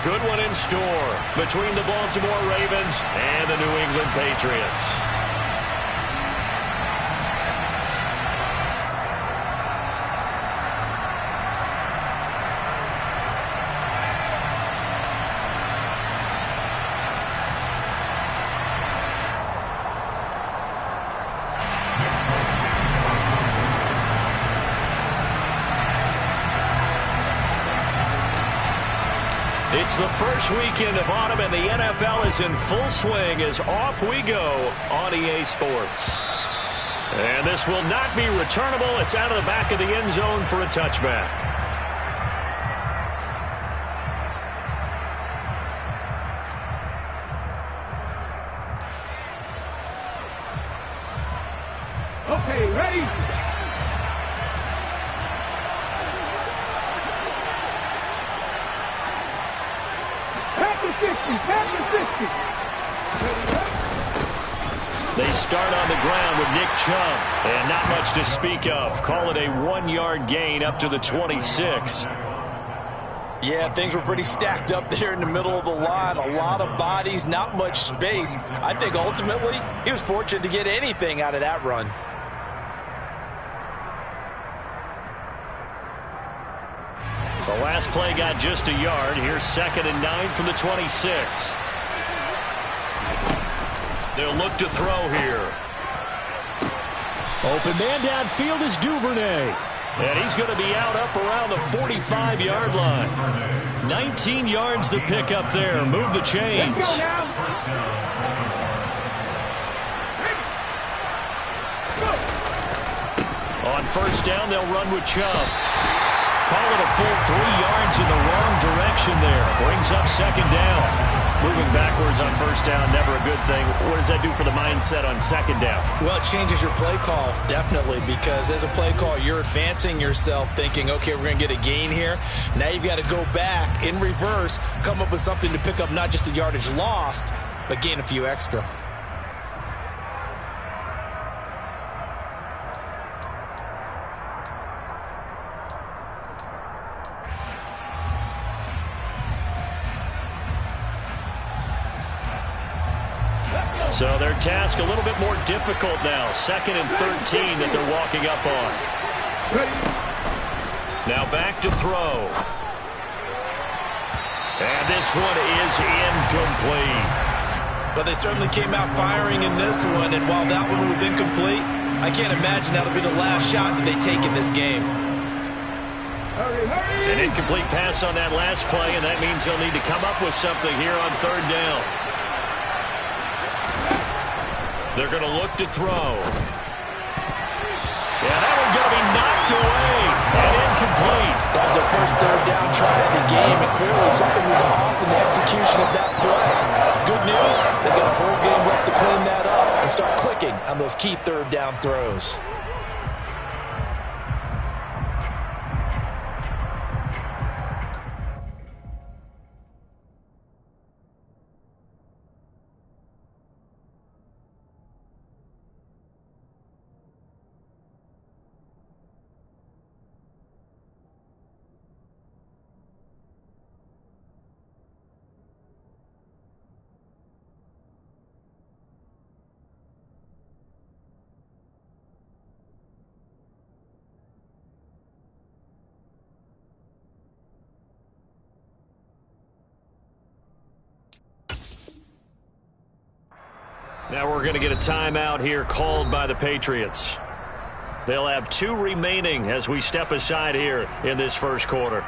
good one in store between the Baltimore Ravens and the New England Patriots. It's the first weekend of autumn, and the NFL is in full swing as off we go on EA Sports. And this will not be returnable. It's out of the back of the end zone for a touchback. Okay, ready? They start on the ground with Nick Chubb, and not much to speak of. Call it a 1-yard gain up to the 26. Yeah, things were pretty stacked up there in the middle of the line. A lot of bodies, not much space. I think ultimately he was fortunate to get anything out of that run. The last play got just a yard. Here's 2nd and 9 from the 26. They'll look to throw here. Open man downfield is Duvernay. And he's going to be out up around the 45-yard line. 19 yards to pick up there. Move the chains. On first down, they'll run with Chubb. Call it a full 3 yards in the wrong direction there. Brings up 2nd down. Moving backwards on first down, never a good thing. What does that do for the mindset on 2nd down? Well, it changes your play call, definitely, because as a play call, you're advancing yourself thinking, okay, we're going to get a gain here. Now you've got to go back in reverse, come up with something to pick up not just the yardage lost, but gain a few extra. So their task a little bit more difficult now. 2nd and 13 that they're walking up on. Now back to throw. And this one is incomplete. But they certainly came out firing in this one, and while that one was incomplete, I can't imagine that'll be the last shot that they take in this game. An incomplete pass on that last play, and that means they'll need to come up with something here on 3rd down. They're going to look to throw. Yeah, that one's going to be knocked away and incomplete. That was their first 3rd down try of the game, and clearly something was off in the execution of that play. Good news, they got a whole game left to clean that up and start clicking on those key 3rd down throws. Now we're going to get a timeout here called by the Patriots. They'll have 2 remaining as we step aside here in this first quarter.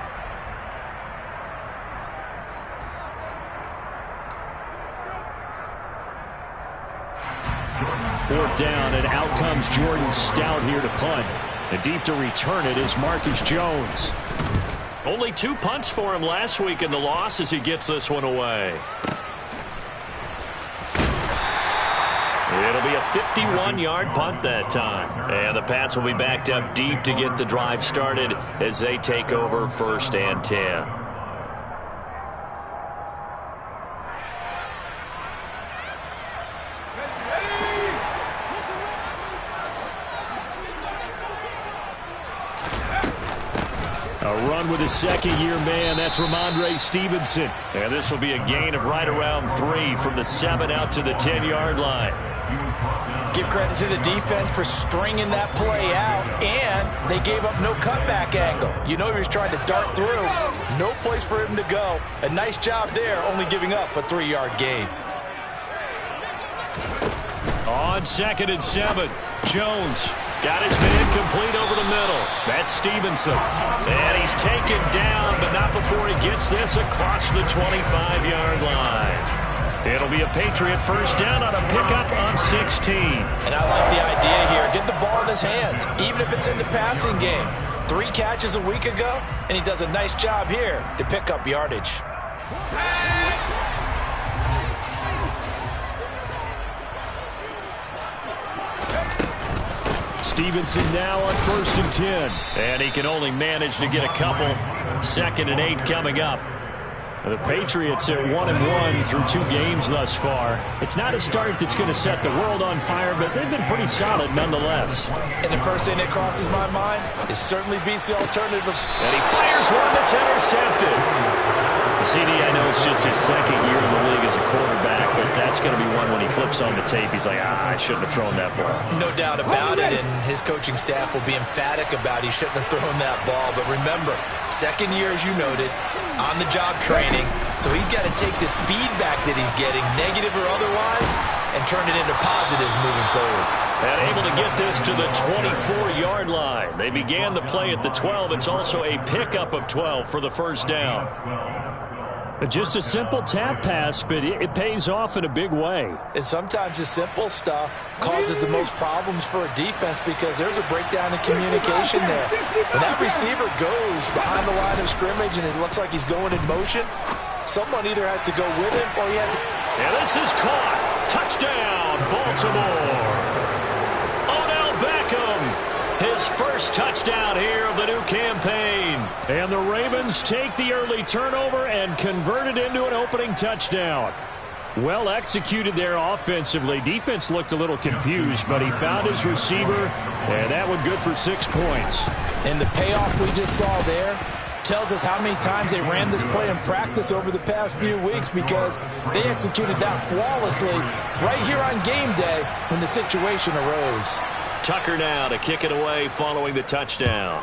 Fourth down, and out comes Jordan Stout here to punt. And deep to return it is Marcus Jones. Only 2 punts for him last week in the loss as he gets this one away. It'll be a 51-yard punt that time. And the Pats will be backed up deep to get the drive started as they take over 1st and 10. A A run with his second-year man. That's Ramondre Stevenson. And this will be a gain of right around 3 from the 7 out to the 10-yard line. Give credit to the defense for stringing that play out, and they gave up no cutback angle. You know he was trying to dart through. No place for him to go. A nice job there, only giving up a 3-yard gain. On 2nd and 7, Jones got his man complete over the middle. That's Stevenson. And he's taken down, but not before he gets this across the 25-yard line. It'll be a Patriot first down on a pickup on 16. And I like the idea here. Get the ball in his hands, even if it's in the passing game. 3 catches a week ago, and he does a nice job here to pick up yardage. Stevenson now on 1st and 10. And he can only manage to get a couple. 2nd and 8 coming up. The Patriots are 1-1 through 2 games thus far. It's not a start that's going to set the world on fire, but they've been pretty solid nonetheless. And the first thing that crosses my mind, it certainly beats the alternative. And he fires one that's intercepted. CD, I know it's just his 2nd year in the league as a quarterback, but that's going to be one when he flips on the tape. He's like, I shouldn't have thrown that ball. No doubt about it, and his coaching staff will be emphatic about he shouldn't have thrown that ball. But remember, 2nd year, as you noted, on-the-job training, so he's got to take this feedback that he's getting, negative or otherwise, and turn it into positives moving forward. And able to get this to the 24-yard line. They began the play at the 12. It's also a pickup of 12 for the first down. Just a simple tap pass, but it pays off in a big way. And sometimes the simple stuff causes the most problems for a defense because there's a breakdown in communication there. When that receiver goes behind the line of scrimmage and it looks like he's going in motion, someone either has to go with him or he has to... And this is caught. Touchdown, Baltimore. Odell Beckham. His first touchdown here of the new campaign. And the Ravens take the early turnover and convert it into an opening touchdown. Well executed there offensively. Defense looked a little confused, but he found his receiver, and that one good for 6 points. And the payoff we just saw there tells us how many times they ran this play in practice over the past few weeks because they executed that flawlessly right here on game day when the situation arose. Tucker now to kick it away following the touchdown.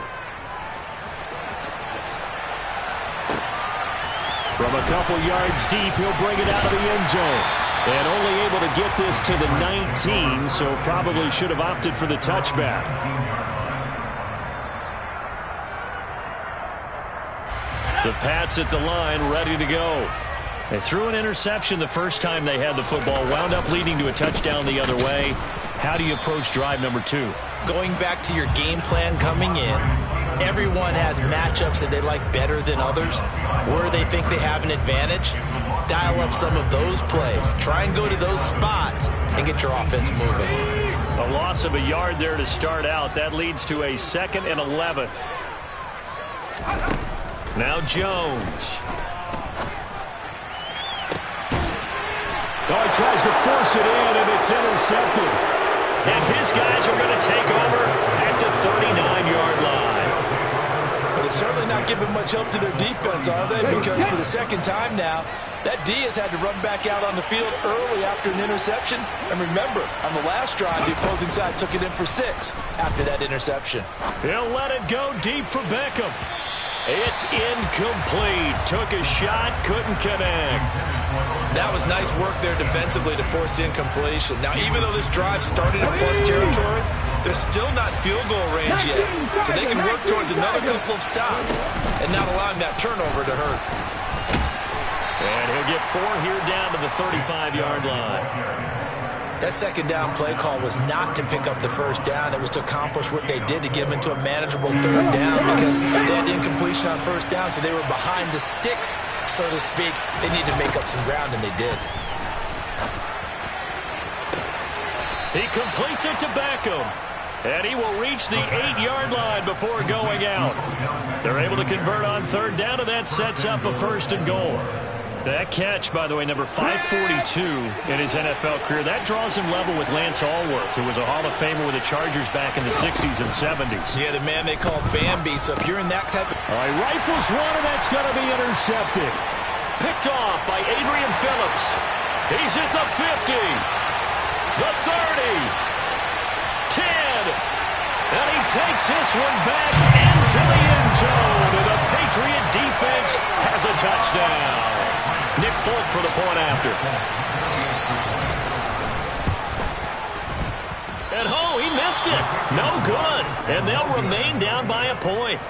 From a couple yards deep, he'll bring it out of the end zone. And only able to get this to the 19, so probably should have opted for the touchback. The Pats at the line, ready to go. They threw an interception the first time they had the football, wound up leading to a touchdown the other way. How do you approach drive number 2? Going back to your game plan coming in, everyone has matchups that they like better than others, where they think they have an advantage. Dial up some of those plays. Try and go to those spots and get your offense moving. A loss of a yard there to start out. That leads to a 2nd and 11. Now Jones. Oh, he tries to force it in, and it's intercepted. And his guys are going to take over at the 39-yard line. Well, they're certainly not giving much help to their defense, are they? Because for the 2nd time now, that D has had to run back out on the field early after an interception. And remember, on the last drive, the opposing side took it in for 6 after that interception. He'll let it go deep for Beckham. It's incomplete. Took a shot, couldn't connect. That was nice work there defensively to force incompletion. Now, even though this drive started in plus territory, they're still not field goal range yet. So they can work towards another couple of stops and not allowing that turnover to hurt. And he'll get 4 here down to the 35-yard line. That 2nd down play call was not to pick up the first down. It was to accomplish what they did to get them into a manageable 3rd down because they had incompletion on 1st down, so they were behind the sticks, so to speak. They needed to make up some ground, and they did. He completes it to Beckham, and he will reach the 8-yard line before going out. They're able to convert on 3rd down, and that sets up a 1st and goal. That catch, by the way, number 542 in his NFL career. That draws him level with Lance Allworth, who was a Hall of Famer with the Chargers back in the 60s and 70s. Yeah, the man they call Bambi. So if you're in that type of... All right, rifles one, and that's going to be intercepted. Picked off by Adrian Phillips. He's at the 50, the 30, 10, and he takes this one back into the end zone, and the Patriot defense has a touchdown. Nick Folk for the point after. And oh, he missed it. No good. And they'll remain down by a point.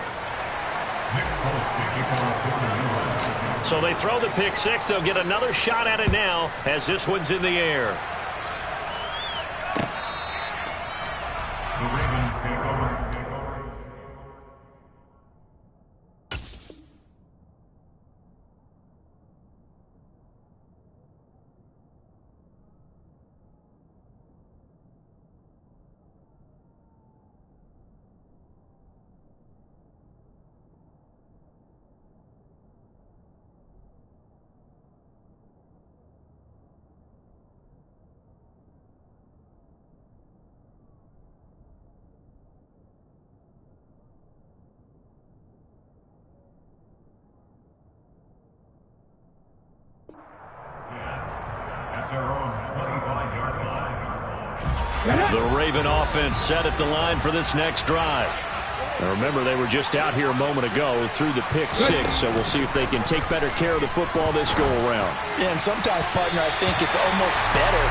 So they throw the pick six. They'll get another shot at it now as this one's in the air. The Ravens take over. The Raven offense set at the line for this next drive. Now remember, they were just out here a moment ago through the pick six, so we'll see if they can take better care of the football this go-around. Yeah, and sometimes, partner, I think it's almost better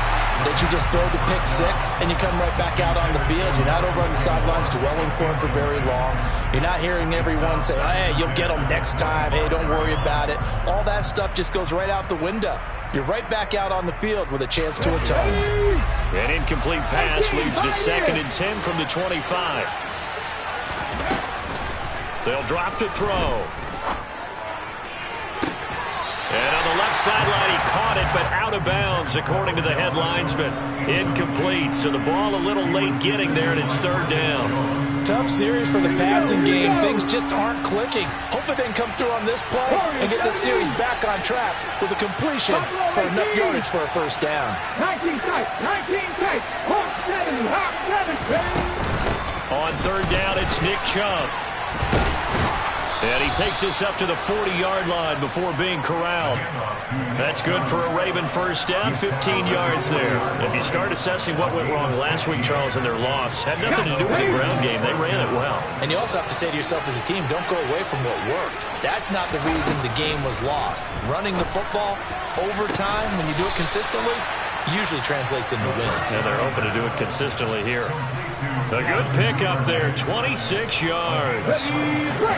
that you just throw the pick six and you come right back out on the field. You're not over on the sidelines dwelling for him for very long. You're not hearing everyone say, hey, you'll get him next time. Hey, don't worry about it. All that stuff just goes right out the window. You're right back out on the field with a chance to atone. An incomplete pass leads to 2nd and 10 from the 25. They'll drop to throw. And on the left sideline, he caught it, but out of bounds, according to the head linesman. Incomplete, so the ball a little late getting there, and it's 3rd down. Tough series for the passing game. Things just aren't clicking. Hoping they can come through on this play and get this series back on track with a completion for enough yardage for a 1st down. 19 tight, 19 tight, Hawk 7, Hawk 7. On 3rd down, it's Nick Chubb. And he takes this up to the 40-yard line before being corralled. That's good for a Raven 1st down, 15 yards there. If you start assessing what went wrong last week, Charles, in their loss, had nothing to do with the ground game. They ran it well. And you also have to say to yourself as a team, don't go away from what worked. That's not the reason the game was lost. Running the football over time, when you do it consistently, usually translates into wins. And they're hoping to do it consistently here. A good pickup there, 26 yards.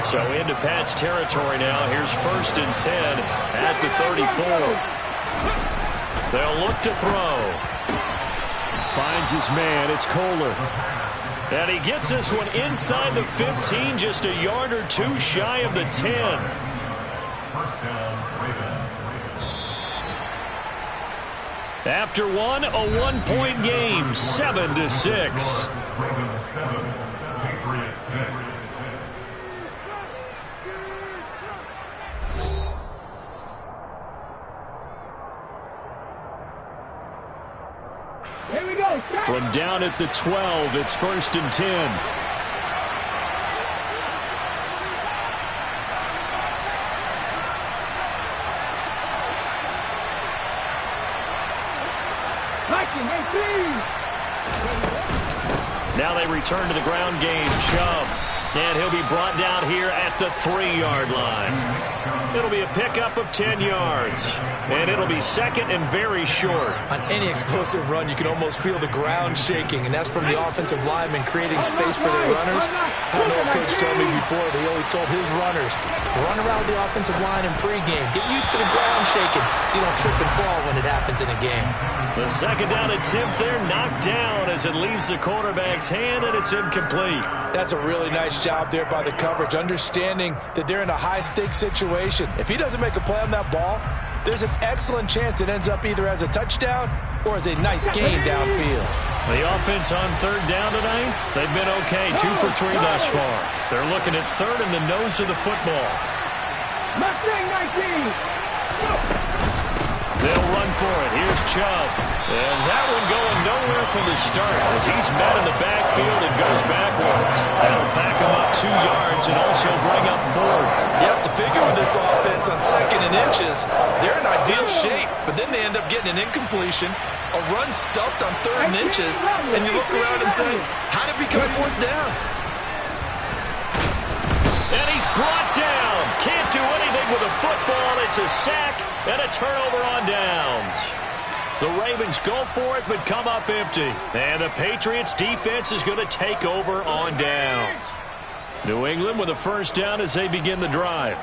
So into Pat's territory now. Here's 1st and 10 at the 34. They'll look to throw. Finds his man. It's Kohler. And he gets this one inside the 15, just a yard or two shy of the 10. 1st down, Ravens. After one, a 1-point game, 7-6. Ravens 7, Patriots 6. Here we go. From down at the 12, it's 1st and 10. Now they return to the ground game. Chubb. And he'll be brought down here at the 3-yard line. It'll be a pickup of 10 yards. And it'll be 2nd and very short. On any explosive run, you can almost feel the ground shaking, and that's from the offensive lineman creating space for their runners. I know a coach told me before, but he always told his runners, run around the offensive line in pregame. Get used to the ground shaking so you don't trip and fall when it happens in a game. The 2nd down attempt there knocked down as it leaves the quarterback's hand, and it's incomplete. That's a really nice job there by the coverage, understanding that they're in a high-stakes situation. If he doesn't make a play on that ball, there's an excellent chance it ends up either as a touchdown or as a nice gain downfield. The offense on 3rd down tonight, they've been okay, 2 for 3 thus far. They're looking at 3rd in the nose of the football. Mustang 19. run for it. Here's Chubb. And that one going nowhere from the start as he's met in the backfield and goes backwards. That'll back him up 2 yards and also bring up 4th. You have to figure with this offense on 2nd and inches, they're in ideal shape, but then they end up getting an incompletion, a run stuffed on 3rd and inches, and you look around and say, how did we become 4th down? And he's brought down. Can't do anything with a football. It's a sack and a turnover on downs. The Ravens go for it but come up empty. And the Patriots defense is going to take over on downs. New England with a 1st down as they begin the drive.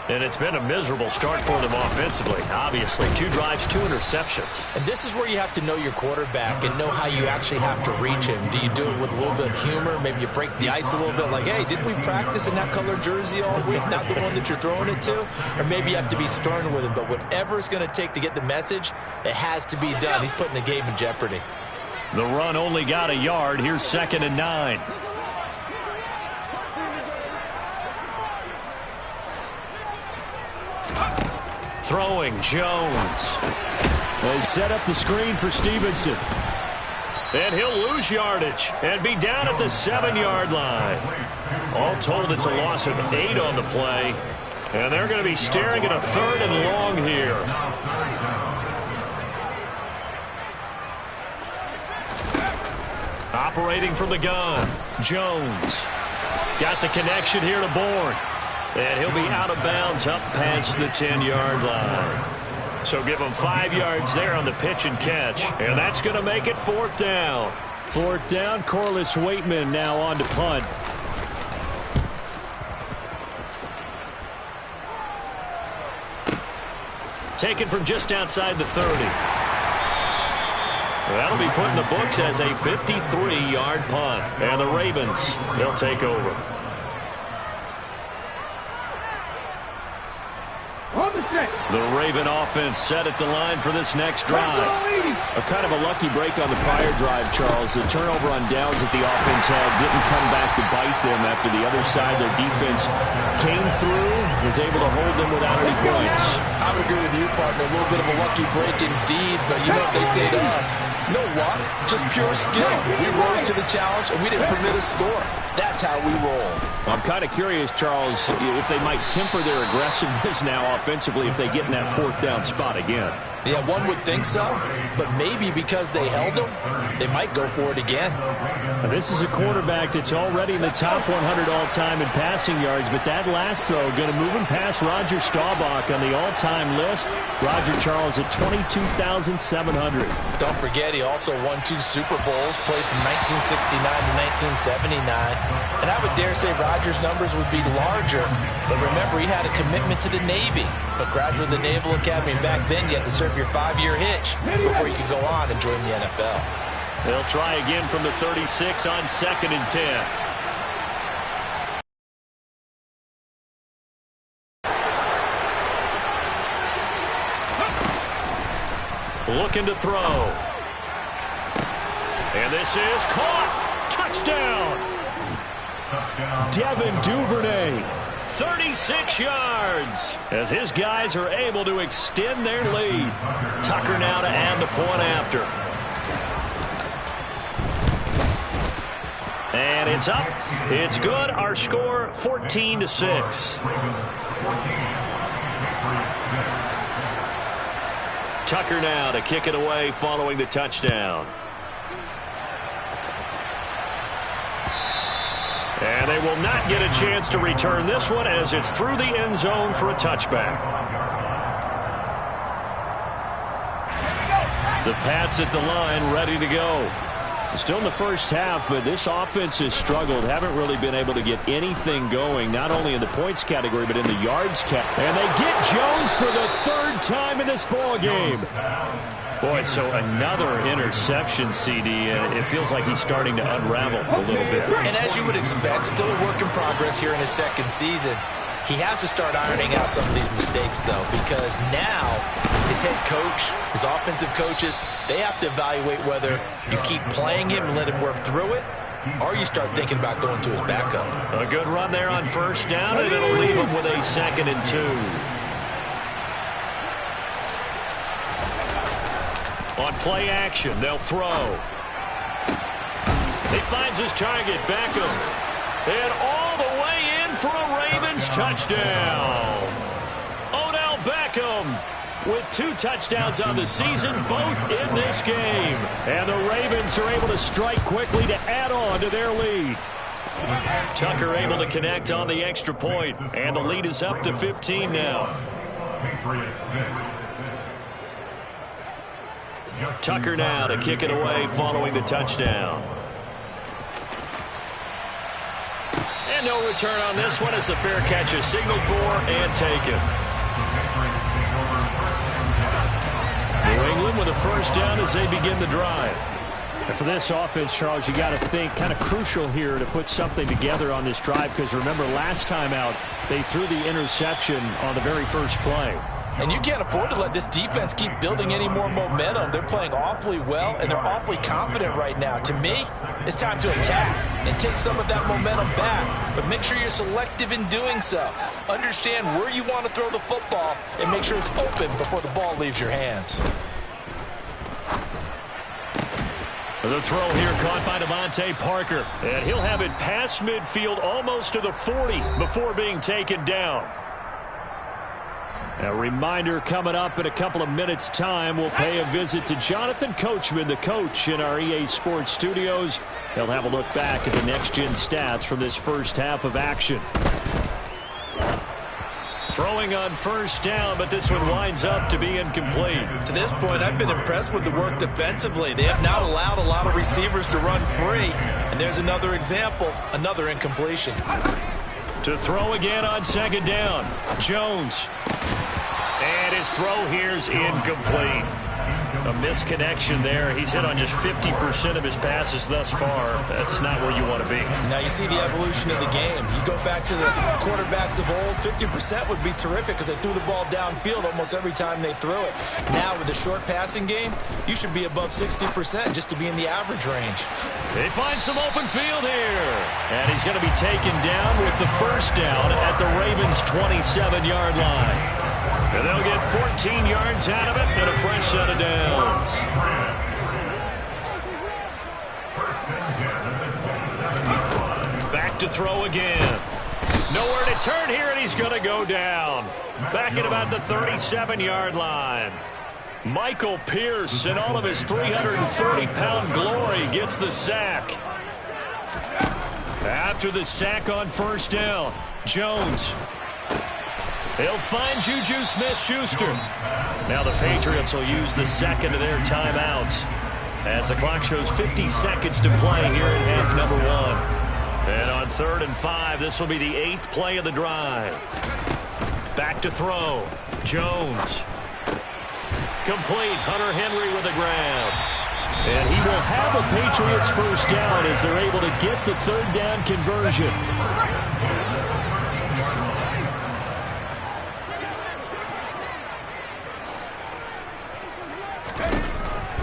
And it's been a miserable start for them offensively. Obviously, 2 drives, 2 interceptions. And this is where you have to know your quarterback and know how you actually have to reach him. Do you do it with a little bit of humor? Maybe you break the ice a little bit like, hey, didn't we practice in that color jersey all week, not the one that you're throwing it to? Or maybe you have to be stern with him. But whatever it's going to take to get the message, it has to be done. He's putting the game in jeopardy. The run only got a yard. Here's 2nd and 9. Throwing, Jones. They set up the screen for Stevenson. And he'll lose yardage and be down at the 7-yard line. All told, it's a loss of 8 on the play. And they're going to be staring at a 3rd and long here. Operating from the gun, Jones. Got the connection here to Bourne. And he'll be out of bounds up past the 10-yard line. So give him 5 yards there on the pitch and catch. And that's going to make it 4th down. 4th down, Corliss Waitman now on to punt. Taken from just outside the 30. That'll be put in the books as a 53-yard punt. And the Ravens, they'll take over. The Raven offense set at the line for this next drive. A kind of a lucky break on the prior drive, Charles. The turnover on downs that the offense had didn't come back to bite them after the other side. Their defense came through, was able to hold them without any points. I would agree with you, partner. A little bit of a lucky break indeed, but you know what they'd say to us? No luck, just pure skill. We rose to the challenge, and we didn't permit a score. That's how we roll. I'm kind of curious, Charles, if they might temper their aggressiveness now offensively if they get in that 4th down spot again. Yeah, one would think so, but maybe because they held them, they might go for it again. Now, this is a quarterback that's already in the top 100 all-time in passing yards, but that last throw going to move him past Roger Staubach on the all-time list. Roger Charles at 22,700. Don't forget, he also won 2 Super Bowls, played from 1969 to 1979. And I would dare say Roger's numbers would be larger, but remember, he had a commitment to the Navy. A graduate of the Naval Academy, back then you had to serve your 5-year hitch before you could go on and join the NFL. They'll try again from the 36 on 2nd and 10. Looking to throw. And this is caught. Touchdown. Devin Duvernay. 36 yards as his guys are able to extend their lead. Tucker now to add the point after. And it's up. It's good. Our score 14-6. Tucker now to kick it away following the touchdown. And they will not get a chance to return this one as it's through the end zone for a touchback. The Pats at the line ready to go. Still in the first half, but this offense has struggled. Haven't really been able to get anything going, not only in the points category, but in the yards category. And they get Jones for the 3rd time in this ball game. Boy, so another interception, CD, and it feels like he's starting to unravel a little bit. And as you would expect, still a work in progress here in his 2nd season. He has to start ironing out some of these mistakes, though, because now his head coach, his offensive coaches, they have to evaluate whether you keep playing him and let him work through it, or you start thinking about going to his backup. A good run there on 1st down, and it'll leave him with a 2nd and 2. On play action, they'll throw. He finds his target, Beckham. And all the way in for a Ravens touchdown. Odell Beckham with 2 touchdowns on the season, both in this game. And the Ravens are able to strike quickly to add on to their lead. Tucker able to connect on the extra point, and the lead is up to 15 now. Tucker now to kick it away following the touchdown. And no return on this one as the fair catch is signaled for and taken. New England with a first down as they begin the drive. And for this offense, Charles, you got to think kind of crucial here to put something together on this drive, because remember last time out they threw the interception on the very first play. And you can't afford to let this defense keep building any more momentum. They're playing awfully well, and they're awfully confident right now. To me, it's time to attack and take some of that momentum back. But make sure you're selective in doing so. Understand where you want to throw the football and make sure it's open before the ball leaves your hands. The throw here caught by Devontae Parker. And he'll have it past midfield almost to the 40 before being taken down. A reminder coming up in a couple of minutes' time. We'll pay a visit to Jonathan Coachman, the coach, in our EA Sports studios. He'll have a look back at the next-gen stats from this first half of action. Throwing on first down, but this one winds up to be incomplete. To this point, I've been impressed with the work defensively. They have not allowed a lot of receivers to run free. And there's another example, another incompletion. To throw again on second down, Jones. And his throw here's incomplete. A misconnection there. He's hit on just 50% of his passes thus far. That's not where you want to be. Now you see the evolution of the game. You go back to the quarterbacks of old, 50% would be terrific because they threw the ball downfield almost every time they threw it. Now with the short passing game, you should be above 60% just to be in the average range. They find some open field here. And he's going to be taken down with the first down at the Ravens' 27-yard line. And they'll get 14 yards out of it and a fresh set of downs. Back to throw again. Nowhere to turn here, and he's going to go down. Back at about the 37-yard line. Michael Pierce, in all of his 330-pound glory, gets the sack. After the sack on first down, Jones. He'll find Juju Smith-Schuster. Now the Patriots will use the second of their timeouts as the clock shows 50 seconds to play here in half number 1. And on 3rd and 5, this will be the 8th play of the drive. Back to throw. Jones. Complete. Hunter Henry with a grab. And he will have a Patriots first down as they're able to get the third down conversion.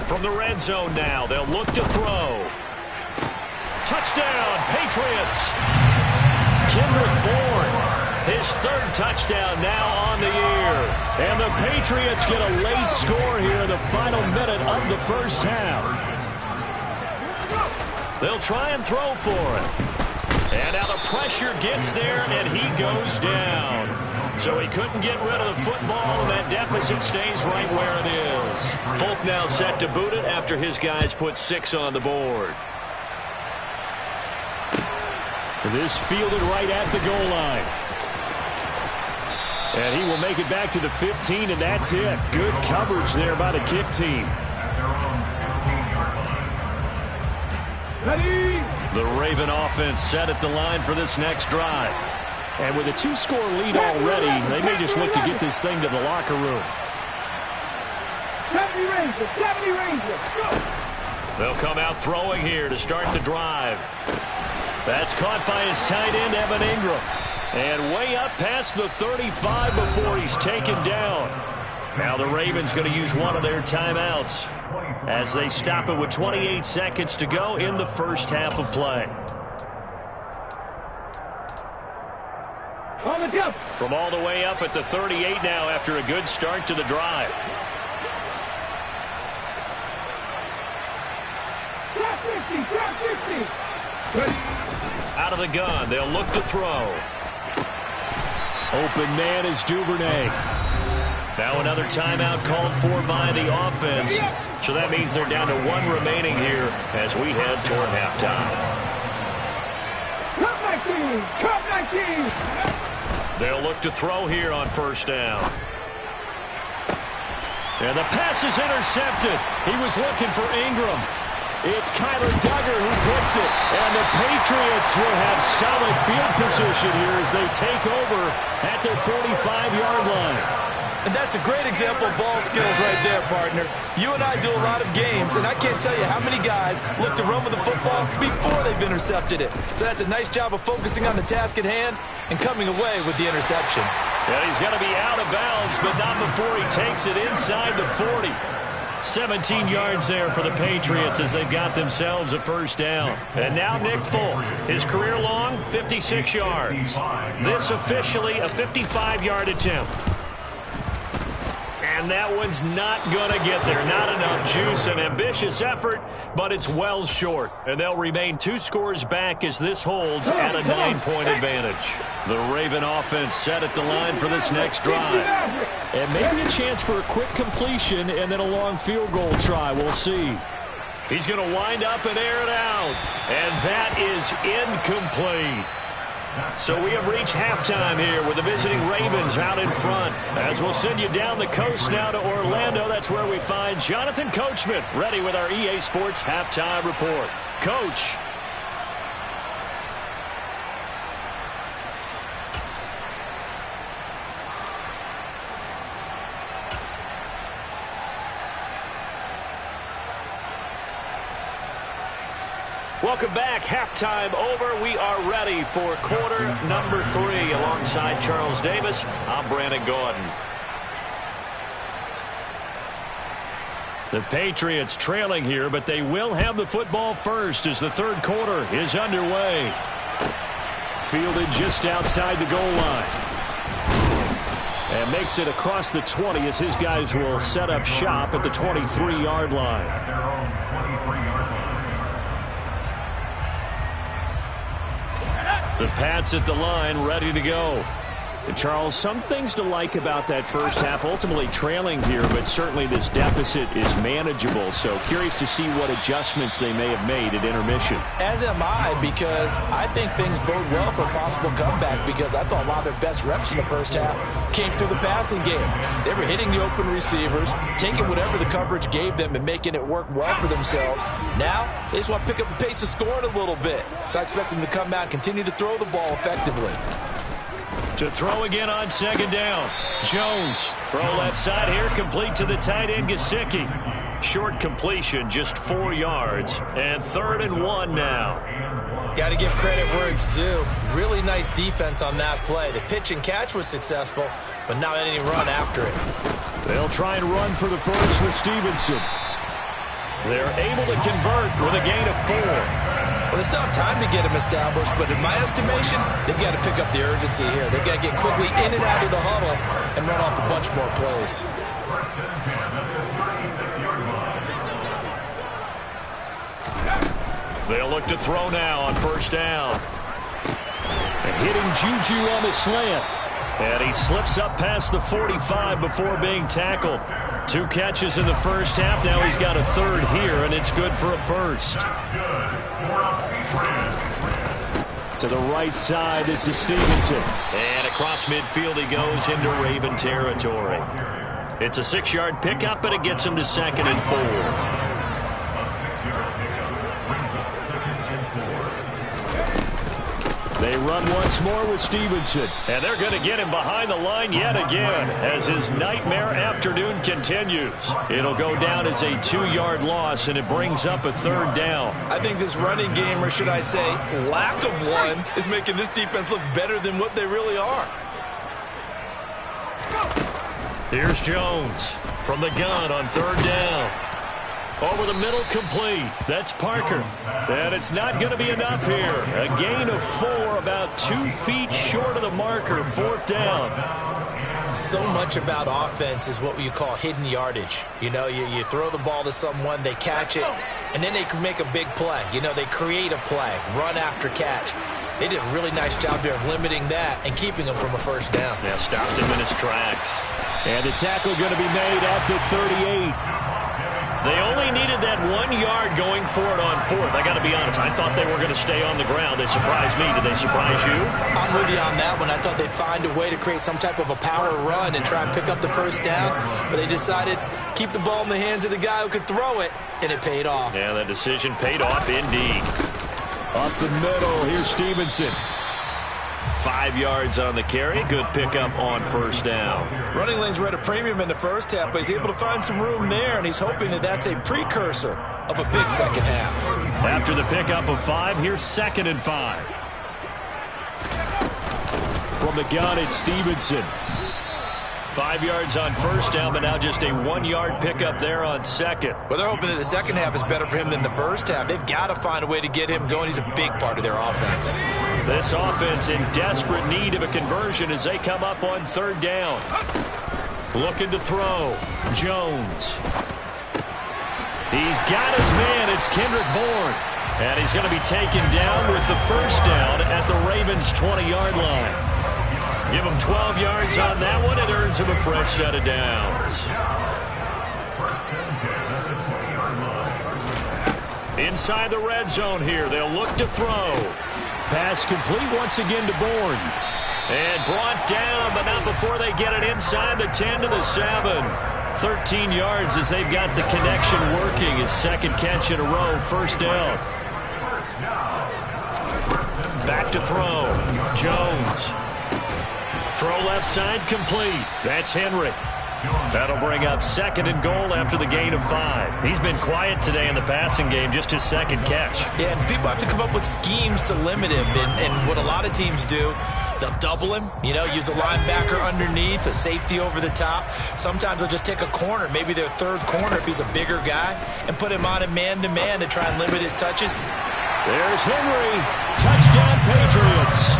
From the red zone now, they'll look to throw. Touchdown, Patriots. Kendrick Bourne, his 3rd touchdown now on the year. And the Patriots get a late score here in the final minute of the first half. They'll try and throw for it. And now the pressure gets there, and he goes down. So he couldn't get rid of the football, and that deficit stays right where it is. Folk now set to boot it after his guys put 6 on the board. This fielded right at the goal line. And he will make it back to the 15, and that's it. Good coverage there by the kick team. Ready? The Raven offense set at the line for this next drive. And with a 2-score lead already, they may just look to get this thing to the locker room. 70 Rangers, go! They'll come out throwing here to start the drive. That's caught by his tight end, Evan Ingram. And way up past the 35 before he's taken down. Now the Ravens going to use one of their timeouts as they stop it with 28 seconds to go in the first half of play. On the jump. From all the way up at the 38 now after a good start to the drive. Out of the gun, they'll look to throw. Open man is Duvernay. Now another timeout called for by the offense. So that means they're down to 1 remaining here as we head toward halftime. Cut 19! They'll look to throw here on first down. And the pass is intercepted. He was looking for Ingram. It's Kyler Duggar who picks it. And the Patriots will have solid field position here as they take over at their 45-yard line. And that's a great example of ball skills right there, partner. You and I do a lot of games, and I can't tell you how many guys look to run with the football before they've intercepted it. So that's a nice job of focusing on the task at hand and coming away with the interception. Yeah, he's got to be out of bounds, but not before he takes it inside the 40. 17 yards there for the Patriots as they've got themselves a first down. And now Nick Folk, his career long, 56 yards. This officially a 55-yard attempt. And that one's not going to get there. Not enough juice. An ambitious effort, but it's well short. And they'll remain 2 scores back as this holds at a 9-point advantage. The Raven offense set at the line for this next drive. And maybe a chance for a quick completion and then a long field goal try. We'll see. He's going to wind up and air it out. And that is incomplete. So we have reached halftime here with the visiting Ravens out in front. As we'll send you down the coast now to Orlando, that's where we find Jonathan Coachman ready with our EA Sports halftime report. Coach. Welcome back. Halftime over. We are ready for quarter number 3. Alongside Charles Davis, I'm Brandon Gordon. The Patriots trailing here, but they will have the football first as the third quarter is underway. Fielded just outside the goal line. And makes it across the 20 as his guys will set up shop at the 23-yard line. The Pats at the line, ready to go. And Charles, some things to like about that first half. Ultimately trailing here, but certainly this deficit is manageable. So curious to see what adjustments they may have made at intermission. As am I, because I think things bode well for a possible comeback, because I thought a lot of their best reps in the first half came through the passing game. They were hitting the open receivers, taking whatever the coverage gave them and making it work well for themselves. Now, they just want to pick up the pace of scoring a little bit. So I expect them to come out and continue to throw the ball effectively. To throw again on second down. Jones, throw left side here, complete to the tight end, Gesicki. Short completion, just 4 yards. And 3rd and 1 now. Got to give credit where it's due. Really nice defense on that play. The pitch and catch was successful, but not any run after it. They'll try and run for the first with Stevenson. They're able to convert with a gain of 4. Well, they still have time to get him established, but in my estimation, they've got to pick up the urgency here. They've got to get quickly in and out of the huddle and run off a bunch more plays. They'll look to throw now on first down. And hitting Juju on the slant. And he slips up past the 45 before being tackled. 2 catches in the first half. Now he's got a 3rd here, and it's good for a first. To the right side, this is Stevenson. And across midfield he goes into Raven territory. It's a 6-yard pickup, but it gets him to 2nd and 4. They run once more with Stevenson. And they're going to get him behind the line yet again as his nightmare afternoon continues. It'll go down as a 2-yard loss, and it brings up a 3rd down. I think this running game, or should I say lack of one, is making this defense look better than what they really are. Here's Jones from the gun on 3rd down. Over the middle, complete. That's Parker. And it's not going to be enough here. A gain of 4, about 2 feet short of the marker, 4th down. So much about offense is what you call hidden yardage. You know, you throw the ball to someone, they catch it, and then they can make a big play. You know, they create a play, run after catch. They did a really nice job there of limiting that and keeping them from a first down. Yeah, stopped him in his tracks. And the tackle going to be made at the 38. They only needed that 1 yard going for it on fourth. I got to be honest, I thought they were going to stay on the ground. They surprised me. Did they surprise you? I'm with you on that one. I thought they'd find a way to create some type of a power run and try and pick up the first down, but they decided to keep the ball in the hands of the guy who could throw it, and it paid off. Yeah, that decision paid off indeed. Up the middle, here's Stevenson. 5 yards on the carry. Good pickup on first down. Running lanes were at a premium in the first half, but he's able to find some room there, and he's hoping that that's a precursor of a big second half. After the pickup of 5, here's 2nd and 5. From the gun, it's Stevenson. 5 yards on first down, but now just a 1 yard pickup there on second. Well, they're hoping that the second half is better for him than the first half. They've got to find a way to get him going. He's a big part of their offense. This offense in desperate need of a conversion as they come up on third down. Looking to throw. Jones. He's got his man. It's Kendrick Bourne. And he's going to be taken down with the first down at the Ravens' 20-yard line. Give him 12 yards on that one. It earns him a fresh set of downs. Inside the red zone here. They'll look to throw. Pass complete once again to Bourne. And brought down, but not before they get it inside the 10 to the 7. 13 yards as they've got the connection working. His second catch in a row. First down. Back to throw. Jones. Throw left side complete. That's Henry. That'll bring up 2nd and goal after the gain of 5. He's been quiet today in the passing game, just his second catch. Yeah, and people have to come up with schemes to limit him. And what a lot of teams do, they'll double him, you know, use a linebacker underneath, a safety over the top. Sometimes they'll just take a corner, maybe their third corner if he's a bigger guy, and put him on a man-to-man to try and limit his touches. There's Henry. Touchdown, Patriots.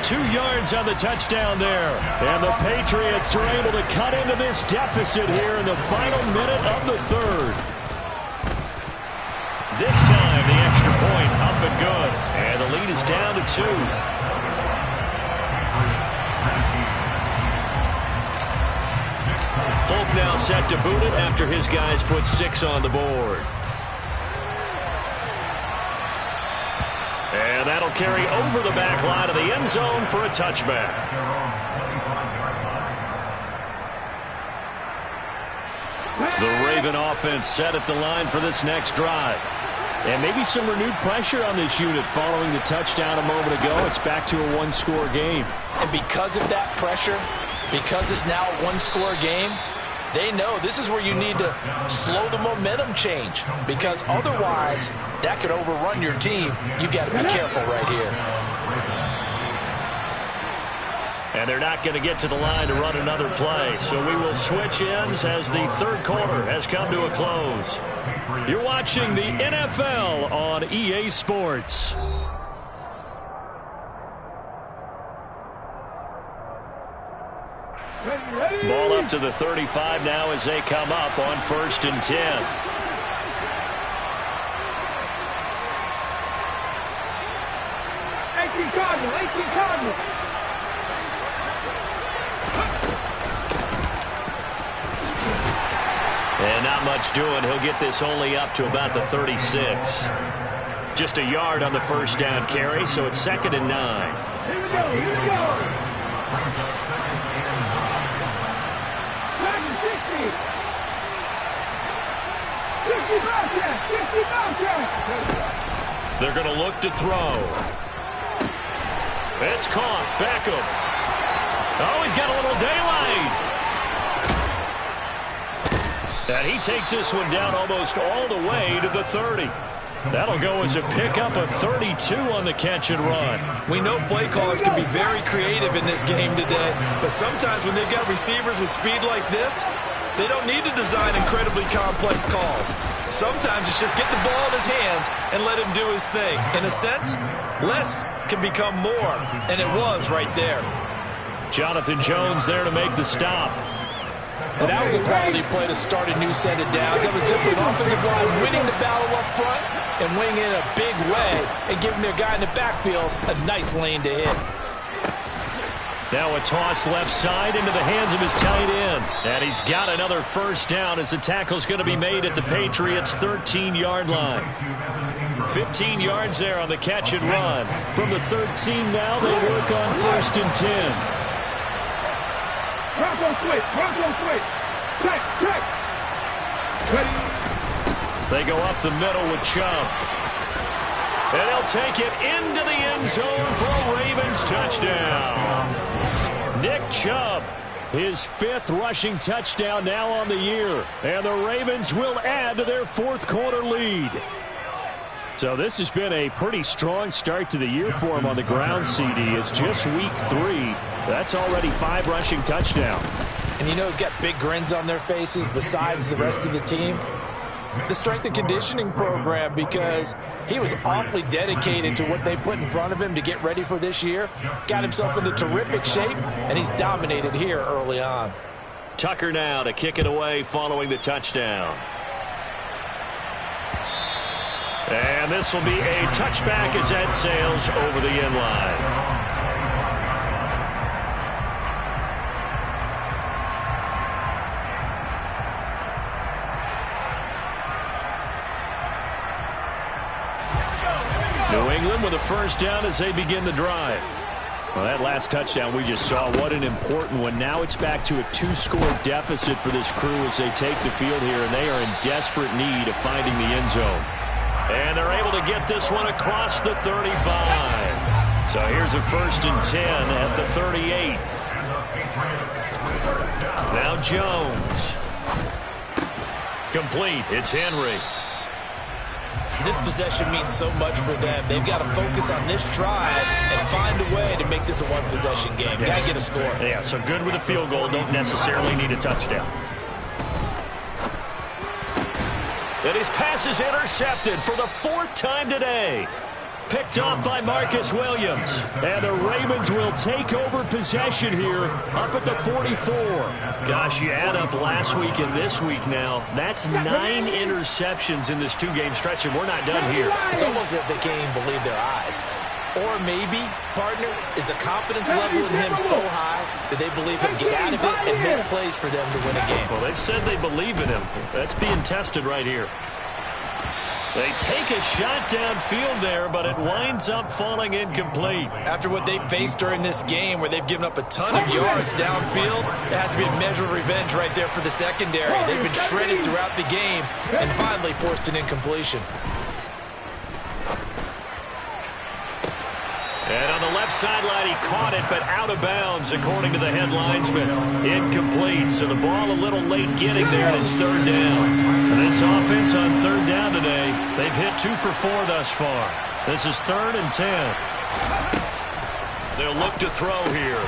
2 yards on the touchdown there. And the Patriots are able to cut into this deficit here in the final minute of the third. This time, the extra point up and good. And the lead is down to 2. Folk now set to boot it after his guys put 6 on the board. And that'll carry over the back line of the end zone for a touchback. The Raven offense set at the line for this next drive. And maybe some renewed pressure on this unit following the touchdown a moment ago. It's back to a one-score game. And because of that pressure, because it's now a one-score game, they know this is where you need to slow the momentum change, because otherwise that could overrun your team. You've got to be careful right here. And they're not going to get to the line to run another play, so we will switch ends as the third quarter has come to a close. You're watching the NFL on EA Sports. Ball up to the 35 now as they come up on 1st and 10. 18 Cardinals. And not much doing. He'll get this only up to about the 36. Just a yard on the first down carry, so it's 2nd and 9. Here we go. 50. They're going to look to throw. It's caught. Beckham. Oh, he's got a little daylight. And he takes this one down almost all the way to the 30. That'll go as a pickup of 32 on the catch and run. We know play callers can be very creative in this game today, but sometimes when they've got receivers with speed like this, they don't need to design incredibly complex calls. Sometimes it's just get the ball in his hands and let him do his thing. In a sense, less can become more, and it was right there. Jonathan Jones there to make the stop. And that was a quality play to start a new set of downs. That was simply an offensive line winning the battle up front and winning in a big way and giving their guy in the backfield a nice lane to hit. Now a toss left side into the hands of his tight end. And he's got another first down as the tackle's going to be made at the Patriots' 13-yard line. 15 yards there on the catch and run. From the 13 now, they work on 1st and 10. Bronco switch. Check. Ready. They go up the middle with Chubb. And they'll take it into the end zone for a Ravens touchdown. Nick Chubb, his 5th rushing touchdown now on the year. And the Ravens will add to their 4th quarter lead. So this has been a pretty strong start to the year for him on the ground, CD. It's just week 3. That's already 5 rushing touchdowns. And you know he's got big grins on their faces besides the rest of the team. The strength and conditioning program, because he was awfully dedicated to what they put in front of him to get ready for this year. Got himself into terrific shape, and he's dominated here early on. Tucker now to kick it away following the touchdown. And this will be a touchback as that sails over the end line. New England with a first down as they begin the drive. Well, that last touchdown we just saw, what an important one. Now it's back to a 2-score deficit for this crew as they take the field here, and they are in desperate need of finding the end zone. And they're able to get this one across the 35. So here's a 1st and 10 at the 38. Now Jones. Complete. It's Henry. This possession means so much for them. They've got to focus on this drive and find a way to make this a one-possession game. Yes. Got to get a score. Yeah, so good with a field goal. Don't necessarily need a touchdown. And his pass is intercepted for the 4th time today. Picked up by Marcus Williams. And the Ravens will take over possession here up at the 44. Gosh, you add up last week and this week now. That's 9 interceptions in this 2-game stretch, and we're not done here. It's almost as if they can't even believe their eyes. Or maybe, partner, is the confidence level in him so high that they believe he'll get out of it and make plays for them to win a game. Well, they've said they believe in him. That's being tested right here. They take a shot downfield there, but it winds up falling incomplete. After what they faced during this game where they've given up a ton of yards downfield, there has to be a measure of revenge right there for the secondary. They've been shredded throughout the game and finally forced an incompletion. And on the left sideline, he caught it, but out of bounds, according to the head linesman. Incomplete, so the ball a little late getting there, and it's 3rd down. And this offense on 3rd down today, they've hit 2 for 4 thus far. This is 3rd and 10. They'll look to throw here.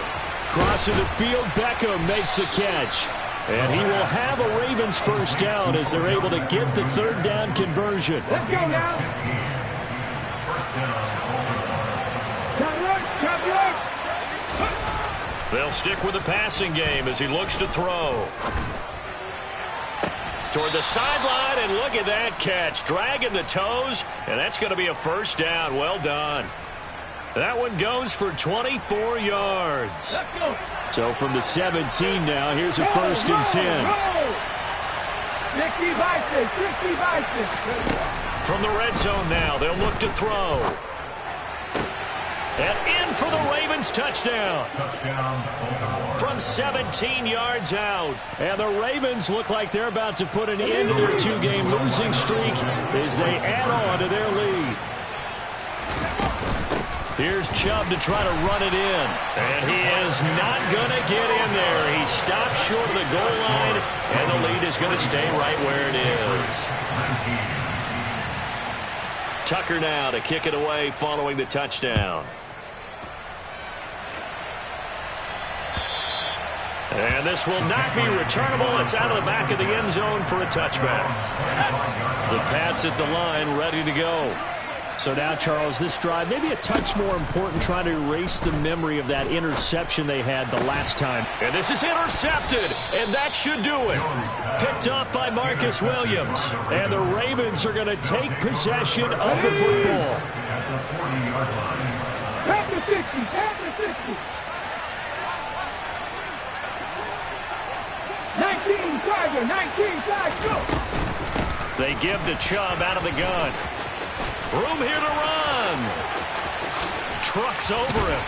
Crossing the field, Beckham makes the catch. And he will have a Ravens first down as they're able to get the 3rd down conversion. Let's go now. They'll stick with the passing game as he looks to throw. Toward the sideline, and look at that catch. Dragging the toes, and that's going to be a first down. Well done. That one goes for 24 yards. So from the 17 now, here's a 1st and 10. 60 From the red zone now, they'll look to throw. And in for the Ravens touchdown. From 17 yards out. And the Ravens look like they're about to put an end to their 2-game losing streak as they add on to their lead. Here's Chubb to try to run it in. And he is not going to get in there. He stops short of the goal line, and the lead is going to stay right where it is. Tucker now to kick it away following the touchdown. And this will not be returnable. It's out of the back of the end zone for a touchback. The Pats at the line ready to go. So now, Charles, this drive maybe a touch more important, trying to erase the memory of that interception they had the last time. And this is intercepted, and that should do it. Picked up by Marcus Williams. And the Ravens are going to take possession of the football. At the 60, at the 60. 19 Tiger, 19 Tiger, go! They give to Chubb out of the gun. Room here to run. Trucks over him.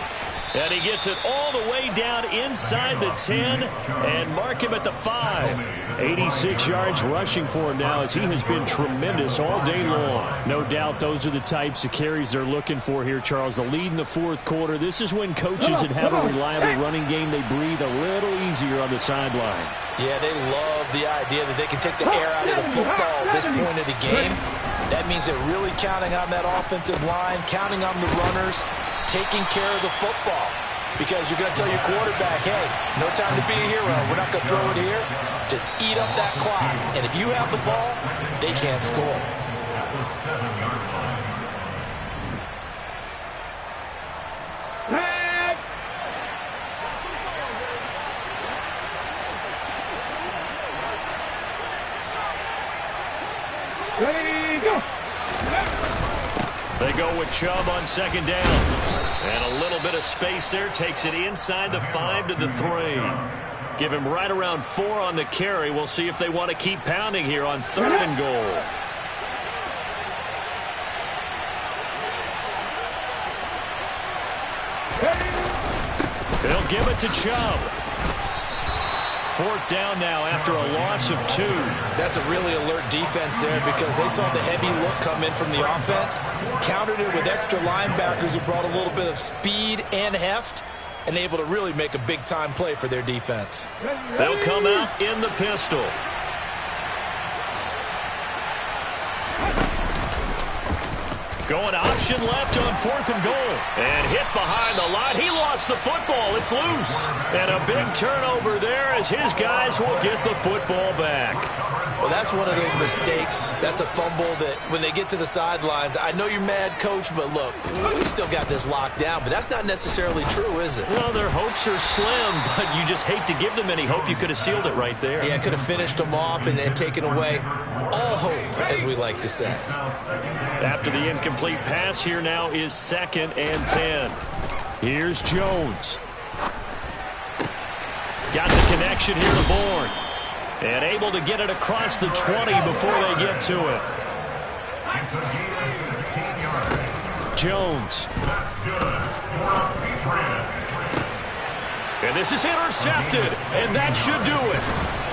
And he gets it all the way down inside the 10 and mark him at the 5. 86 yards rushing for him now, as he has been tremendous all day long. No doubt those are the types of carries they're looking for here, Charles. The lead in the fourth quarter. This is when coaches that have a reliable running game, they breathe a little easier on the sideline. Yeah, they love the idea that they can take the air out of the football at this point of the game. That means they're really counting on that offensive line, counting on the runners, taking care of the football. Because you're going to tell your quarterback, hey, no time to be a hero. We're not going to throw it here. Just eat up that clock. And if you have the ball, they can't score. They go with Chubb on second down. And a little bit of space there. Takes it inside the 5 to the 3. Give him right around 4 on the carry. We'll see if they want to keep pounding here on 3rd and goal. They'll give it to Chubb. 4th down now after a loss of 2. That's a really alert defense there because they saw the heavy look come in from the offense, countered it with extra linebackers who brought a little bit of speed and heft, and able to really make a big-time play for their defense. They'll come out in the pistol. Going option left on 4th and goal. And hit behind the line. He lost the football. It's loose. And a big turnover there as his guys will get the football back. Well, that's one of those mistakes. That's a fumble that when they get to the sidelines, I know you're mad, Coach, but look, we still got this locked down. But that's not necessarily true, is it? Well, their hopes are slim, but you just hate to give them any hope. You could have sealed it right there. Yeah, could have finished them off and taken away all hope, as we like to say. After the incomplete pass, here now is 2nd and 10. Here's Jones. Got the connection here to Bourne. And able to get it across the 20 before they get to it. Jones. And this is intercepted, and that should do it.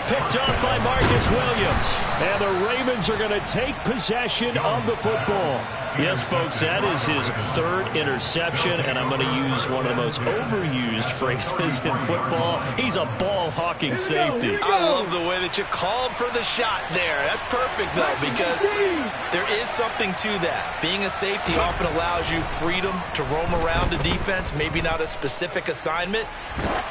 Picked up by Marcus Williams. And the Ravens are going to take possession of the football. Yes, folks, that is his 3rd interception, and I'm going to use one of the most overused phrases in football. He's a ball-hawking safety. I love the way that you called for the shot there. That's perfect, though, because there is something to that. Being a safety often allows you freedom to roam around a defense, maybe not a specific assignment.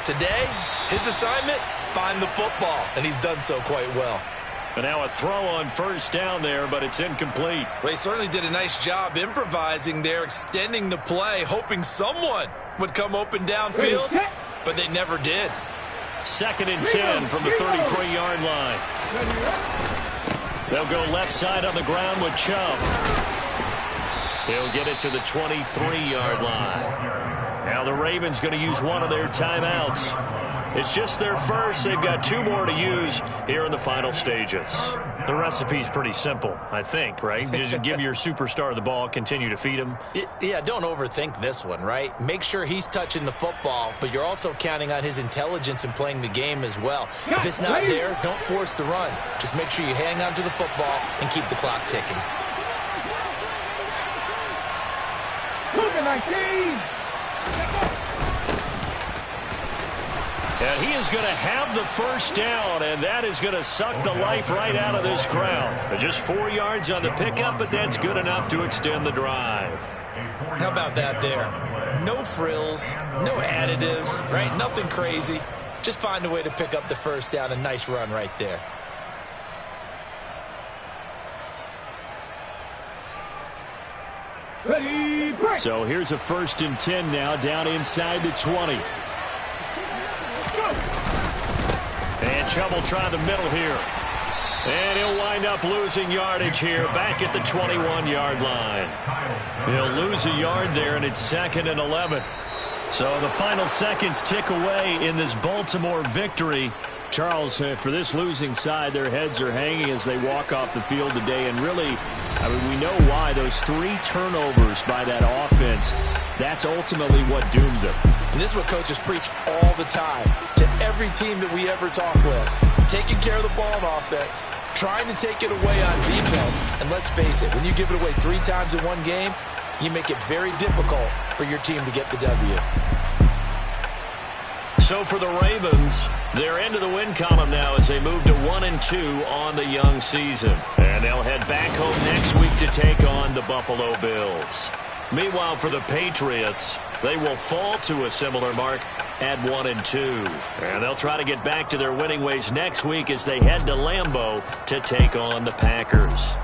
Today, his assignment, find the football, and he's done so quite well. And now a throw on 1st down there, but it's incomplete. Well, he certainly did a nice job improvising there, extending the play, hoping someone would come open downfield, but they never did. 2nd and 10 from the 33-yard line. They'll go left side on the ground with Chubb. He'll get it to the 23-yard line. Now the Ravens going to use one of their timeouts. It's just their first. They've got 2 more to use here in the final stages. The recipe's pretty simple, I think, right? Just give your superstar the ball, continue to feed him. Yeah, don't overthink this one, right? Make sure he's touching the football, but you're also counting on his intelligence in playing the game as well. If it's not there, don't force the run. Just make sure you hang on to the football and keep the clock ticking. 19. And he is going to have the 1st down, and that is going to suck the life right out of this crowd. Just 4 yards on the pickup, but that's good enough to extend the drive. How about that there? No frills, no additives, right? Nothing crazy. Just find a way to pick up the 1st down. A nice run right there. Ready, break. So here's a 1st and 10 now, down inside the 20. Go. And Chubb will try the middle here. And he'll wind up losing yardage here, back at the 21-yard line. He'll lose a yard there, and it's 2nd and 11. So the final seconds tick away in this Baltimore victory. Charles, for this losing side, their heads are hanging as they walk off the field today. And really, I mean, we know why. Those 3 turnovers by that offense, that's ultimately what doomed them. And this is what coaches preach all the time to every team that we ever talk with. Taking care of the ball on offense, trying to take it away on defense. And let's face it, when you give it away 3 times in one game, you make it very difficult for your team to get the W. So for the Ravens, they're into the win column now as they move to 1-2 on the young season. And they'll head back home next week to take on the Buffalo Bills. Meanwhile, for the Patriots, they will fall to a similar mark at 1-2. And they'll try to get back to their winning ways next week as they head to Lambeau to take on the Packers.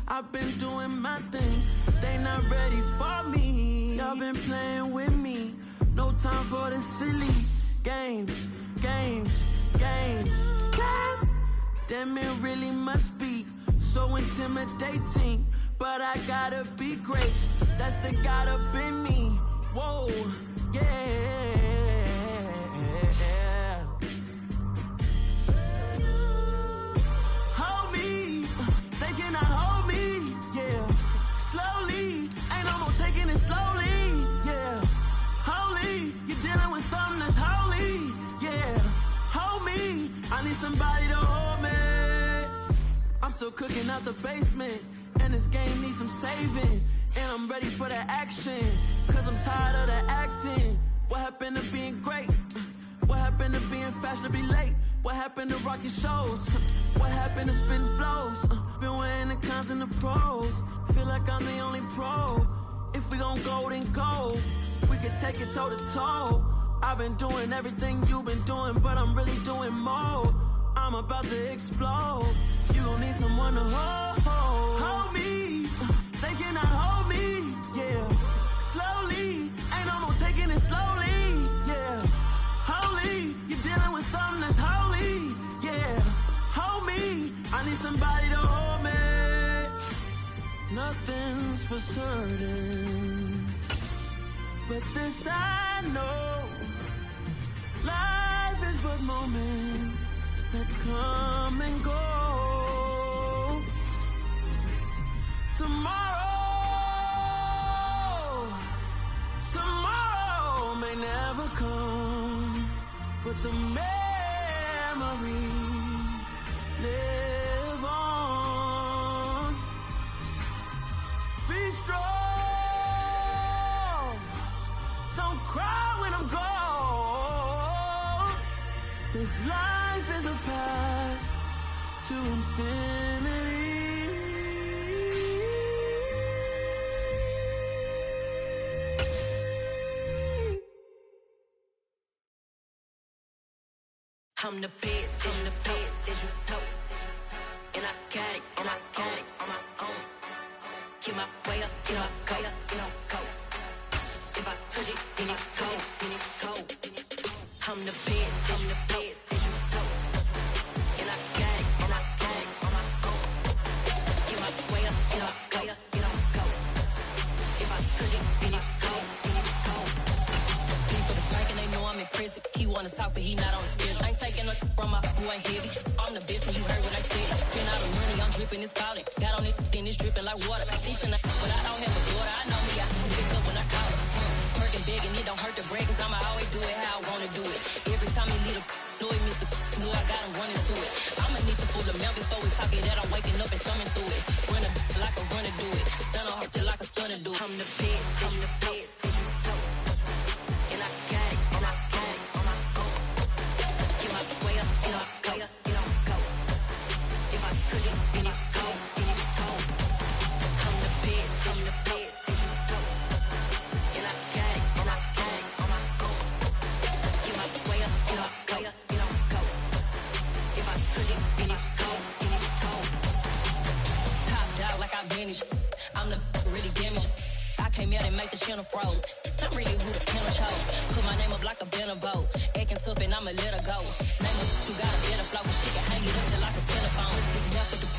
I've been doing my thing. They not ready for me. Y'all been playing with me. No time for the silly games. Damn, it really must be so intimidating. But I gotta be great. That's the God up in me. Whoa, yeah. Hold me, they cannot hold me, yeah. Slowly, ain't no more taking it slowly, yeah. Holy, you're dealing with something that's holy, yeah. Hold me, I need somebody to hold me. I'm still cooking out the basement, and this game needs some saving. And I'm ready for the action, cause I'm tired of the acting. What happened to being great? What happened to being fashionably late? What happened to rocking shows? What happened to spitting flows? Been weighing the cons and the pros. Feel like I'm the only pro. If we gon' go, then go. We can take it toe to toe. I've been doing everything you've been doing, but I'm really doing more. I'm about to explode. You gon' need someone to hold me. They cannot hold me, yeah. Slowly, ain't no more taking it slowly, yeah. Holy, you're dealing with something that's holy, yeah. Hold me, I need somebody to hold me. Nothing's for certain, but this I know. Life is but moments that come and go. Tomorrow may never come, but the memories live on. Be strong, don't cry when I'm gone. This life is a path to infinity. I'm the best, as you know. And I got it on my own. Get my way up, go. If I touch it, then it's cold. I'm the best, as you know. And I got it on my own. Get my way up, go. If I touch it, then it's cold. People the prank and they know I'm impressive. He wanna talk, but he not on the schedule. I ain't taking no from my who ain't heavy. I'm the best, and you heard what I said. Spend all the money, I'm dripping, it's falling. Got on it, then it's dripping like water. Teaching her, but I don't have a daughter. I know me, I can pick up when I call her. Working big, and it don't hurt the break, cause I'ma always do it how I wanna do it. Every time he leave know it means know I got him running to it. I'ma need the full amount before we talk it that I'm waking up and thumbing through it. Run a like a runner do it. Stun on her till like a stunner do it. I'm the best, as you know. And I got it on my own. Get my way up, go. If I touch it, then it's cold. I'm the best, as you know. And I got it on my own. Get my way up, go. If I touch it, then it's cold. Top dog like I manage. I'm the really damaged. I came out and make the channel froze. I'm really who the panel chose. Put my name up like a banner boat. Acting tough and I'ma let her go. Name her who got a better flow. She can hang it up just like a telephone. Sticking up with the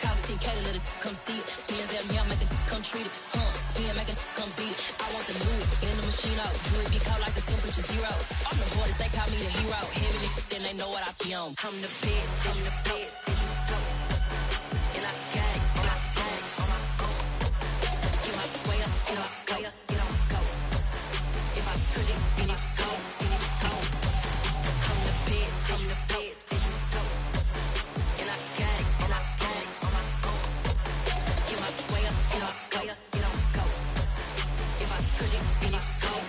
cost 10K to let it come see it. Hands at me, I make it come treat it. Spin, make it come beat it. I want the Louis in the machine out. Jewelry be cold like the temperature 0. I'm the hardest, they call me the hero. Heavy, then they know what I be on. I'm the best, as you know. And I got it on my own. Get my way up, go. If I touch it, then it's cold. I'm the best, as you know. And I got it on my own. Get my way up, go. If I touch it, then it's cold.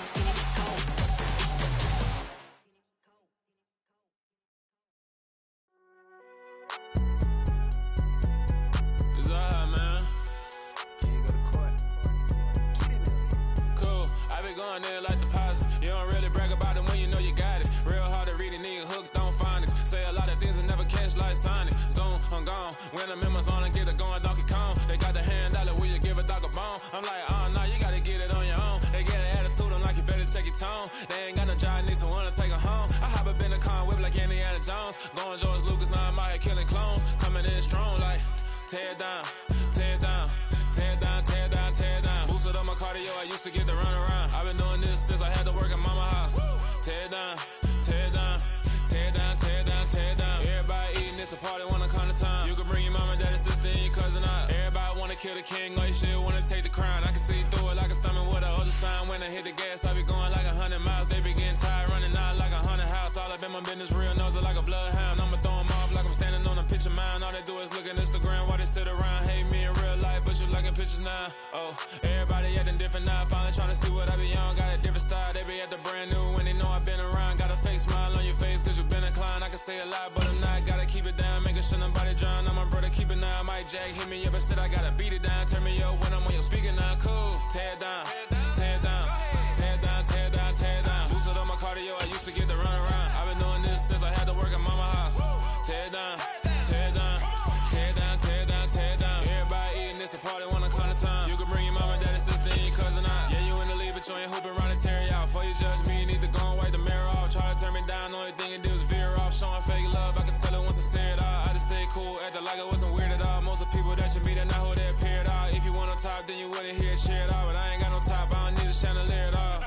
It's alright, man. Can you go to court? Get it now. Cool. I be going there like the positive. You don't really brag about it when you know you got it. Real hard to read a nigga hooked on phonics. Say a lot of things and never catch like Sonic. Zoom, I'm gone. When I'm in my zone and get it going Donkey Kong. They got the hand dollar, will you give a dog a bone? I'm like, oh, no, you gotta get it on your own. They get an attitude, I'm like, you better check your tone. They ain't got no job, need someone to take her home. I hop up in the car, whip like Indiana Jones. Going George Lucas, now I'm out here killing clones. Coming in strong like, tear it down, tear it down. Tear it down, tear it down, tear it down. Boosted up my cardio, I used to get to run around. I've been doing this since I had to work at mama house. Tear it down, tear it down, tear it down, tear it down, tear it down. Everybody eating, it's a party, wanna come to time. You can bring your mama, daddy, sister, and your cousin out. Everybody wanna kill the king, or you shit wanna take the crown. I can see through it like a stomach with a other sign. When I hit the gas, I be going like 100 miles. They be getting tired, running out like 100 house. All up in my business, real nose like a bloodhound. I'ma throw them off like I'm standing on a picture mound. All they do is look at Instagram while they sit around. Hate me in real life, but you liking pictures now. Oh, everybody acting different now. Finally trying to see what I be on. Got a different style, they be at the brand new when they know I've been around. Got a fake smile on your face cause you been inclined. I can say a lot, but I'm not. Gotta keep it down, making sure nobody drown. I'm my brother, keep it now. Mike Jack hit me up and said I gotta beat it down. Turn me up when I'm on your speaker now. Cool, tear it down, tear it down, tear it down, tear it down, tear it down. Boosted up my cardio, I used to get to run around. I've been doing this since I had to work at mama house. Tear it down, tear it down, tear it down, tear it down, tear it down. Everybody eating, it's a party, wanna come to time. You can bring your mama, daddy, sister, and your cousin out. Yeah, you in the lead, but you ain't hooping around and tear out. Before you judge me, you need to go and wipe the mirror off. Try to turn me down, only thing you do is veer off. Showing fake love, I can tell it once I say it all. I just stay cool, acting like I wasn't weird at all. Most of the people that you meet are not who they appear at all. If you want on top, then you wouldn't hear it cheer at all. But I ain't got no top, I don't need a chandelier at all.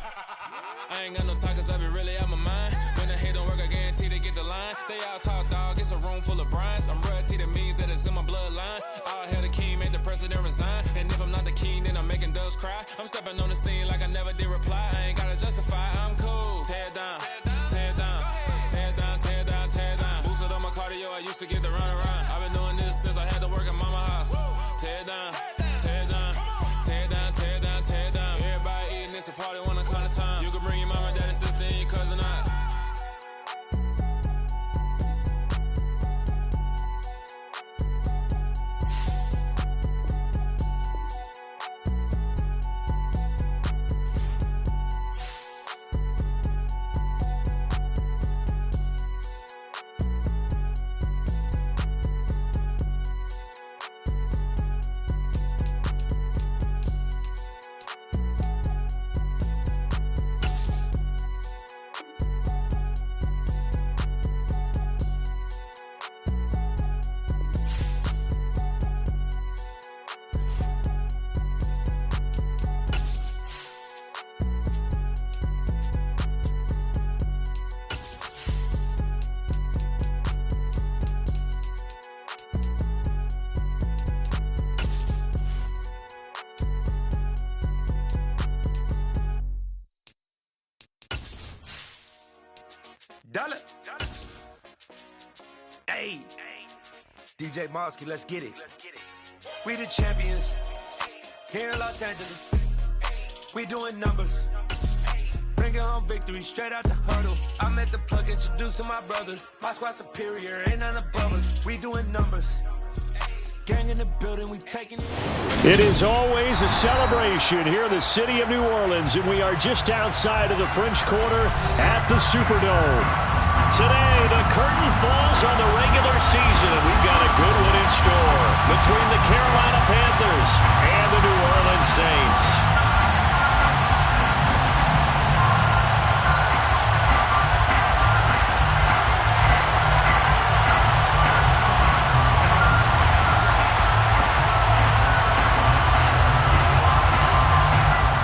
I ain't got no talk cause I be really out my mind. When the hate don't work, I guarantee they get the line. They all talk dog, it's a room full of brinds. I'm royalty, that means that it's in my bloodline. All hell the king, made the president resign. And if I'm not the king, then I'm making doves cry. I'm stepping on the scene like I never did reply. I ain't gotta justify, I'm cool. Tear it down, tear it down, tear it down, tear it down, tear it down. Boosted up my cardio, I used to get to run around. I've been doing this since I had to work at mama house. Tear it down, tear it down, tear it down, tear it down, tear it down. Everybody eating, it's a party, wanna come to time. You can bring your mama, daddy, sister, and your cousin out. Dollar. Hey. DJ Mosky, let's get it. We the champions. Here in Los Angeles. We doing numbers. Bringing home victory straight out the huddle. I met the plug, introduced to my brothers. My squad superior, ain't none above us. We doing numbers. Gang in the building, we taking it. It is always a celebration here in the city of New Orleans, and we are just outside of the French Quarter at the Superdome. Today, the curtain falls on the regular season, and we've got a good one in store between the Carolina Panthers and the New Orleans Saints.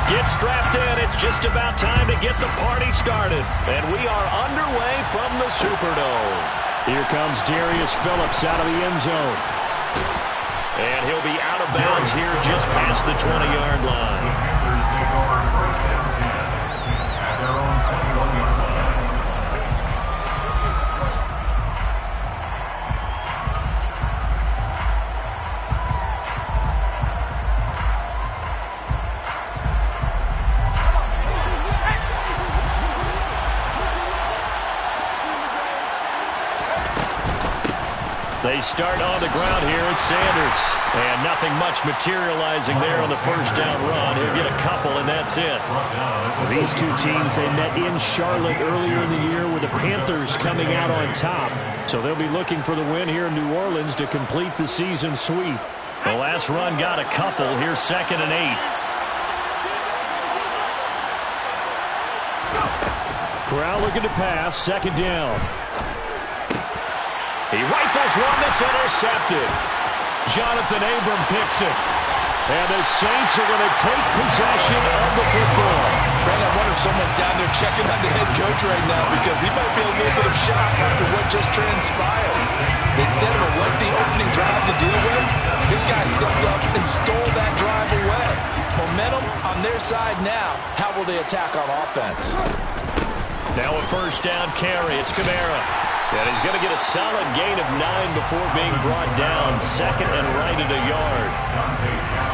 Get strapped in. It's just about time to get the party started. And we are underway from the Superdome. Here comes Darius Phillips out of the end zone. And he'll be out of bounds here just past the 20-yard line. The Panthers take over first down 10 at their own 21-yard line. They start on the ground here at Sanders. And nothing much materializing there on the first down run. He'll get a couple, and that's it. These two teams, they met in Charlotte earlier in the year with the Panthers coming out on top. So they'll be looking for the win here in New Orleans to complete the season sweep. The last run got a couple. Here's 2nd and 8. Corral looking to pass, 2nd down. He rifles one that's intercepted. Jonathan Abram picks it. And the Saints are going to take possession of the football. Brandon, I wonder if someone's down there checking on the head coach right now because he might be a little bit of shock after what just transpired. Instead of a lengthy opening drive to deal with, this guy stepped up and stole that drive away. Momentum on their side now. How will they attack on offense? Now a first down carry. It's Kamara. And he's going to get a solid gain of 9 before being brought down. 2nd and right at a yard.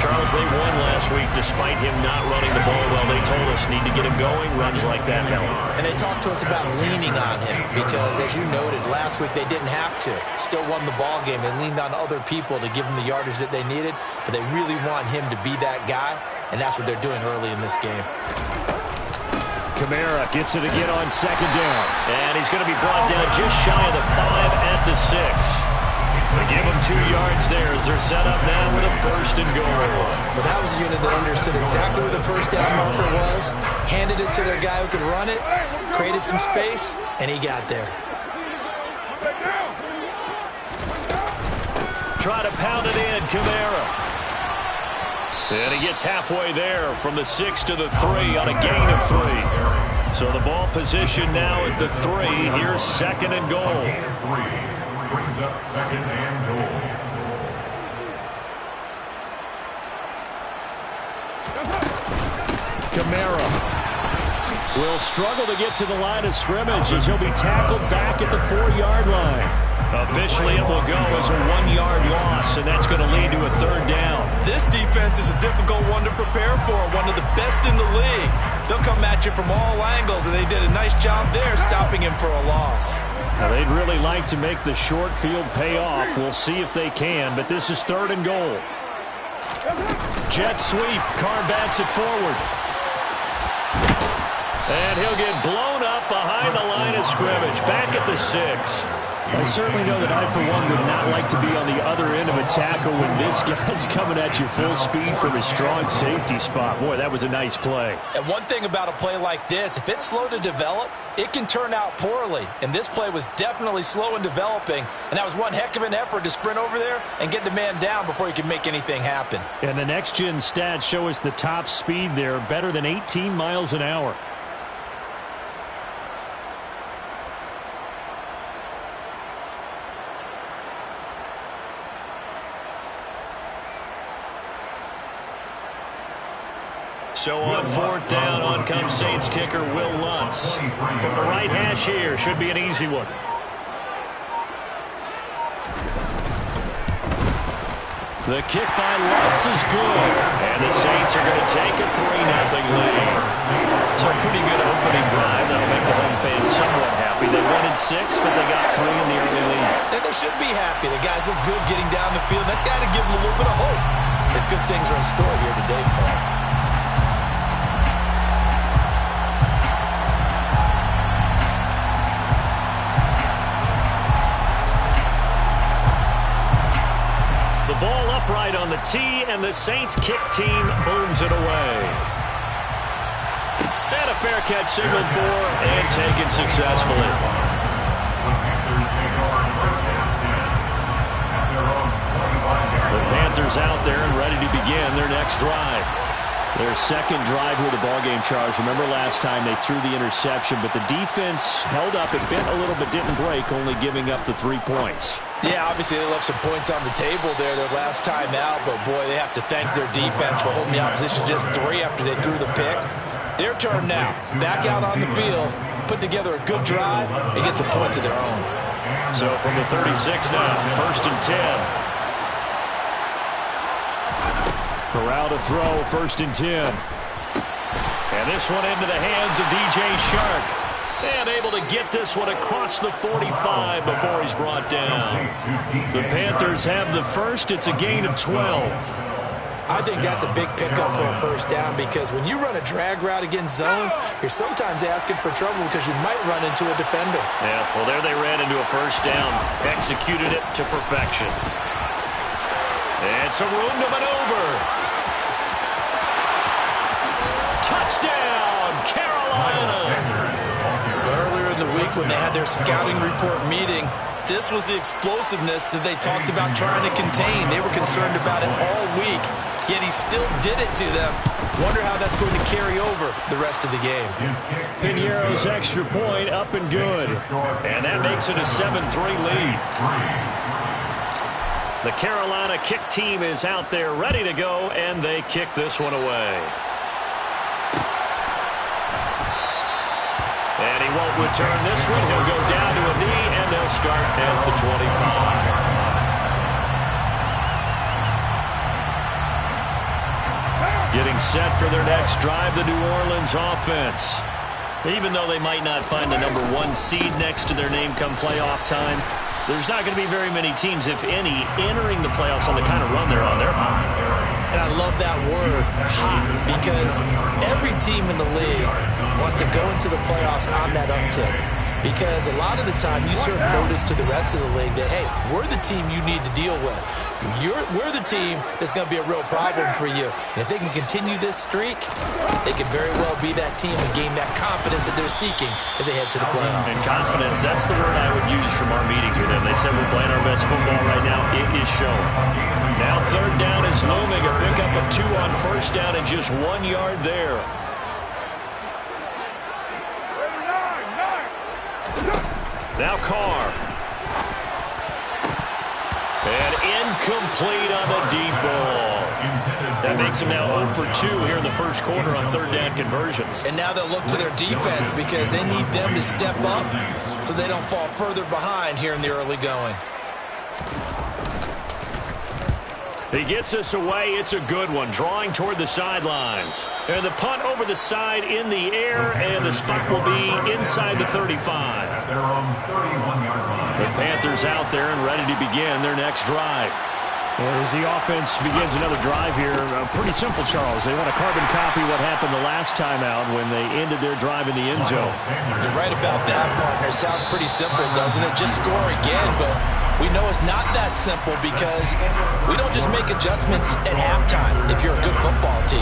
Charles, they won last week despite him not running the ball well. They told us need to get him going. Runs like that help. And they talked to us about leaning on him because, as you noted, last week they didn't have to. Still won the ball game. They leaned on other people to give them the yardage that they needed. But they really want him to be that guy, and that's what they're doing early in this game. Kamara gets it again on 2nd down. And he's going to be brought down just shy of the 5 at the 6. They give him 2 yards there as they're set up now with a 1st and goal. Well, that was a unit that understood exactly where the first down marker was, handed it to their guy who could run it, created some space, and he got there. Try to pound it in, Kamara. And he gets halfway there from the 6 to the 3 on a gain of 3. So the ball position now at the 3. Here's 2nd and goal. Brings up 2nd and goal. Kamara will struggle to get to the line of scrimmage as he'll be tackled back at the 4-yard line. Officially, it will go as a 1-yard loss, and that's going to lead to a 3rd down. This defense is a difficult one to prepare for, one of the best in the league. They'll come at you from all angles, and they did a nice job there stopping him for a loss. Now, they'd really like to make the short field pay off. We'll see if they can, but this is 3rd and goal. Jet sweep. Carr backs it forward. And he'll get blown up behind the line of scrimmage. Back at the 6. I certainly know that I, for one, would not like to be on the other end of a tackle when this guy's coming at you full speed from his strong safety spot. Boy, that was a nice play. And one thing about a play like this, if it's slow to develop, it can turn out poorly. And this play was definitely slow in developing. And that was one heck of an effort to sprint over there and get the man down before he could make anything happen. And the next-gen stats show us the top speed there, better than 18 miles an hour. So on 4th down, on comes Saints kicker Will Lutz. From the right hash here, should be an easy one. The kick by Lutz is good. And the Saints are going to take a 3-0 lead. So a pretty good opening drive. That'll make the home fans somewhat happy. They wanted 6, but they got 3 in the early lead. And they should be happy. The guys look good getting down the field. That's got to give them a little bit of hope that good things are in store here today for them. Ball upright on the tee, and the Saints kick team booms it away. And a fair catch signaled for and taken successfully. The Panthers out there and ready to begin their next drive. Their second drive with the ballgame, Charles. Remember last time they threw the interception, but the defense held up. It bent a little but didn't break, only giving up the 3 points. Yeah, obviously they left some points on the table there their last time out, but boy, they have to thank their defense for holding the opposition just 3 after they threw the pick. Their turn now. Back out on the field, put together a good drive, and get some points of their own. So from the 36 now, 1st and 10. Corral to throw, 1st and 10. And this one into the hands of DJ Shark. And able to get this one across the 45 before he's brought down. The Panthers have the first. It's a gain of 12. I think that's a big pickup for a first down because when you run a drag route against zone, you're sometimes asking for trouble because you might run into a defender. Yeah, well, there they ran into a first down. Executed it to perfection. And some room to maneuver. Touchdown, Carolina! Earlier in the week when they had their scouting report meeting, this was the explosiveness that they talked about trying to contain. They were concerned about it all week, yet he still did it to them. Wonder how that's going to carry over the rest of the game. Piñeiro's extra point up and good. And that makes it a 7-3 lead. The Carolina kick team is out there ready to go, and they kick this one away. And he won't return this one. He'll go down to a knee, and they'll start at the 25. Getting set for their next drive, the New Orleans offense. Even though they might not find the number 1 seed next to their name come playoff time, there's not going to be very many teams, if any, entering the playoffs on the kind of run they're on. They're hot. And I love that word, hot, because every team in the league wants to go into the playoffs on that uptick. Because a lot of the time you serve notice to the rest of the league that, hey, we're the team you need to deal with. We're the team that's going to be a real problem for you. And if they can continue this streak, they could very well be that team and gain that confidence that they're seeking as they head to the playoffs. And confidence, that's the word I would use from our meetings with them. They said we're playing our best football right now. It is showing. Now third down is looming. A pickup of 2 on first down and just 1 yard there. Now Carr. And incomplete on the deep ball. That makes him now 0 for 2 here in the first quarter on third down conversions. And now they'll look to their defense because they need them to step up so they don't fall further behind here in the early going. He gets us away. It's a good one. Drawing toward the sidelines. And the punt over the side in the air, and the spot will be inside the 35. The Panthers out there and ready to begin their next drive. As the offense begins another drive here, pretty simple, Charles. They want to carbon copy what happened the last time out when they ended their drive in the end zone. You're right about that, partner. Sounds pretty simple, doesn't it? Just score again, but we know it's not that simple because we don't just make adjustments at halftime if you're a good football team.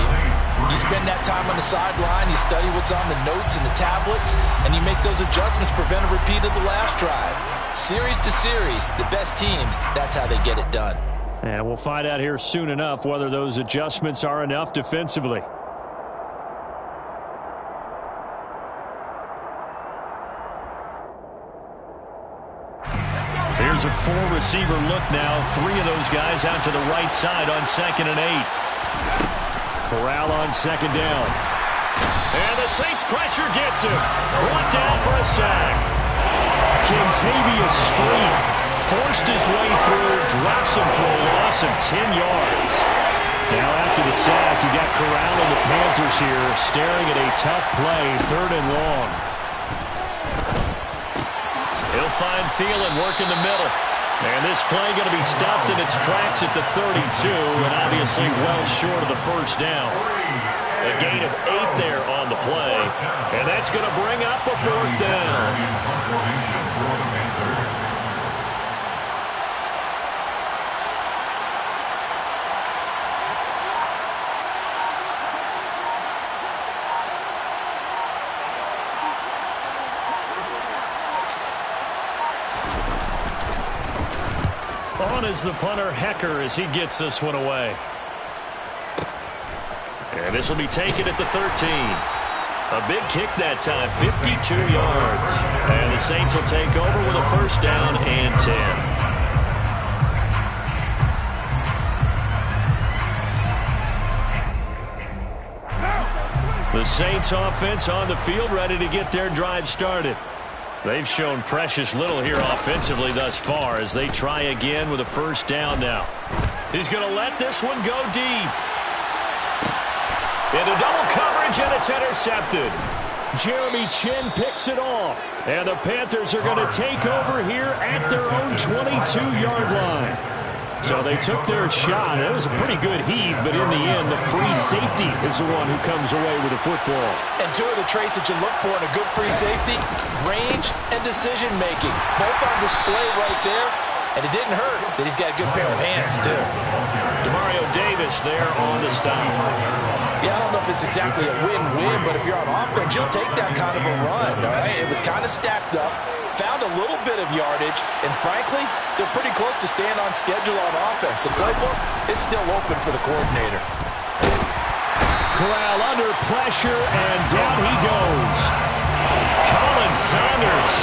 You spend that time on the sideline, you study what's on the notes and the tablets, and you make those adjustments, prevent a repeat of the last drive. Series to series, the best teams, that's how they get it done. And we'll find out here soon enough whether those adjustments are enough defensively. Here's a 4-receiver look now. 3 of those guys out to the right side on 2nd and 8. Corral on 2nd down. And the Saints pressure gets him. Brought down for a sack. Kentavious Street forced his way through, drops him for a loss of 10 yards. Now after the sack, you got Corral and the Panthers here staring at a tough play, 3rd and long. He'll find Thielen work in the middle. And this play going to be stopped in its tracks at the 32, and obviously well short of the first down. A gain of 8 there on the play, and that's going to bring up a 4th down. On is the punter, Hecker, as he gets this one away. And this will be taken at the 13. A big kick that time, 52 yards. And the Saints will take over with a 1st down and 10. The Saints offense on the field, ready to get their drive started. They've shown precious little here offensively thus far as they try again with a 1st down now. He's going to let this one go deep. Into double coverage, and it's intercepted. Jeremy Chin picks it off. And the Panthers are going to take over here at their own 22-yard line. So they took their shot. It was a pretty good heave, but in the end, the free safety is the one who comes away with the football. And two of the traits that you look for in a good free safety, range and decision-making. Both on display right there, and it didn't hurt that he's got a good pair of hands, too. Demario Davis there on the stop. Yeah, I don't know if it's exactly a win-win, but if you're on offense, you'll take that kind of a run, all right? It was kind of stacked up, found a little bit of yardage, and frankly, they're pretty close to staying on schedule on offense. The playbook is still open for the coordinator. Corral under pressure, and down he goes. Colin Saunders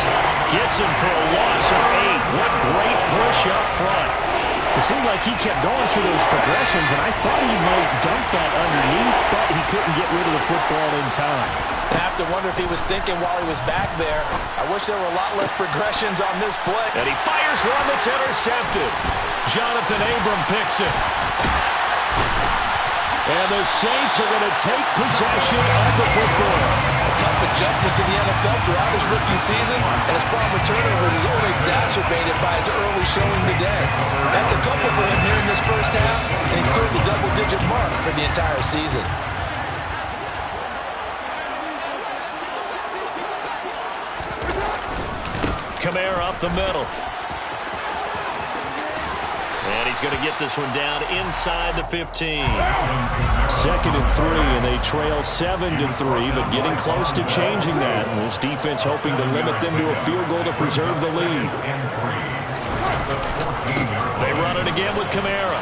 gets him for a loss of 8. What great push up front. It seemed like he kept going through those progressions, and I thought he might dump that underneath, but he couldn't get rid of the football in time. I have to wonder if he was thinking while he was back there, I wish there were a lot less progressions on this play. And he fires one that's intercepted. Jonathan Abram picks it. And the Saints are going to take possession of the football. A tough adjustment to the NFL throughout his rookie season, and his problem with turnovers is only exacerbated by his early showing today. That's a couple for him here in this first half, and he's cleared the double-digit mark for the entire season. Kamara up the middle. And he's going to get this one down inside the 15. 2nd and 3, and they trail 7-3, but getting close to changing that. And this defense hoping to limit them to a field goal to preserve the lead. They run it again with Kamara.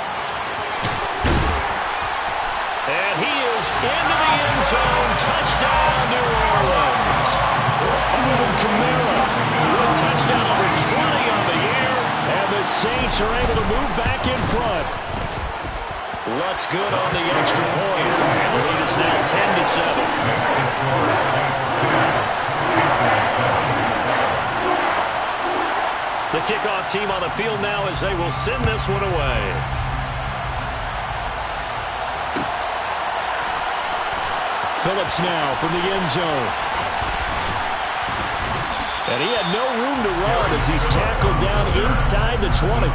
And he is into the end zone. Touchdown, New Orleans. Alvin Kamara with touchdown number 20 on the year. And the Saints are able to move back in front. What's good on the extra point? And the lead is now 10-7. The kickoff team on the field now as they will send this one away. Phillips now from the end zone. And he had no room to run as he's tackled down inside the 20.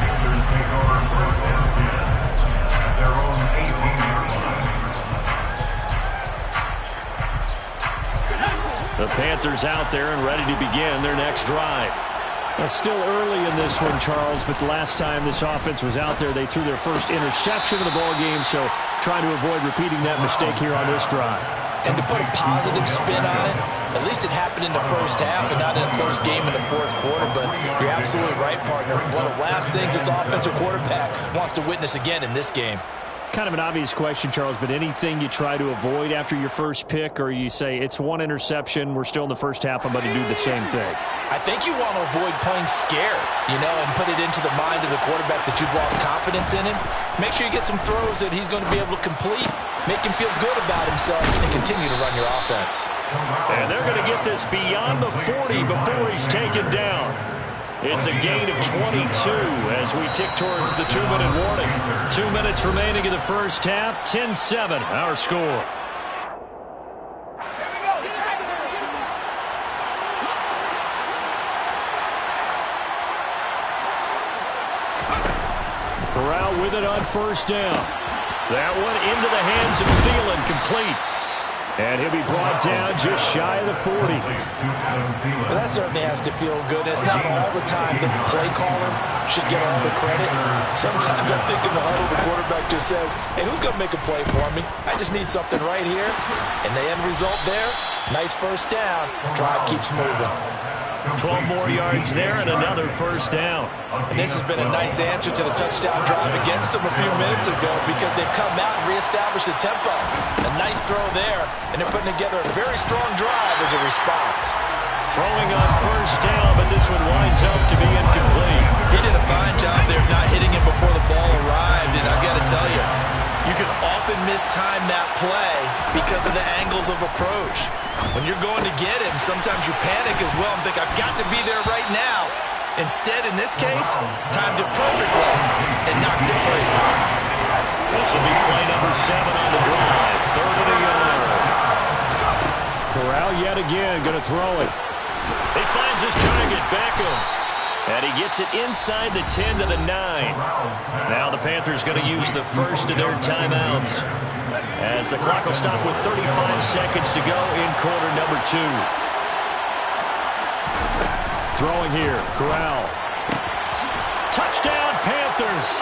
The Panthers out there and ready to begin their next drive. It's still early in this one, Charles, but the last time this offense was out there, they threw their first interception of the ball game, so trying to avoid repeating that mistake here on this drive. And to put a positive spin on it, at least it happened in the first half and not in a close game in the fourth quarter, but you're absolutely right, partner. One of the last things this offensive quarterback wants to witness again in this game. Kind of an obvious question, Charles, but anything you try to avoid after your first pick, or you say it's one interception, we're still in the first half, I'm going to do the same thing? I think you want to avoid playing scared, and put it into the mind of the quarterback that you've lost confidence in him. Make sure you get some throws that he's going to be able to complete, make him feel good about himself, and continue to run your offense. And they're going to get this beyond the 40 before he's taken down. It's a gain of 22 as we tick towards the 2-minute warning. 2 minutes remaining in the first half. 10-7, our score. Corral with it on first down. That one into the hands of Thielen, complete. And he'll be brought down just shy of the 40. Well, that certainly has to feel good. It's not all the time that the play caller should get all the credit. Sometimes I think in the huddle, the quarterback just says, hey, who's going to make a play for me? I just need something right here. And the end result there, nice first down. Drive keeps moving. 12 more yards there and another first down. And this has been a nice answer to the touchdown drive against them a few minutes ago because they've come out and reestablished the tempo. A nice throw there, and they're putting together a very strong drive as a response. Throwing on first down, but this one winds up to be incomplete. He did a fine job there of not hitting him before the ball arrived, and I've got to tell you, you can often mistime that play because of the angles of approach. When you're going to get him, sometimes you panic as well and think, I've got to be there right now. Instead, in this case, timed it perfectly and knocked it free. This will be play number 7 on the drive. 3rd and a yard. Corral yet again going to throw it. He finds his target, Beckham. And he gets it inside the 10 to the 9. Now the Panthers going to use the first of their timeouts, as the clock will stop with 35 seconds to go in quarter number 2. Throwing here, Corral. Touchdown, Panthers.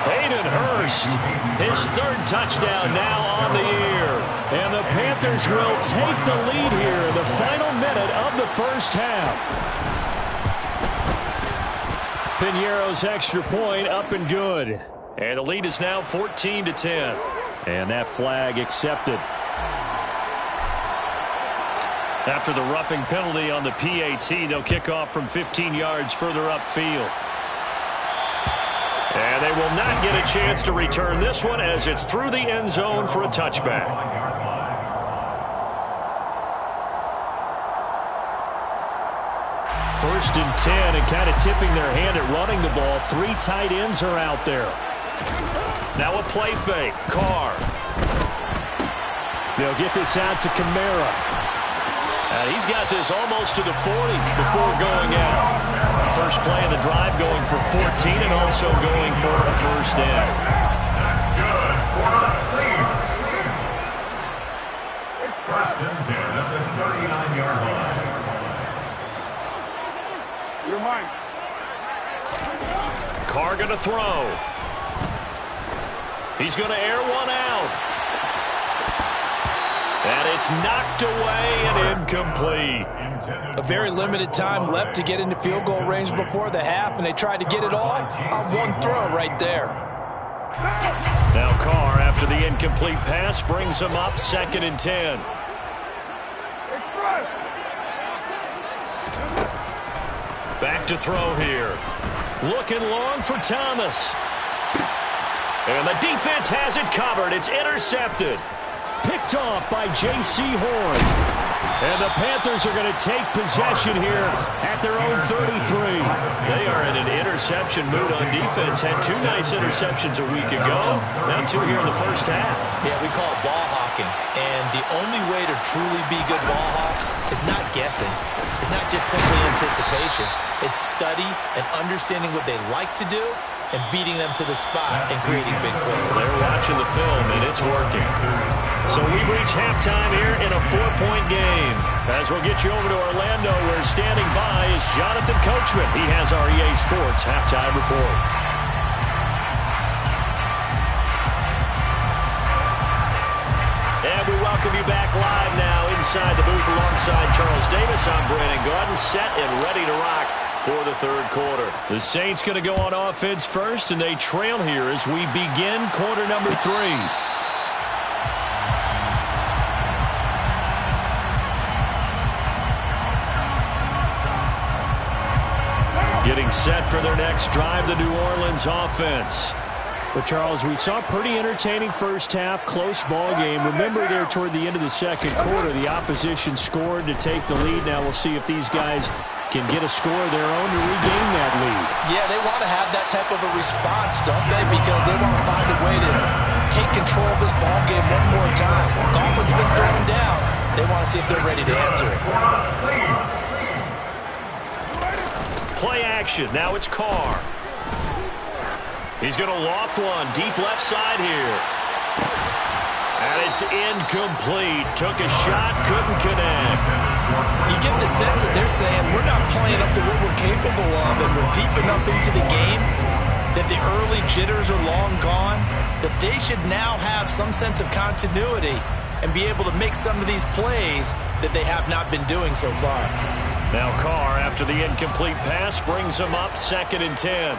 Hayden Hurst, his 3rd touchdown now on the year. And the Panthers will take the lead here in the final minute of the first half. Piñeiro's extra point up and good. And the lead is now 14-10. And that flag accepted. After the roughing penalty on the PAT, they'll kick off from 15 yards further upfield. And they will not get a chance to return this one, as it's through the end zone for a touchback. First and 10, and kind of tipping their hand at running the ball. 3 tight ends are out there. Now a play fake. Carr. They'll get this out to Kamara. And he's got this almost to the 40 before going out. First play of the drive going for 14 and also going for a first down. That's good for the Saints. It's first and 10 at the 39-yard line. You're mine. Carr going to throw. He's going to air one out. And it's knocked away and incomplete. A very limited time left to get into field goal range before the half, and they tried to get it all on one throw right there. Now Carr, after the incomplete pass, brings him up 2nd and 10. Back to throw here. Looking long for Thomas. And the defense has it covered. It's intercepted. Picked off by J.C. Horn. And the Panthers are going to take possession here at their own 33. They are in an interception mood on defense. Had 2 nice interceptions a week ago. Now 2 here in the first half. Yeah, we call it ball hawking. And the only way to truly be good ball hawks is not guessing. It's not just simply anticipation. It's study and understanding what they like to do and beating them to the spot and creating big plays. They're watching the film, and it's working. So we've reached halftime here in a 4-point game. As we'll get you over to Orlando, where standing by is Jonathan Coachman. He has our EA Sports halftime report. And we welcome you back live now inside the booth alongside Charles Davis. I'm Brandon Gaudin, set and ready to rock for the 3rd quarter. The Saints going to go on offense first, and they trail here as we begin quarter number 3. Getting set for their next drive, the New Orleans offense. But, Charles, we saw a pretty entertaining first half, close ball game. Remember there toward the end of the 2nd quarter, the opposition scored to take the lead. Now we'll see if these guys can get a score of their own to regain that lead. Yeah, they want to have that type of a response, don't they? Because they want to find a way to take control of this ball game one more time. Gauntlet's been thrown down. They want to see if they're ready to answer it. Play action. Now it's Carr. He's going to loft one. Deep left side here. And it's incomplete. Took a shot, couldn't connect. You get the sense that they're saying we're not playing up to what we're capable of, and we're deep enough into the game that the early jitters are long gone, that they should now have some sense of continuity and be able to make some of these plays that they have not been doing so far. Now Carr, after the incomplete pass, brings him up 2nd and 10.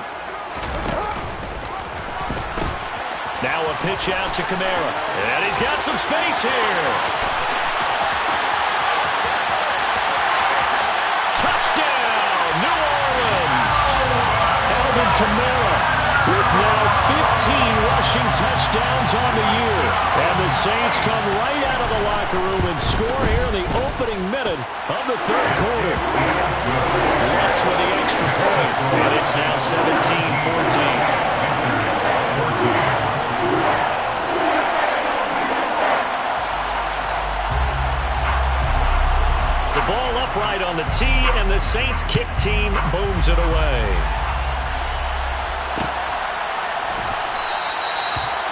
Now a pitch out to Kamara. And he's got some space here. Touchdown, New Orleans. Alvin Kamara with now 15 rushing touchdowns on the year. And the Saints come right out of the locker room and score here in the opening minute of the 3rd quarter. Lutz with the extra point. And it's now 17-14. Saints kick team booms it away.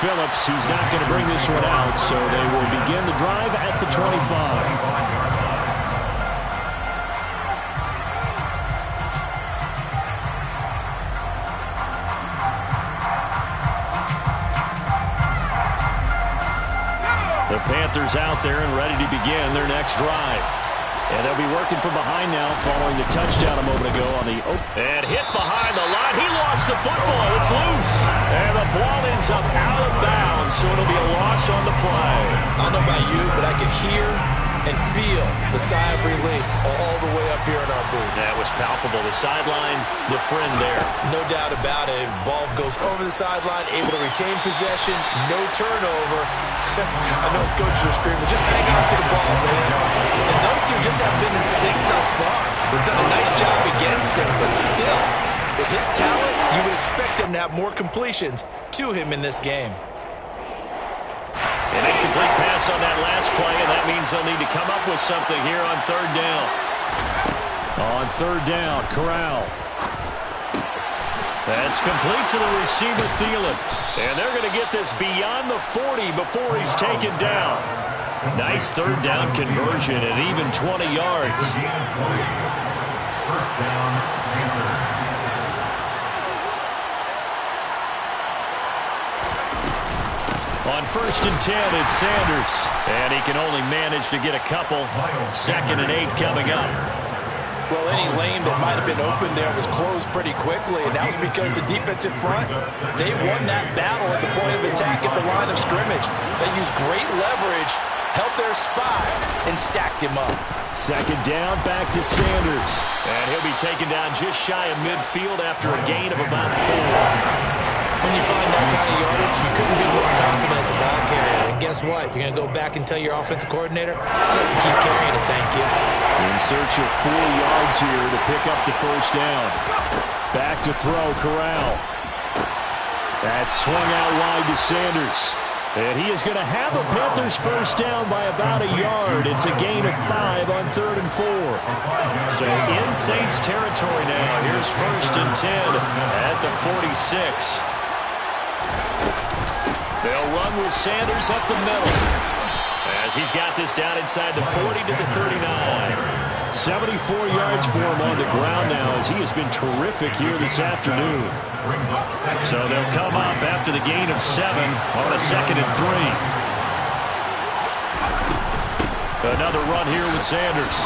Phillips, he's not going to bring this one out, so they will begin the drive at the 25. The Panthers out there and ready to begin their next drive. And they'll be working from behind now following the touchdown a moment ago on the and hit behind the line. He lost the football. It's loose. And the ball ends up out of bounds, so it'll be a loss on the play. I don't know about you, but I could hear and feel the sigh of relief all the way up here in our booth. That was palpable. The sideline, the friend there. No doubt about it. Ball goes over the sideline, able to retain possession, no turnover. I know it's coaches are screaming, just hang on to the ball, man. And those two just haven't been in sync thus far. They've done a nice job against him, but still, with his talent, you would expect him to have more completions to him in this game. An incomplete pass on that last play, and that means they'll need to come up with something here on third down. On third down, Corral. That's complete to the receiver, Thielen. And they're going to get this beyond the 40 before he's taken down. Nice third down conversion and even 20 yards. First down, Panthers. On 1st and 10, it's Sanders. And he can only manage to get a couple. 2nd and 8 coming up. Well, any lane that might have been open there was closed pretty quickly, and that was because the defensive front, they won that battle at the point of attack at the line of scrimmage. They used great leverage, held their spot, and stacked him up. 2nd down, back to Sanders. And he'll be taken down just shy of midfield after a gain of about 4. When you find that kind of yardage, you couldn't be more confident as a ball carrier. And guess what? You're going to go back and tell your offensive coordinator, I'd like to keep carrying it, thank you. In search of 4 yards here to pick up the first down. Back to throw, Corral. That's swung out wide to Sanders. And he is going to have a Panthers first down by about a yard. It's a gain of 5 on 3rd and 4. So in Saints territory now. Here's 1st and 10 at the 46. They'll run with Sanders up the middle as he's got this down inside the 40 to the 39. 74 yards for him on the ground now as he has been terrific here this afternoon. So they'll come up after the gain of 7 on a 2nd and 3. Another run here with Sanders.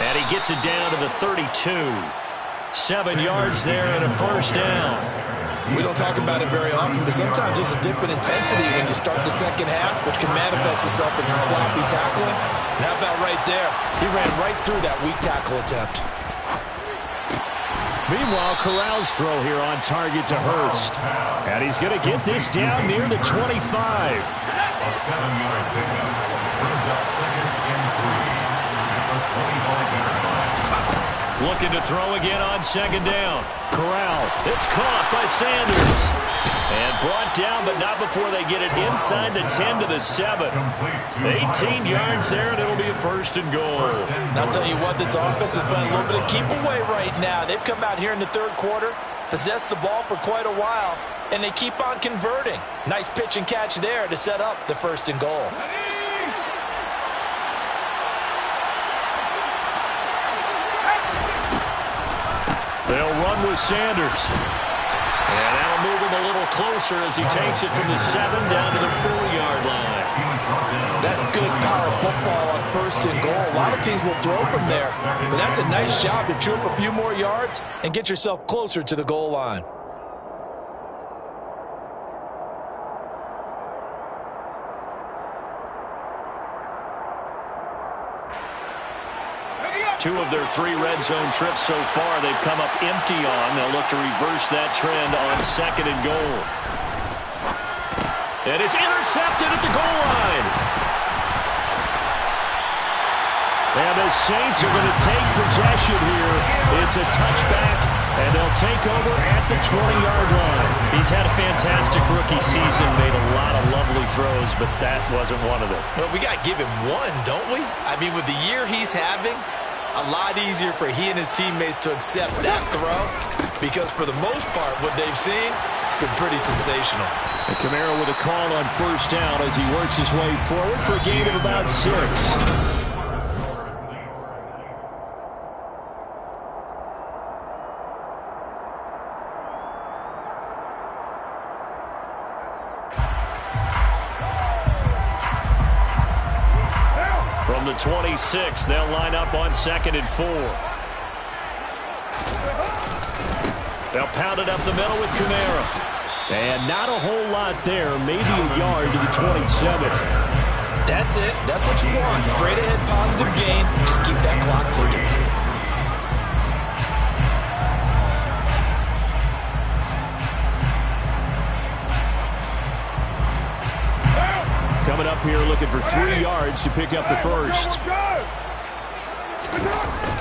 And he gets it down to the 32. 7 yards there and a first down. We don't talk about it very often, but sometimes there's a dip in intensity when you start the second half, which can manifest itself in some sloppy tackling. And how about right there? He ran right through that weak tackle attempt. Meanwhile, Corral's throw here on target to Hurst. And he's going to get this down near the 25. A 7-yard pickup. Brings up 2nd and 3 at the 25-yard line. Looking to throw again on 2nd down. Corral, it's caught by Sanders. And brought down, but not before they get it inside the 10 to the 7. 18 yards there, and it'll be a 1st and goal. And I'll tell you what, this offense has been a little bit of keep away right now. They've come out here in the 3rd quarter, possessed the ball for quite a while, and they keep on converting. Nice pitch and catch there to set up the 1st and goal. They'll run with Sanders. And that'll move him a little closer as he takes it from the 7 down to the 4-yard line. That's good power football on 1st and goal. A lot of teams will throw from there, but that's a nice job to chew up a few more yards and get yourself closer to the goal line. Two of their 3 red zone trips so far they've come up empty on. They'll look to reverse that trend on 2nd and goal. And it's intercepted at the goal line. And the Saints are going to take possession here. It's a touchback, and they'll take over at the 20-yard line. He's had a fantastic rookie season, made a lot of lovely throws, but that wasn't one of them. Well, we got to give him one, don't we? I mean, with the year he's having, a lot easier for he and his teammates to accept that throw because for the most part, what they've seen, it's been pretty sensational. And Kamara with a call on first down as he works his way forward for a gain of about 6. From the 26, they'll line up on 2nd and 4. They'll pound it up the middle with Kamara. And not a whole lot there, maybe a yard to the 27. That's it. That's what you want. Straight ahead positive gain. Just keep that clock ticking. Coming up here looking for 3 yards to pick up the first.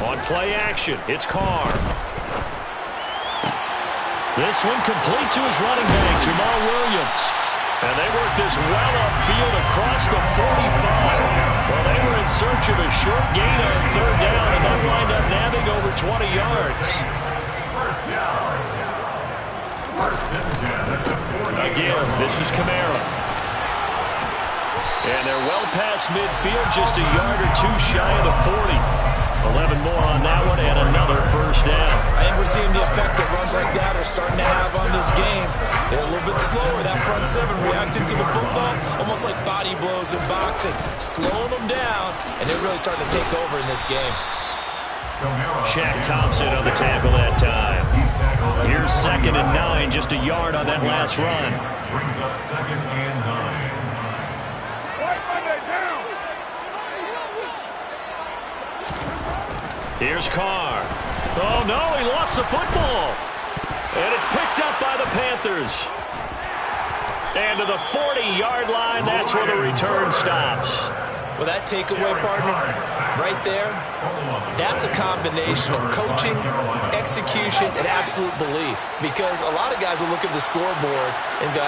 On play action, it's Carr. This one complete to his running back, Jamal Williams. And they work this well upfield across the 45. Well, they were in search of a short gain on 3rd down, and they wind up nabbing over 20 yards. Again, this is Kamara. And they're well past midfield, just a yard or 2 shy of the 40. 11 more on that one and another first down. I think we're seeing the effect that runs like that are starting to have on this game. They're a little bit slower. That front 7 reacting to the football, almost like body blows in boxing, slowing them down, and they're really starting to take over in this game. Shaq Thompson on the tackle that time. Here's 2nd and 9, just a yard on that last run. Brings up 2nd and 9. Here's Carr. Oh, no, he lost the football. And it's picked up by the Panthers. And to the 40-yard line, that's where the return stops. Well, that takeaway, partner, right there, that's a combination of coaching, execution, and absolute belief. Because a lot of guys will look at the scoreboard and go,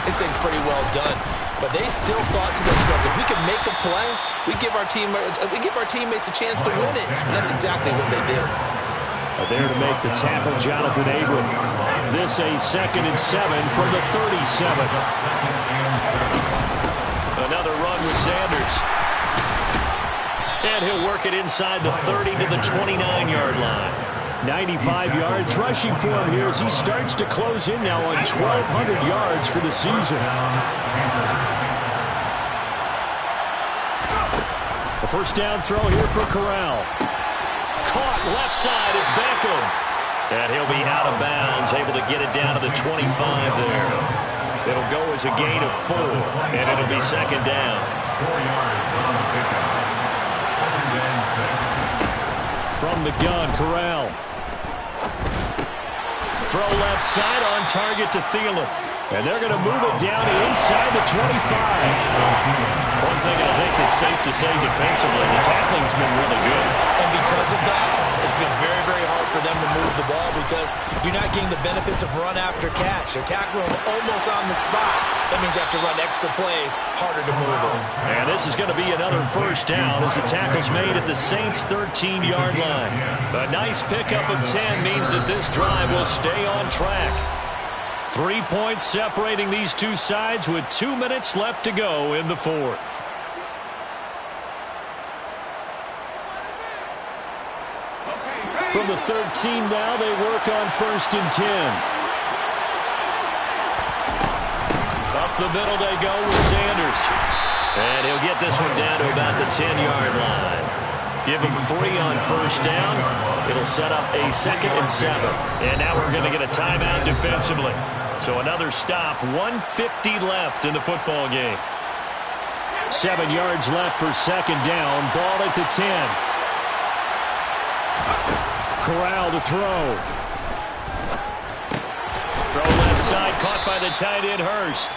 this thing's pretty well done. But they still thought to themselves, if we can make a play, we give our teammates a chance to win it. And that's exactly what they did. There to make the tackle, Jonathan Abram. This a 2nd and 7 from the 37. Another run with Sanders. And he'll work it inside the 30 to the 29-yard line. 95 yards rushing for him here as he starts to close in now on 1,200 yards for the season. A first down throw here for Corral. Caught left side, it's Beckham. And he'll be out of bounds, able to get it down to the 25 there. It'll go as a gain of 4, and it'll be 2nd down. 4 yards on the pickup. 2nd and 6. From the gun, Corral. Throw left side on target to Thielen. And they're going to move it down inside the 25. One thing I think that's safe to say defensively, the tackling's been really good. And because of that, it's been very, very hard for them to move the ball because you're not getting the benefits of run after catch. They're tackling them almost on the spot. That means you have to run extra plays, harder to move them. And this is going to be another first down as the tackle's made at the Saints' 13-yard line. A nice pickup of 10 means that this drive will stay on track. 3 points separating these two sides with 2 minutes left to go in the 4th. From the 13 now, they work on 1st and 10. Up the middle they go with Sanders. And he'll get this one down to about the 10-yard line. Give him 3 on first down. It'll set up a 2nd and 7. And now we're going to get a timeout defensively. So another stop, 1:50 left in the football game. 7 yards left for 2nd down. Ball at the 10. Corral to throw. Throw left side, caught by the tight end Hurst.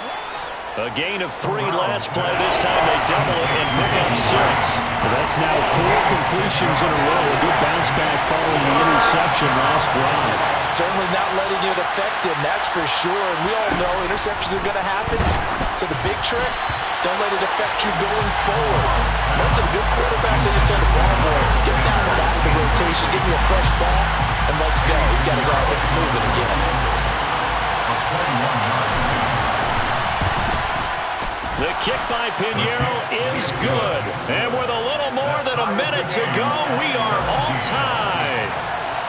A gain of 3 last play. This time they double it and pick up 6. Well, that's now 4 completions in a row. A good bounce back following the interception last drive. Certainly not letting it affect him, that's for sure. And we all know interceptions are going to happen. So the big trick, don't let it affect you going forward. Most of the good quarterbacks, they just tend to ball more, get down to that rotation, give me a fresh ball, and let's go. He's got his offense moving again. The kick by Pinheiro is good. And with a little more than a minute to go, we are all tied.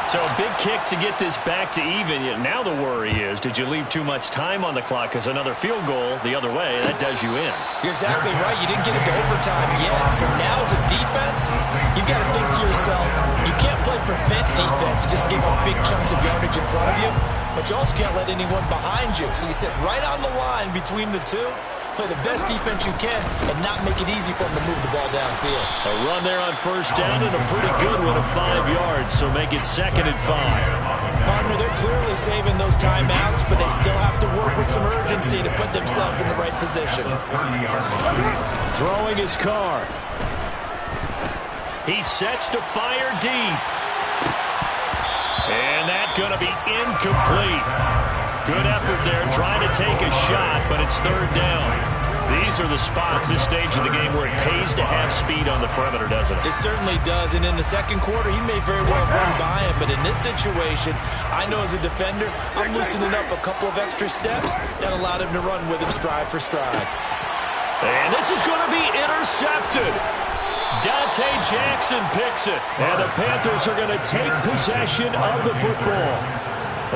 So a big kick to get this back to even. Yet now the worry is, did you leave too much time on the clock? Because another field goal the other way, that does you in. You're exactly right. You didn't get into overtime yet. So now as a defense, you've got to think to yourself, you can't play prevent defense and just give up big chunks of yardage in front of you. But you also can't let anyone behind you. So you sit right on the line between the two, play the best defense you can, and not make it easy for them to move the ball downfield. A run there on first down and a pretty good one of 5 yards, so make it 2nd and 5. Partner, they're clearly saving those timeouts, but they still have to work with some urgency to put themselves in the right position. Throwing his car. He sets to fire deep. And that's going to be incomplete. Good effort there, trying to take a shot, but it's 3rd down. These are the spots, this stage of the game, where it pays to have speed on the perimeter, doesn't it? It certainly does, and in the second quarter, he may very well run by him, but in this situation, I know as a defender, I'm loosening up a couple of extra steps that allowed him to run with him stride for stride. And this is going to be intercepted. Dante Jackson picks it, and the Panthers are going to take possession of the football.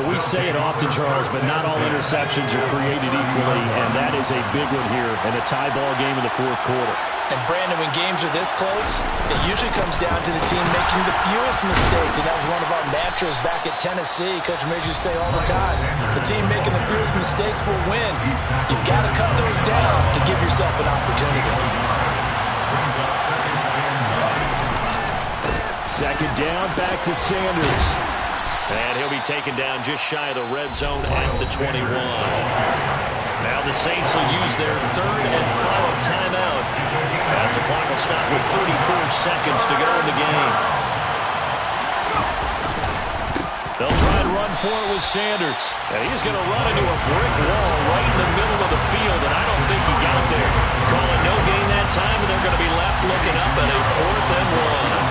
We say it often, Charles, but not all interceptions are created equally, and that is a big one here in a tie ball game in the 4th quarter. And Brandon, when games are this close, it usually comes down to the team making the fewest mistakes, and that was one of our mantras back at Tennessee. Coach Mays used to say all the time, the team making the fewest mistakes will win. You've got to cut those down to give yourself an opportunity. 2nd down, back to Sanders. And he'll be taken down just shy of the red zone at the 21. Now the Saints will use their 3rd and final timeout as the clock will stop with 34 seconds to go in the game. They'll try and run for it with Sanders. And he's going to run into a brick wall right in the middle of the field, and I don't think he got there. Calling no gain that time, and they're going to be left looking up at a 4th and 1.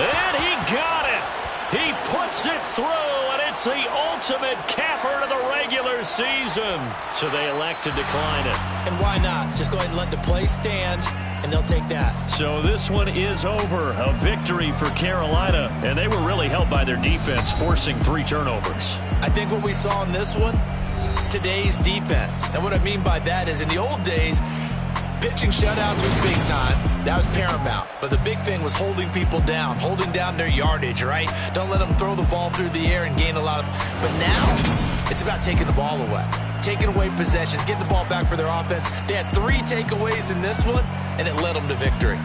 And he got it. He puts it through, and it's the ultimate capper to the regular season. So they elect to decline it. And why not? Just go ahead and let the play stand, and they'll take that. So this one is over. A victory for Carolina, and they were really helped by their defense, forcing 3 turnovers. I think what we saw in this one, today's defense. And what I mean by that is in the old days, pitching shutouts was big time. That was paramount. But the big thing was holding people down, holding down their yardage, right? Don't let them throw the ball through the air and gain a lot of... But now, it's about taking the ball away. Taking away possessions, getting the ball back for their offense. They had 3 takeaways in this one, and it led them to victory.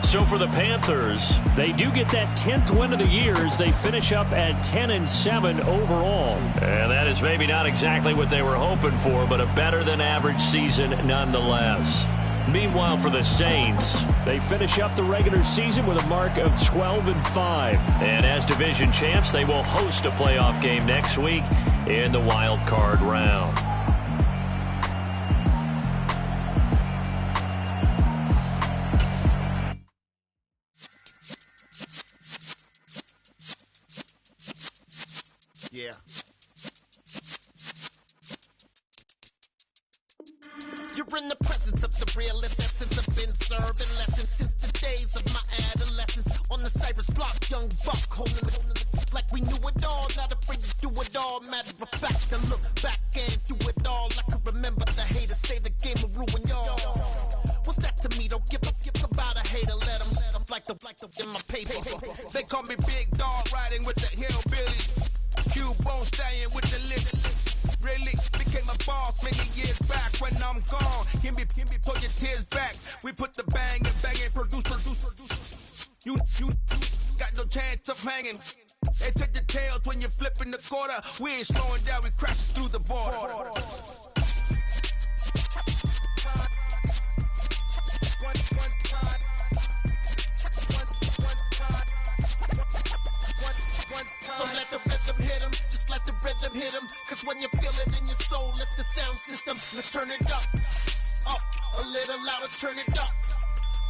So for the Panthers, they do get that 10th win of the year as they finish up at 10-7 overall. And that is maybe not exactly what they were hoping for, but a better than average season nonetheless. Meanwhile, for the Saints, they finish up the regular season with a mark of 12-5. And as division champs, they will host a playoff game next week in the wild card round. Yeah. You're in the presence of the realest essence. I've been serving lessons since the days of my adolescence. On the Cypress block, young buck holding it like we knew it all. Not afraid to do it all. Matter of fact, to look back and do it all. I can remember the haters say the game will ruin y'all. What's that to me? Don't give about a hater. Let them like the in my paper. They call me Big Dog, riding with the hillbillies. Q-Bone staying with the lick. Really became a boss many years back. When I'm gone, can be pull your tears back. We put the bang and produce. You got no chance of hanging. They take the tails when you're flipping the quarter. We ain't slowing down, we crashing through the border. system. Let's turn it up. Up, a little louder, turn it up.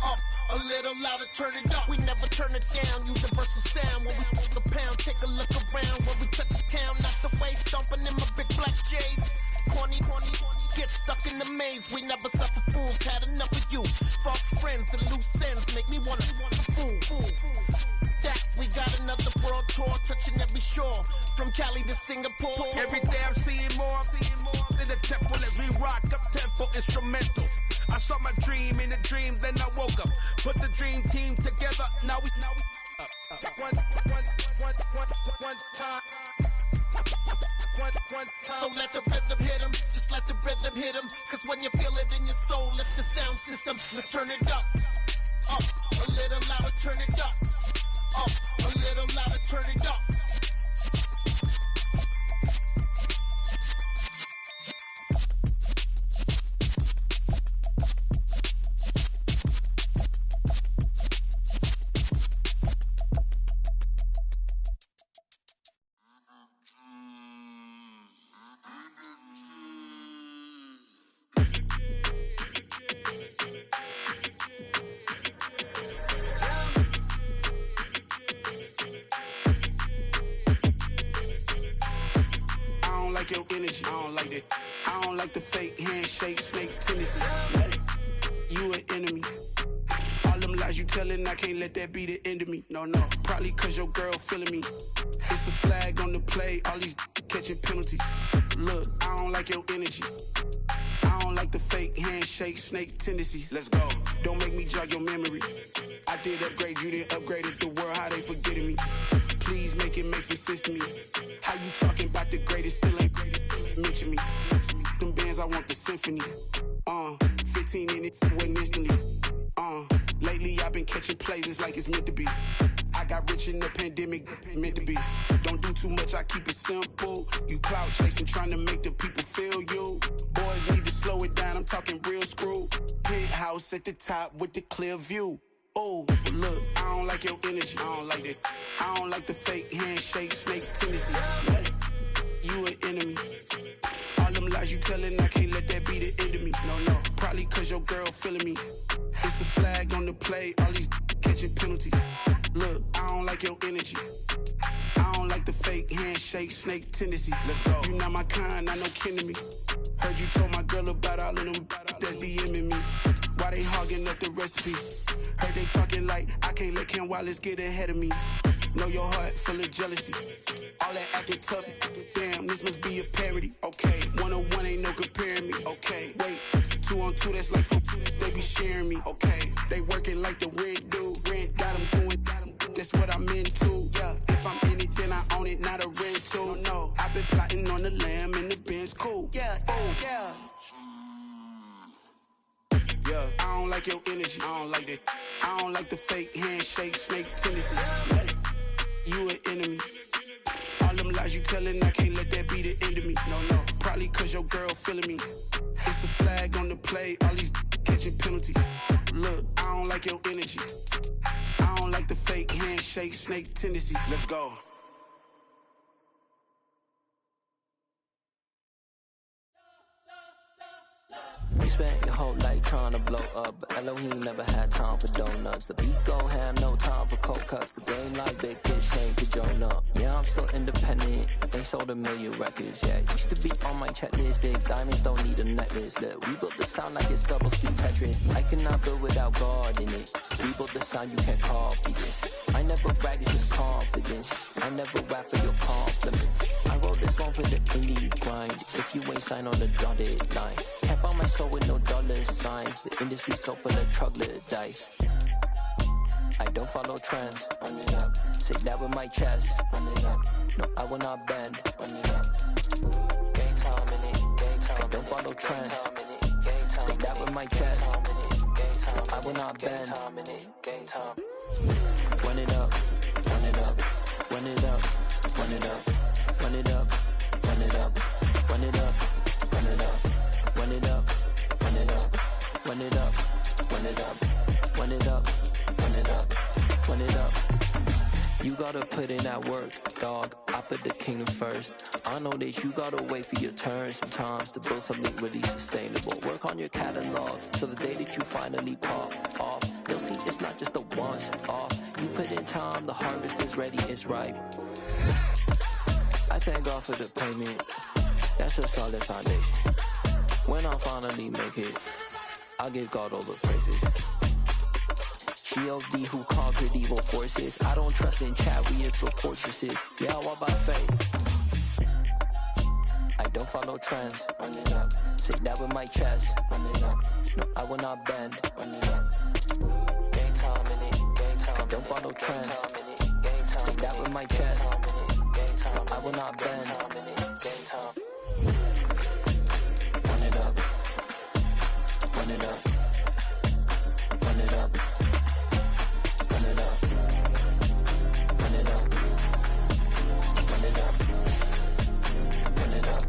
Up, a little louder, turn it up. We never turn it down, universal sound. When we pull the pound, take a look around. When we touch the town, not the way, stomping in my big black J's. Corny, get stuck in the maze. We never suffer fools, had enough of you. False friends and loose ends make me wanna fool. That we got another world tour, touching every shore, from Cali to Singapore. Every day I'm seeing more in the temple as we rock up tempo instrumentals. I saw my dream in a dream, then I woke up. Put the dream team together. Now we one time. So let the rhythm hit 'em, just let the rhythm hit 'em. Cause when you feel it in your soul, lift the sound system. Let's turn it up. Up, a little louder, turn it up. Up, a little louder, turn it up. Your energy, I don't like that. I don't like the fake handshake, snake tendency. You an enemy. All them lies you telling, I can't let that be the end of me. No, probably cause your girl feeling me. It's a flag on the play, all these catching penalties. Look, I don't like your energy. I don't like the fake handshake, snake tendency. Let's go. Don't make me jog your memory. I did upgrade, you didn't upgrade it. The world, how they forgetting me. Please make it make some sense to me. How you talking about the greatest, still ain't mention me. Them bands, I want the symphony. 15 in it, wasn't instantly. Lately I've been catching plays, it's like it's meant to be. I got rich in the pandemic, meant to be. Don't do too much, I keep it simple. You clout chasing, trying to make the people feel you. Boys need to slow it down, I'm talking real screw. Penthouse at the top with the clear view. Oh, look, I don't like your energy. I don't like that. I don't like the fake handshake, snake tendency. You an enemy. All them lies you telling, I can't let that be the end of me. No, probably cause your girl feeling me. It's a flag on the play, all these catching penalties. Look, I don't like your energy. I don't like the fake handshake, snake tendency. Let's go. You not my kind, I know kin to me. Heard you told my girl about all of them that's DMing me. Why they hogging up the recipe? Heard they talking like I can't let Ken Wallace get ahead of me. Know your heart full of jealousy. All that acting tough, damn, this must be a parody. Okay, 1-on-1 ain't no comparing me. Okay, wait, 2-on-2, that's like 4, they be sharing me. Okay, they working like the rent do. Rent got them doing, that's what I'm into. Yeah, if I'm in it, then I own it, not a rental. No, I've been plotting on the lamb and the Benz cool. Yeah, oh, yeah. Yeah, I don't like your energy. I don't like that. I don't like the fake handshake, snake tendency. You an enemy. All them lies you telling, I can't let that be the end of me. No, probably cause your girl feeling me. It's a flag on the play, all these catching penalties. Look, I don't like your energy. I don't like the fake handshake, snake tendency. Let's go. You spent your whole life trying to blow up, but Elohim never had time for donuts. The beat go ham, no time for cold cuts. The game like big bitch, ain't to join up. Yeah, I'm still independent, ain't sold 1 million records yet. Used to be on my checklist, big diamonds don't need a necklace. Look, we built the sound like it's double speed Tetris. I cannot build without God in it. We built the sound, you can't copy this. I never brag, it's just confidence. I never rap for your compliments. I wrote this one for the indie grind. If you ain't signed on the dotted line, can't find my soul with no dollar signs. The industry so full of troglodytes. I don't follow trends. Say that with my chest. No, I will not bend. Gang time in it. I don't follow trends. Say that with my chest. No, I will not bend. Run it up, run it up, run it up, run it up, run it up, run it up, run it up, run it up, run it up, run it up, run it up, run it up, run it up, run it up, run it up. You gotta put in that work, dog. I after the kingdom first. I know that you gotta wait for your turn sometimes to build something really sustainable. Work on your catalog, so the day that you finally pop off, you'll see it's not just a once off. You put in time, the harvest is ready, it's ripe. I thank God for the payment, that's a solid foundation. When I finally make it, I'll give God all the praises. G.O.D. who conquered evil forces. I don't trust in chariots or fortresses. Yeah, I walk by faith. I don't follow trends. Run it up. Say that with my chest. Run it up. No, I will not bend. Run it up. Game time in it. Game time. I don't follow trends. Say that with my chest. No, I will not bend. Game time. Run it up. Run it up. Run it up. Run it up. Run it up. Run it up. Run it up.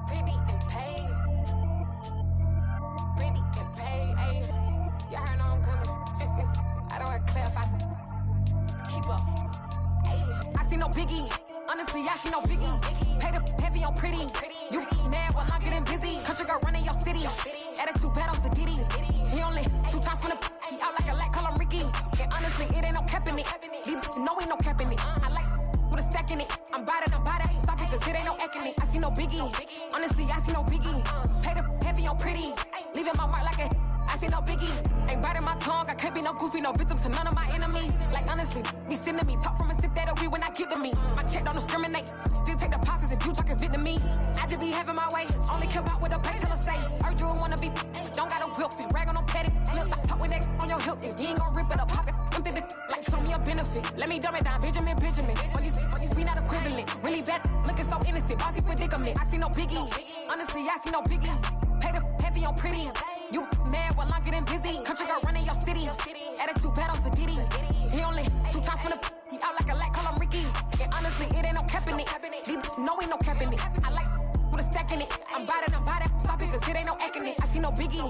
Pretty and paid. Pretty and paid. Ayy. Y'all heard know I'm coming. I don't want to clarify. Keep up. Ayy. I see no biggie. Honestly, I see no biggie. Pay the heavy on pretty. You mad while I'm getting busy. Country girl running your city. Attitude bad on Sadiddy. He only 2 times from the he out like a light, call him Ricky. And honestly, it ain't no cap in it. These know ain't no cap in it. I like with a stack in it. I'm bad. Stop it, cause it ain't no eck in it. I see no biggie. Honestly, I see no biggie. Pay the heavy on pretty. Leaving my mark like a I see no biggie. Ain't biting my tongue. I can't be no goofy, no victim to none of my enemies. Like honestly, be sending me talk from a sit that we when I get to me. My check don't discriminate. Still take deposits if you talking Vietnamese. I just be having my way. Only come out with a pay till I say. Urge you wanna be. Don't got a whip and rag on no petty. Lips I talk with that on your hip. If you ain't gon' rip it up, pop it. Empty the like show me a benefit. Let me dumb it down, Benjamin. All these be not equivalent. Really bad, looking so innocent. Bossy predicament. I see no biggie. Honestly, I see no biggie. Pay the heavy on pretty. You mad while I'm getting busy. Country girl running your city. Attitude bad on Sadiddy. He only 2 times from the he out like a light, call him Ricky. And honestly, it ain't no cap in it. These know ain't no cap in it. I like with a stack in it. I'm bad. Stop it, cause it ain't no eck in it. I see no biggie.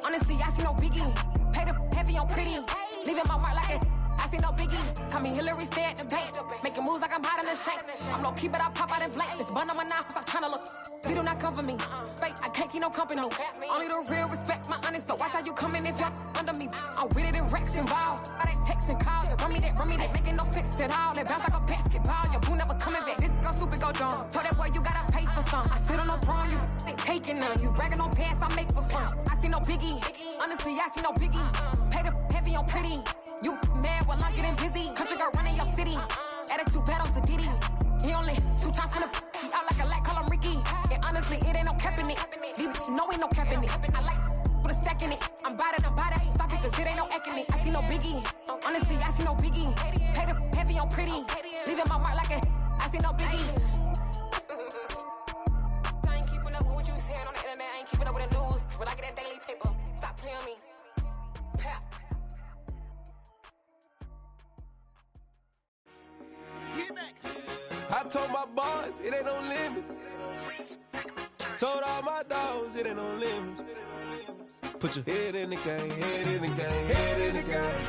Honestly, I see no biggie. Pay the heavy on pretty. Leaving my mark like a I see no biggie. Call me Hillary, stay at the bank. Making moves like I'm hot in the shank. I'm low key, but I pop out in blank. This bun on my knife, I'm trying to look. They do not cover me. Fake, I can't keep no company. Only the real respect my honest. So watch how you coming if you're under me. I'm with it and Rex involved. All they texting calls. Just run me that. Making no sense at all. They bounce like a basketball. Your boo never coming back. This go stupid, go dumb. Told that boy you gotta pay for some. I sit on no throne, you ain't taking none. You bragging on pants, I make for fun. I see no biggie. Honestly, I see no biggie. Pay the heavy on pretty. You mad while I'm getting busy. Country girl running your city. Attitude bad on Sadiddy. He only 2 times from the he out like a light, call him Ricky. And honestly, it ain't no cap in it. These know ain't no cap in it. I like with a stack in it. I'm bad. Stop it, cause it ain't no eck in it. I see no biggie. Honestly, I see no biggie. Pay the heavy on pretty. Leaving my mark like a I see no biggie. I ain't keeping up with what you saying on the internet. I ain't keeping up with the news. But I get that daily paper. Stop playing me. Pap. I told my boys it ain't no limits. Told all my dogs it ain't no limits. Put your head in the game, head in the game, head in the game.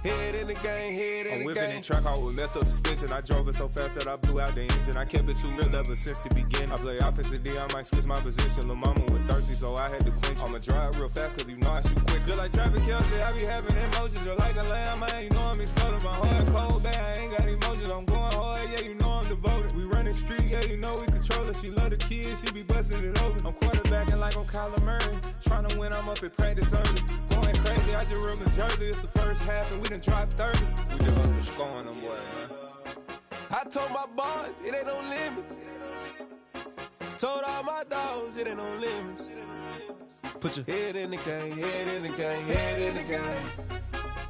Head in the game, head in the game. I'm whipping in track out with messed up suspension. I drove it so fast that I blew out the engine. I kept it too real ever since the beginning. I play offensive D, I might switch my position. Lil' mama was thirsty, so I had to quench. I'ma drive real fast, cause you know I shoot quick. Just like Travis Kelce, I be having emotions. Just like a lamb, man, you know I'm exploding. My heart cold, bad, I ain't got emotions. I'm going hard, yeah, you know I'm devoted. We running streets, yeah, you know we control it. She love the kids, she be busting it over. I'm quarterbacking like I'm Kyler Murray. Trying to win, I'm up at practice early. Going crazy, I just real Jersey. It's the first half and we done dropped 30. We just up and scoring them, boy, man. I told my boys it ain't no limits. Told all my dogs it ain't no limits. Put your head in the game, head in the game, head in the game.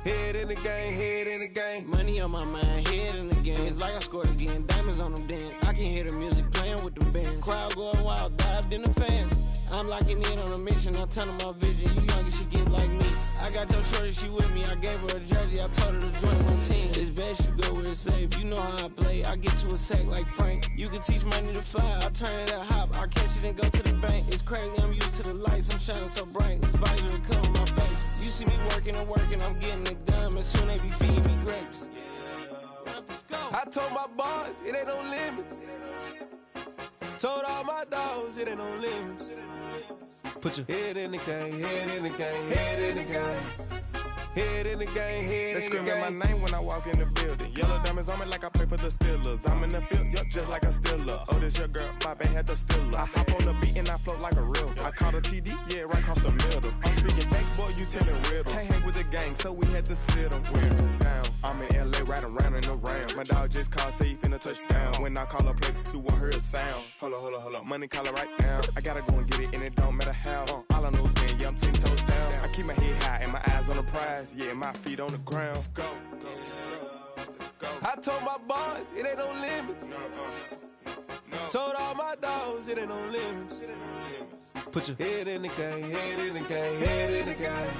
Head in the game, head in the game. Money on my mind, head in the game. It's like I scored again, diamonds on them dance. I can hear the music playing with them bands. Crowd going wild, dived in the fans. I'm locking in on a mission, I'm telling my vision. You young and she get like me. I got your shorty, she with me. I gave her a jersey, I told her to join my team. It's best you go where it's safe. You know how I play. I get to a sack like Frank. You can teach money to fly. I turn it at hop. I catch it and go to the bank. It's crazy, I'm used to the lights. I'm shining so bright. This visor will cover my face. You you see me working and working, I'm getting it done. And soon they be feeding me grapes. Let's go. I told my boys, it ain't no limits. Told all my dogs, it ain't no limits. Put your head in the game, head in the game, head in the game. Head in the game, head in the game. They screaming my name when I walk in the building. Yellow diamonds on me like I play for the Steelers. I'm in the field, yup, just like a Steeler. Oh, this your girl, my band had the Steeler. I hop on the beat and I float like a river. I caught a TD, yeah, right across the middle. I'm speaking thanks, boy, you telling riddles. Can't hang with the gang, so we had to sit them with them down. I'm in LA, riding around in the round. My dog just called, say he finna touchdown. When I call a play, you won't hear a sound. Hold up, money calling right now. I gotta go and get it, and it don't matter how. All I know is, man, yeah, I'm 10 toes down. I keep my head high and my eyes on the prize. Yeah, my feet on the ground. Let's go. Let's go. I told my boys, it ain't no limits. No. Told all my dogs, it ain't no limits. Put your head in the game, head in the game, head in the game.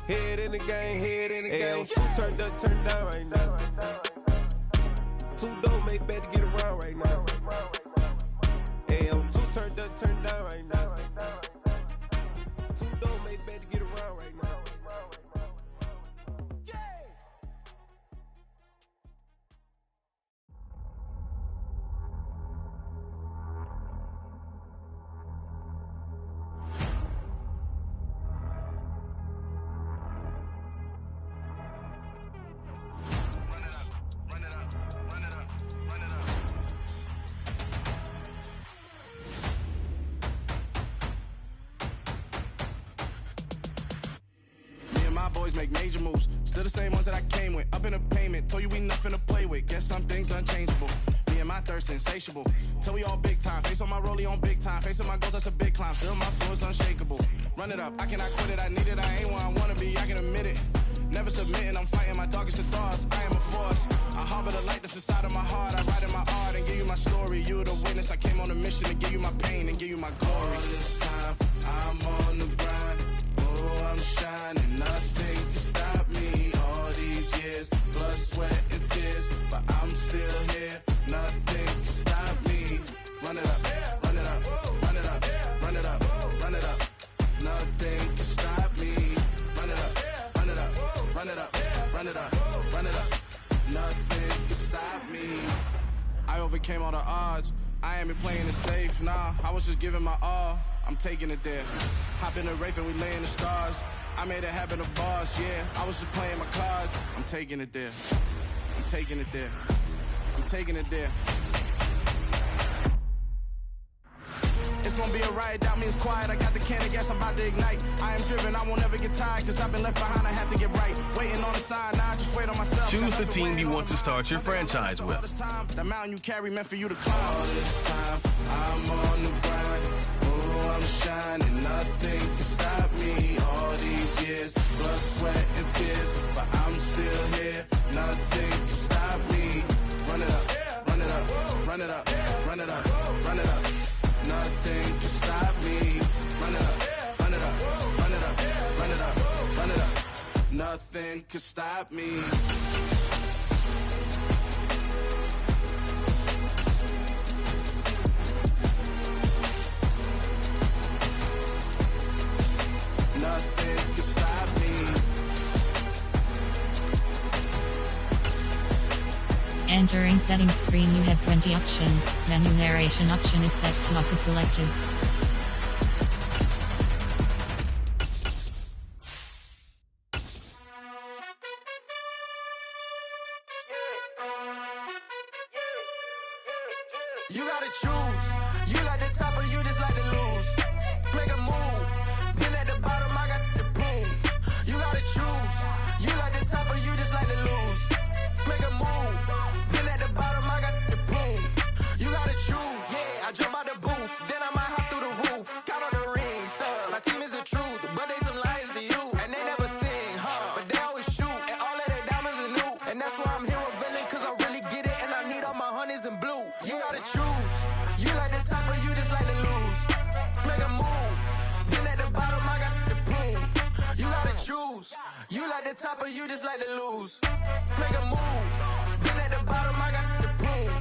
Head in the game, head in the game. Two turned up, turned down right now. Two don't make better get around right now. Hey, I'm two turned up, turned down right now. Two don't make better get around right now. Boys make major moves, still the same ones that I came with. Up in the payment, told you we nothing to play with. Guess some things unchangeable. Me and my thirst insatiable. Till we all big time. Face on my rollie on big time. Facing my goals, that's a big climb. Still my flow is unshakable. Run it up, I cannot quit it. I need it, I ain't where I wanna be. I can admit it. Never submitting, I'm fighting my darkest of thoughts. I am a force. I harbor the light that's inside of my heart. I write in my art and give you my story. You the witness. I came on a mission to give you my pain and give you my glory. All this time, I'm on the grind. Oh, I'm shining. Nothing can stop me. All these years, blood, sweat, and tears. But I'm still here. Nothing can stop me. Run it up, run it up, run it up, run it up, run it up. Nothing can stop me. Run it up, run it up, run it up, run it up, run it up. Nothing can stop me. I overcame all the odds. I ain't been playing it safe, nah. I was just giving my all. I'm taking it there. Hop in the Wraith and we lay in the stars. I made it happen to boss, yeah. I was just playing my cards. I'm taking it there. I'm taking it there. I'm taking it there. It's gonna be a riot, doubt me it's quiet. I got the can of gas, I'm about to ignite. I am driven, I won't never get tired, cause I've been left behind, I have to get right. Waiting on the sign, now I just wait on myself. Choose the team you want to start your franchise with. The mountain you carry meant for you to climb. All this time, I'm on the grind. Oh, I'm shining, nothing can stop me. All these years, blood, sweat, and tears. But I'm still here, nothing can stop me. Run it up, run it up, run it up, run it up, run it up. Nothing can stop me. Run it up, run it up, run it up, run it up, run it up. Nothing can stop me. Nothing can stop me. Entering settings screen, you have 20 options. Menu narration option is set to auto selected. You gotta choose. You like the top or you just like to lose. Make a move. Been at the bottom, I got the proof. You gotta choose. You like the top or you just like to lose. Make a move. Been at the bottom, I got the proof. You gotta choose. Yeah, I jump out the booth. Then I might hop through the roof. Count all the rings, stuff. My team is the truth, but they some liars to you. And they never sing, but they always shoot. And all of their diamonds are new. And that's why I'm here with villain, cause I really get it. And I need all my honeys in blue. You gotta choose. You like the top or you just like to lose. Make a move. Been at the bottom, I got the proof. You gotta choose. You like the top or you just like to lose. Make a move. Been at the bottom, I got the proof.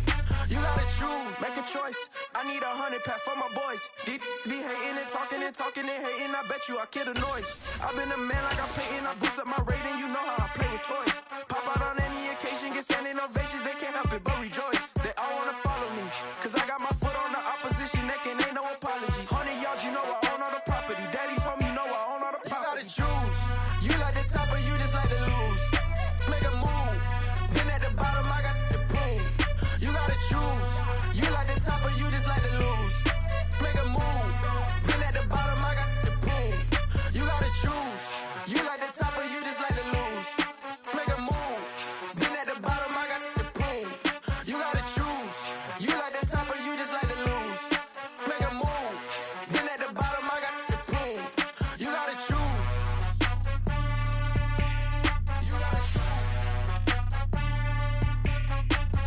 You gotta choose. Make a choice. I I need 100 pack for my boys. Be hating and talking and talking and hating. I bet you I kill the noise. I've been a man like I'm Peyton. I boost up my rating. You know how I play with toys. Pop out on any occasion, get standing ovations. They can't help it but rejoice. They all wanna follow me, cause I got my foot on the opposition neck and ain't no apologies. 100 yards, you know I own all the property. Daddy's home, you know I own all the property. You gotta choose. You like the top or you just like to lose. Make a move. Been at the bottom, I got the proof. You gotta choose. You like the top or you just like to lose. Make a move. Been at the bottom, I got the proof. You gotta choose. You like the top or you just like to lose. Make a move. Been at the bottom, I got the proof. You gotta choose. You like the top or you just like to lose. Make a move. Been at the bottom, I got the proof. You gotta choose. You gotta choose.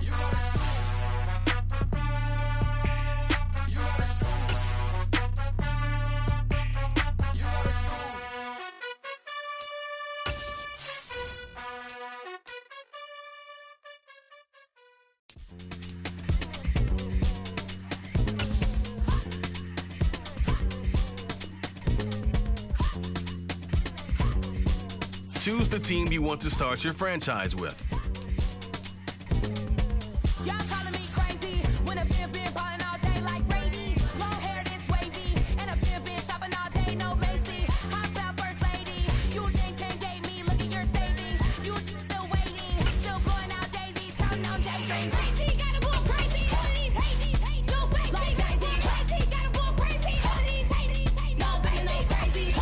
You gotta choose. You gotta choose. You gotta choose. Choose the team you want to start your franchise with. Y'all calling me crazy when a been ballin' all day like Brady. Long hair this wavy, and a been shopping all day, no Macy. Hop out first lady, you can't date me, look at your savings. You still waiting, still blowing out daisies, counting on daydreams. Crazy, gotta go crazy, all of these hating, no baby. Like crazy, gotta go crazy, all of these hating, no baby, no crazy.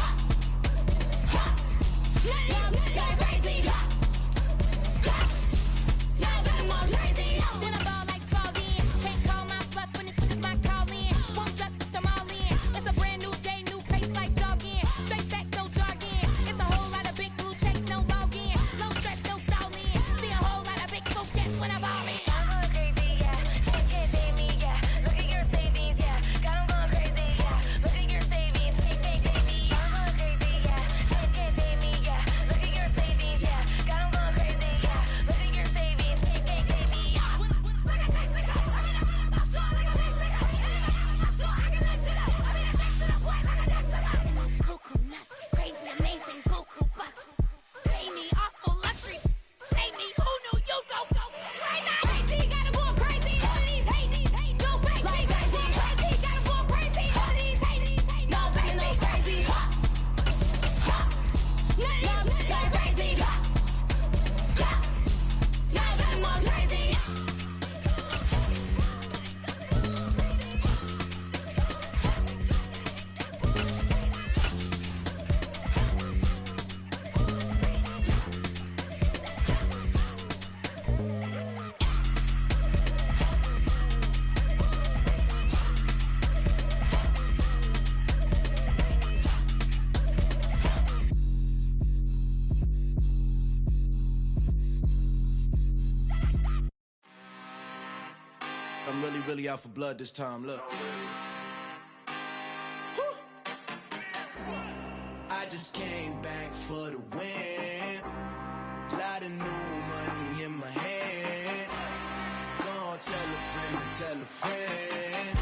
I'm really out for blood this time, look. I just came back for the win. Lot of new money in my hand. Gonna tell a friend to tell a friend.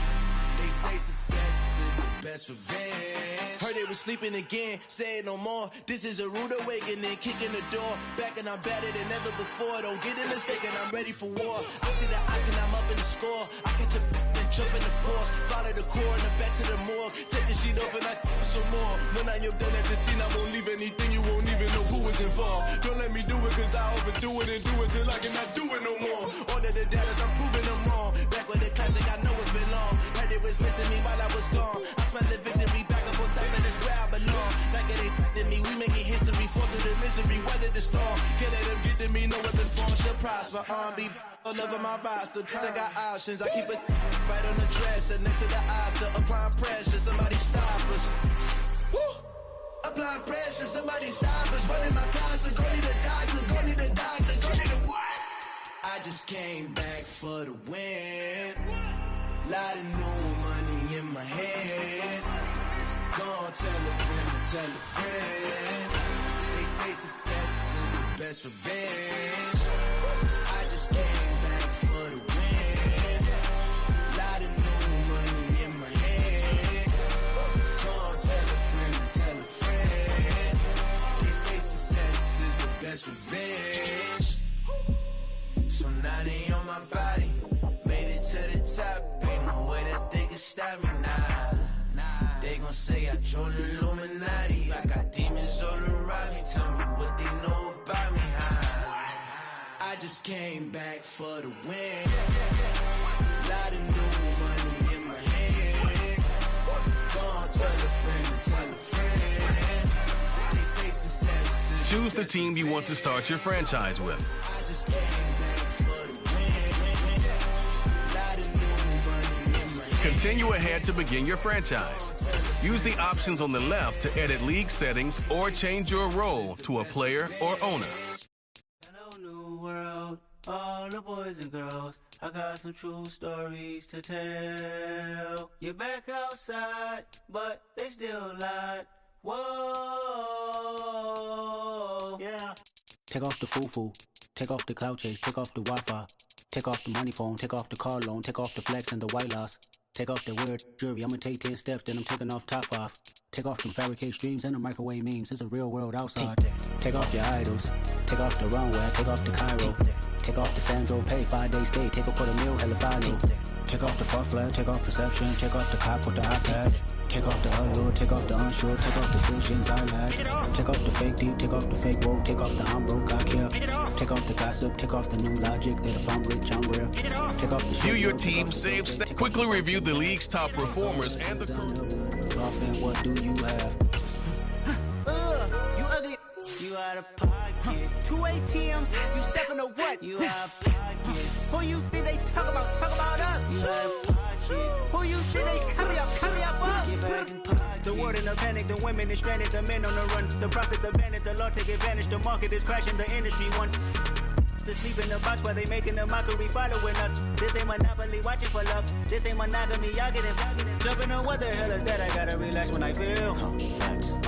They say success is the best revenge. Heard they was sleeping again, say it no more. This is a rude awakening, kicking the door. Back and I'm better than ever before. Don't get it mistaken, I'm ready for war. I see the option, I'm up in the score. I catch a and jump in the course. Follow the core and the back to the morgue. Take the sheet off and I some more. When I am done at the scene, I won't leave anything. You won't even know who was involved. Don't let me do it cause I overdo it and do it till I cannot do it no more. All of the data's I'm proving them wrong. Back with the classic, I know it's been long. Heard it was missing me while I was gone. I smell the victory back up on top and it's where I belong. Like it ain't to me, we making history. Fall through the misery, weather the storm. Can't let them get to me, no weapon form should prosper. Be all over my roster. I got options, I keep it right on the dresser. Next to the Oscar, applying pressure, somebody stop us. Woo! Applying pressure, somebody stop us. Running my closet, go need a doctor, go need a doctor, go need a what? I just came back for the win. Lot of new money in my head. Gonna tell a friend to tell a friend. They say success is the best revenge. I just came back for the win. Lot of new money best revenge. So now they on my body. Made it to the top. Ain't no way that they can stop me now. They gon' say I joined the Illuminati. I got demons all around me. Tell me what they know about me, huh? I just came back for the win. Lot of new money in my hand. Go on, tell a friend, tell a friend. They say success is Choose the team you want to start your franchise with. I just came back for the win. Lot of new money in my hand. Continue ahead to begin your franchise. Use the options on the left to edit league settings or change your role to a player or owner. Hello, new world, all the boys and girls. I got some true stories to tell. You're back outside, but they still lied. Whoa, yeah. Take off the foo-foo, take off the cloud chase, take off the Wi-Fi, take off the money phone, take off the car loan, take off the flex and the white loss. Take off the weird jewelry, I'ma take 10 steps, then I'm taking off top 5. Take off them fabricated streams and the microwave memes, it's a real world outside. Take off your idols, take off the runway, take off the Cairo. Take off the Sandro pay, 5-day stay, take a $250,000, hella final. Take off the far flag, take off perception, take off the cop with the iPad. Take off the allure, take off the unsure, take off decisions I lack. Take off the fake deep, take off the fake woke, take off the I'm broke, I care. Take off the gossip, take off the new logic that if I'm rich, I'm rare. Take off the View your team, save, quickly review the league's top performers and the crew. Offense, what do you have? You ugly. You out of pocket. 2 ATMs, you stepping to what? You out of pocket. Who you think they talk about? Talk about us. You out of pocket. Who you think they carry up us? Get back in pocket. The world in a panic, the women is stranded, the men on the run. The profits abandoned, the law take advantage. The market is crashing, the industry wants to sleep in the box while they making a mockery following us. This ain't monopoly, watching for love. This ain't monogamy, y'all get it. Jumping on what the hell is that? I gotta relax when I feel.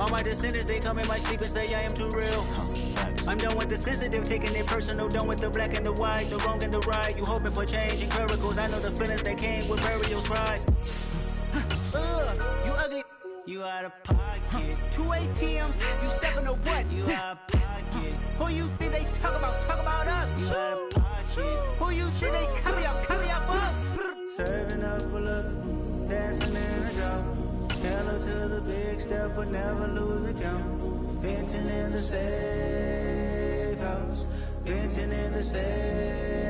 All my descendants, they come in my sleep and say I am too real. I'm done with the sensitive, taking it personal. Done with the black and the white, the wrong and the right. You hoping for change and miracles. I know the feelings that came with burial cries. You ugly. You out of pocket. 2 ATMs, you stepping to what? You out of pocket. Who you think they talk about? Talk about us. You out of pocket. Who you think they carry up us? Serving up for look, dancing in a drop. Hello to the big step, but never lose a count. Venting in the safe house. Venting in the safe.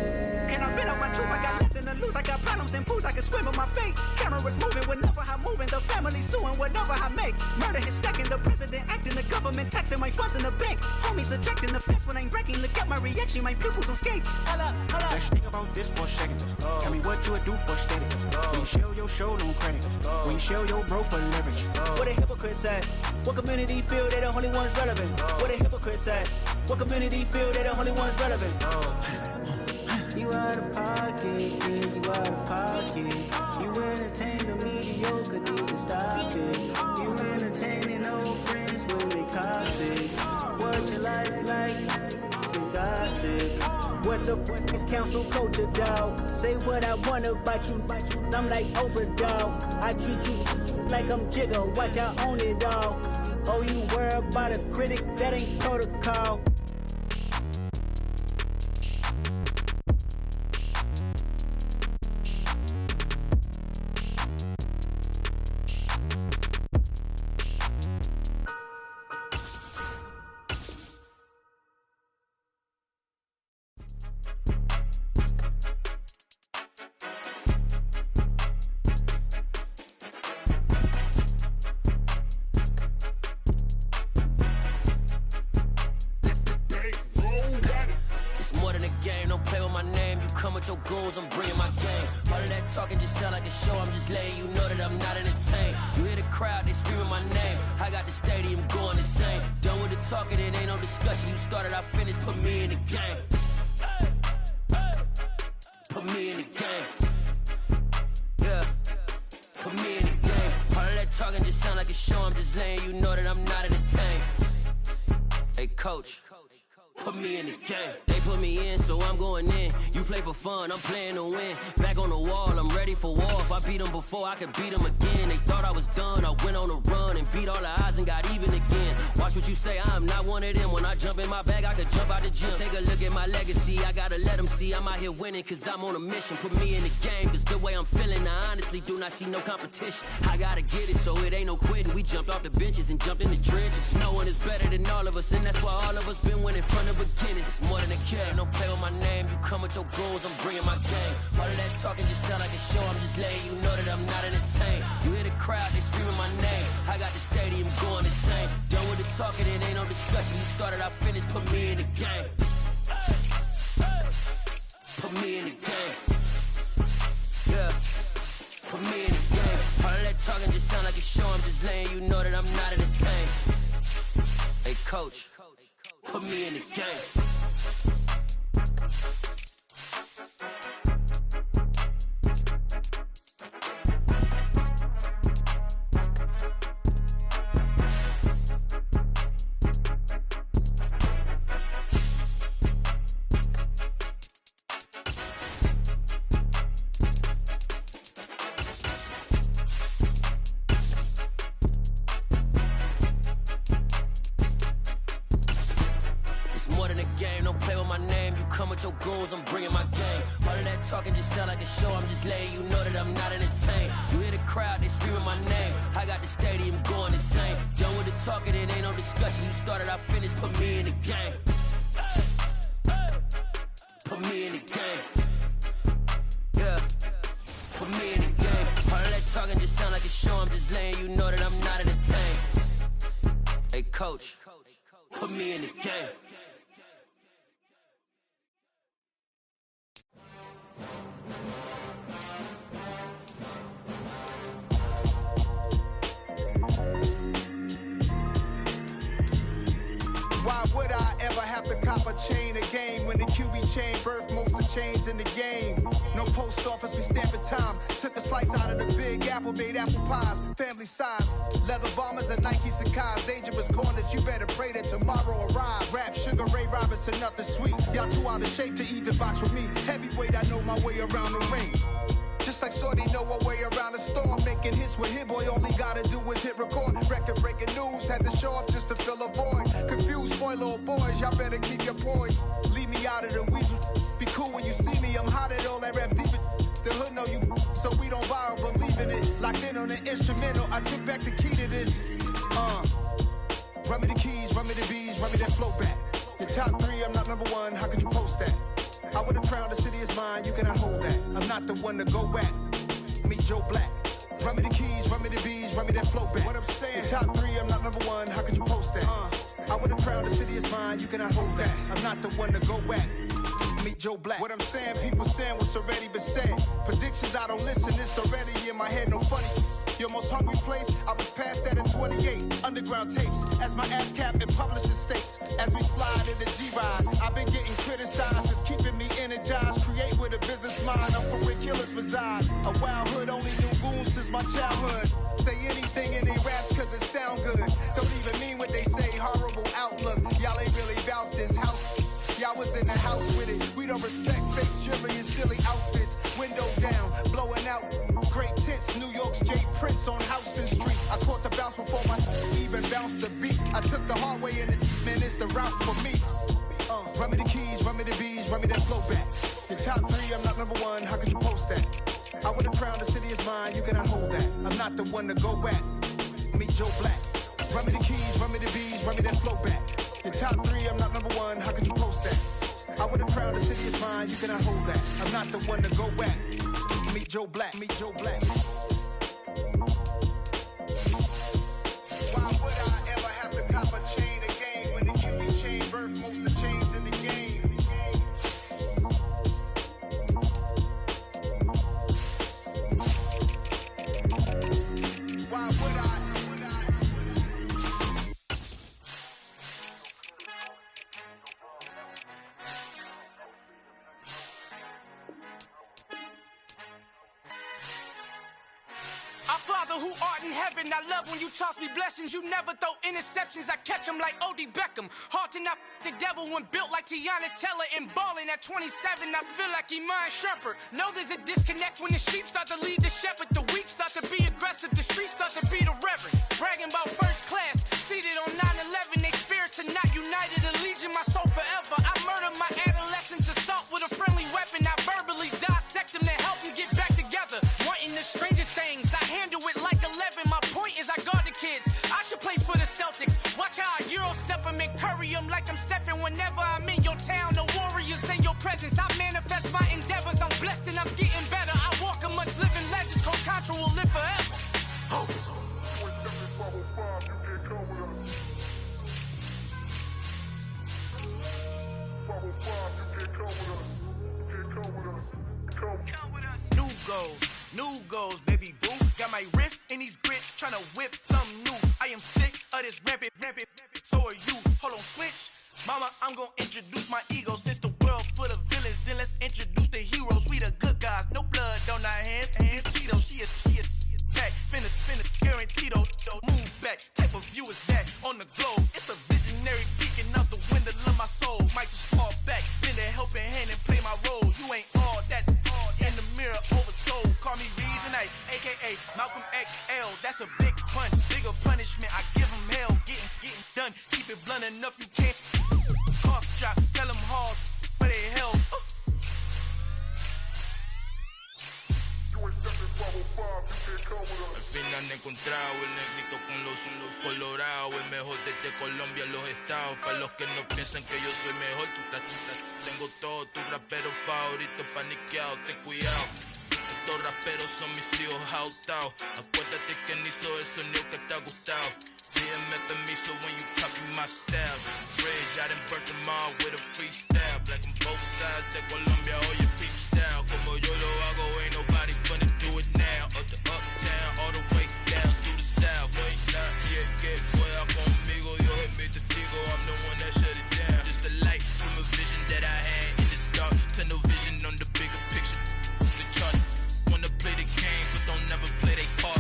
Can I vent out my truth? I got nothing to lose. I got problems and pools. I can swim with my fate. Cameras moving whenever I'm moving. The family suing whatever I make. Murder is stacking. The president acting. The government taxing my funds in the bank. Homies ejecting the fence when I'm breaking. Look at my reaction. My pupils on skates. Hold up. Let's think about this for a second. Tell me what you would do for steady. When you show your show, no credit. When you show your bro for leverage. What a hypocrite said. What community feel they the only ones relevant? What a hypocrite said. What community feel they the only ones relevant? You out of pocket, yeah, you out of pocket. You entertain the mediocre, need to stop it. You entertaining old friends when they toxic. What's your life like? The gossip. What the fuck is council culture, dog? Say what I want about you. I'm like Oprah, dog. I treat you like I'm Jigga. Watch I own it all. Oh, you worry about a critic? That ain't protocol. I'm bringing my game. All of that talking just sound like a show. I'm just letting you know that I'm not entertained. You hear the crowd, they screaming my name. I got the stadium going insane. Done with the talking, it ain't no discussion. You started, I finished, put me in the game. Put me in the game. Yeah, put me in the game. All of that talking just sound like a show. I'm just letting you know that I'm not entertained. Hey coach, put me in the game. They put me in, so I'm going in. You play for fun, I'm playing to win. Back on the wall, I'm ready for war. If I beat them before, I could beat them again. They thought I was done, I went on a run and beat all the odds and got even again. Watch what you say, I'm not one of them. When I jump in my bag, I could jump out the gym. Take a look at my legacy, I gotta let them see I'm out here winning, cause I'm on a mission. Put me in the game, cause the way I'm feeling, I honestly do not see no competition. I gotta get it, so it ain't no quitting. We jumped off the benches and jumped in the trenches. No one is better than all of us, and that's why all of us been winning from the beginning. It's more than a kill, don't play with my name. You come with your goons, I'm bringing my game. All of that talking just sound like a show, I'm just letting you know that I'm not entertained. You hear the crowd, they screaming my name. I got the stadium going insane. Done with the talking, it ain't no discussion. You started, I finished, put me in the game. Put me in the game. Yeah. Put me in the game. All of that talking just sound like a show, I'm just letting you know that I'm not entertained. Hey coach, put me in the game. Your goons, I'm bringing my game. All of that talking just sound like a show, I'm just letting you know that I'm not entertained. You hear the crowd, they screaming my name. I got the stadium going insane. Done with the talking, it ain't no discussion. You started, I finished, put me in the game. Put me in the game. Yeah. Put me in the game. All of that talking just sound like a show, I'm just letting you know that I'm not entertained. Hey coach, put me in the game. Why would I ever have to cop a chain again when the QB chain birthed most of the chains in the game? No post office, we stamping time. Took a slice out of the big apple, made apple pies, family size. Leather bombers and Nike Sacai's. Dangerous corners, you better pray that tomorrow arrives. Rap, Sugar Ray Robinson, nothing sweet. Y'all too out of shape to even box with me. Heavyweight, I know my way around the ring. Just like Shorty know her way around the storm. Making hits with Hit Boy, all he gotta do is hit record. Record breaking news, had to show up just to fill a void. Confused boy, little boys, y'all better keep your poise. Leave me out of the weasel. Be cool when you see me, I'm hot at all that rap deep. The hood know you, so we don't borrow, believe in it. Locked in on the instrumental, I took back the key to this. Run me the keys, run me the bees, run me that flow back. Your top three, I'm not number one, how could you post that? I would have crowned the city is mine, you cannot hold that. I'm not the one to go at. Meet Joe Black. Run me the keys, run me the bees, run me that flow back. What I'm saying, your top three, I'm not number one, how could you post that? I would have crowned the city is mine, you cannot hold that. I'm not the one to go at. Meet Joe Black. What I'm saying, people saying what's already been said. Predictions, I don't listen, it's already in my head, no funny. Your most hungry place, I was past that at 28. Underground tapes, as my ass cap in publishing states. As we slide in the G-Ride, I've been getting criticized. It's keeping me energized. Create with a business mind, I'm for where killers reside. A wild hood, only knew goons since my childhood. Say anything in they raps cause it sound good. Don't even mean what they say, horrible outlook. Y'all ain't really about this house. Y'all was in the house with it. We don't respect fake jewelry and silly outfits. Window down, blowing out great tits. New York's J. Prince on Houston Street. I caught the bounce before my even bounced the beat. I took the hard way in it, man, it's the route for me. Run me the keys, run me the bees, run me that flow back. Your top three, I'm not number one, how could you post that? I would have crowned the city is mine, you cannot hold that. I'm not the one to go at. Meet Joe Black. Run me the keys, run me the bees, run me that flow back. Your top three, I'm not number one, how could you post that? I would have crowned the city is mine, you cannot hold that. I'm not the one to go at. Meet Joe Black, meet Joe Black. Why would I ever have to cop a chain again when the QB chain birthed most of the chains in the game? Why would I? Our Father who art in heaven, I love when you toss me blessings. You never throw interceptions, I catch them like O.D. Beckham. Hard to not the devil when built like Tiana Teller and balling at 27. I feel like Iman Shumpert. Know there's a disconnect when the sheep start to lead the shepherd. The weak start to be aggressive. The streets start to be the reverend. Bragging about first class. Seated on 9/11. They spirits are not united. A legion, my soul forever. I murdered my adolescence. Assault with a friendly weapon. I verbally dissect them to help them get back together. Wanting the strangest things. I handle it like 11. My point is I guard the kids. I should play for the Celtics. Watch how I Euro step them and curry them like I'm stepping whenever I'm in your town. The warriors in your presence. I manifest my endeavors. I'm blessed and I'm getting better. I walk amongst living legends. Coach Contra will live forever. New goals, baby boo. Got my wrist in these grits, tryna whip something new. I am sick of this rampant. So are you. Hold on, switch. Mama, I'm gonna introduce my ego. Since the world full of villains, then let's introduce the heroes. We the good guys, no blood on our hands. Hands Cheeto, she is back. Finna, guaranteed. Move back. Type of view is that on the globe. It's a visionary peeking out the window of my soul. Might just fall back, bend a helping hand and play my role. You ain't all that. In the mirror, oversold. Call me Reasonite, aka Malcolm XL. That's a big pun, bigger punishment. I give him hell, getting done. Keep it blunt enough, you can't. Cough drop, tell them hard where they held. Al fin han encontrado el negrito con los colorados, el mejor desde Colombia, los estados. Para los que no piensan que yo soy mejor, tengo todos tus raperos favoritos paniqueados, ten cuidado. Estos raperos son mis hijos jautados. Acuérdate que ni hizo el sonido que te ha gustado. Pídeme permiso when you copy my style. Just a bridge, I done burnt them all with a freestyle. Black on both sides de Colombia, oye, peep style. Como yo lo hago, ain't nobody finna do it now. Up to uptown, all the way down through the south. No hay nadie que pueda conmigo, Dios es mi testigo. I'm the one that shut it down. Just the light from a vision that I had in the dark. Tunnel vision on the bigger picture. The chart. Wanna play the game, but don't never play their part.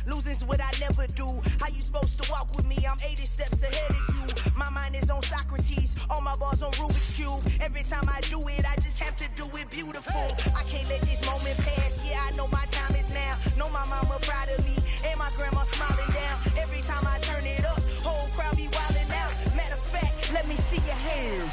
Losing's what I never do. How you supposed to walk with me? I'm 80 steps ahead of you. My mind is on Socrates, all my bars on Rubik's Cube. Every time I do it, I just have to do it beautiful. I can't let this moment pass. Yeah, I know my time is now. Know my mama proud of me, and my grandma smiling down. Every time I turn it up, whole crowd be wilding out. Matter of fact, let me see your hands.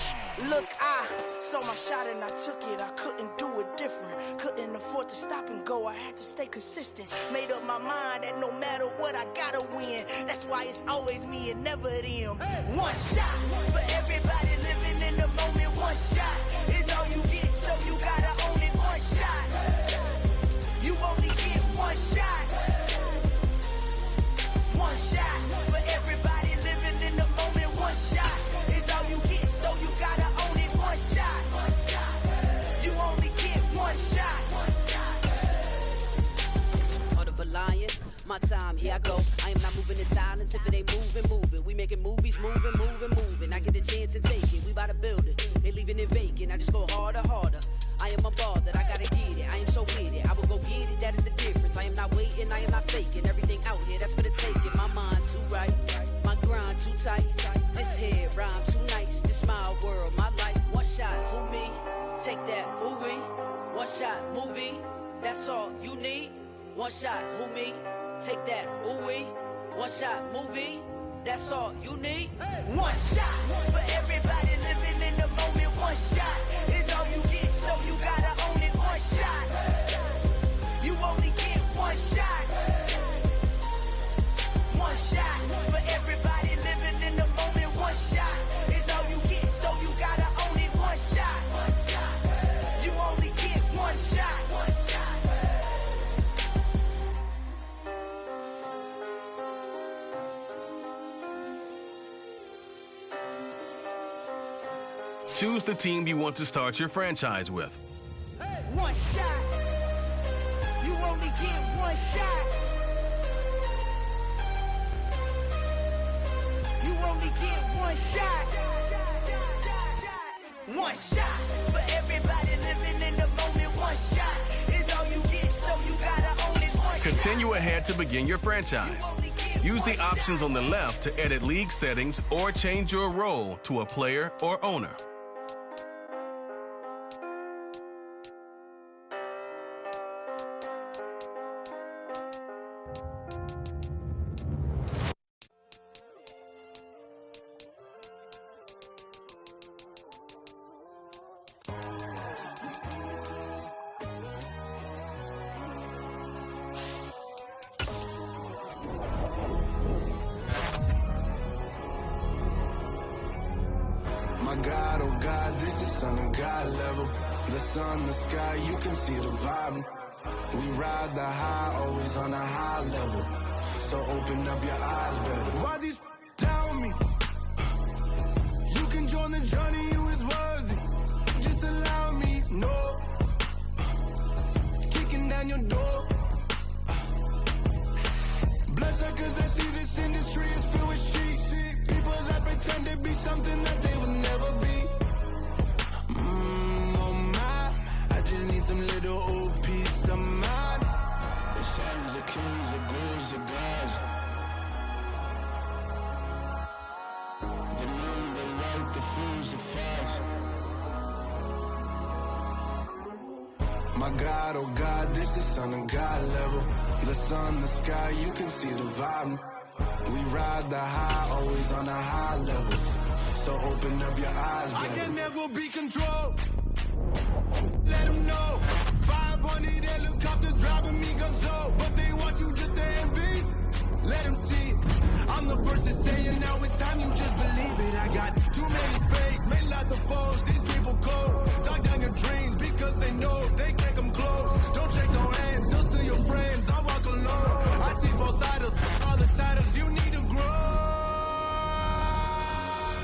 Look, I saw my shot and I took it. I couldn't do it different. Couldn't afford to stop and go. I had to stay consistent. Made up my mind that no matter what, I gotta win. That's why it's always me and never them. One shot for everybody living in the moment. One shot is all you get, so you gotta own it. One shot. You only get one shot. One shot for everybody living in the moment. One shot is all you get, so you gotta own it. One shot. You only get one shot. Heart of a lion, my time, here I go. I am not moving in silence. If it ain't moving. We making movies, moving. I get a chance to take it. We bout to build it. They leaving it vacant. I just go harder. I am a ball that I gotta get it. I am so with it. I will go get it. That is the difference. I am not waiting. I am not faking. Everything out here, that's for the taking. My mind too right. My grind too tight. This head rhyme too nice. This my world, my life. One shot, who me? Take that, who we? One shot, movie. That's all you need. One shot, who me? Take that, who we? One shot, movie. That's all you need. One shot for everybody living in the moment. One shot is all you get, so you gotta own it. One shot. You only get one shot. One shot for everybody living in the moment. One shot is all you get, so you gotta own it. One shot. You only get one shot. Choose the team you want to start your franchise with. One shot. You only get one shot. get one shot. One shot for everybody living in the moment. One shot is all you get, so you gotta own it. One Continue ahead to begin your franchise. Use the options on the left to edit league settings or change your role to a player or owner. My God, oh God, this is Son of God level. The sun, the sky, you can see the vibe. We ride the high, always on a high level. So open up your eyes better. Why these tell me? You can join the journey, you is worthy. Just allow me, no. Kicking down your door. Bloodsuckers, I see this industry is filled with sheep. People that pretend to be something that they would never be. Oh my, I just need some little old peace of mind. The sons of kings, the gurus of gods. The moon, the light, the fools, the facts. My God, oh God, this is Son of God level. The sun, the sky, you can see the vibe. We ride the high, always on a high level. So open up your eyes, baby. I can never be controlled. Let them know. 500 helicopters driving me gunso. But they want you just to envy. Let them see it. I'm the first to say it, now it's time you just believe it. I got too many fakes, made lots of foes. These people cold. Dog down your dreams because they know they can't come close. Don't shake no hands, just to your friends. I walk alone. I see both sides of all the titles you need to grow.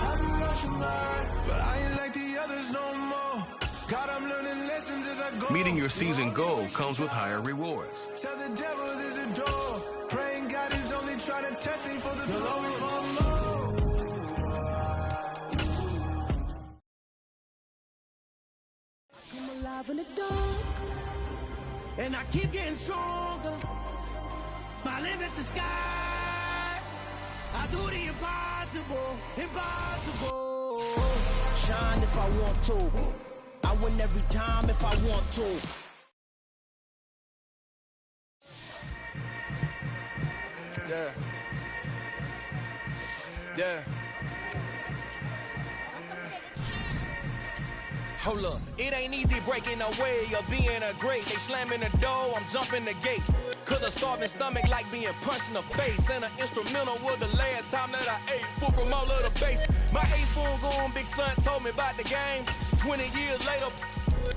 I be rushing mine, but I ain't like the others no more. God, I'm learning lessons as I go. Meeting your season goal comes with higher rewards. Tell the devil there's a door. Praying God is only trying to test me for the glory. I'm alive in the dark, and I keep getting stronger. My limit's the sky. I do the impossible, impossible. Shine if I want to. I win every time if I want to. Yeah. Yeah. Hold up, it ain't easy breaking away or being a great. They slamming the door, I'm jumping the gate. Cause a starving stomach like being punched in the face. And an instrumental was the last time that I ate food from all of the base. My ace spoon going, big son told me about the game. 20 years later,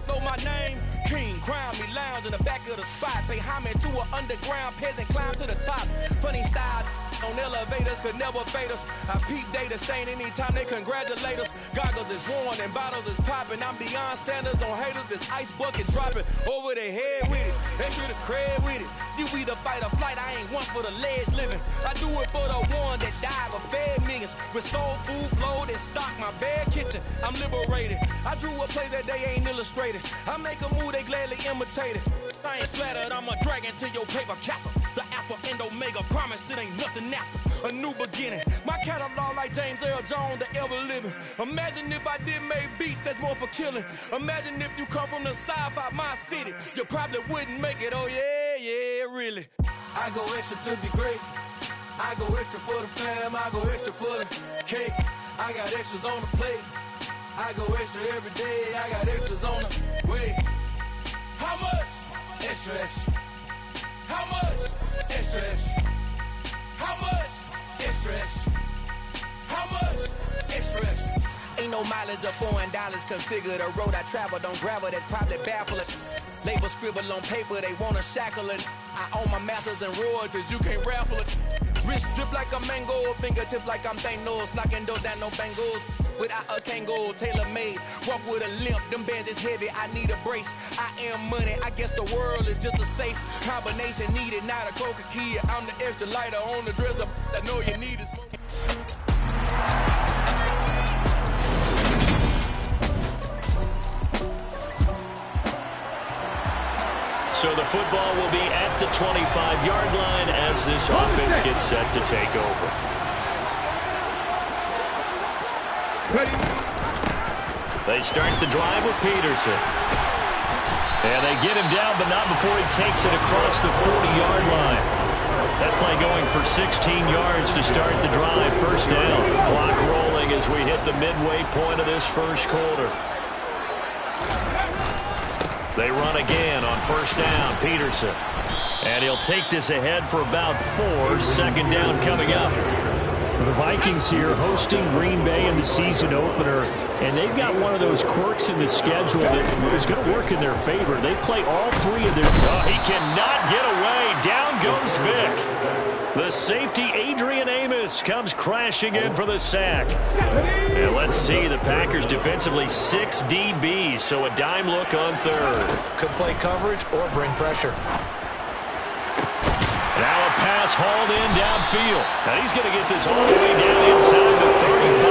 know my name. King, crown me, lounge in the back of the spot. Pay homage to an underground peasant, climb to the top. Funny style on elevators could never fade us. I peep data stain anytime they congratulate us. Goggles is worn and bottles is popping. I'm beyond Sanders on haters, this ice bucket dropping over their head with it. Extra the cred with it. You either fight or flight, I ain't one for the ledge living. I do it for the one that died but fed millions. With soul food flowed and stock my bad kitchen. I'm liberated. I drew a play that they ain't illustrated. I make a move, they gladly imitate it. I ain't flattered, I'm a dragon to your paper castle. The Alpha and Omega, promise it ain't nothing after. A new beginning. My catalog like James Earl Jones, the ever living. Imagine if I did make beats that's more for killing. Imagine if you come from the sci-fi, my city. You probably wouldn't make it, oh yeah, yeah, really. I go extra to be great. I go extra for the fam, I go extra for the cake. I got extras on the plate. I go extra every day, I got extras on the way. How much? Extra, extra. How much? Extra, extra. How much? Extra, extra. How much? Extra, extra. Ain't no mileage of $4 configure the road I travel. Don't gravel, that probably baffle it. Label scribble on paper, they wanna shackle it. I own my masters and royalties, you can't raffle it. Wrist drip like a mango, fingertips like I'm Thanos. Knocking doors down, no bangles. Without a Kango, tailor-made. Walk with a limp, them bands is heavy, I need a brace. I am money, I guess the world is just a safe combination needed, not a coca key. I'm the extra lighter on the dresser, I know you need it. football will be at the 25-yard line as this offense gets set to take over. They start the drive with Peterson. And they get him down, but not before he takes it across the 40-yard line. That play going for 16 yards to start the drive. First down. Clock rolling as we hit the midway point of this first quarter. They run again on first down. Peterson. And he'll take this ahead for about 4. Second down coming up. The Vikings here hosting Green Bay in the season opener, and they've got one of those quirks in the schedule that is going to work in their favor. They play all 3 of their... Oh, he cannot get away. Down goes Vick. The safety, Adrian Amos, comes crashing in for the sack. And let's see, the Packers defensively 6 DBs, so a dime look on third. Could play coverage or bring pressure. Now a pass hauled in downfield. Now he's going to get this all the way down inside the 35.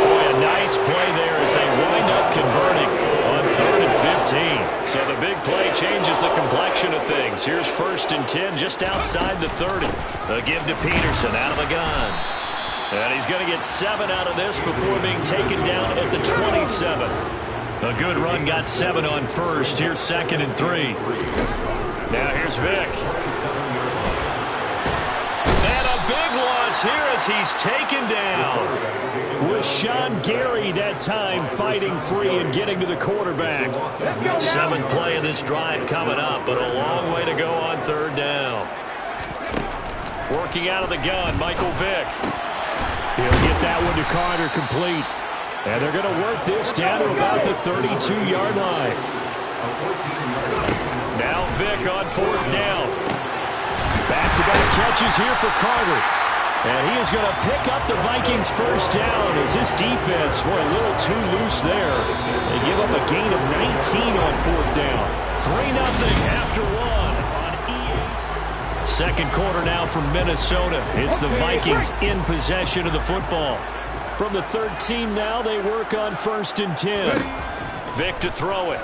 Boy, a nice play there as they wind up converting on 3rd and 15. So the big play changes the complexion of things. Here's 1st and 10 just outside the 30. They'll give to Peterson out of the gun. And he's going to get 7 out of this before being taken down at the 27. A good run got 7 on first. Here's 2nd and 3. Now here's Vick. Here as he's taken down. Was Sean Gary that time fighting free and getting to the quarterback. 7th play of this drive coming up, but a long way to go on 3rd down. Working out of the gun, Michael Vick. He'll get that one to Carter complete. And they're going to work this down to about the 32-yard line. Now Vick on 4th down. Back-to-back catches here for Carter. And he is going to pick up the Vikings' first down as this defense were a little too loose there. They give up a gain of 19 on 4th down. 3-0 after 1 on EA. Second quarter now from Minnesota. It's the Vikings in possession of the football. From the 13 now, they work on 1st and 10. Vick to throw it.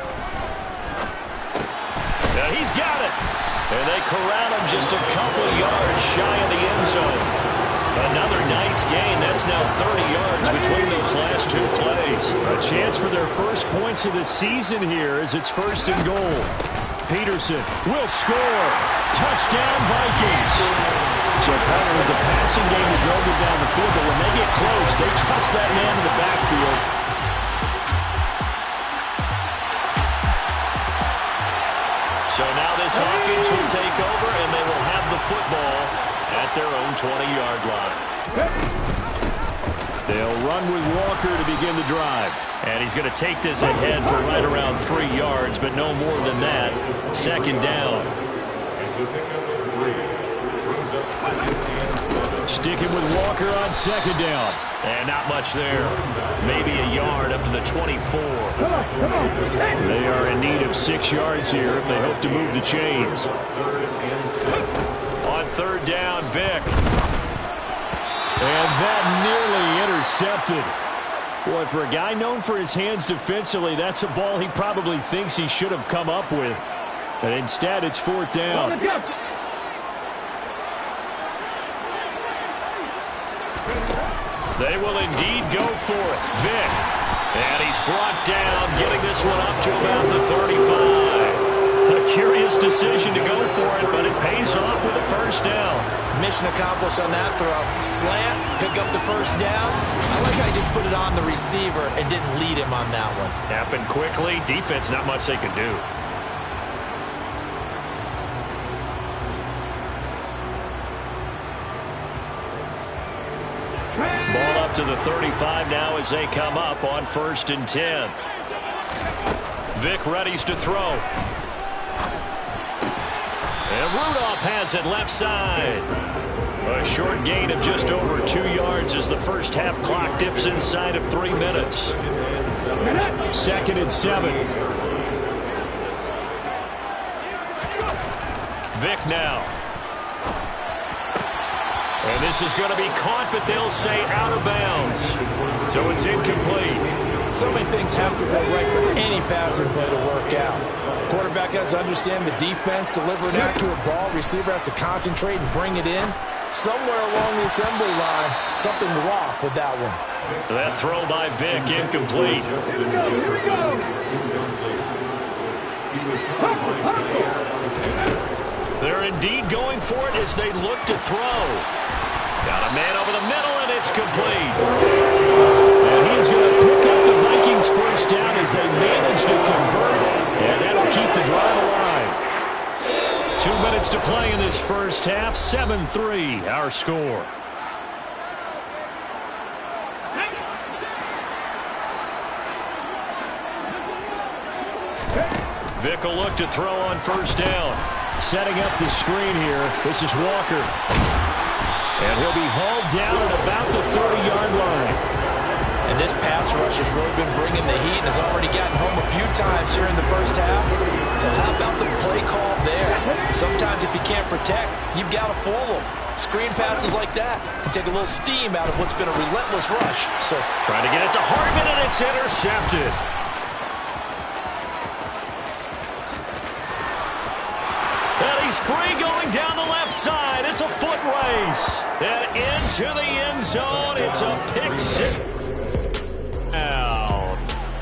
Now he's got it. And they corral him just a couple yards shy of the end zone. Another nice gain. That's now 30 yards between those last 2 plays. A chance for their first points of the season here as it's 1st and goal. Peterson will score. Touchdown, Vikings. So part of it was a passing game that drove them down the field, but when they get close, they trust that man in the backfield. So now this offense will take over, and they will have the football at their own 20-yard line. They'll run with Walker to begin the drive. And he's going to take this ahead for right around 3 yards, but no more than that. 2nd down. Sticking with Walker on 2nd down. And not much there. Maybe a yard up to the 24. They are in need of 6 yards here if they hope to move the chains. On 3rd down, Vick. And that nearly intercepted. Boy, for a guy known for his hands defensively, that's a ball he probably thinks he should have come up with. And instead, it's 4th down. They will indeed go for it. Vick. And he's brought down, getting this one up to about the 35. A curious decision to go for it, but it pays off with a 1st down. Mission accomplished on that throw. Slant, pick up the 1st down. I like how he just put it on the receiver and didn't lead him on that one. Happened quickly. Defense, not much they could do. Ball up to the 35 now as they come up on 1st and 10. Vick readies to throw. And Rudolph has it left side. A short gain of just over 2 yards as the first half clock dips inside of 3 minutes. 2nd and 7. Vick now. And this is going to be caught, but they'll say out of bounds. So it's incomplete. So many things have to go right for any passing play to work out. Quarterback has to understand the defense, deliver an accurate ball. Receiver has to concentrate and bring it in. Somewhere along the assembly line, something was off with that one. So that throw by Vic, incomplete. They're indeed going for it as they look to throw. Got a man over the middle, and it's complete. And he's going to pick up the Vikings first down as they manage to convert, and that'll keep the drive alive. 2 minutes to play in this first half. 7-3, our score. Vic will look to throw on first down. Setting up the screen here. This is Walker. And he'll be hauled down at about the 30-yard line. And this pass rush has really been bringing the heat and has already gotten home a few times here in the first half. So how about the play call there? Sometimes if you can't protect, you've got to fool them. Screen passes like that can take a little steam out of what's been a relentless rush. So trying to get it to Hartman, and it's intercepted. And he's free going down the left side. It's a foot race. And into the end zone. It's a pick six. Now,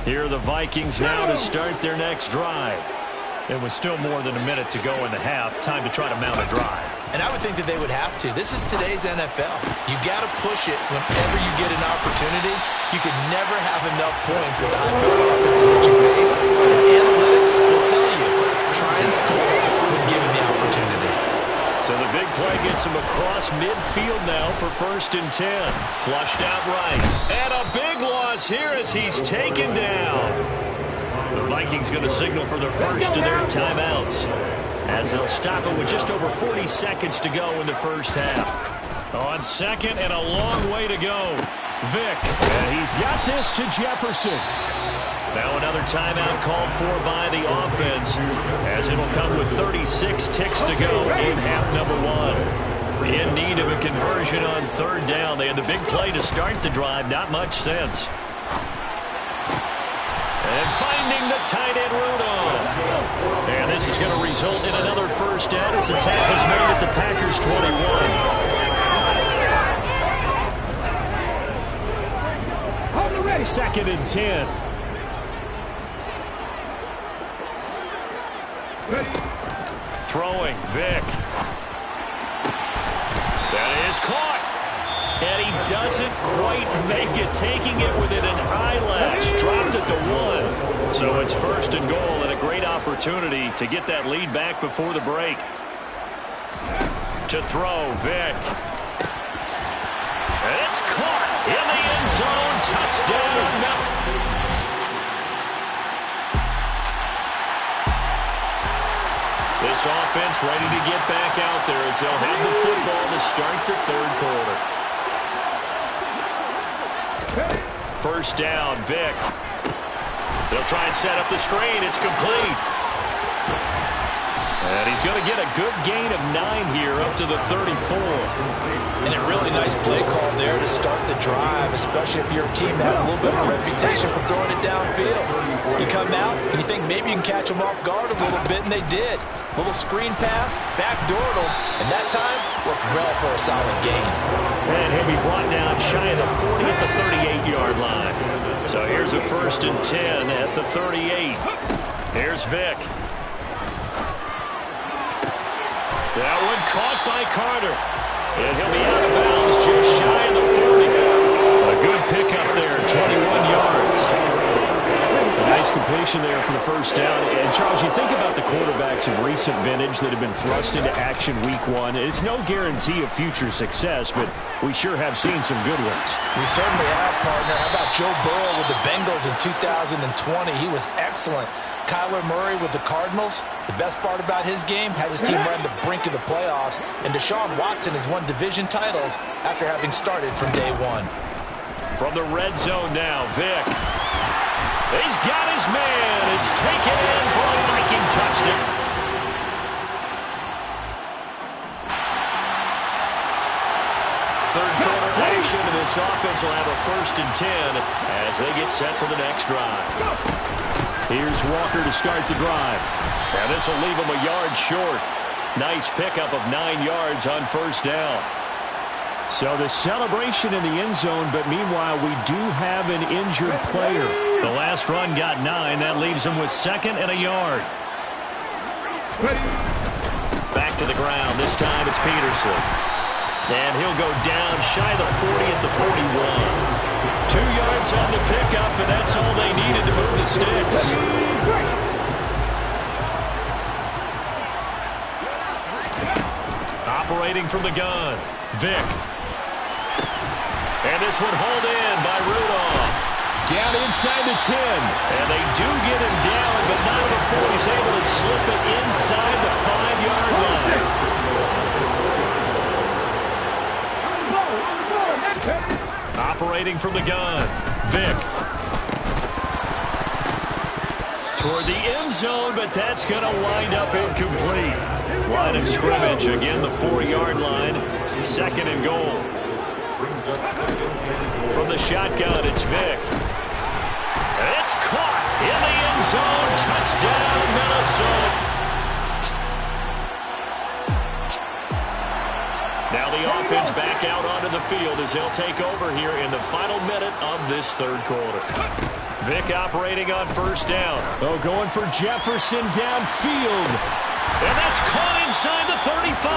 here are the Vikings now to start their next drive. It was still more than a minute to go in the half. Time to try to mount a drive. And I would think that they would have to. This is today's NFL. You got to push it whenever you get an opportunity. You can never have enough points with the high-powered offenses that you face. And analytics will tell you, try and score when given the opportunity. So the big play gets him across midfield now for 1st and 10. Flushed out right. And a big loss here as he's taken down. The Vikings going to signal for the first of their timeouts, as they'll stop it with just over 40 seconds to go in the first half. On second and a long way to go. Vic, and he's got this to Jefferson. Now another timeout called for by the offense, as it'll come with 36 ticks to go in half number 1. In need of a conversion on 3rd down. They had the big play to start the drive. Not much sense. And finding the tight end Rudolph. And this is going to result in another first down as the tackle is made at the Packers 21. 2nd and 10. Throwing, Vic. That is caught. And he doesn't quite make it, taking it within an eyelash. Dropped it to 1. So it's 1st and goal, and a great opportunity to get that lead back before the break. To throw, Vic. And it's caught in the end zone. Touchdown. This offense ready to get back out there as they'll have the football to start the 3rd quarter. 1st down, Vic. They'll try and set up the screen. It's complete. And he's going to get a good gain of 9 here up to the 34. And a really nice play call there to start the drive, especially if you're a team that has a little bit of a reputation for throwing it downfield. You come out and you think maybe you can catch them off guard a little bit, and they did. Little screen pass, backdoored them, and that time worked well for a solid gain. And he'll be brought down shy of the 40 at the 38-yard line. So here's a 1st and 10 at the 38. Here's Vic. That one caught by Carter. And he'll be out of bounds just shy of the 40. A good pickup there, 21 yards. A nice completion there for the first down. And, Charles, you think about the quarterbacks of recent vintage that have been thrust into action week 1. It's no guarantee of future success, but we sure have seen some good ones. We certainly have, partner. How about Joe Burrow with the Bengals in 2020? He was excellent. Kyler Murray with the Cardinals. The best part about his game, has his team right on the brink of the playoffs. And Deshaun Watson has won division titles after having started from day 1. From the red zone now, Vic. He's got his man. It's taken in for a Viking touchdown. Third quarter possession, and this offense will have a 1st and 10 as they get set for the next drive. Here's Walker to start the drive. And this will leave him a yard short. Nice pickup of 9 yards on 1st down. So the celebration in the end zone, but meanwhile we do have an injured player. The last run got 9. That leaves him with 2nd and a yard. Back to the ground. This time it's Peterson. And he'll go down shy of the 40 at the 41. 2 yards on the pickup, and that's all they needed to move the sticks. Operating from the gun, Vick. And this one hauled in by Rudolph. Down inside the 10. And they do get him down, but not before he's able to slip it inside the 5-yard line. Operating from the gun, Vick. Toward the end zone, but that's going to wind up incomplete. Line of scrimmage, again the 4-yard line. 2nd and goal. From the shotgun, it's Vick. It's caught in the end zone. Touchdown, Minnesota. Now the offense back out onto the field as they'll take over here in the final minute of this 3rd quarter. Vick operating on 1st down. Oh, going for Jefferson downfield. And that's caught inside the 35.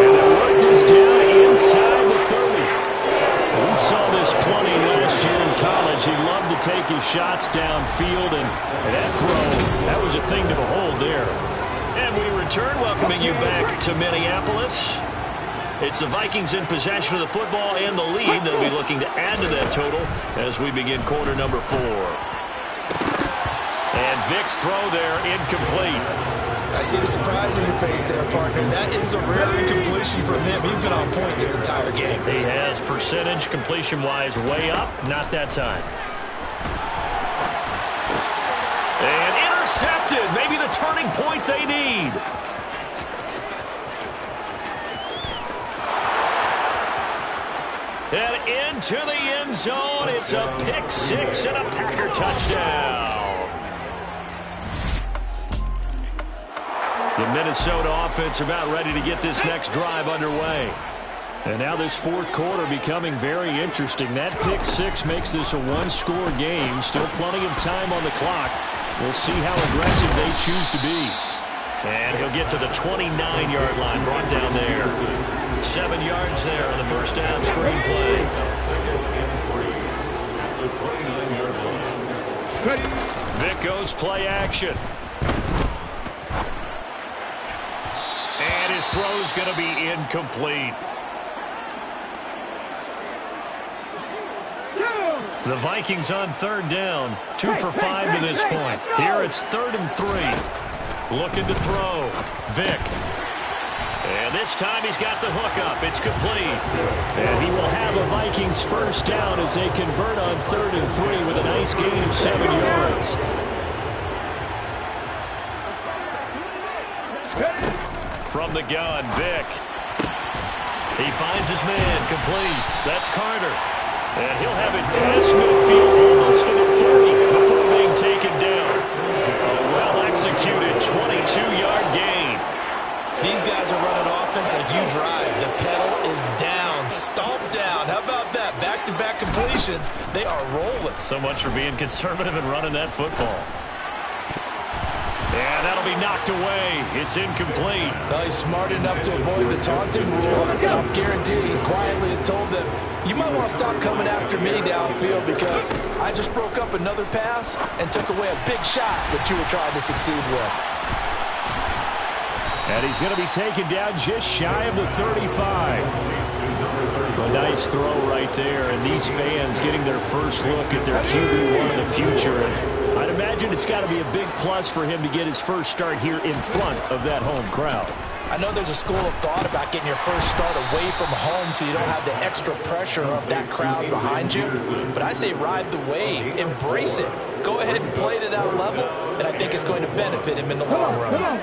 And they'll work this down inside the 30. We saw this plenty last year in college. He loved to take his shots downfield, and that throw, that was a thing to behold there. And we return, welcoming you back to Minneapolis. It's the Vikings in possession of the football and the lead. They'll be looking to add to that total as we begin quarter number 4. And Vick's throw there, incomplete. I see the surprise in your face there, partner. That is a rare incompletion from him. He's been on point this entire game. He has percentage completion-wise way up. Not that time. And intercepted. Maybe the turning point they need. And into the end zone. It's a pick 6 and a Packer touchdown. The Minnesota offense about ready to get this next drive underway. And now this 4th quarter becoming very interesting. That pick 6 makes this a 1-score game. Still plenty of time on the clock. We'll see how aggressive they choose to be. And he'll get to the 29-yard line, brought down there. 7 yards there on the 1st down screen play. Vick goes play action. And his throw's going to be incomplete. The Vikings on 3rd down. 2 for 5 to this point. Here it's 3rd and 3. Looking to throw. Vick. And this time he's got the hook up. It's complete. And he will have a Vikings 1st down as they convert on 3rd and 3 with a nice gain of 7 yards. From the gun, Vick. He finds his man, complete. That's Carter. And he'll have it past midfield almost to the 30 before being taken down. A well-executed 22-yard gain. These guys are running offense like you drive. The pedal is down, stomped down. How about that? Back-to-back completions. They are rolling. So much for being conservative and running that football. And that'll be knocked away. It's incomplete. Well, he's smart enough to avoid the taunting rule. And I'm guaranteeing he quietly has told them, you might want to stop coming after me downfield because I just broke up another pass and took away a big shot that you were trying to succeed with. And he's going to be taken down just shy of the 35. A nice throw right there, and these fans getting their first look at their QB1 of the future. And I'd imagine it's got to be a big plus for him to get his first start here in front of that home crowd. I know there's a school of thought about getting your first start away from home so you don't have the extra pressure of that crowd behind you. But I say ride the wave. Embrace it. Go ahead and play to that level, and I think it's going to benefit him in the long run.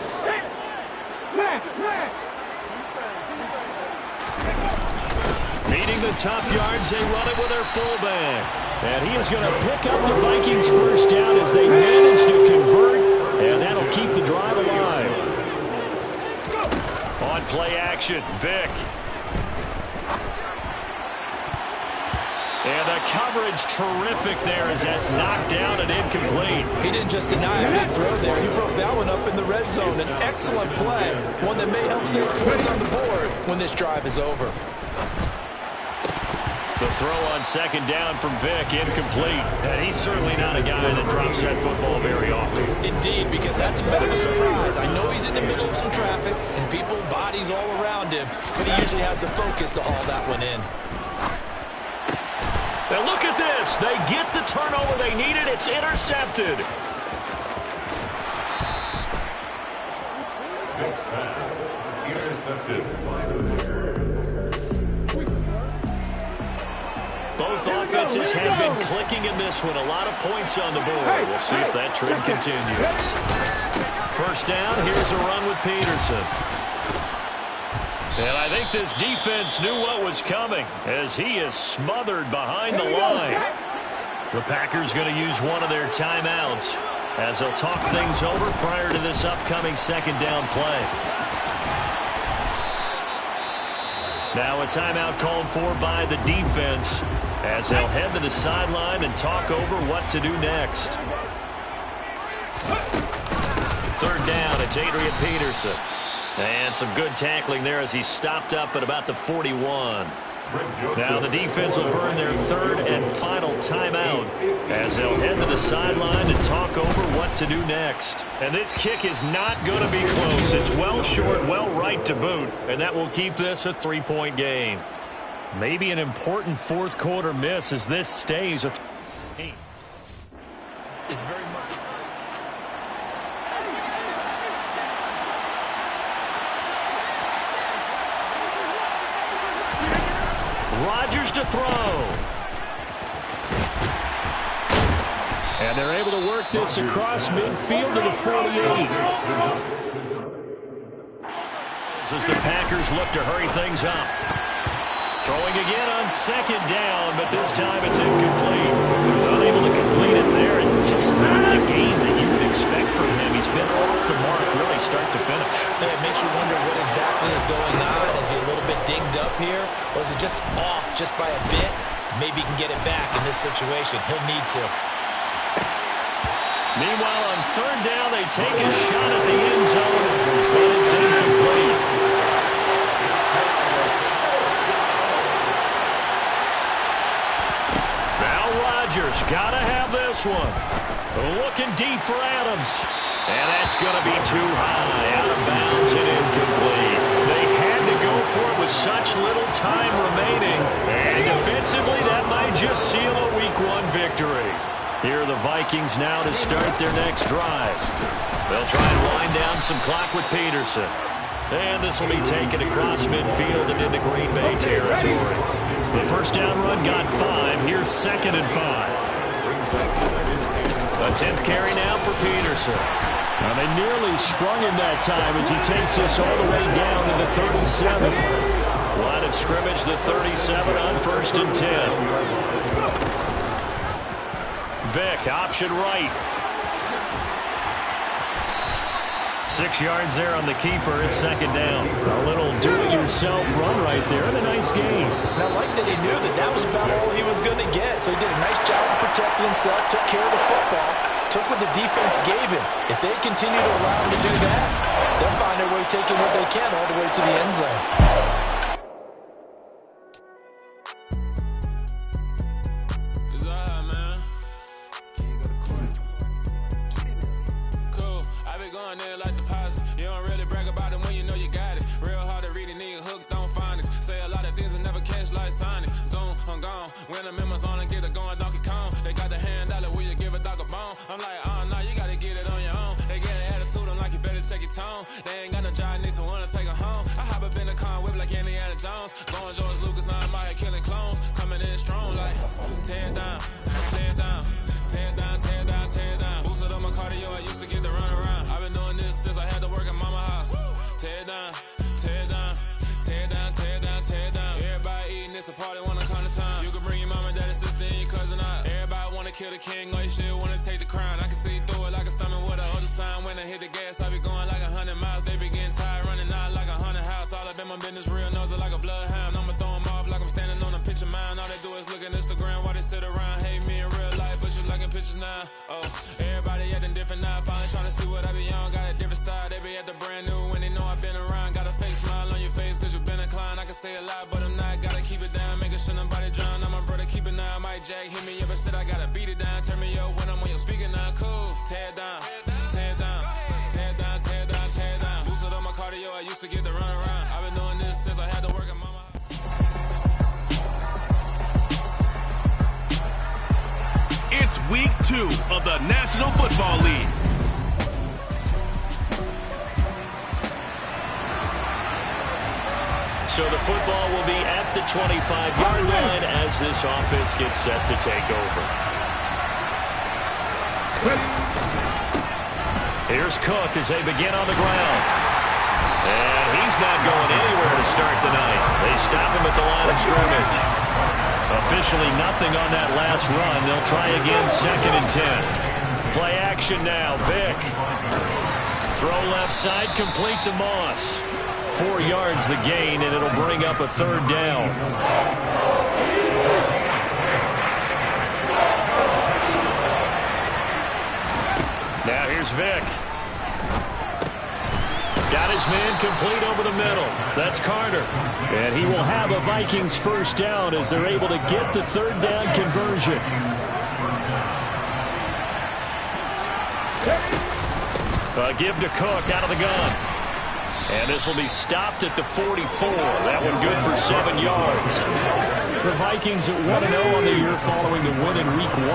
Needing the tough yards, they run it with their fullback. And he is going to pick up the Vikings first down as they manage to convert, and that'll keep the drive alive. On play action, Vic. And the coverage terrific there as that's knocked down and incomplete. He didn't just deny a big throw there. He broke that one up in the red zone. An excellent play, one that may help save points on the board when this drive is over. The throw on second down from Vic, incomplete. And he's certainly not a guy that drops that football very often. Indeed, because that's a bit of a surprise. I know he's in the middle of some traffic and people, bodies all around him, but he usually has the focus to haul that one in. Now look at this. They get the turnover they needed. It's intercepted. Next pass, intercepted by the Bears. Both offenses have been clicking in this one. A lot of points on the board. We'll see if that trend continues. First down, here's a run with Peterson. And I think this defense knew what was coming as he is smothered behind the line. The Packers going to use one of their timeouts as they'll talk things over prior to this upcoming second down play. Now a timeout called for by the defense as they'll head to the sideline and talk over what to do next. Third down, it's Adrian Peterson. And some good tackling there as he stopped up at about the 41. Now the defense will burn their third and final timeout as they'll head to the sideline and talk over what to do next. And this kick is not going to be close. It's well short, well right to boot, and that will keep this a 3-point game. Maybe an important fourth quarter miss as this stays a 3-point. It's very much. Rodgers to throw. And they're able to work this across midfield to the 48. As the Packers look to hurry things up. Throwing again on second down, but this time it's incomplete. He was unable to complete it there. It's just not the game that you would expect from him. He's been off the mark really start to finish. Yeah, it makes you wonder what exactly is going on. Is he a little bit dinged up here? Or is it just off just by a bit? Maybe he can get it back in this situation. He'll need to. Meanwhile, on third down, they take a shot at the end zone, but it's incomplete. Rodgers got to have this one. Looking deep for Adams. And that's going to be too high. Out of bounds and incomplete. They had to go for it with such little time remaining. And defensively, that might just seal a Week 1 victory. Here are the Vikings now to start their next drive. They'll try and wind down some clock with Peterson. And this will be taken across midfield and into Green Bay territory. The first down run got 5. Here's 2nd and 5. A 10th carry now for Peterson. Now they nearly sprung him that time as he takes this all the way down to the 37. Line of scrimmage, the 37 on 1st and 10. Vic, option right. 6 yards there on the keeper. It's 2nd down. A little do-it-yourself run right there and a nice game. And I like that he knew that that was about all he was going to get. So he did a nice job of protecting himself, took care of the football, took what the defense gave him. If they continue to allow him to do that, they'll find their way taking what they can all the way to the end zone. They ain't got no job, need someone to take her home. I hop up in the car, whip like Indiana Jones. Going George Lucas, now I'm out here killing clones. Coming in strong like, tear down, tear down, tear down, tear down, tear down. Boosted up my cardio, I used to get to run around. I've been doing this since I had to work at mama house. Tear down, tear down, tear down, tear down, tear down. Everybody eating, it's a party kill the king, or you shit wanna take the crown. I can see through it like a stomach with a other sign. When I hit the gas, I be going like 100 miles. They be getting tired, running out like a haunted house. All up in my business, real nose like a bloodhound. I'ma throw them off like I'm standing on a picture mound. All they do is look at Instagram while they sit around. Hate me in real life, but you liking pictures now. Oh, everybody acting different now. Finally trying to see what I be on. Got a different style, they be at the brand new when they know I've been around. Got a fake smile on your face cause you been inclined. I can say a lot, but I'm not. Gotta keep it down, making sure nobody drown. I'm my brother, keep it now. Mike Jack hit me up and said I gotta beat it down. Turn me up when I'm on your speaker now. Cool, tear it down, tear it down, tear it down, tear it down, tear it down. Loosen up my cardio, I used to get to run around. I've been doing this since I had to work at mama. It's week 2 of the National Football League. So the football will be at the 25-yard line as this offense gets set to take over. Here's Cook as they begin on the ground. And he's not going anywhere to start the night. They stop him at the line of scrimmage. Officially nothing on that last run. They'll try again, 2nd and 10. Play action now, Vick. Throw left side, complete to Moss. 4 yards the gain, and it'll bring up a 3rd down. Now here's Vick. Got his man complete over the middle. That's Carter. And he will have a Vikings 1st down as they're able to get the 3rd down conversion. Give to Cook out of the gun. And this will be stopped at the 44. That one good for 7 yards. The Vikings at 1-0 on the year following the win in Week 1.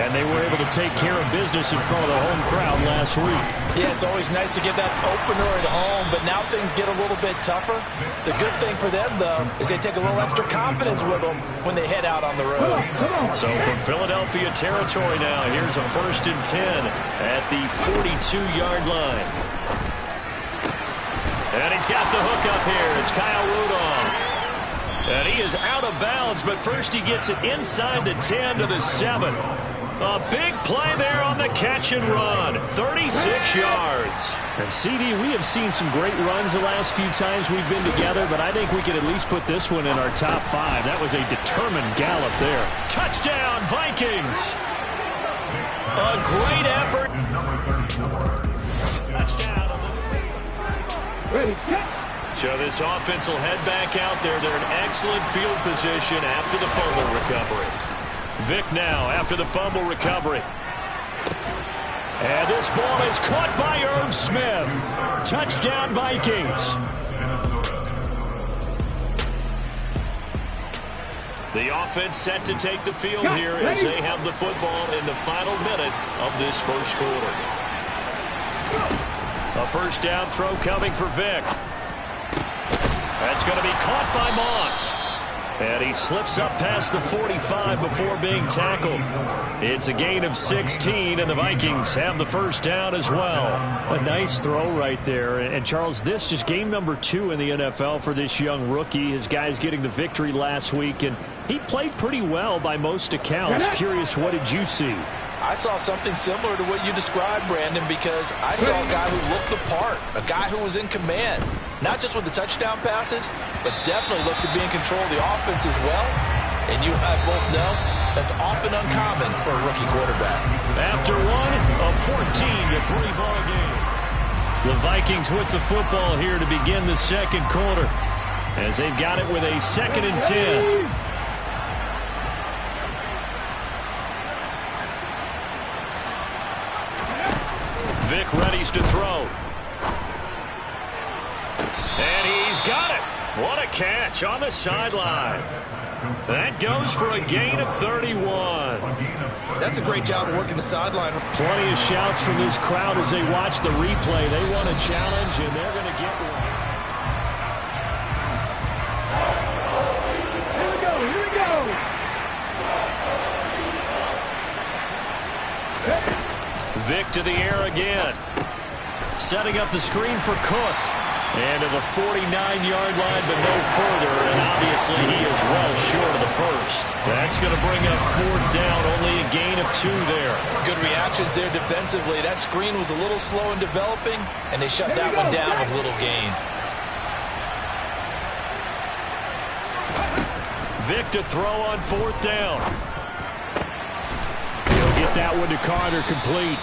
And they were able to take care of business in front of the home crowd last week. Yeah, it's always nice to get that opener at home, but now things get a little bit tougher. The good thing for them, though, is they take a little extra confidence with them when they head out on the road. So from Philadelphia territory now, here's a 1st and 10 at the 42-yard line. And he's got the hook up here. It's Kyle Rudolph. And he is out of bounds, but first he gets it inside the 10 to the 7. A big play there on the catch and run. 36 yards. And CD, we have seen some great runs the last few times we've been together, but I think we could at least put this one in our top 5. That was a determined gallop there. Touchdown, Vikings. A great effort. Touchdown. So this offense will head back out there. They're in excellent field position after the fumble recovery. Vick now after the fumble recovery. And this ball is caught by Irv Smith. Touchdown, Vikings. The offense set to take the field here as they have the football in the final minute of this 1st quarter. A 1st down throw coming for Vick. That's going to be caught by Moss. And he slips up past the 45 before being tackled. It's a gain of 16, and the Vikings have the 1st down as well. A nice throw right there. And Charles, this is game number 2 in the NFL for this young rookie. His guys getting the victory last week, and he played pretty well by most accounts. Curious, what did you see? I saw something similar to what you described, Brandon, because I saw a guy who looked the part, a guy who was in command, not just with the touchdown passes, but definitely looked to be in control of the offense as well. And you and I both know that's often uncommon for a rookie quarterback. After one, a 14-3 ball game. The Vikings with the football here to begin the 2nd quarter as they've got it with a 2nd and 10. Vick readies to throw. And he's got it. What a catch on the sideline. That goes for a gain of 31. That's a great job of working the sideline. Plenty of shouts from this crowd as they watch the replay. They want a challenge, and they're going to get one. Here we go, here we go. Vick to the air again. Setting up the screen for Cook. And to the 49-yard line, but no further. And obviously he is well short of the first. That's going to bring up fourth down. Only a gain of 2 there. Good reactions there defensively. That screen was a little slow in developing, and they shut that one down with little gain. Vic to throw on fourth down. He'll get that one to Carter, complete.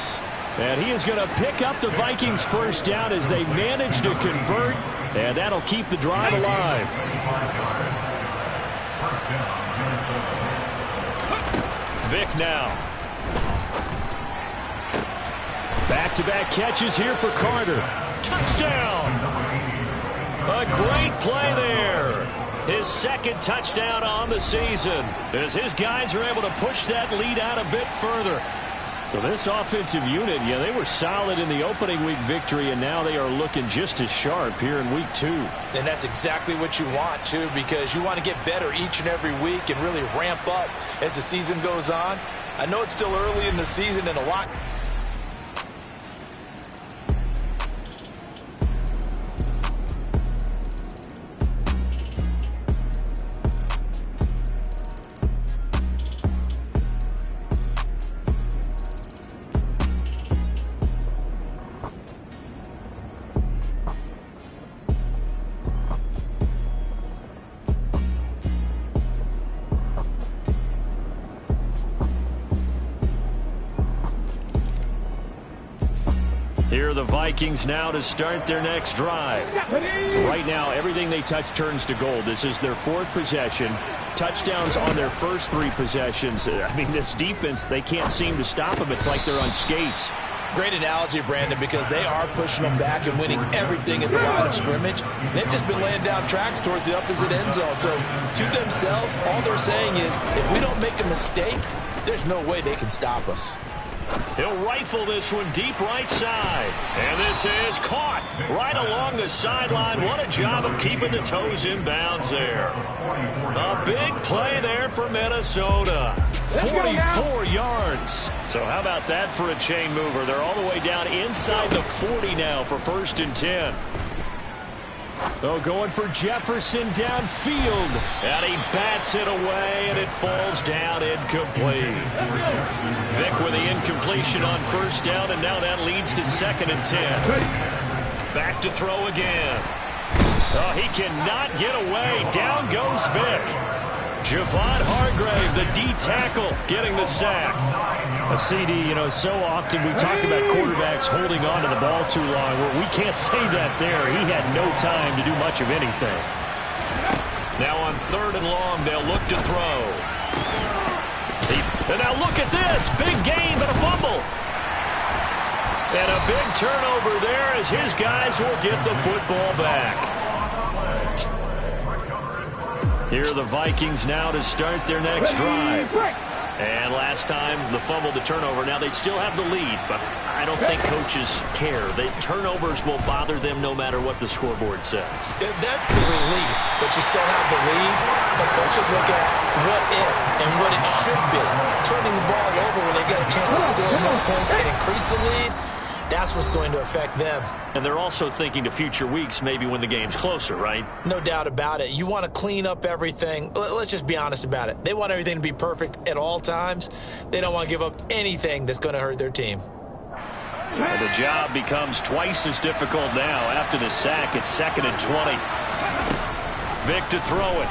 And he is going to pick up the Vikings first down as they manage to convert. And that'll keep the drive alive. Vic now. Back-to-back catches here for Carter. Touchdown! A great play there. His second touchdown on the season as his guys are able to push that lead out a bit further. So this offensive unit, yeah, they were solid in the opening week victory, and now they are looking just as sharp here in week 2. And that's exactly what you want, too, because you want to get better each and every week and really ramp up as the season goes on. I know it's still early in the season and a lot. Here are the Vikings now to start their next drive. Right now, everything they touch turns to gold. This is their 4th possession. Touchdowns on their first 3 possessions. I mean, this defense, they can't seem to stop them. It's like they're on skates. Great analogy, Brandon, because they are pushing them back and winning everything at the line of scrimmage. They've just been laying down tracks towards the opposite end zone. So, to themselves, all they're saying is, if we don't make a mistake, there's no way they can stop us. He'll rifle this one deep right side. And this is caught right along the sideline. What a job of keeping the toes in bounds there. A big play there for Minnesota. 44 yards. So how about that for a chain mover? They're all the way down inside the 40 now for 1st and 10. Oh, going for Jefferson downfield. And he bats it away, and it falls down incomplete. Vic with the incompletion on first down, and now that leads to 2nd and 10. Back to throw again. Oh, he cannot get away. Down goes Vic. Javon Hargrave, the D tackle, getting the sack. A CD, you know, so often we talk about quarterbacks holding on to the ball too long. Well, we can't say that there. He had no time to do much of anything. Now on 3rd and long, they'll look to throw. And now look at this. Big gain, but a fumble. And a big turnover there as his guys will get the football back. Here are the Vikings now to start their next drive. And last time, the fumble, the turnover. Now they still have the lead, but I don't think coaches care. The turnovers will bother them no matter what the scoreboard says. That's the relief that you still have the lead. But coaches look at what if and what it should be. Turning the ball over when they get a chance to score more points and increase the lead, that's what's going to affect them. And they're also thinking to future weeks, maybe when the game's closer, right? No doubt about it. You want to clean up everything. Let's just be honest about it. They want everything to be perfect at all times. They don't want to give up anything that's going to hurt their team. Well, the job becomes twice as difficult now. After the sack, it's 2nd and 20. Vic to throw it.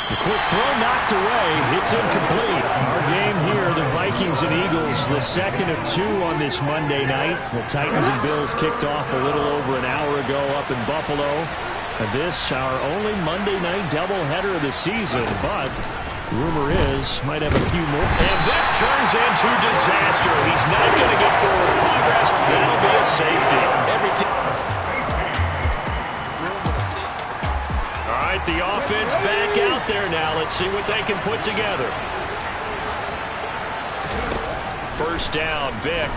The quick throw knocked away. It's incomplete. Our game here, the Vikings and Eagles, the 2nd of 2 on this Monday night. The Titans and Bills kicked off a little over an hour ago up in Buffalo. And this, our only Monday night doubleheader of the season. But rumor is, might have a few more. And this turns into disaster. He's not going to get forward progress. That'll be a safety. Every team. All right, the offense back out there now. Let's see what they can put together. First down, Vic.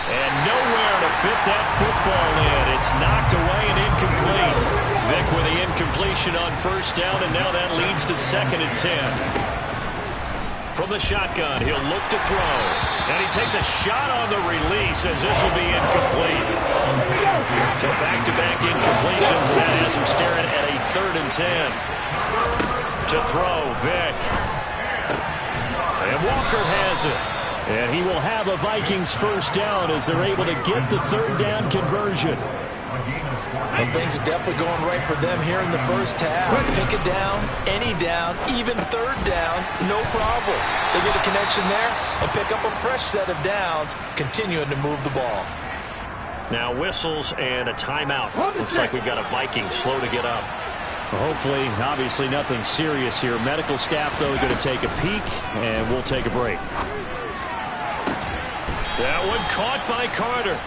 And nowhere to fit that football in. It's knocked away and incomplete. Vic with the incompletion on first down, and now that leads to 2nd and 10. From the shotgun, he'll look to throw. And he takes a shot on the release as this will be incomplete. So back-to-back incompletions, and that has him staring at a 3rd and 10. To throw, Vick. And Walker has it. And he will have a Vikings first down as they're able to get the 3rd down conversion. And things are definitely going right for them here in the first half. Pick a down, any down, even 3rd down, no problem. They get a connection there and pick up a fresh set of downs, continuing to move the ball. Now whistles and a timeout. Looks like we've got a Viking slow to get up. Well, hopefully, obviously nothing serious here. Medical staff, though, going to take a peek, and we'll take a break. That one caught by Carter.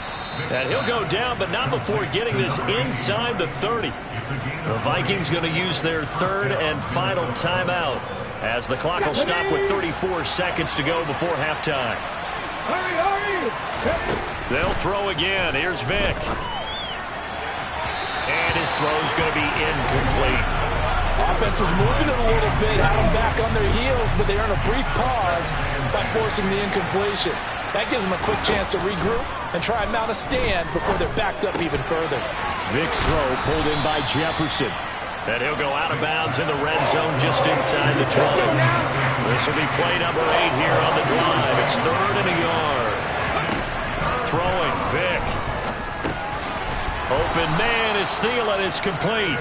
And he'll go down, but not before getting this inside the 30. The Vikings going to use their 3rd and final timeout as the clock will stop with 34 seconds to go before halftime. They'll throw again. Here's Vick. And his throw's going to be incomplete. Offense was moving it a little bit, had them back on their heels, but they earn a brief pause by forcing the incompletion. That gives them a quick chance to regroup and try and mount a stand before they're backed up even further. Vick's throw pulled in by Jefferson. And he'll go out of bounds in the red zone just inside the 20. This will be play number 8 here on the drive. It's 3rd and a yard. Throwing, Vick. Open man is Thielen. It's complete.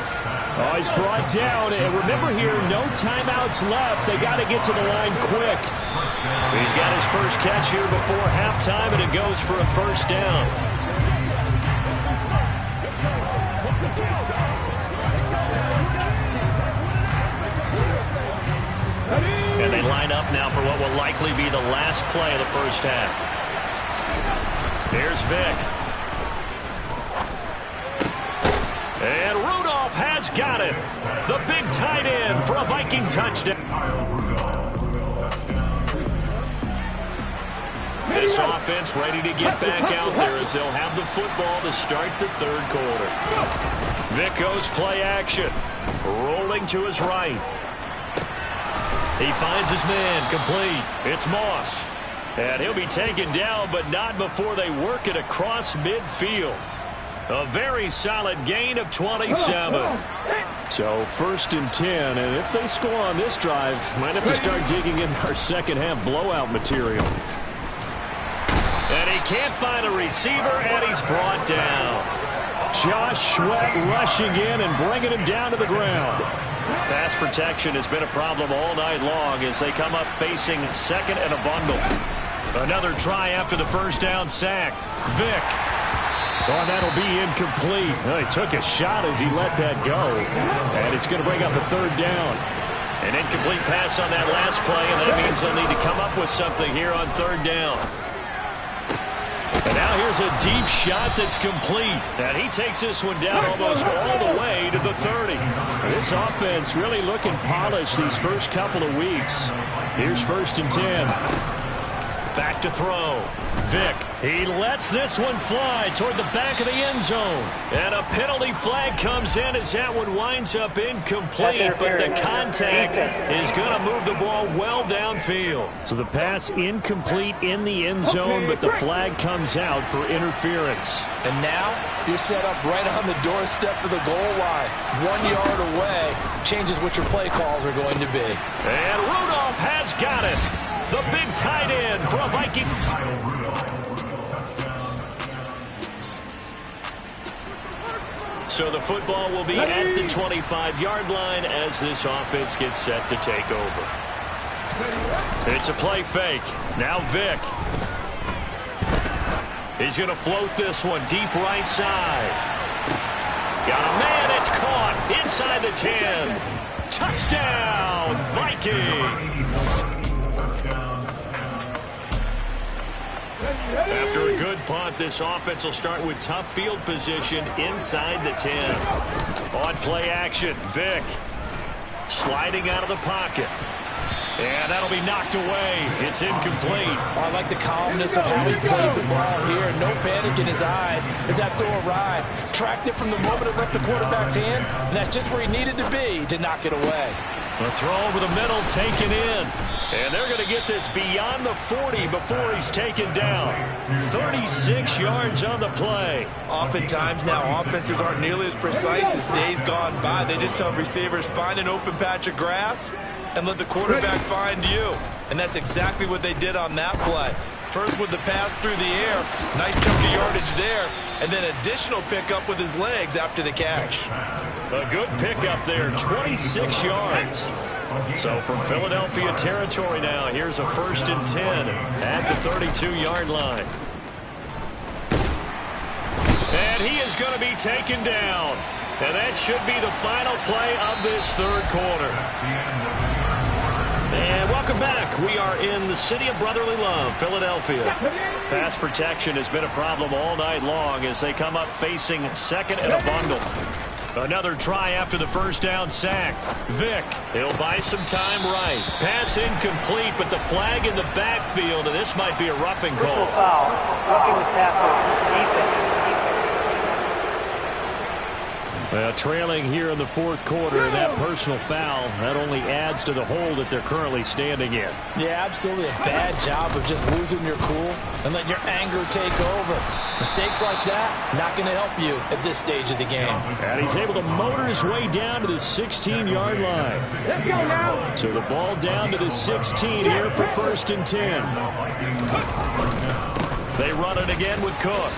Oh, he's brought down. And remember here, no timeouts left. They got to get to the line quick. He's got his first catch here before halftime, and it goes for a first down. And they line up now for what will likely be the last play of the first half. Here's Vick. And Rudolph has got it. The big tight end for a Viking touchdown. This offense ready to get back out there as they'll have the football to start the 3rd quarter. Vick goes play action. Rolling to his right. He finds his man complete. It's Moss. And he'll be taken down, but not before they work it across midfield. A very solid gain of 27. So 1st and 10, and if they score on this drive, might have to start digging in our second half blowout material. And he can't find a receiver, and he's brought down. Josh Sweat rushing in and bringing him down to the ground. Pass protection has been a problem all night long as they come up facing 2nd and a bundle. Another try after the first down sack. Vick. Oh, that'll be incomplete. He took a shot as he let that go. And it's going to bring up a 3rd down. An incomplete pass on that last play, and that means they'll need to come up with something here on 3rd down. And now here's a deep shot that's complete. And he takes this one down almost all the way to the 30. This offense really looking polished these first couple of weeks. Here's 1st and 10. Back to throw. Vick. He lets this one fly toward the back of the end zone. And a penalty flag comes in as that one winds up incomplete. But the contact is going to move the ball well downfield. So the pass incomplete in the end zone, but the flag comes out for interference. And now you're set up right on the doorstep of the goal line. 1 yard away changes what your play calls are going to be. And Rudolph has got it. The big tight end for a Viking. So the football will be at the 25-yard line as this offense gets set to take over. It's a play fake. Now Vick. He's going to float this one deep right side. Got a man. It's caught inside the 10. Touchdown, Viking. After a good punt, this offense will start with tough field position inside the 10. On play action, Vick sliding out of the pocket. And that'll be knocked away. It's incomplete. I like the calmness of how he played the ball here. No panic in his eyes as that throw arrived. Tracked it from the moment it left the quarterback's hand, and that's just where he needed to be to knock it away. The throw over the middle taken in. And they're going to get this beyond the 40 before he's taken down. 36 yards on the play. Oftentimes now, offenses aren't nearly as precise as days gone by. They just tell receivers, find an open patch of grass and let the quarterback find you. And that's exactly what they did on that play. First with the pass through the air, nice chunk of yardage there, and then additional pickup with his legs after the catch. A good pickup there, 26 yards. So from Philadelphia territory now, here's a 1st and 10 at the 32-yard line. And he is going to be taken down. And that should be the final play of this third quarter. And welcome back. We are in the city of brotherly love, Philadelphia. Pass protection has been a problem all night long as they come up facing second and a bundle. Another try after the first down sack. Vick, he'll buy some time right. Pass incomplete, but the flag in the backfield, and this might be a roughing call. Foul. Roughing the tackle. Defense. Well, trailing here in the fourth quarter, and that personal foul, that only adds to the hole that they're currently standing in. Yeah, absolutely a bad job of just losing your cool and letting your anger take over. Mistakes like that, not going to help you at this stage of the game. And he's able to motor his way down to the 16-yard line. Let's go now. So the ball down to the 16 here for 1st and 10. They run it again with Cook.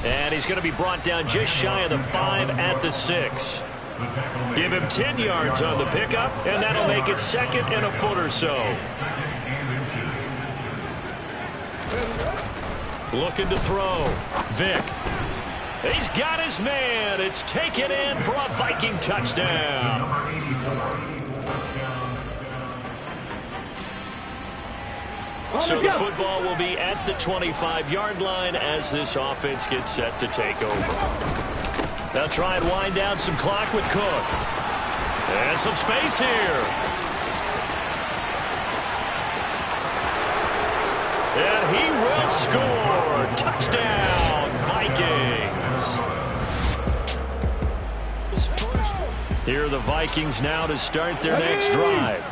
And he's going to be brought down just shy of the 5 at the 6. Give him 10 yards on the pickup, and that'll make it 2nd and a foot or so. Looking to throw. Vick. He's got his man. It's taken in for a Viking touchdown. So the football will be at the 25-yard line as this offense gets set to take over. They'll try and wind down some clock with Cook. And some space here. And he will score. Touchdown, Vikings. Here are the Vikings now to start their next drive.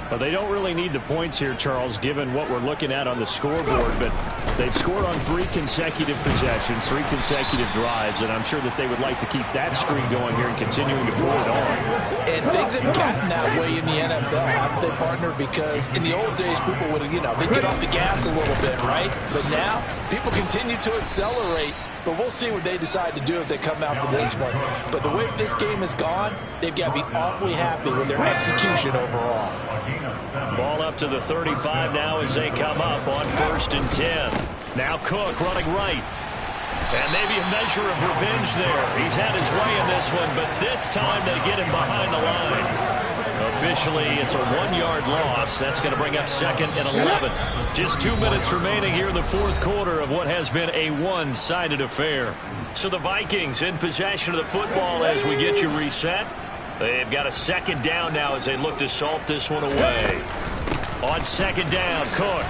Well, they don't really need the points here, Charles, given what we're looking at on the scoreboard. But they've scored on 3 consecutive possessions, 3 consecutive drives, and I'm sure that they would like to keep that streak going here and continuing to pour it on. And things have gotten that way in the NFL, haven't they, partner? Because in the old days, people would, they'd get off the gas a little bit, right? But now, people continue to accelerate. But we'll see what they decide to do as they come out for this one. But the way this game has gone, they've got to be awfully happy with their execution overall. Ball up to the 35 now as they come up on 1st and 10. Now Cook running right. And maybe a measure of revenge there. He's had his way in this one, but this time they get him behind the line. Officially, it's a 1-yard loss. That's going to bring up 2nd and 11. Just 2 minutes remaining here in the fourth quarter of what has been a one-sided affair. So the Vikings in possession of the football as we get you reset. They've got a 2nd down now as they look to salt this one away. On 2nd down, Cook.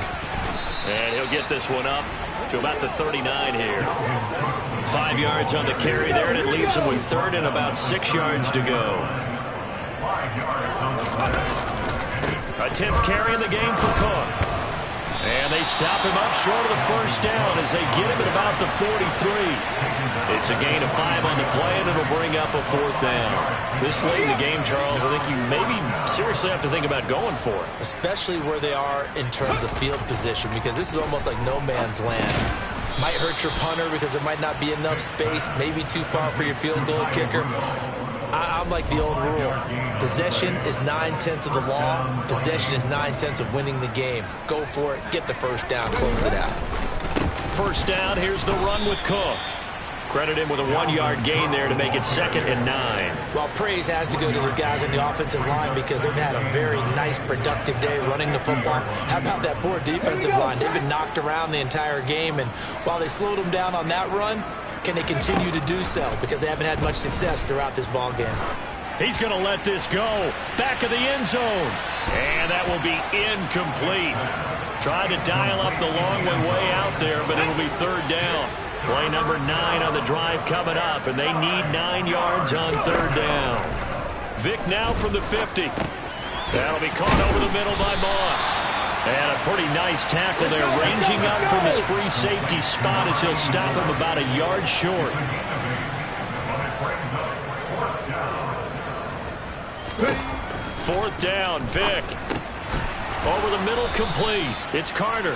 And he'll get this one up to about the 39 here. 5 yards on the carry there, and it leaves him with 3rd and about 6 yards to go. A 10th carry in the game for Cook. And they stop him up short of the 1st down as they get him at about the 43. It's a gain of 5 on the play, and it'll bring up a 4th down. This late in the game, Charles, I think you maybe seriously have to think about going for it. Especially where they are in terms of field position, because this is almost like no man's land. Might hurt your punter because there might not be enough space, maybe too far for your field goal kicker. I'm like the old rule. Possession is 9/10 of the law. Possession is 9/10 of winning the game. Go for it. Get the 1st down. Close it out. 1st down. Here's the run with Cook. Credit him with a 1-yard gain there to make it 2nd and 9. Well, praise has to go to the guys on the offensive line because they've had a very nice, productive day running the football. How about that poor defensive line? They've been knocked around the entire game, and while they slowed them down on that run, can they continue to do so? Because they haven't had much success throughout this ball game. He's going to let this go. Back of the end zone. And that will be incomplete. Tried to dial up the long way out there, but it'll be 3rd down. Play number 9 on the drive coming up, and they need 9 yards on 3rd down. Vick now from the 50. That'll be caught over the middle by Moss. And a pretty nice tackle there, ranging up from his free safety spot as he'll stop him about a yard short. Fourth down, Vick. Over the middle, complete. It's Carter.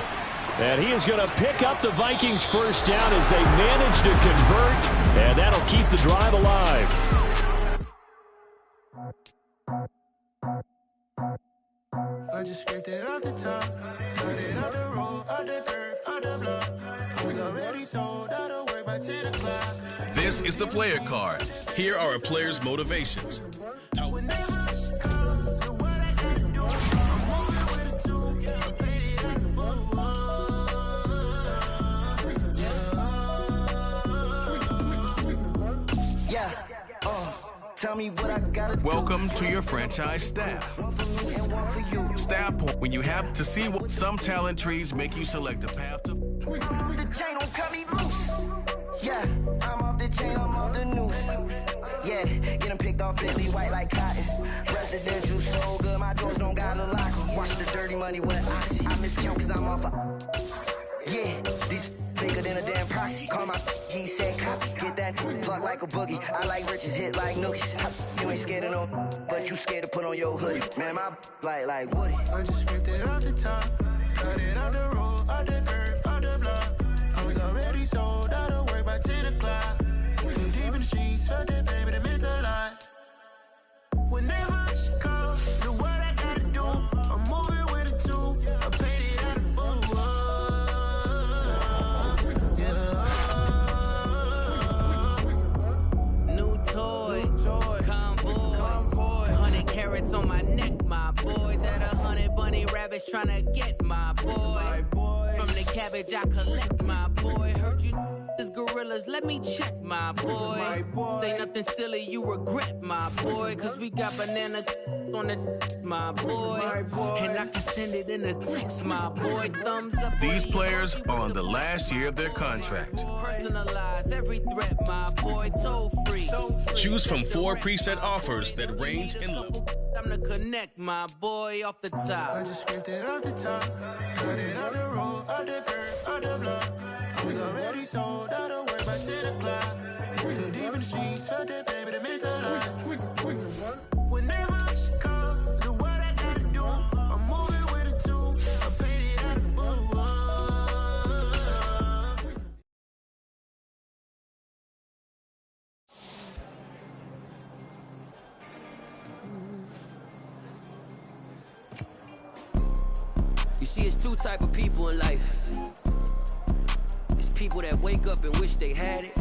And he is going to pick up the Vikings' first down as they manage to convert. And that'll keep the drive alive. I just scraped it off the top, got it off the road, off the turf, off the block. I was already sold out of work by 10 o'clock. This is the player card. Here are a player's motivations. When they rush, cause the what I gotta do, I'm moving with a two, I paid it out the phone. Yeah, tell me what I gotta do. Welcome to your franchise staff. Staff point when you have to see what some talent trees make you select a path to. The chain don't cut me loose. Yeah, I'm off the chain, I'm off the noose. Yeah, get them picked off Billy White like cotton. Residential so good, my doors don't gotta lock 'em. Watch the dirty money with oxy. I miscount cause I'm off a. Yeah, these bigger than a damn proxy. Call my he said copy. Get that plug like a boogie. I like riches, hit like nookies. You ain't scared of no, but you scared to put on your hoodie. Man, my like Woody. I just scraped it off the top, got it off the road, off the turf, off the block. I was already sold out of work by 10 o'clock. Too deep in the streets, felt that baby, that meant a lot. When they rush, call, the what I gotta do, I'm moving with a two, I paid it out of phone. Yeah. New toys, convoys, 100 carats on my neck, my boy. That 100 bunny rabbits tryna get my boy. From the cabbage I collect, my boy. Heard you is gorillas, let me check, my boy. Say nothing silly, you regret, my boy. Cause we got banana on the my boy. And I can send it in a text, my boy. Thumbs up. These players are on the last year of their contract. Personalize every threat, my boy. Toll free. Choose from 4 preset offers that range in level. I'm to connect, my boy, off the top. I just scraped it off the top, got it off the road, off the turf, off the block. I was already sold out of work by 10 o'clock. Too deep in the streets, felt that baby, that meant a lot. When they rush, cause the what I gotta do, I'm moving with a two, I paid it out of phone. You see, it's 2 type of people in life. It's people that wake up and wish they had it.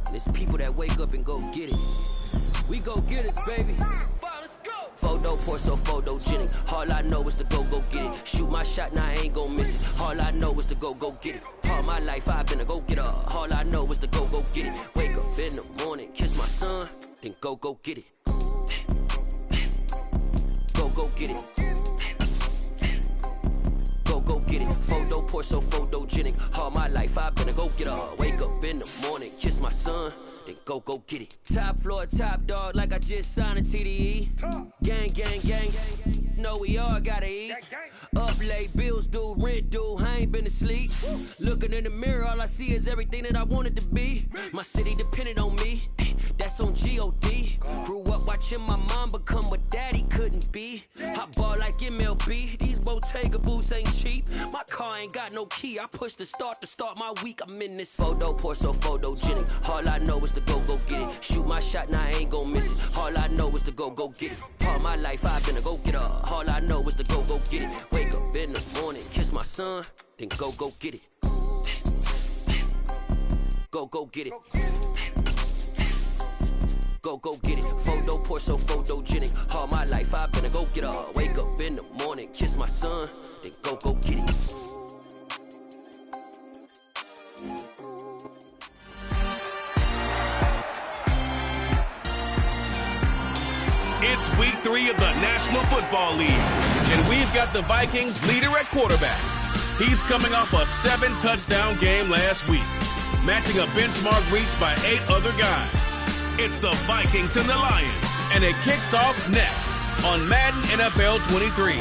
And it's people that wake up and go get it. We go get it, baby. Photo poor, so photogenic. All I know is to go get it. Shoot my shot, now I ain't gon' miss it. All I know is to go get it. All my life I've been a go getter. All I know is to go get it. Wake up in the morning, kiss my son, then go get it. Go get it. Go get it. Photo poor, so photogenic. All my life I've been a go getter. Wake up in the morning, kiss my son, then go get it. Top floor, top dog, like I just signed a TDE. Gang, gang, gang. Know we all gotta eat. Up late, bills due, rent due. I ain't been asleep. Looking in the mirror, all I see is everything that I wanted to be. My city depended on me. That's on G.O.D. Grew up watching my mom become what daddy couldn't be. I ball like MLB. These Bottega boots ain't cheap. My car ain't got no key. I push the start to start my week. I'm in this photo poor, so photogenic. All I know is to go get it. Shoot my shot, now I ain't gon' miss it. All I know is to go get it. All my life I've been a go getter. All I know is to go get it. Wake up in the morning, kiss my son, then go get it. Go get it. Go get it. Photo poor, so photogenic. All my life I've been a go getter. Wake up in the morning, kiss my son, then go get it. It's week 3 of the National Football League, and we've got the Vikings leader at quarterback. He's coming off a 7-touchdown game last week, matching a benchmark reached by 8 other guys. It's the Vikings and the Lions and it kicks off next on Madden NFL 23.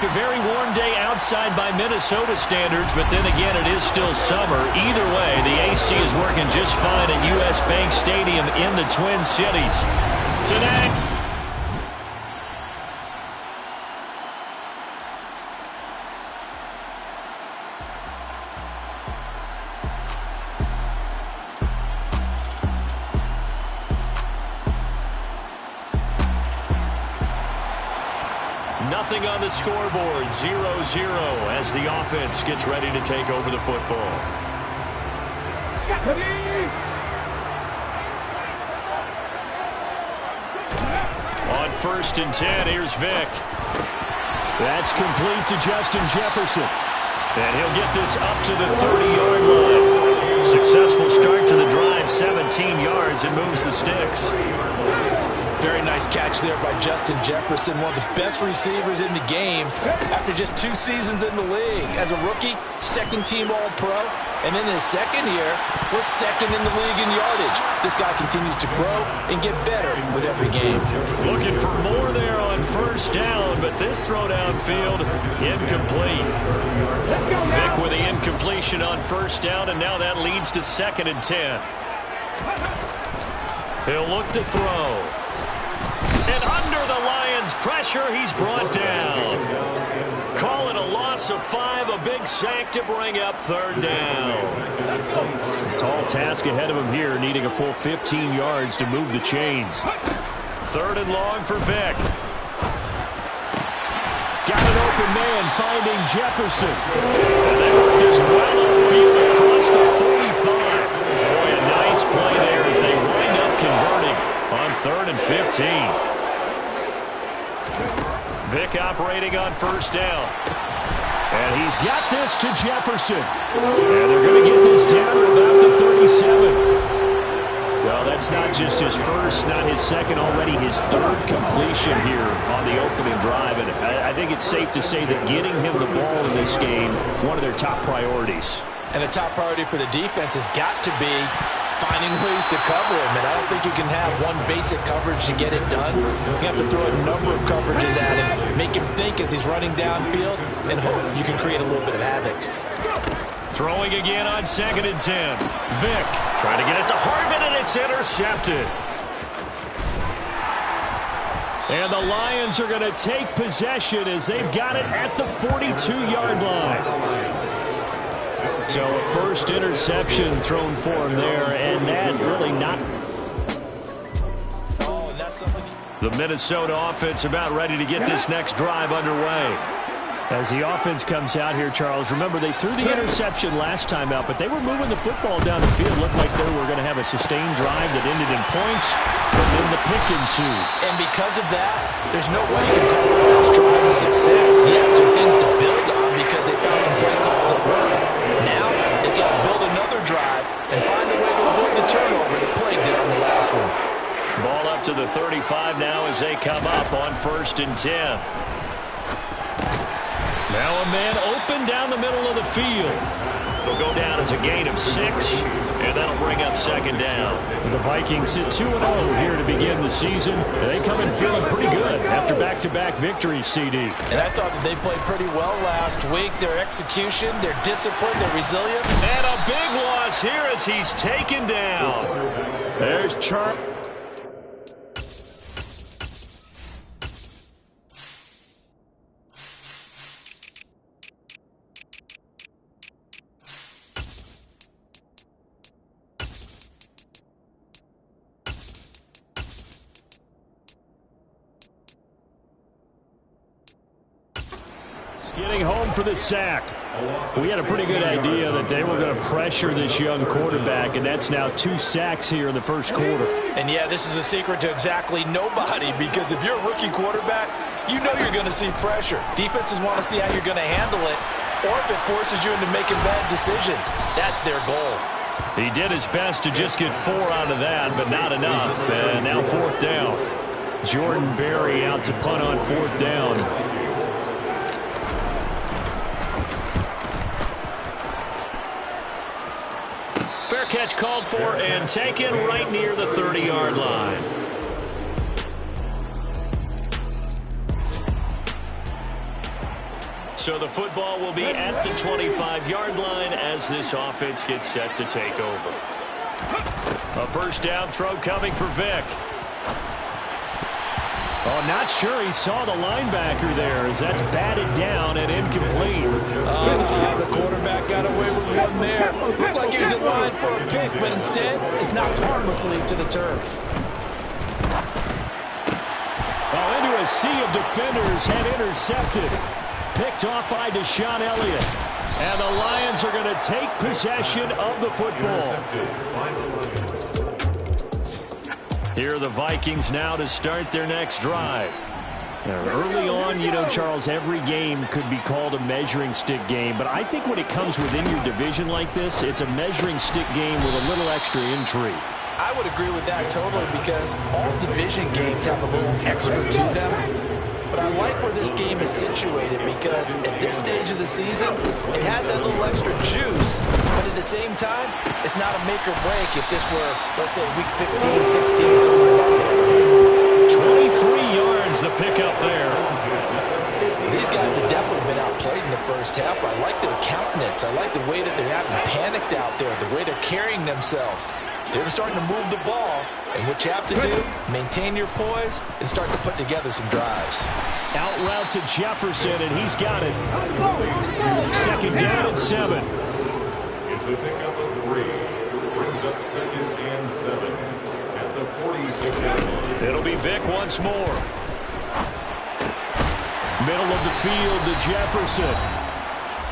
A very warm day outside by Minnesota standards, but then again, it is still summer. Either way, the AC is working just fine at U.S. Bank Stadium in the Twin Cities. Tonight, nothing on the scoreboard, 0-0 as the offense gets ready to take over the football. On 1st and 10, here's Vick. That's complete to Justin Jefferson. And he'll get this up to the 30-yard line. Successful start to the drive, 17 yards, and moves the sticks. Very nice catch there by Justin Jefferson, one of the best receivers in the game after just 2 seasons in the league. As a rookie, second-team All-Pro, and in his second year, was second in the league in yardage. This guy continues to grow and get better with every game. Looking for more there on 1st down, but this throw downfield, incomplete. Vick with the incompletion on 1st down, and now that leads to 2nd and 10. He'll look to throw. And under the Lions' pressure, he's brought down. Call it a loss of 5, a big sack to bring up 3rd down. Tall task ahead of him here, needing a full 15 yards to move the chains. 3rd and long for Vick. Got an open man, finding Jefferson. And they work this well upfield across the 45. Boy, a nice play there as they wind up converting on 3rd and 15. Vick operating on 1st down. And he's got this to Jefferson. And they're going to get this down to about the 37. Well, that's not just his first, not his second, already his 3rd completion here on the opening drive. And I think it's safe to say that getting him the ball in this game, one of their top priorities. And a top priority for the defense has got to be finding ways to cover him. And I don't think you can have one basic coverage to get it done. You have to throw a number of coverages at him, make him think as he's running downfield, and hope you can create a little bit of havoc. Throwing again on 2nd and 10. Vick trying to get it to Harvin, and it's intercepted. And the Lions are going to take possession as they've got it at the 42-yard line. So a 1st interception thrown for him there, and that really not. The Minnesota offense about ready to get this next drive underway. As the offense comes out here, Charles, remember they threw the interception last time out, but they were moving the football down the field. Looked like they were going to have a sustained drive that ended in points, but then the pick ensued. And because of that, there's no way you can call the last drive a success. Yes, there are things to build on because they found some play calls that work. Now they've got to build another drive and find a way to avoid the turnover that plagued it on the last one. Ball up to the 35 now as they come up on 1st and 10. Now a man open down the middle of the field. They'll go down as a gain of 6, and that'll bring up 2nd down. The Vikings sit 2-0 here to begin the season. They come in feeling pretty good after back-to-back victories, CD. And I thought that they played pretty well last week. Their execution, their discipline, their resilience. And a big loss here as he's taken down. There's Charles. Getting home for the sack. We had a pretty good idea that they were going to pressure this young quarterback, and that's now 2 sacks here in the 1st quarter. And yeah, this is a secret to exactly nobody, because if you're a rookie quarterback, you know you're going to see pressure. Defenses want to see how you're going to handle it, or if it forces you into making bad decisions. That's their goal. He did his best to just get 4 out of that, but not enough. And now 4th down. Jordan Berry out to punt on 4th down. Fair catch called for and taken right near the 30-yard line. So the football will be at the 25-yard line as this offense gets set to take over. A first down throw coming for Vic. Oh, not sure he saw the linebacker there as that's batted down and incomplete. The quarterback got away with one there. Looked like he was in line for a pick, but instead it's knocked harmlessly to the turf. Oh, into a sea of defenders and intercepted. Picked off by Deshaun Elliott. And the Lions are going to take possession of the football. Here are the Vikings now to start their next drive. Now, early on, you know, Charles, every game could be called a measuring stick game. But I think when it comes within your division like this, it's a measuring stick game with a little extra intrigue. I would agree with that totally because all division games have a little extra to them. But I like where this game is situated because at this stage of the season, it has that little extra juice. But at the same time, it's not a make or break if this were, let's say, week 15, 16, somewhere like that. 23 yards the pickup there. These guys have definitely been outplayed in the first half. I like their countenance. I like the way that they're having panicked out there, the way they're carrying themselves. They're starting to move the ball, and what you have to do, maintain your poise and start to put together some drives. Out route to Jefferson, and he's got it. Second down and 7. It's a pickup of 3. Brings up 2nd and 7 at the 46-yard line. It'll be Vic once more. Middle of the field to Jefferson.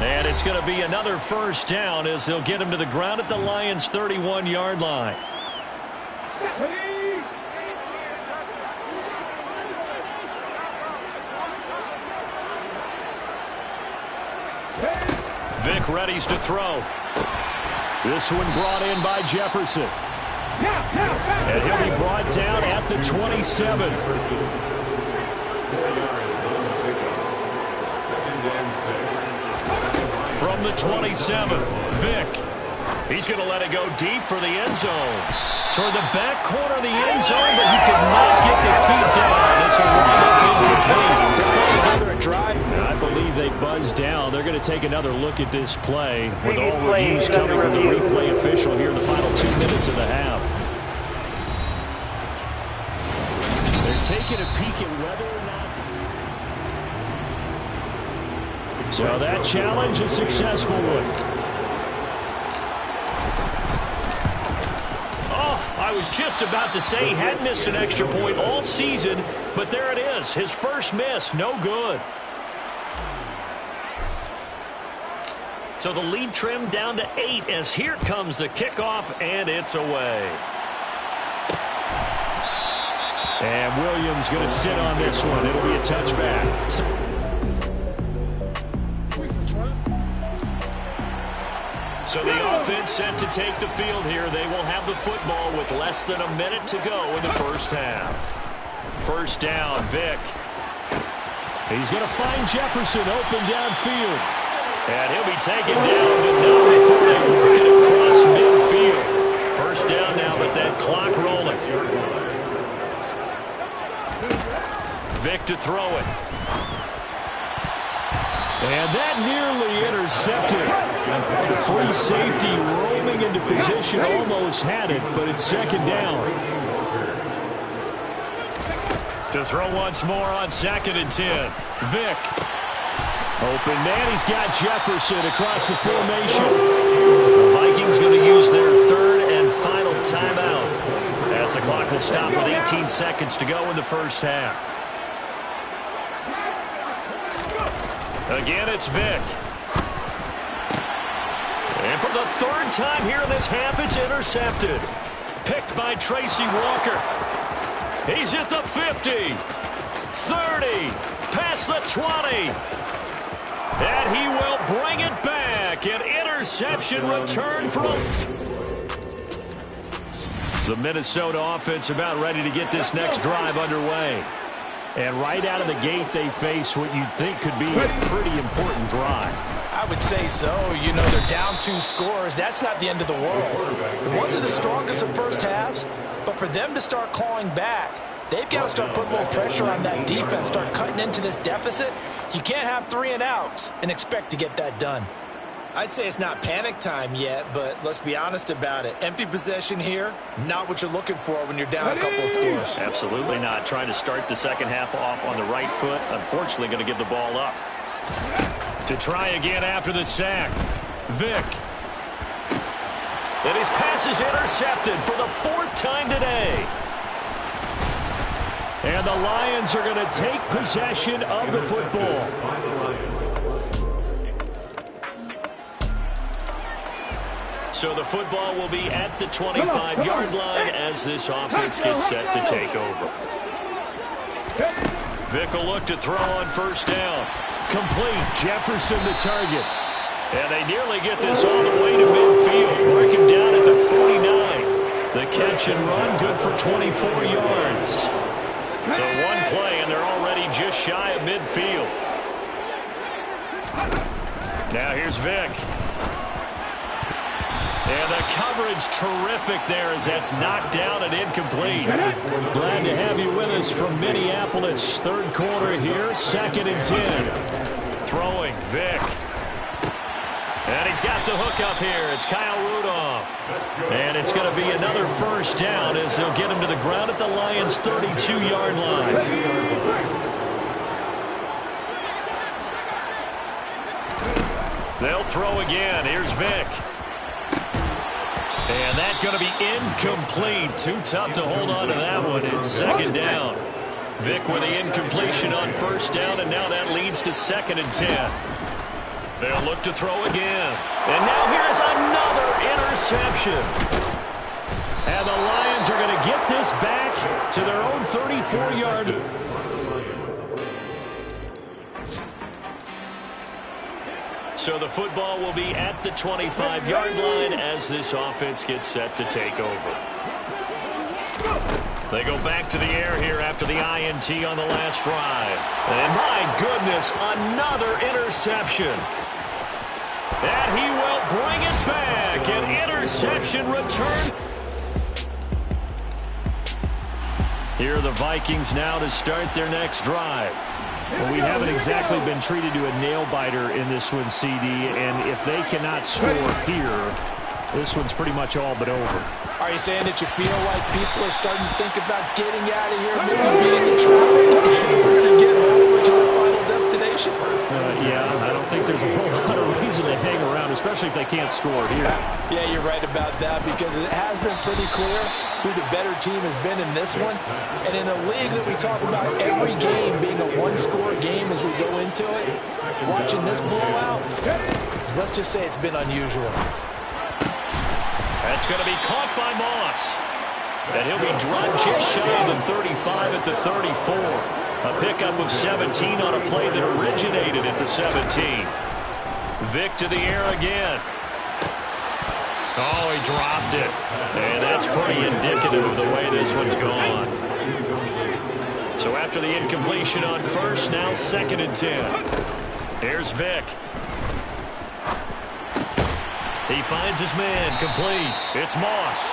And it's going to be another first down as they'll get him to the ground at the Lions' 31-yard line. Vic readies to throw. This one brought in by Jefferson. And he'll be brought down at the 27. From the 27, Vic. He's going to let it go deep for the end zone. Toward the back corner of the end zone, but he could not get the feet down. This will wind up incomplete. Another drive. I believe they buzzed down. They're going to take another look at this play with all reviews coming from the replay official here in the final 2 minutes of the half. They're taking a peek at whether or not. So that challenge, a successful one. Oh, I was just about to say he hadn't missed an extra point all season, but there it is. His first miss, no good. So the lead trimmed down to 8 as here comes the kickoff, and it's away. And Williams going to sit on this one. It'll be a touchback. So the offense set to take the field here. They will have the football with less than a minute to go in the first half. First down, Vic. He's going to find Jefferson open downfield. And he'll be taken down, but not before they work it across midfield. First down now, but that clock rolling. Vic to throw it. And that nearly intercepted. The free safety rolling into position, almost had it, but it's second down. To throw once more on 2nd and 10. Vic. Open man, he's got Jefferson across the formation. The Vikings going to use their 3rd and final timeout as the clock will stop with 18 seconds to go in the first half. Again, it's Vic. And for the 3rd time here in this half, it's intercepted. Picked by Tracy Walker. He's at the 50, 30, past the 20. And he will bring it back. An interception return from the Minnesota offense about ready to get this next drive underway. And right out of the gate, they face what you'd think could be a pretty important drive. I would say so. You know, they're down 2 scores. That's not the end of the world. It wasn't the strongest of first halves, but for them to start clawing back, They've got to start putting a little pressure on that defense, start cutting into this deficit. You can't have 3 and outs and expect to get that done. I'd say it's not panic time yet, but let's be honest about it. Empty possession here, not what you're looking for when you're down a couple of scores. Absolutely not. Trying to start the second half off on the right foot. Unfortunately, going to give the ball up. To try again after the sack. Vick. And his pass is intercepted for the 4th time today. And the Lions are going to take possession of the football. So the football will be at the 25-yard line as this offense gets set to take over. Vick will look to throw on first down. Complete. Jefferson the target. And they nearly get this all the way to midfield. Mark him down at the 49. The catch and run good for 24 yards. So one play and they're already just shy of midfield. Now here's Vick. And the coverage terrific there as that's knocked down and incomplete. Glad to have you with us from Minneapolis. 3rd quarter here, 2nd and 10. Throwing, Vick. And he's got the hook up here. It's Kyle Rudolph. And it's going to be another first down as they'll get him to the ground at the Lions' 32-yard line. They'll throw again. Here's Vick. And that's going to be incomplete. Too tough to hold on to that one. It's 2nd down. Vick with the incompletion on first down, and now that leads to 2nd and 10. They'll look to throw again. And now here's another interception. And the Lions are going to get this back to their own 34-yard. So the football will be at the 25-yard line as this offense gets set to take over. They go back to the air here after the INT on the last drive. And my goodness, another interception. And he will bring it back. An interception return. Here are the Vikings now to start their next drive. Well, we haven't exactly been treated to a nail-biter in this one, CD, and if they cannot score here, this one's pretty much all but over. Are you saying that you feel like people are starting to think about getting out of here, maybe being in traffic in order to get over to their final destination? Yeah, I don't think there's a whole lot of reason to hang around, especially if they can't score here. Yeah, you're right about that because it has been pretty clear who the better team has been in this one. And in a league that we talk about every game being a one-score game as we go into it, watching this blowout, let's just say it's been unusual. That's going to be caught by Moss. And he'll be dropped just shy of the 35 at the 34. A pickup of 17 on a play that originated at the 17. Vick to the air again. Oh, he dropped it. And that's pretty indicative of the way this one's gone. So after the incompletion on first, now 2nd and 10. Here's Vick. He finds his man, complete. It's Moss.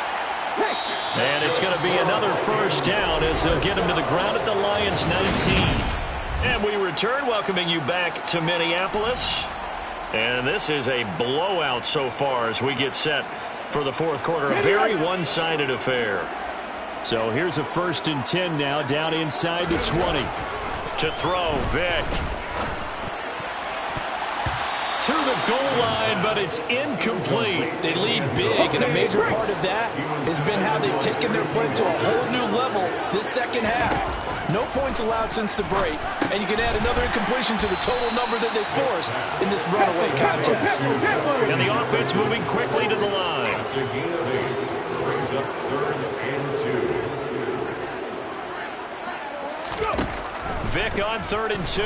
And it's going to be another first down as they'll get him to the ground at the Lions' 19. And we return, welcoming you back to Minneapolis. And this is a blowout so far as we get set for the 4th quarter. A very one-sided affair. So here's a 1st and 10 now, down inside the 20. To throw, Vick. To the goal line, but it's incomplete. They lead big, and a major part of that has been how they've taken their play to a whole new level this second half. No points allowed since the break, and you can add another incompletion to the total number that they forced in this runaway contest. And the offense moving quickly to the line. Brings up 3rd and 2. Vick on 3rd and 2.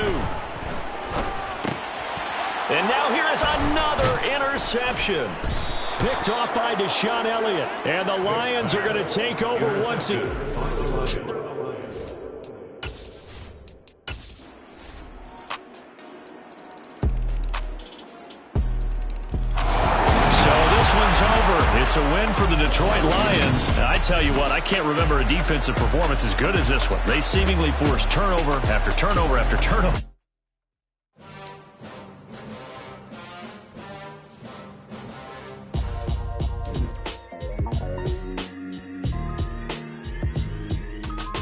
And now here is another interception. Picked off by Deshaun Elliott. And the Lions are going to take over once again. So this one's over. It's It's a win for the Detroit Lions. I tell you what, I can't remember a defensive performance as good as this one. They seemingly forced turnover after turnover after turnover.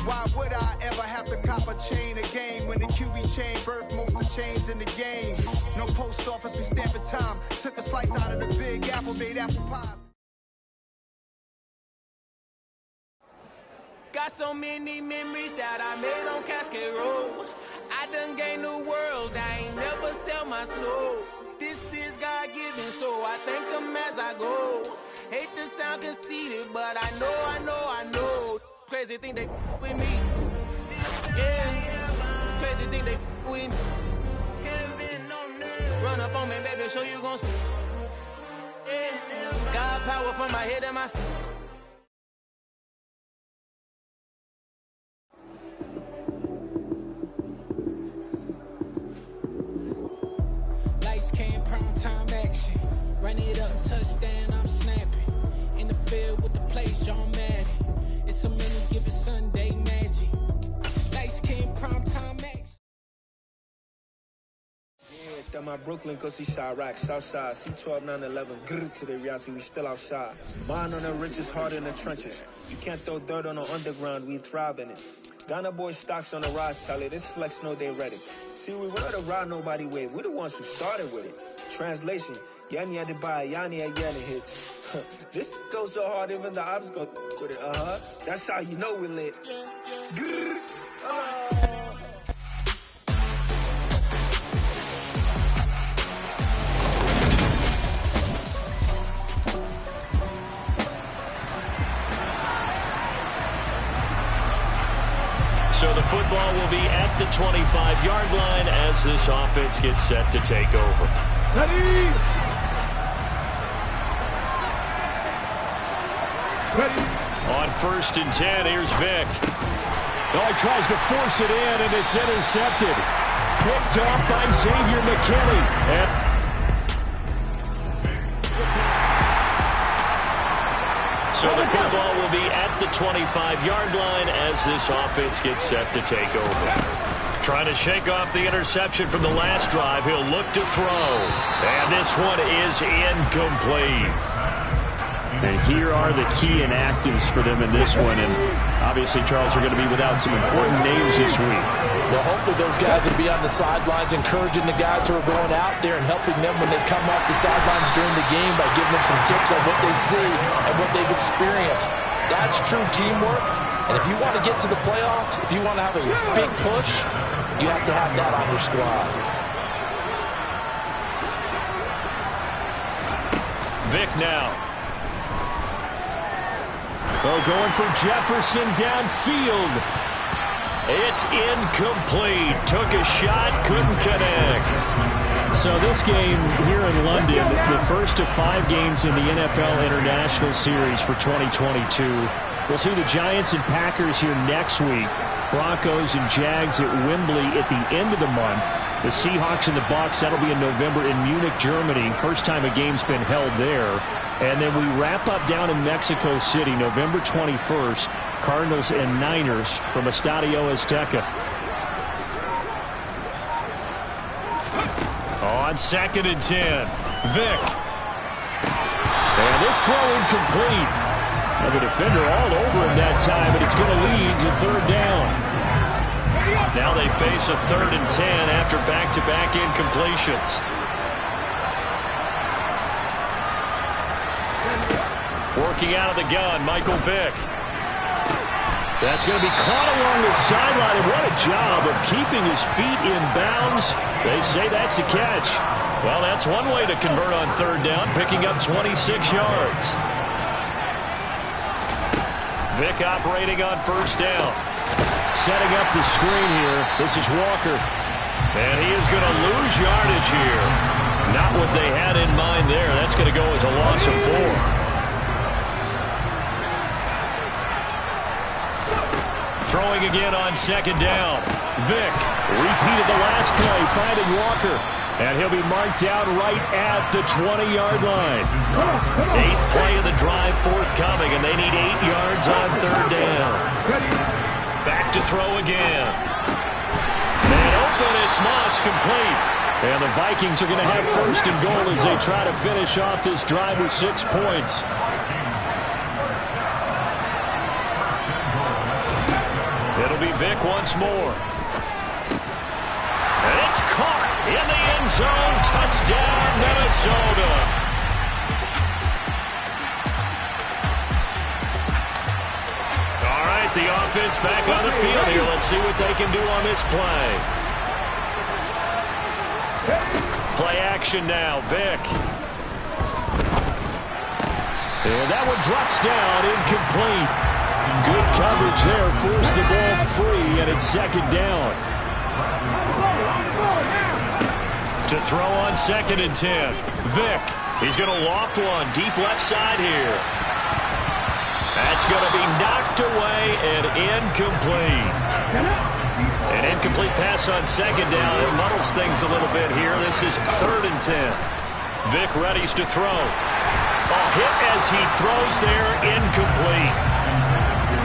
Why would I ever have to cop a chain a game when the QB chain birthed most of chains in the game? No post office, we stamping time. Took a slice out of the big apple, made apple pies. Got so many memories that I made on Cascade Road. I done gained the world, I ain't never sell my soul. This is God-given, so I thank him as I go. Hate to sound conceited, but I know. Crazy thing they with me. Yeah, crazy thing they with me. Run up on me, baby, so you gon' see. Yeah, God power from my head and my feet. Lights came, prime time action. Run it up, touchdown, I'm snapping. In the field with the plays, John Madden. It's so many, give it Sunday magic. Lights came, prime time action. Yeah, that my Brooklyn, cause he shot rock, Southside, C12, 911, grrr to the Riasi, we still outside. Mine on the richest, heart in the trenches. You can't throw dirt on the underground, we thrive in it. Ghana boys stocks on the rise, Charlie. This flex know they ready. See, we want to ride nobody with. We're the ones who started with it. Translation: Yanni had to buy, Yanni had Yanni hits. This goes so hard, even the ops go with it. That's how you know we lit. Grrr. So the football will be at the 25-yard line as this offense gets set to take over. Ready. On 1st and 10, here's Vic. Oh, he tries to force it in, and it's intercepted. Picked off by Xavier McKinney. So the football will be at the 25-yard line as this offense gets set to take over. Trying to shake off the interception from the last drive. He'll look to throw. And this one is incomplete. And here are the key inactives for them in this one. And obviously, Charles, are going to be without some important names this week. Well, hopefully those guys will be on the sidelines encouraging the guys who are going out there and helping them when they come off the sidelines during the game by giving them some tips on what they see and what they've experienced. That's true teamwork. And if you want to get to the playoffs, if you want to have a big push, you have to have that on your squad. Vic now. Oh, going for Jefferson downfield. It's incomplete. Took a shot, couldn't connect. So this game here in London, the first of 5 games in the NFL International Series for 2022. We'll see the Giants and Packers here next week. Broncos and Jags at Wembley at the end of the month. The Seahawks and the Bucs, that'll be in November in Munich, Germany. First time a game's been held there. And then we wrap up down in Mexico City, November 21st. Cardinals and Niners from Estadio Azteca. On 2nd and 10, Vic. And this throw incomplete. And the defender all over him that time, and it's going to lead to 3rd down. Now they face a 3rd and 10 after back-to-back incompletions. Working out of the gun, Michael Vick. That's going to be caught along the sideline, and what a job of keeping his feet in bounds. They say that's a catch. Well, that's one way to convert on 3rd down, picking up 26 yards. Vick operating on 1st down. Setting up the screen here. This is Walker. And he is going to lose yardage here. Not what they had in mind there. That's going to go as a loss of 4. Throwing again on 2nd down. Vick repeated the last play, finding Walker. And he'll be marked down right at the 20-yard line. 8th play of the drive forthcoming, and they need 8 yards on 3rd down. Back to throw again. And open, it's Moss, complete. And the Vikings are going to have 1st and goal as they try to finish off this drive with 6 points. It'll be Vic once more. And it's caught in the end zone. Touchdown, Minnesota. All right, the offense back on the field here. Let's see what they can do on this play. Play action now, Vic. And that one drops down, incomplete. Good coverage there, forced the ball free, and it's 2nd down. To throw on 2nd and 10. Vic, he's going to loft one deep left side here. That's going to be knocked away and incomplete. An incomplete pass on 2nd down. It muddles things a little bit here. This is 3rd and 10. Vic readies to throw. A hit as he throws there, incomplete.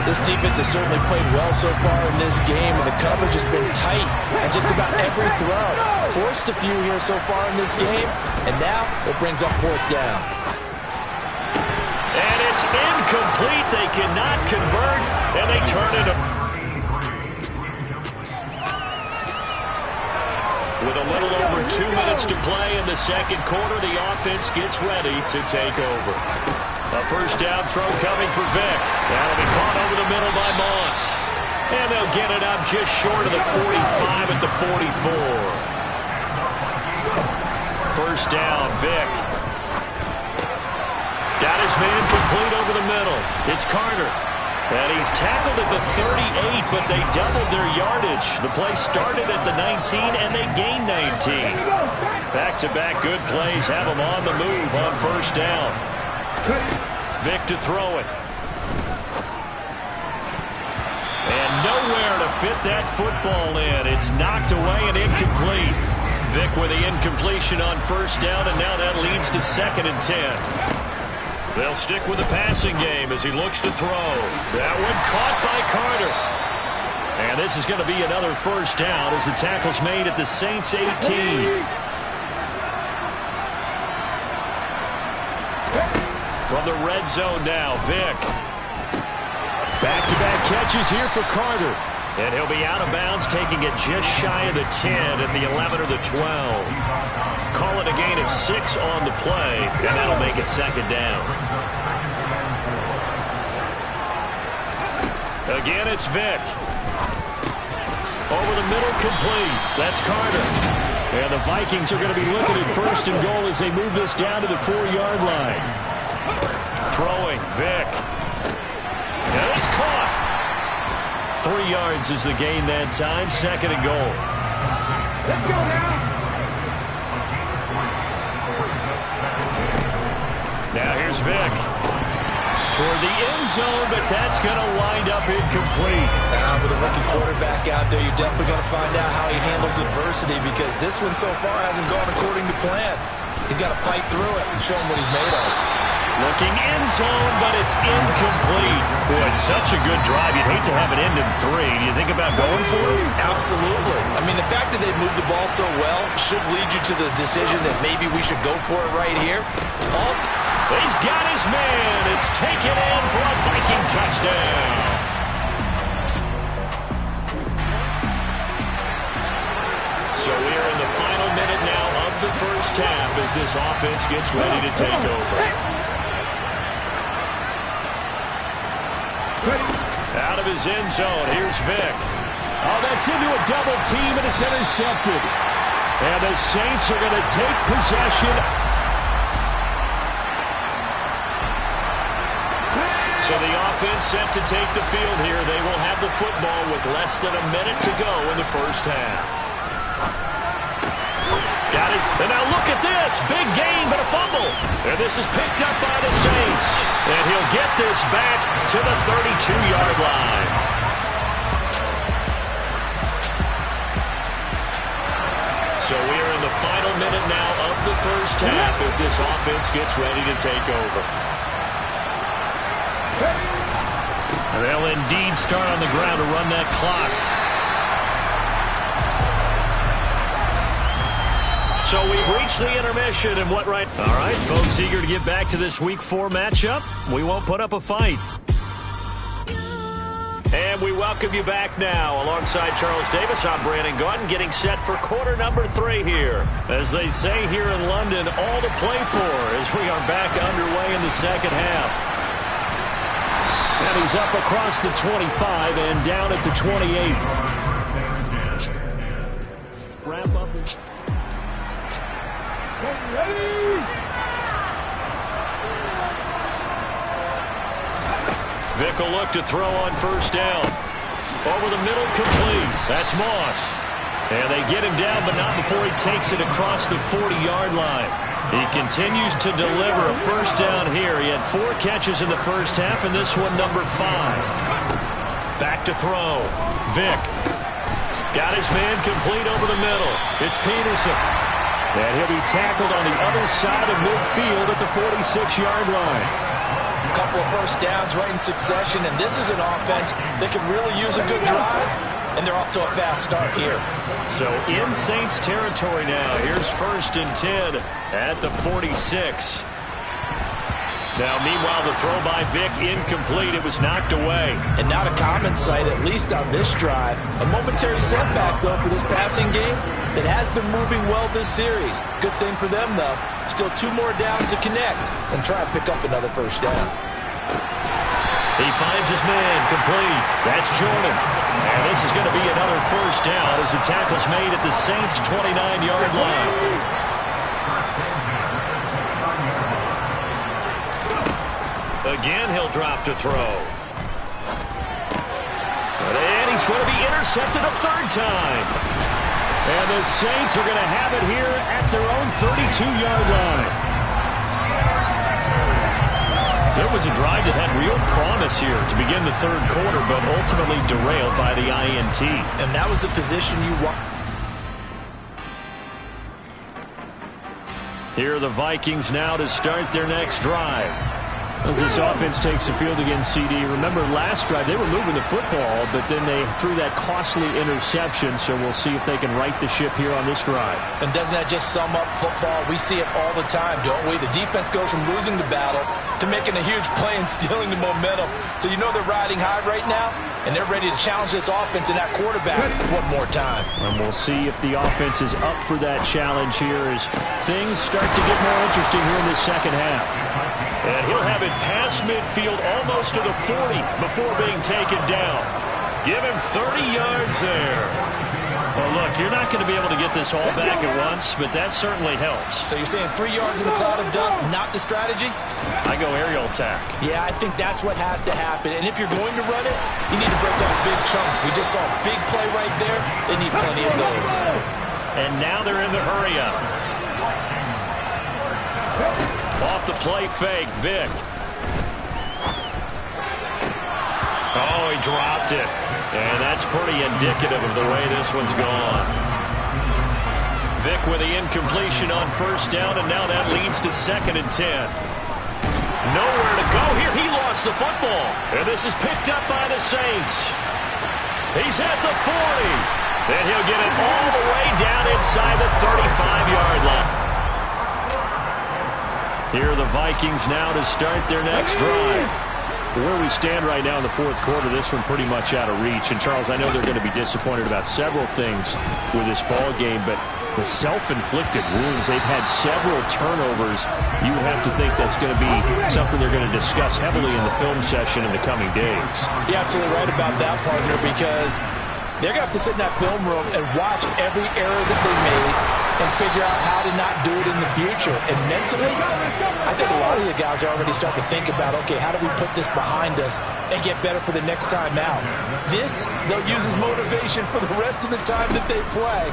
This defense has certainly played well so far in this game, and the coverage has been tight at just about every throw. Forced a few here so far in this game, and now it brings up 4th down. And it's incomplete. They cannot convert, and they turn it up. With a little over 2 minutes to play in the 2nd quarter, the offense gets ready to take over. A 1st down throw coming for Vic. That'll be caught over the middle by Moss. And they'll get it up just short of the 45 at the 44. 1st down, Vic. Got his man complete over the middle. It's Carter. And he's tackled at the 38, but they doubled their yardage. The play started at the 19, and they gained 19. Back-to-back good plays have them on the move on 1st down. Vic to throw it. And nowhere to fit that football in. It's knocked away and incomplete. Vic with the incompletion on 1st down, and now that leads to 2nd and 10. They'll stick with the passing game as he looks to throw. That one caught by Carter. And this is going to be another 1st down as the tackle's made at the Saints 18. From the red zone now, Vic. Back-to-back catches here for Carter. And he'll be out of bounds, taking it just shy of the 10 at the 11 or the 12. Call it a gain of 6 on the play, and that'll make it 2nd down. Again, it's Vic. Over the middle, complete. That's Carter. And the Vikings are going to be looking at 1st and goal as they move this down to the 4-yard line. Throwing, Vic. And it's caught. 3 yards is the gain that time. 2nd and goal. Let's go now. Now here's Vic. Toward the end zone, but that's going to wind up incomplete. With a rookie quarterback out there, you're definitely going to find out how he handles adversity, because this one so far hasn't gone according to plan. He's got to fight through it and show him what he's made of. Looking end zone, but it's incomplete. Boy, such a good drive. You'd hate to have it end in 3. Do you think about going for it? Absolutely. I mean, the fact that they moved the ball so well should lead you to the decision that maybe we should go for it right here. Also, he's got his man. It's taken in for a Viking touchdown. So we are in the final minute now of the 1st half as this offense gets ready to take over. Out of his end zone, here's Vic. Oh, that's into a double team, and it's intercepted. And the Saints are going to take possession. So the offense set to take the field here. They will have the football with less than a minute to go in the 1st half. Got it. And now look at this. Big gain, but a fumble. And this is picked up by the Saints. And he'll get this back to the 32-yard line. So we are in the final minute now of the first half as this offense gets ready to take over. They'll indeed start on the ground to run that clock. So we've reached the intermission, and what right... All right, folks, eager to get back to this Week 4 matchup. We won't put up a fight. And we welcome you back now. Alongside Charles Davis, I'm Brandon Gaudin, getting set for quarter number 3 here. As they say here in London, all to play for as we are back underway in the second half. And he's up across the 25 and down at the 28. Wrap up. Vic will look to throw on first down. Over the middle, complete. That's Moss. And they get him down, but not before he takes it across the 40-yard line. He continues to deliver a first down here. He had 4 catches in the first half, and this one number 5. Back to throw. Vic. Got his man complete over the middle. It's Peterson. And he'll be tackled on the other side of midfield at the 46-yard line. A couple of first downs right in succession, and this is an offense that could really use a good drive, and they're off to a fast start here. So in Saints territory now. Here's 1st and 10 at the 46. Now, meanwhile, the throw by Vic incomplete. It was knocked away. And not a common sight, at least on this drive. A momentary setback, though, for this passing game that has been moving well this series. Good thing for them, though. Still 2 more downs to connect and try and pick up another first down. He finds his man complete. That's Jordan. And this is going to be another first down as the tackle's made at the Saints' 29-yard line. Again, he'll drop to throw. And he's going to be intercepted a 3rd time. And the Saints are going to have it here at their own 32-yard line. So it was a drive that had real promise here to begin the 3rd quarter, but ultimately derailed by the INT. And that was the position you want. Here are the Vikings now to start their next drive. As this offense takes the field against CD, remember last drive they were moving the football, but then they threw that costly interception, so we'll see if they can right the ship here on this drive. And doesn't that just sum up football? We see it all the time, don't we? The defense goes from losing the battle to making a huge play and stealing the momentum. So you know they're riding high right now, and they're ready to challenge this offense and that quarterback one more time. And we'll see if the offense is up for that challenge here as things start to get more interesting here in the second half. And he'll have it past midfield almost to the 40 before being taken down. Give him 30 yards there. Well, look, you're not going to be able to get this all back at once, but that certainly helps. So you're saying 3 yards in a cloud of dust, not the strategy? I go aerial attack. Yeah, I think that's what has to happen. And if you're going to run it, you need to break up big chunks. We just saw a big play right there. They need plenty of those. And now they're in the hurry up. Off the play fake, Vic. Oh, he dropped it. And that's pretty indicative of the way this one's gone. Vic with the incompletion on first down, and now that leads to 2nd and 10. Nowhere to go here. He lost the football. And this is picked up by the Saints. He's at the 40. And he'll get it all the way down inside the 35-yard line. Here are the Vikings now to start their next drive. Where we stand right now in the 4th quarter, this one pretty much out of reach. And, Charles, I know they're going to be disappointed about several things with this ball game, but the self-inflicted wounds, they've had several turnovers. You would have to think that's going to be something they're going to discuss heavily in the film session in the coming days. You're absolutely right about that, partner, because they're going to have to sit in that film room and watch every error that they made and figure out how to not do it in the future. And mentally, I think a lot of the guys are already starting to think about, okay, how do we put this behind us and get better for the next time out? This, they'll use as motivation for the rest of the time that they play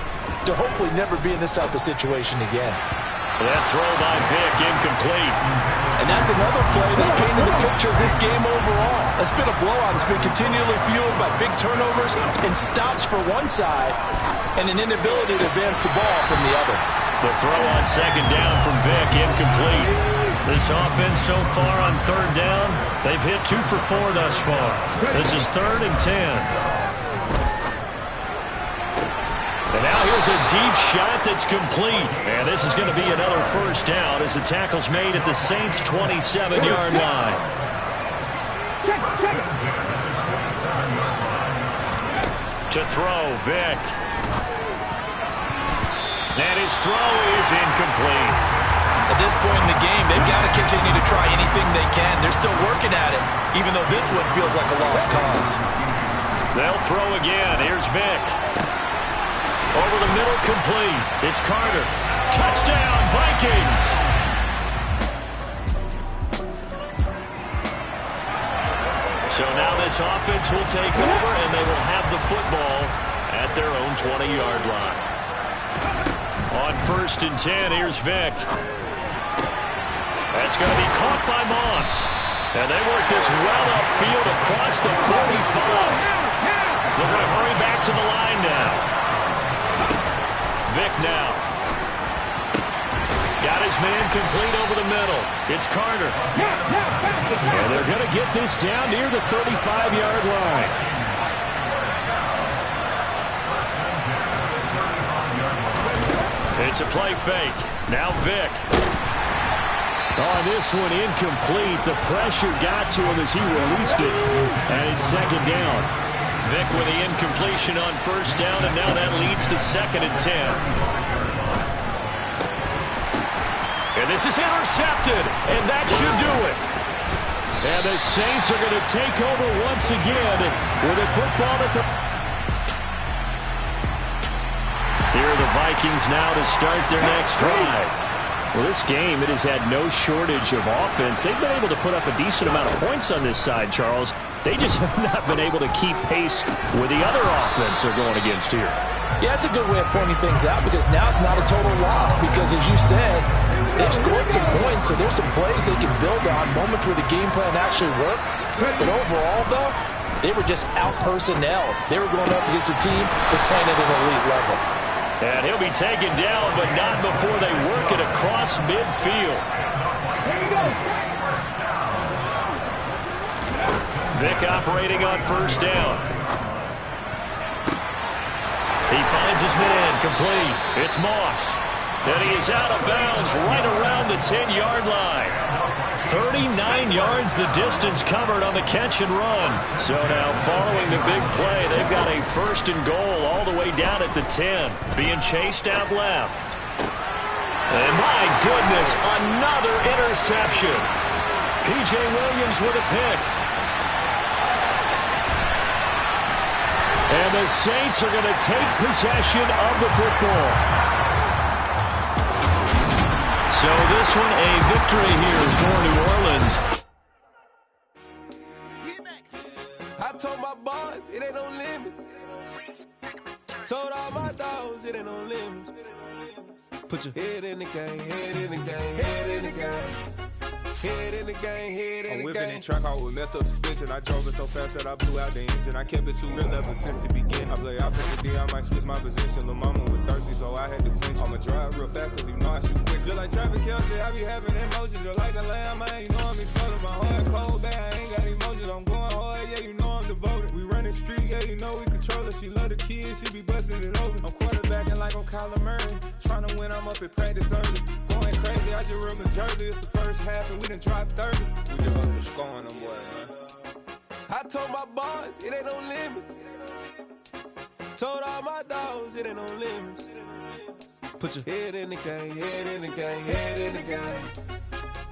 to hopefully never be in this type of situation again. That throw by Vick, incomplete. And that's another play that's painted the picture of this game overall. It's been a blowout. It's been continually fueled by big turnovers and stops for one side and an inability to advance the ball from the other. The throw on second down from Vick, incomplete. This offense so far on third down, they've hit 2 for 4 thus far. This is 3rd and 10. And now here's a deep shot that's complete. And this is going to be another first down as the tackle's made at the Saints' 27-yard line. To throw, Vick. And his throw is incomplete. At this point in the game, they've got to continue to try anything they can. They're still working at it, even though this one feels like a lost cause. They'll throw again. Here's Vick. Over the middle, complete. It's Carter. Touchdown, Vikings! So now this offense will take over, and they will have the football at their own 20-yard line. On 1st and 10, here's Vick. That's going to be caught by Moss. And they work this well upfield across the 45. They're going to hurry back to the line now. Vick now. Got his man complete over the middle. It's Carter. And they're going to get this down near the 35-yard line. It's a play fake. Now Vick. On this one, incomplete. The pressure got to him as he released it. And it's second down. Vick with the incompletion on first down, and now that leads to 2nd and 10. And this is intercepted, and that should do it. And the Saints are going to take over once again with a football at the... Here are the Vikings now to start their next drive. Well, this game, it has had no shortage of offense. They've been able to put up a decent amount of points on this side, Charles. They just have not been able to keep pace with the other offense they're going against here. Yeah, it's a good way of pointing things out because now it's not a total loss because, as you said, they've scored some points, so there's some plays they can build on, moments where the game plan actually worked. But overall, though, they were just out-personnel. They were going up against a team that's playing at an elite level. And he'll be taken down, but not before they work it across midfield. Here we go. Vick operating on first down. He finds his man complete. It's Moss. And he is out of bounds right around the 10-yard line. 39 yards the distance covered on the catch and run. So now following the big play, they've got a 1st and goal all the way down at the 10. Being chased out left. And my goodness, another interception. P.J. Williams with a pick. And the Saints are going to take possession of the football. So this one a victory here for New Orleans. I told my boys it ain't no limits. Told all my dogs it ain't no limits. Put your head in the game, head in the game, head in the game. Head in the game, head in the game. I'm whipping and track out with messed up suspension. I drove it so fast that I blew out the engine. I kept it too real ever since the beginning. I play offensive D, I might switch my position. Lil' mama was thirsty, so I had to quench. I'ma drive real fast, cause you know I shoot quick. Just like Travis Kelce, I be having emotions. Just like the lamb, man, you know I'm exploding. My heart cold, bad, I ain't got emotions. I'm going hard, yeah, you know I'm devoted. We running streets, yeah, you know we control it. She love the kids, she be busting it open. I'm quarterbacking like I'm Kyler Murray. Trying to win, I'm up at practice early. Going crazy, I just real Jersey. It's the first half, and we done dropped 30. We just up to scoring them, boy, man. I told my boys, it ain't no limits. Told all my dogs, it ain't no limits. Put your head in the game, head in the game, head in the game.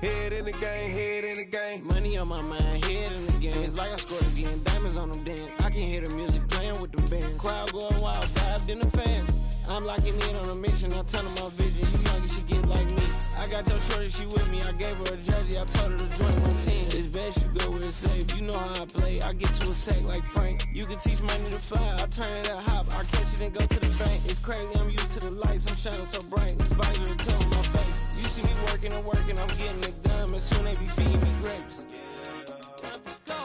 Head in the game, head in the game. Money on my mind, head in the game. It's like I scored again, diamonds on them dance. I can hear the music playing with the bands. Crowd going wild, vibed in the fans. I'm locking in on a mission, I tell her my vision. You young, you should get like me. I got your shorty, she with me. I gave her a jersey, I told her to join my team. It's best you go where it's safe. You know how I play. I get to a sack like Frank. You can teach money to fly. I turn it at hop. I catch it and go to the bank. It's crazy, I'm used to the lights. I'm shining so bright. This visor will cover my face. You see me working and working, I'm getting it done. And soon they be feeding me grapes.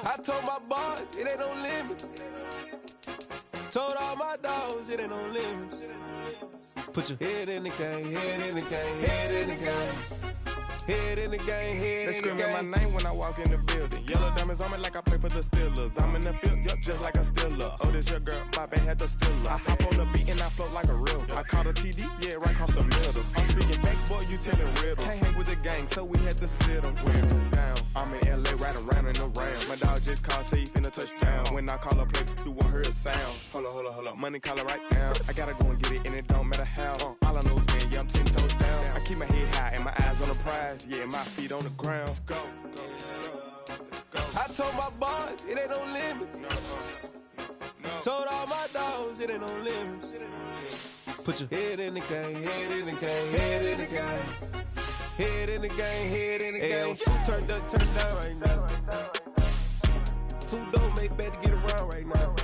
I told my boys, it ain't no limit. Told all my dogs, it ain't no limits. Put your head in the game, head in the game, head in the game. Head in the game, head they in the game. They screaming my name when I walk in the building. Yellow diamonds on me like I play for the Steelers. I'm in the field, yup, just like a Steeler. Oh, this your girl, my bad had the Steeler. I hop on the beat and I float like a river. I caught a TD, yeah, right across the middle. I'm speaking facts, boy, you telling riddles. Can't hang with the gang, so we had to sit them down. I'm in LA, riding round and around. My dog just called, say he finna touchdown. When I call a play, you won't hear a sound. Hold up, money calling right now. I gotta go and get it, and it don't matter how. All I know is, man, yeah, I'm 10 toes down. I keep my head high and my eyes on the prize. Yeah, my feet on the ground. Let's go. I told my boys, it ain't no limits. Told all my dogs, it ain't no limits. Put your head in the game, head in the game, head in the game. Head in the game, head in the game. Two turned up, turned down right now. Two dope make better get around right now.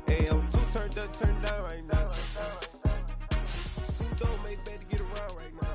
Hey, two turned up, turned down right now. Two dope make better get around right now.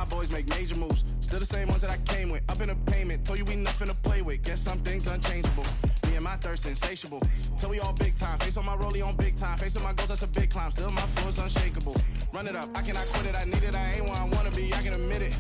Boys make major moves, still the same ones that I came with. Up in the payment, told you we nothing to play with. Guess some things unchangeable. Me and my thirst insatiable. Till we all big time. Face on my rollie on big time. Facing my goals, that's a big climb. Still my flow is unshakable. Run it up, I cannot quit it. I need it, I ain't where I wanna be. I can admit it.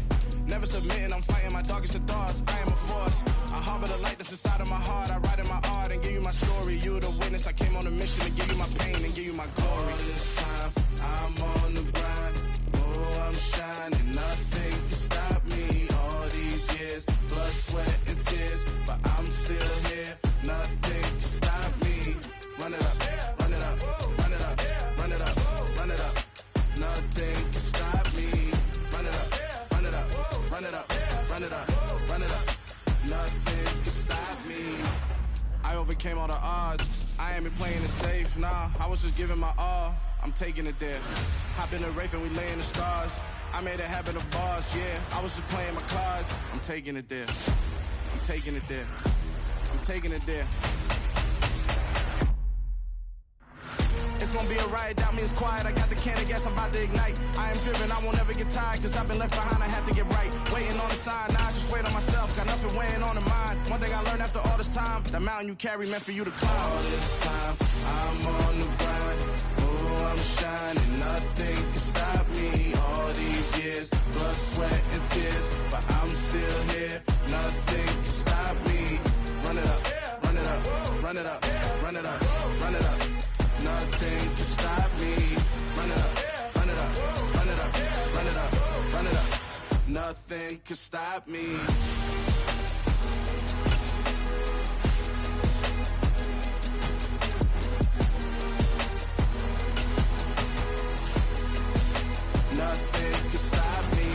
Never submitting, I'm fighting my darkest of thoughts. I am a force. I harbor the light that's inside of my heart. I write in my art and give you my story. You the witness. I came on a mission to give you my pain and give you my glory. All this time, I'm on the grind. Oh, I'm shining. Nothing can stop me. All these years, blood, sweat, and tears, but I'm still here. Nothing can stop me. Run it up, run it up, run it up, run it up, run it up. Nothing can stop me. Run it up, run it up, run it up, run it up, run it up. Nothing can stop me. I overcame all the odds. I ain't been playing it safe, nah. I was just giving my all. I'm taking it there. Hop in the Wraith and we lay in the stars. I made it happen to bars, yeah. I was just playing my cards. I'm taking it there. I'm taking it there. I'm taking it there. It's gonna be a riot, doubt me, it's quiet. I got the can of gas, I'm about to ignite. I am driven, I won't ever get tired, cause I've been left behind, I have to get right. Waiting on the sign, now I just wait on myself. Got nothing weighing on the mind. One thing I learned after all this time, the mountain you carry meant for you to climb. All this time, I'm on the grind. Oh, I'm shining, nothing can stop me. All these years, blood, sweat, and tears, but I'm still here. Nothing can stop me. Run it up, run it up, run it up, run it up, run it up. Nothing can stop me. Run it up, run it up, run it up, run it up, run it up. Nothing can stop me. Nothing can stop me.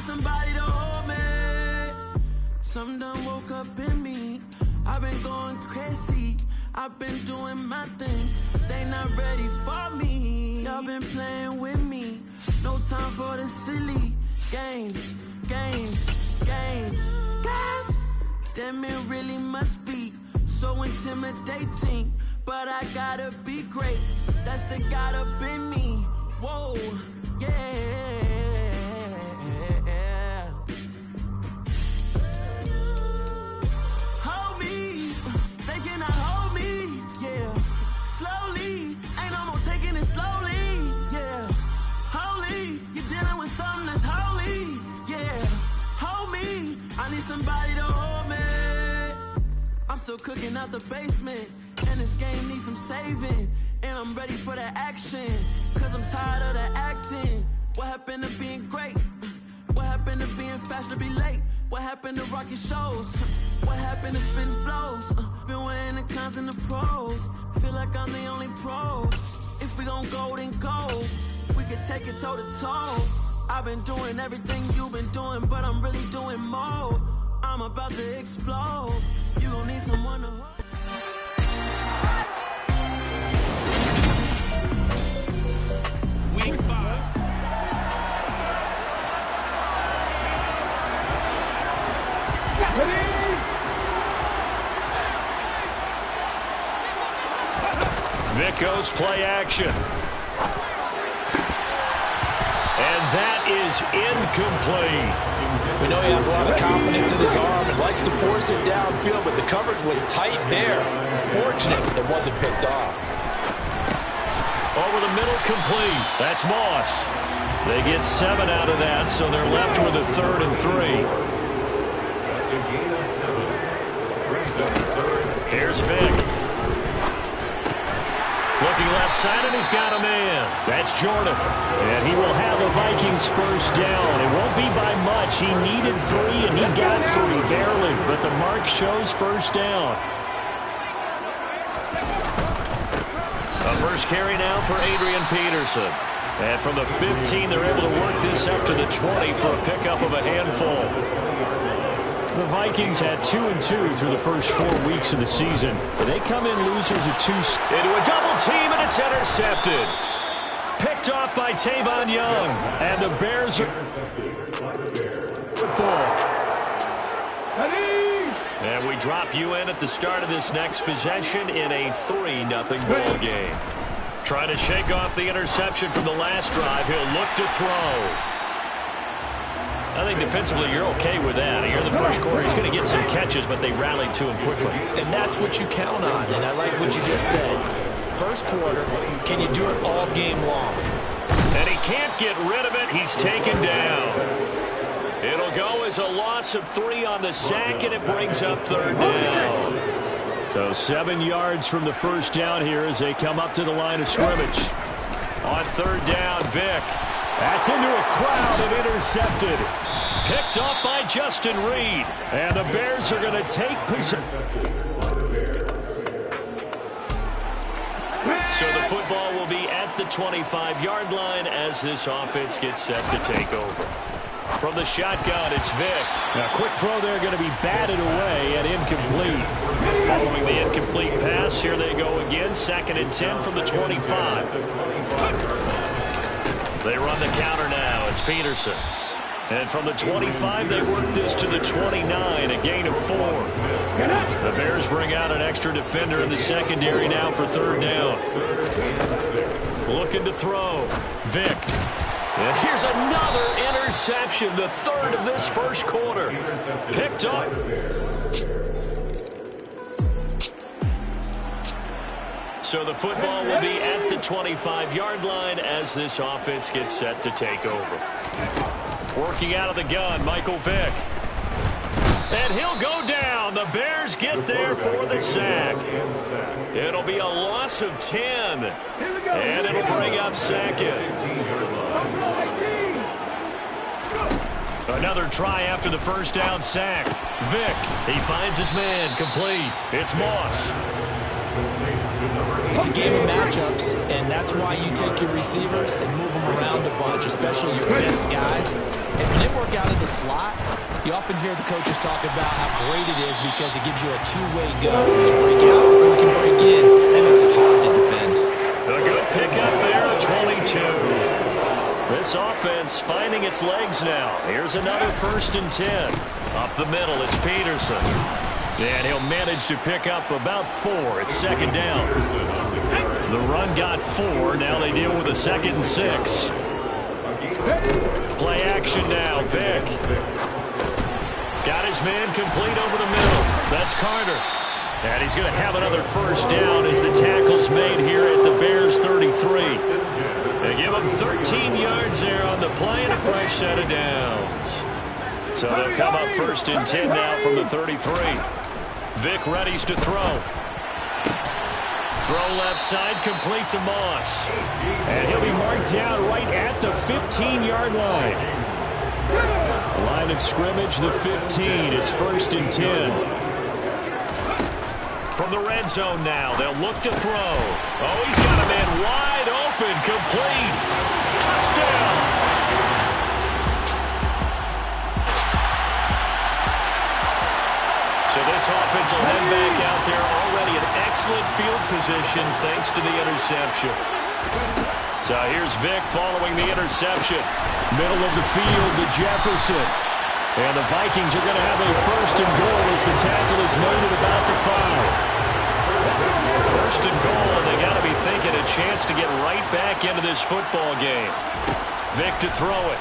somebody to hold me. Something done woke up in me. I've been going crazy. I've been doing my thing. They not ready for me. Y'all been playing with me. No time for the silly games. Damn, it really must be so intimidating. But I gotta be great. That's the God up in me. Whoa, yeah. Hold me. They cannot hold me. Yeah. Slowly. Ain't no more taking it slowly. Yeah. Holy. You're dealing with something that's holy. Yeah. Hold me. I need somebody to hold me. I'm still cooking out the basement. And this game needs some saving. And I'm ready for the action. Cause I'm tired of the acting. What happened to being great? What happened to being fashionably late? What happened to rocking shows? What happened to spitting flows? Been weighing the cons and the pros. Feel like I'm the only pro. If we gon' go, then go. We can take it toe to toe. I've been doing everything you've been doing, but I'm really doing more. I'm about to explode. You gon' need someone to hold. Week 5. Vic goes play action. And that is incomplete. We know he has a lot of confidence in his arm and likes to force it downfield, but the coverage was tight there. Fortunate it wasn't picked off. Over the middle, complete. That's Moss. They get 7 out of that, so they're left with a 3rd and 3. That's a gain of 7. Brings up third. Here's Vic. Looking left side, and he's got a man. That's Jordan. And he will have the Vikings first down. It won't be by much. He needed 3, and he got 3, barely. But the mark shows first down. A first carry now for Adrian Peterson. And from the 15, they're able to work this up to the 20 for a pickup of a handful. The Vikings had 2-2 through the first 4 weeks of the season. But they come in losers of 2. Into a double team, and it's intercepted. Picked off by Tavon Young. And the Bears are... And we drop you in at the start of this next possession in a 3-0 ball game. Trying to shake off the interception from the last drive. He'll look to throw. I think defensively you're okay with that. Here in the first quarter, he's going to get some catches, but they rallied to him quickly. And that's what you count on, and I like what you just said. First quarter, can you do it all game long? And he can't get rid of it. He's taken down. It'll go as a loss of 3 on the sack, and it brings up 3rd down. So 7 yards from the first down here as they come up to the line of scrimmage. On 3rd down, Vic. That's into a crowd and intercepted. Picked off by Justin Reed. And the Bears are going to take possession. So the football will be at the 25-yard line as this offense gets set to take over. From the shotgun, it's Vic. Now, quick throw there going to be batted away and incomplete. Following the incomplete pass, here they go again. 2nd and 10 from the 25. They run the counter now. It's Peterson. And from the 25, they work this to the 29, a gain of 4. The Bears bring out an extra defender in the secondary now for 3rd down. Looking to throw. Vic. And here's another interception, the 3rd of this first quarter. Picked up. So the football will be at the 25-yard line as this offense gets set to take over. Working out of the gun, Michael Vick. And he'll go down. The Bears get there for the sack. It'll be a loss of 10. And it'll bring up 2nd. Another try after the first down sack. Vick, he finds his man, complete. It's Moss. It's a game of matchups, and that's why you take your receivers and move them around a bunch, especially your best guys. And when they work out in the slot, you often hear the coaches talk about how great it is because it gives you a two-way go. You can break out or you can break in. That makes it hard to defend. A good pickup there, a 22. This offense finding its legs now. Here's another 1st and 10. Up the middle, it's Peterson. And he'll manage to pick up about 4. It's 2nd down. The run got 4. Now they deal with a 2nd and 6. Play action now. Vick. Got his man complete over the middle. That's Carter. And he's going to have another 1st down as the tackle's made here at the Bears 33. They give him 13 yards there on the play and a fresh set of downs. So they'll come up 1st and 10 now from the 33. Vick readies to throw. Throw left side, complete to Moss. And he'll be marked down right at the 15-yard line. Line of scrimmage, the 15. It's 1st and 10. From the red zone now, they'll look to throw. Oh, he's got a man wide open, complete. Touchdown! So this offense will head back out there already in excellent field position thanks to the interception. So here's Vick following the interception. Middle of the field to Jefferson. And the Vikings are going to have a 1st and goal as the tackle is made at about the 5. 1st and goal, and they got to be thinking a chance to get right back into this football game. Vick to throw it.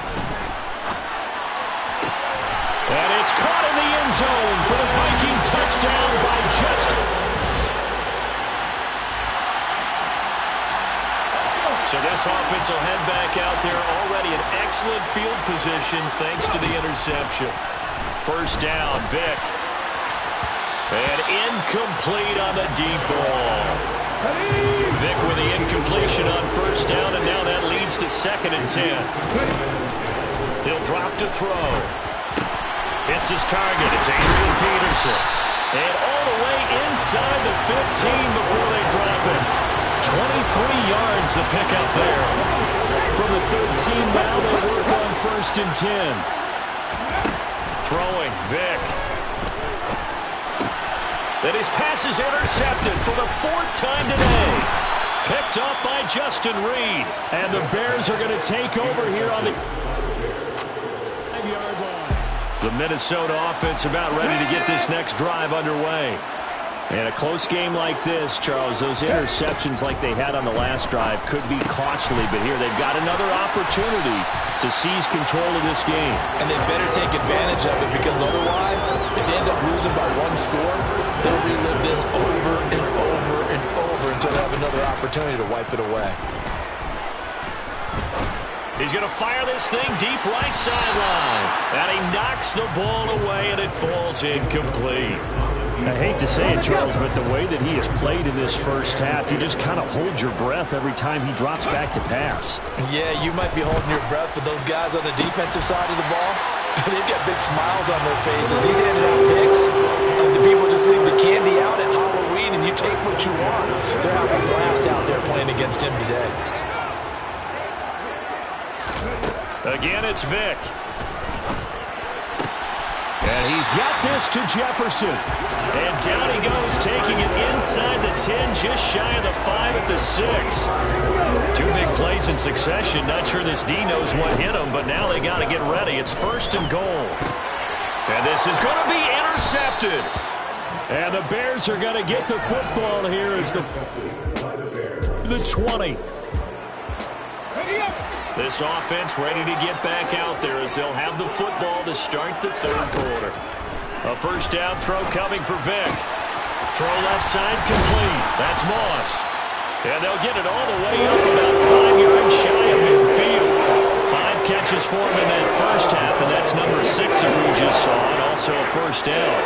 And it's caught in the end zone for the Viking touchdown by Justin. So this offense will head back out there already in excellent field position thanks to the interception. 1st down, Vick. And incomplete on the deep ball. Vick with the incompletion on 1st down, and now that leads to 2nd and 10. He'll drop to throw. It's his target. It's Adrian Peterson. And all the way inside the 15 before they drop it. 23 yards the pickup there. From the 13 now they work on 1st and 10. Throwing, Vick. Then his pass is intercepted for the 4th time today. Picked up by Justin Reed. And the Bears are going to take over here on the 5-yard line. The Minnesota offense about ready to get this next drive underway. And a close game like this, Charles, those interceptions like they had on the last drive could be costly, but here they've got another opportunity to seize control of this game. And they better take advantage of it because otherwise, if they end up losing by 1 score, they'll relive this over and over and over until they have another opportunity to wipe it away. He's going to fire this thing deep right sideline. And he knocks the ball away, and it falls incomplete. I hate to say it, Charles, but the way that he has played in this first half, you just kind of hold your breath every time he drops back to pass. Yeah, you might be holding your breath, but those guys on the defensive side of the ball, they've got big smiles on their faces. He's handing out picks. The people just leave the candy out at Halloween, and you take what you want. They're having a blast out there playing against him today. Again, it's Vick. And he's got this to Jefferson. And down he goes, taking it inside the 10, just shy of the 5 at the 6. 2 big plays in succession. Not sure this D knows what hit him, but now they got to get ready. It's 1st and goal. And this is going to be intercepted. And the Bears are going to get the football here as the 20. This offense ready to get back out there as they'll have the football to start the 3rd quarter. A 1st down throw coming for Vick. Throw left side complete. That's Moss. And they'll get it all the way up about 5 yards shy of midfield. 5 catches for him in that first half, and that's number 6 that we just saw, and also a 1st down.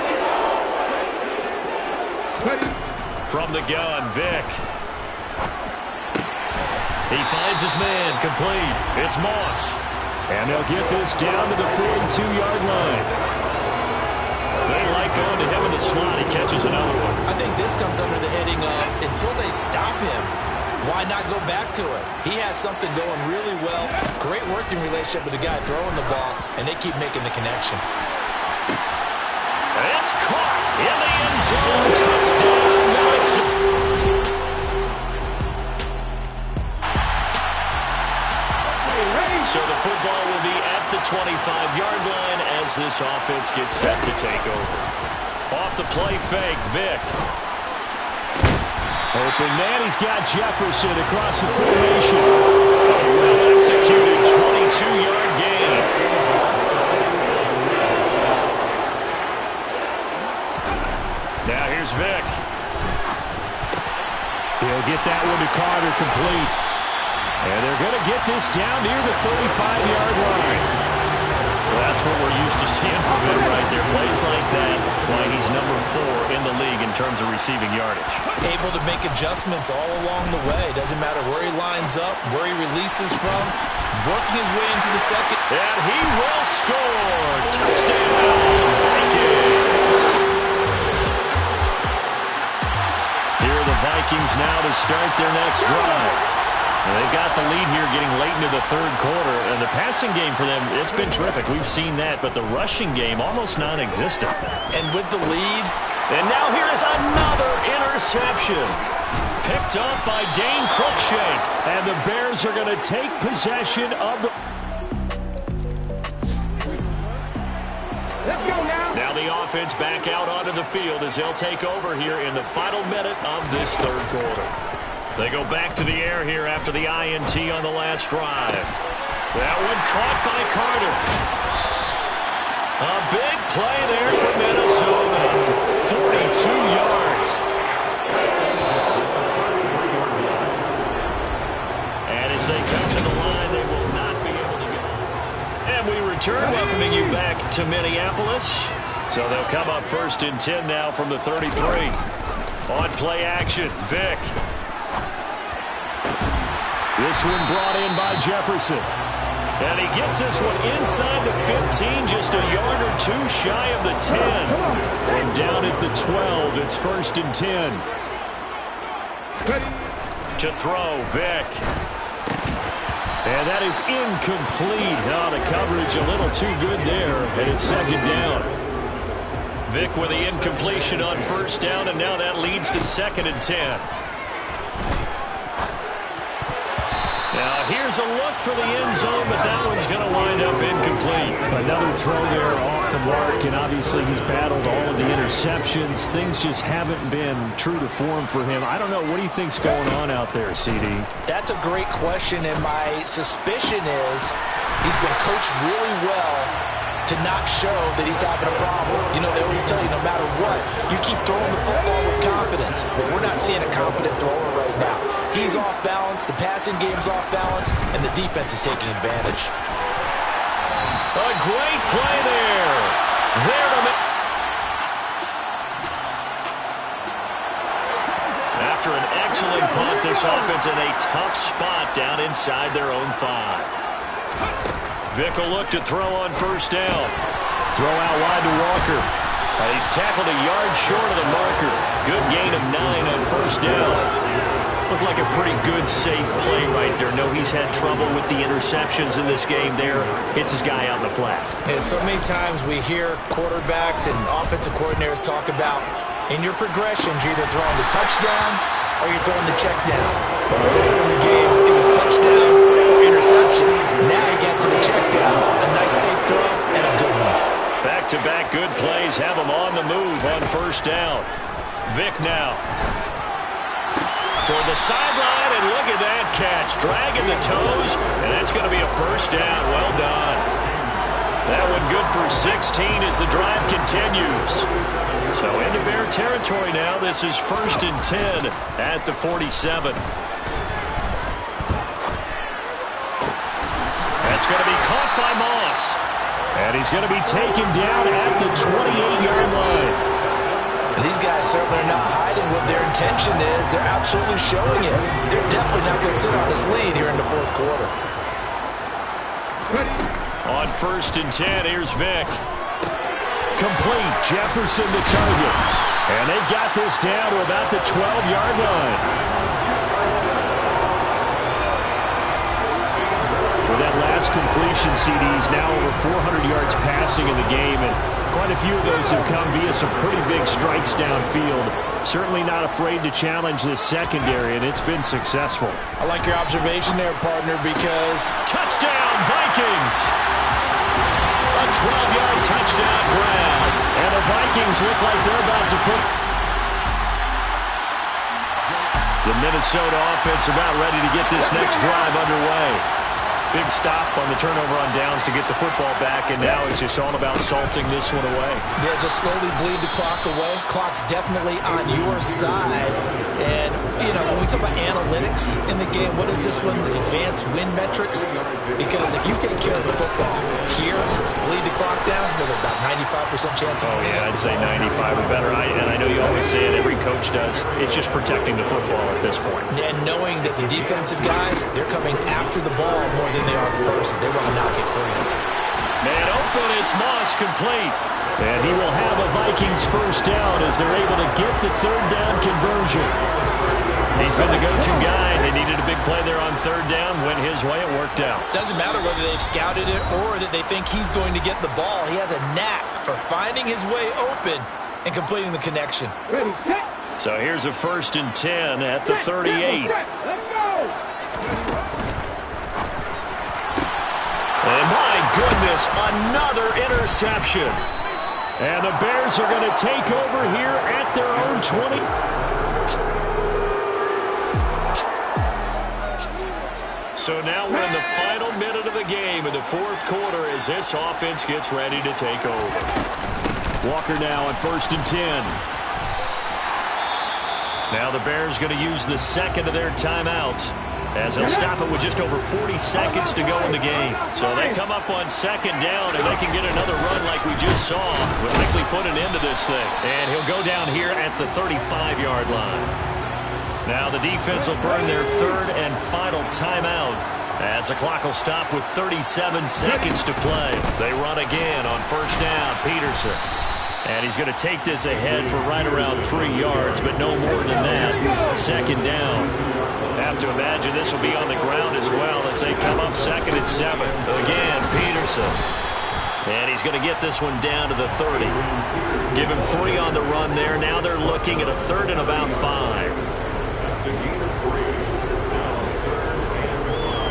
From the gun, Vick. He finds his man, complete. It's Moss. And they'll get this down to the 42-yard line. They like going to him in the slot. He catches another one. I think this comes under the heading of until they stop him, why not go back to it? He has something going really well. Great working relationship with the guy throwing the ball, and they keep making the connection. It's caught in the end zone. Touchdown, Minnesota. So the football will be at the 25-yard line as this offense gets set to take over. Off the play fake, Vick. Open man, he's got Jefferson across the formation. Well executed 22-yard gain. Now here's Vick. He'll get that one to Carter complete. And they're going to get this down near the 35-yard line. Well, that's what we're used to seeing from him right there. Plays like that, why he's number 4 in the league in terms of receiving yardage. Able to make adjustments all along the way. Doesn't matter where he lines up, where he releases from. Working his way into the second. And he will score. Touchdown, Vikings. Here are the Vikings now to start their next drive. They've got the lead here getting late into the third quarter, and the passing game for them, it's been terrific. We've seen that, but the rushing game almost non-existent. And with the lead. And now here is another interception. Picked up by Dane Cruikshank, and the Bears are going to take possession of the... Let's go now. Now the offense back out onto the field as they'll take over here in the final minute of this third quarter. They go back to the air here after the INT on the last drive. That one caught by Carter. A big play there for Minnesota. 42 yards. And as they come to the line, they will not be able to get off. And we return, welcoming you back to Minneapolis. So they'll come up 1st and 10 now from the 33. On play action, Vick. This one brought in by Jefferson. And he gets this one inside the 15, just a yard or 2 shy of the 10. From down at the 12, it's 1st and 10. To throw, Vick. And that is incomplete. Now the coverage a little too good there, and it's 2nd down. Vick with the incompletion on 1st down, and now that leads to 2nd and 10. Now, here's a look for the end zone, but that one's going to wind up incomplete. Another throw there off the mark, and obviously he's battled all of the interceptions. Things just haven't been true to form for him. I don't know. What do you think's going on out there, CD? That's a great question, and my suspicion is he's been coached really well to not show that he's having a problem. You know, they always tell you no matter what, you keep throwing the football with confidence. But we're not seeing a confident thrower right now. He's off balance, the passing game's off balance, and the defense is taking advantage. A great play there. After an excellent punt, this offense in a tough spot down inside their own 5. Vick will look to throw on 1st down. Throw out wide to Walker. He's tackled a yard short of the marker. Good gain of 9 on 1st down. Looked like a pretty good, safe play right there. No, he's had trouble with the interceptions in this game there. Hits his guy out in the flat. Yeah, so many times we hear quarterbacks and offensive coordinators talk about in your progressions, you're either throwing the touchdown or you're throwing the check down. But earlier in the game, it was touchdown or interception. Now you get to the check down. A nice safe throw and a good one. Back-to-back good plays have him on the move on 1st down. Vick now. Toward the sideline, and look at that catch. Dragging the toes, and that's going to be a 1st down. Well done. That one good for 16 as the drive continues. So into Bear territory now. This is 1st and 10 at the 47. That's going to be caught by Moss. And he's going to be taken down at the 28-yard line. And these guys certainly are not hiding what their intention is. They're absolutely showing it. They're definitely not going to sit on this lead here in the 4th quarter. On 1st and 10, here's Vick. Complete. Jefferson the target. And they've got this down to about the 12-yard line. With that last completion, CD's now over 400 yards passing in the game, and quite a few of those have come via some pretty big strikes downfield. Certainly not afraid to challenge this secondary, and it's been successful. I like your observation there, partner, because touchdown, Vikings! A 12-yard touchdown grab, and the Vikings look like they're about to put the Minnesota offense about ready to get this next drive underway. Big stop on the turnover on downs to get the football back, and now it's just all about salting this one away. Yeah, just slowly bleed the clock away. Clock's definitely on your side. And, you know, when we talk about analytics in the game, what is this one? The advanced win metrics? Because if you take care of the football here, bleed the clock down, with about 95% chance of winning. Yeah, I'd say 95 or better. And I know you always say it, every coach does. It's just protecting the football at this point. And knowing that the defensive guys, they're coming after the ball more than they are the person. They want to knock it free. Man open, it's Moss complete. And he will have a Vikings first down as they're able to get the third down conversion. He's been the go-to guy. They needed a big play there on third down. Went his way, it worked out. Doesn't matter whether they've scouted it or that they think he's going to get the ball. He has a knack for finding his way open and completing the connection. So here's a 1st and 10 at the 38. And my goodness, another interception. And the Bears are going to take over here at their own 20. So now we're in the final minute of the game in the fourth quarter as this offense gets ready to take over. Walker now on 1st and 10. Now the Bears going to use the second of their timeouts, as they'll stop it with just over 40 seconds to go in the game. So they come up on second down, and they can get another run like we just saw. Would likely put an end to this thing. And he'll go down here at the 35-yard line. Now the defense will burn their third and final timeout, as the clock will stop with 37 seconds to play. They run again on 1st down. Peterson. And he's going to take this ahead for right around 3 yards, but no more than that. 2nd down. Have to imagine this will be on the ground as well as they come up 2nd and 7. Again, Peterson. And he's going to get this one down to the 30. Give him 3 on the run there. Now they're looking at a 3rd and about 5. That's a gain of 3. It's now 3rd and 1.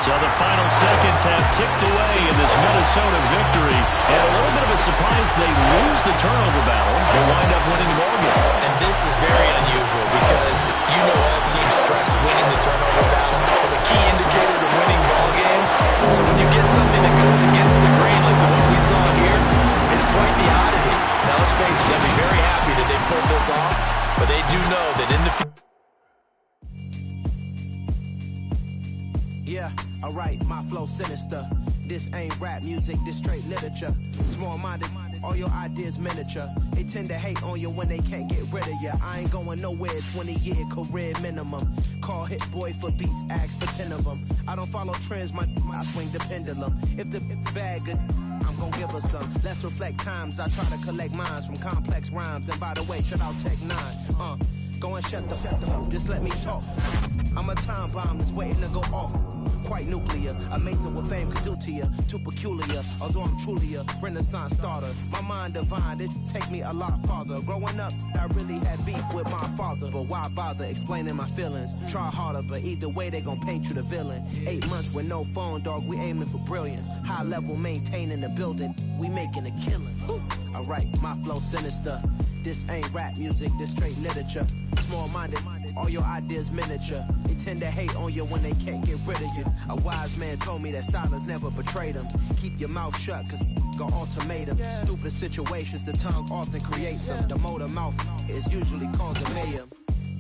So the final seconds have ticked away in this Minnesota victory. And a little bit of a surprise, they lose the turnover battle. They wind up winning the ballgame. And this is very unusual because you know all teams stress winning the turnover battle as a key indicator to winning ball games. So when you get something that goes against the grain like the one we saw here, it's quite the oddity. Now let's face it, they'll be very happy that they pulled this off, but they do know that in the future. Yeah, alright, my flow sinister. This ain't rap music, this straight literature. Small-minded, all your ideas miniature. They tend to hate on you when they can't get rid of you. I ain't going nowhere, 20-year career minimum. Call Hit Boy for beats, ask for 10 of them. I don't follow trends, I swing the pendulum. If the bag good, I'm gon' give her some. Let's reflect times, I try to collect minds from complex rhymes. And by the way, shout out Tech 9. Go and shut the up, just let me talk. I'm a time bomb that's waiting to go off. Quite nuclear, amazing what fame could do to you. Too peculiar, although I'm truly a renaissance starter. My mind divine, it take me a lot farther. Growing up, I really had beef with my father. But why bother explaining my feelings? Try harder, but either way they gon' paint you the villain. 8 months with no phone, dog, we aiming for brilliance. High level maintaining the building, we making a killing. Alright, my flow sinister. This ain't rap music, this straight literature. Small-minded, all your ideas miniature. They tend to hate on you when they can't get rid of you. A wise man told me that silence never betrayed him. Keep your mouth shut, cause got ultimatum. Stupid situations, the tongue often creates them. The motor mouth is usually causing mayhem.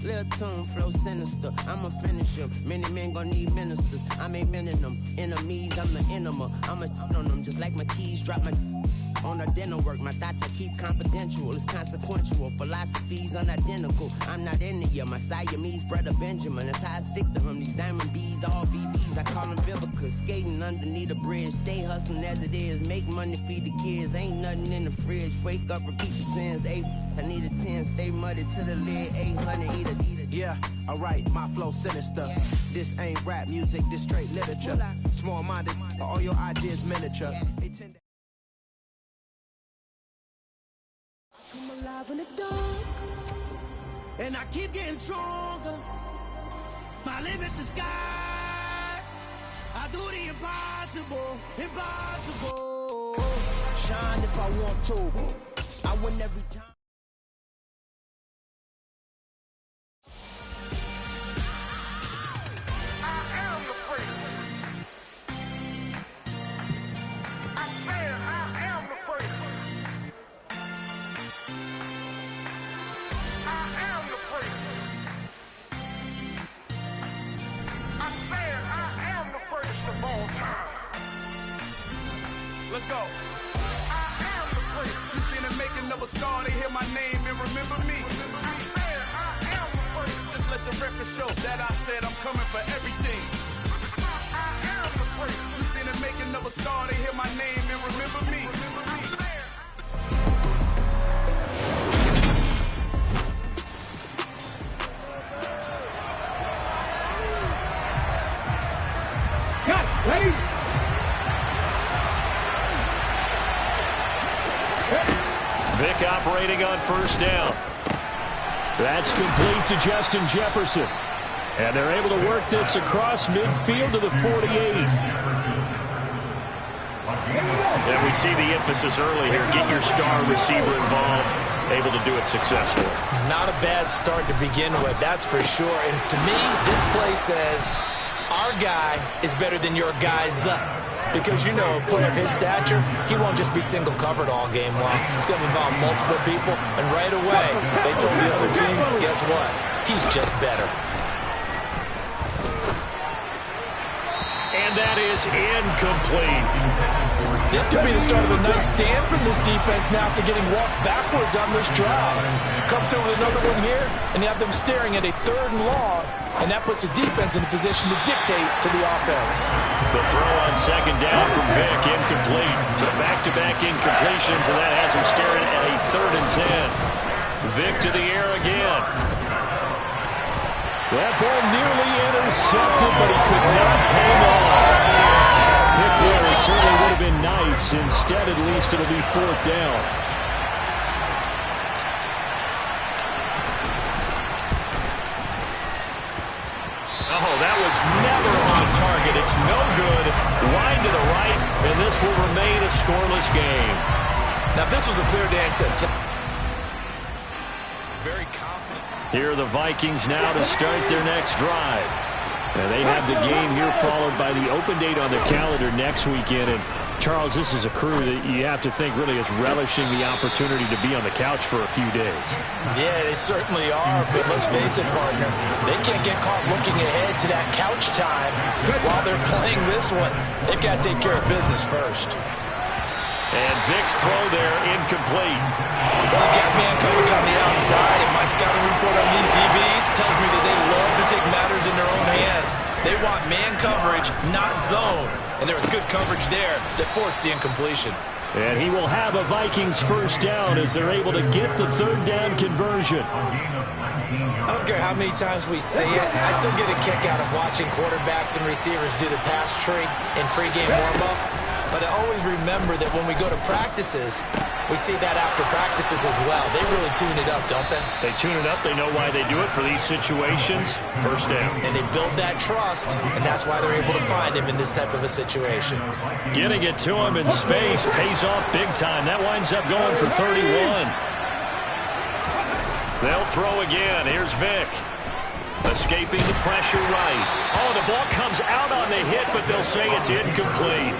Lil' tune, flow sinister, I'ma finish him. Many men gon' need ministers, I'm a men in them. Enemies, I'm the enema. I'ma on them, just like my keys, drop my on a dental work. My thoughts I keep confidential, it's consequential. Philosophies unidentical, I'm not into you. My Siamese brother Benjamin, that's how I stick to him. These diamond bees, all BBs, I call them Vivica. Skating underneath the bridge, stay hustling as it is. Make money, feed the kids, ain't nothing in the fridge. Wake up, repeat the sins. I need a 10, stay muddy to the lid. 800, eat a. Yeah, alright, my flow sinister. Yeah. This ain't rap music, this straight literature. Small-minded, all your ideas miniature. Come alive in the dark, and I keep getting stronger. My limit's the sky. I do the impossible, impossible. Shine if I want to. I win every time. Let's go. You seen the making of a star, they hear my name and remember me. Just let the record show that I said I'm coming for everything. You seen the making of a star, they hear my name and remember me. Cut, ready? Vic operating on first down. That's complete to Justin Jefferson. And they're able to work this across midfield to the 48. And we see the emphasis early here. Get your star receiver involved. Able to do it successfully. Not a bad start to begin with, that's for sure. And to me, this play says our guy is better than your guy's. Because, you know, a player of his stature, he won't just be single covered all game long. He's going to involve multiple people. And right away, they told the other team, guess what? He's just better. And that is incomplete. This could be the start of a nice stand from this defense now after getting walked backwards on this drive. Come through with another one here, and you have them staring at a 3rd and long, and that puts the defense in a position to dictate to the offense. The throw on second down from Vic, incomplete. So back-to-back incompletions, and that has him staring at a 3rd and 10. Vic to the air again. That ball nearly intercepted, but he could not hang on. Pick there certainly would have been nice. Instead, at least, it'll be 4th down. Oh, that was never on target. It's no good. Wide to the right, and this will remain a scoreless game. Now, this was a clear dance. Very confident. Here are the Vikings now to start their next drive. And they have the game here followed by the open date on their calendar next weekend. And Charles, this is a crew that you have to think really is relishing the opportunity to be on the couch for a few days. Yeah, they certainly are. But let's face it, partner, they can't get caught looking ahead to that couch time while they're playing this one. They've got to take care of business first. And Vic's throw there, incomplete. Well, they've got man coverage on the outside, and my scouting report on these DBs tells me that they love to take matters in their own hands. They want man coverage, not zone. And there was good coverage there that forced the incompletion. And he will have a Vikings 1st down as they're able to get the 3rd down conversion. I don't care how many times we say it, I still get a kick out of watching quarterbacks and receivers do the pass tree in pregame warm-up. But I always remember that when we go to practices, we see that after practices as well. They really tune it up, don't they? They tune it up. They know why they do it for these situations. 1st down. And they build that trust, and that's why they're able to find him in this type of a situation. Getting it to him in space pays off big time. That winds up going for 31. They'll throw again. Here's Vic. Escaping the pressure right. Oh, the ball comes out on the hit, but they'll say it's incomplete.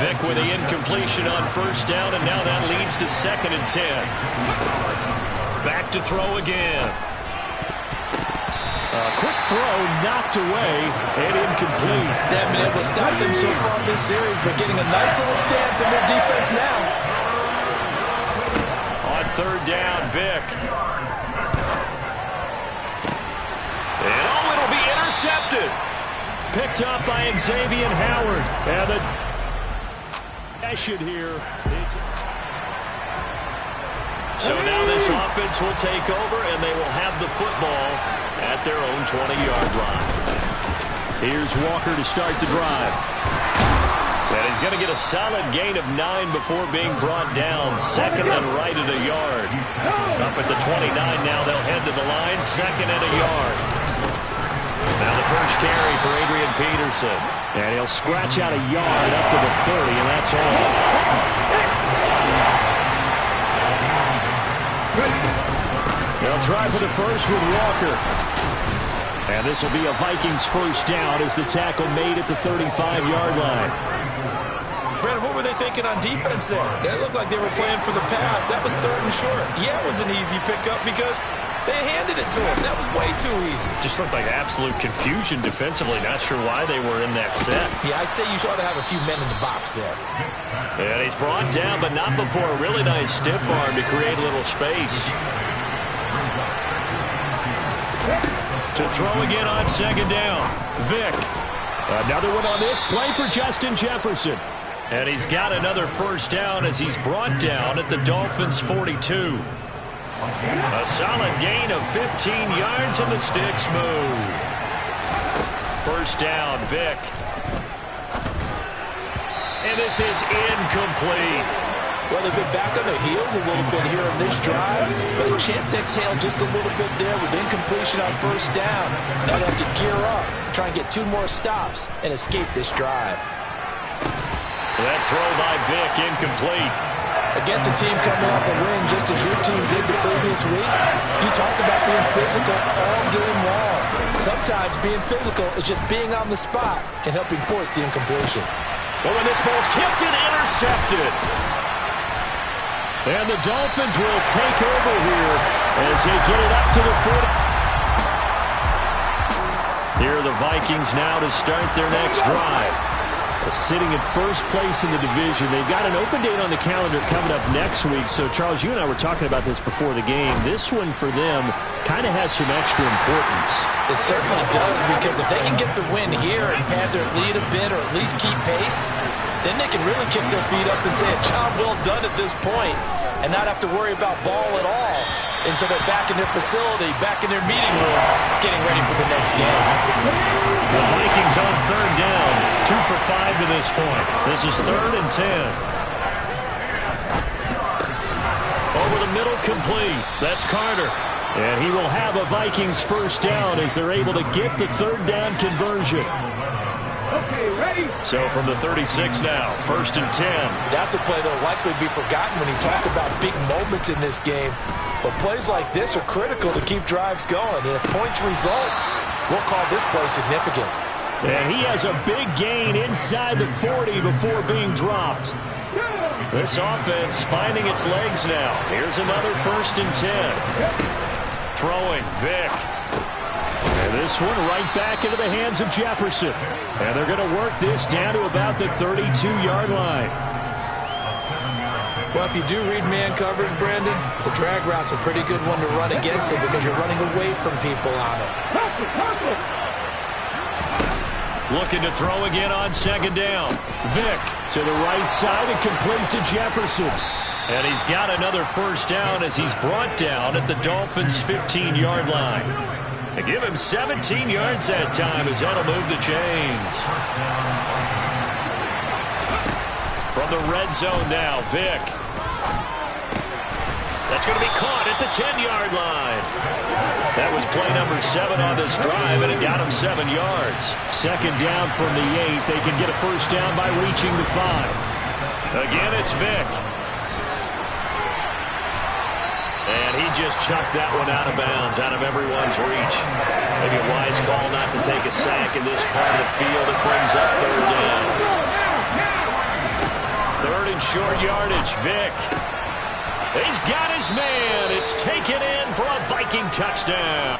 Vic with the incompletion on 1st down, and now that leads to 2nd and 10. Back to throw again. A quick throw knocked away and incomplete. They haven't been able to stop them so far in this series, but getting a nice little stand from their defense now. On 3rd down, Vic. And oh, it'll be intercepted. picked up by Xavier Howard. And the session here. So now this offense will take over, and they will have the football at their own 20-yard line. Here's Walker to start the drive. And he's going to get a solid gain of 9 before being brought down. Second and right at a yard. Up at the 29 now. They'll head to the line. Second and a yard. Now the first carry for Adrian Peterson. And he'll scratch out a yard up to the 30, and that's all. They'll try for the first with Walker. And this will be a Vikings first down as the tackle made at the 35-yard line. Brandon, what were they thinking on defense there? They looked like they were playing for the pass. That was third and short. Yeah, it was an easy pickup because they handed it to him. That was way too easy. Just looked like absolute confusion defensively. Not sure why they were in that set. Yeah, I'd say you ought to have a few men in the box there. And he's brought down, but not before a really nice stiff arm to create a little space. To throw again on second down. Vick. Another one on this play for Justin Jefferson. And he's got another first down as he's brought down at the Dolphins' 42. A solid gain of 15 yards, and the sticks move. First down, Vick. And this is incomplete. Well, they've been back on their heels a little bit here in this drive, but a chance to exhale just a little bit there with incompletion on first down. Now they have to gear up, try and get 2 more stops, and escape this drive. That throw by Vick, incomplete. Against a team coming off a win just as your team did the previous week, you talk about being physical all game long. Sometimes being physical is just being on the spot and helping force the incompletion. Well, when this ball's tipped and intercepted. And the Dolphins will take over here as they get it up to the 40. Here are the Vikings now to start their next drive. Sitting in first place in the division. They've got an open date on the calendar coming up next week. So, Charles, you and I were talking about this before the game. This one for them kind of has some extra importance. It certainly does, because if they can get the win here and pad their lead a bit or at least keep pace, then they can really kick their feet up and say a job well done at this point and not have to worry about ball at all until they're back in their facility, back in their meeting room, getting ready for the next game. The Vikings on third down, 2 for 5 to this point. This is 3rd and 10. Over the middle, complete. That's Carter. And he will have a Vikings first down as they're able to get the third down conversion. Okay, ready? So from the 36 now, 1st and 10. That's a play that will likely be forgotten when you talk about big moments in this game. But plays like this are critical to keep drives going. And if points result, we'll call this play significant. And he has a big gain inside the 40 before being dropped. This offense finding its legs now. Here's another 1st and 10. Throwing, Vick. And this one right back into the hands of Jefferson. And they're going to work this down to about the 32-yard line. Well, if you do read man coverage, Brandon, the drag route's a pretty good one to run against it because you're running away from people on it. Looking to throw again on second down. Vick to the right side and complete to Jefferson. And he's got another first down as he's brought down at the Dolphins' 15-yard line. They give him 17 yards that time as that'll move the chains. From the red zone now, Vick. That's going to be caught at the 10-yard line. That was play number 7 on this drive, and it got him 7 yards. Second down from the 8. They can get a first down by reaching the 5. Again, it's Vick. And he just chucked that one out of bounds, out of everyone's reach. Maybe a wise call not to take a sack in this part of the field. It brings up third down. 3rd and short yardage, Vick. He's got his man. It's taken in for a Viking touchdown.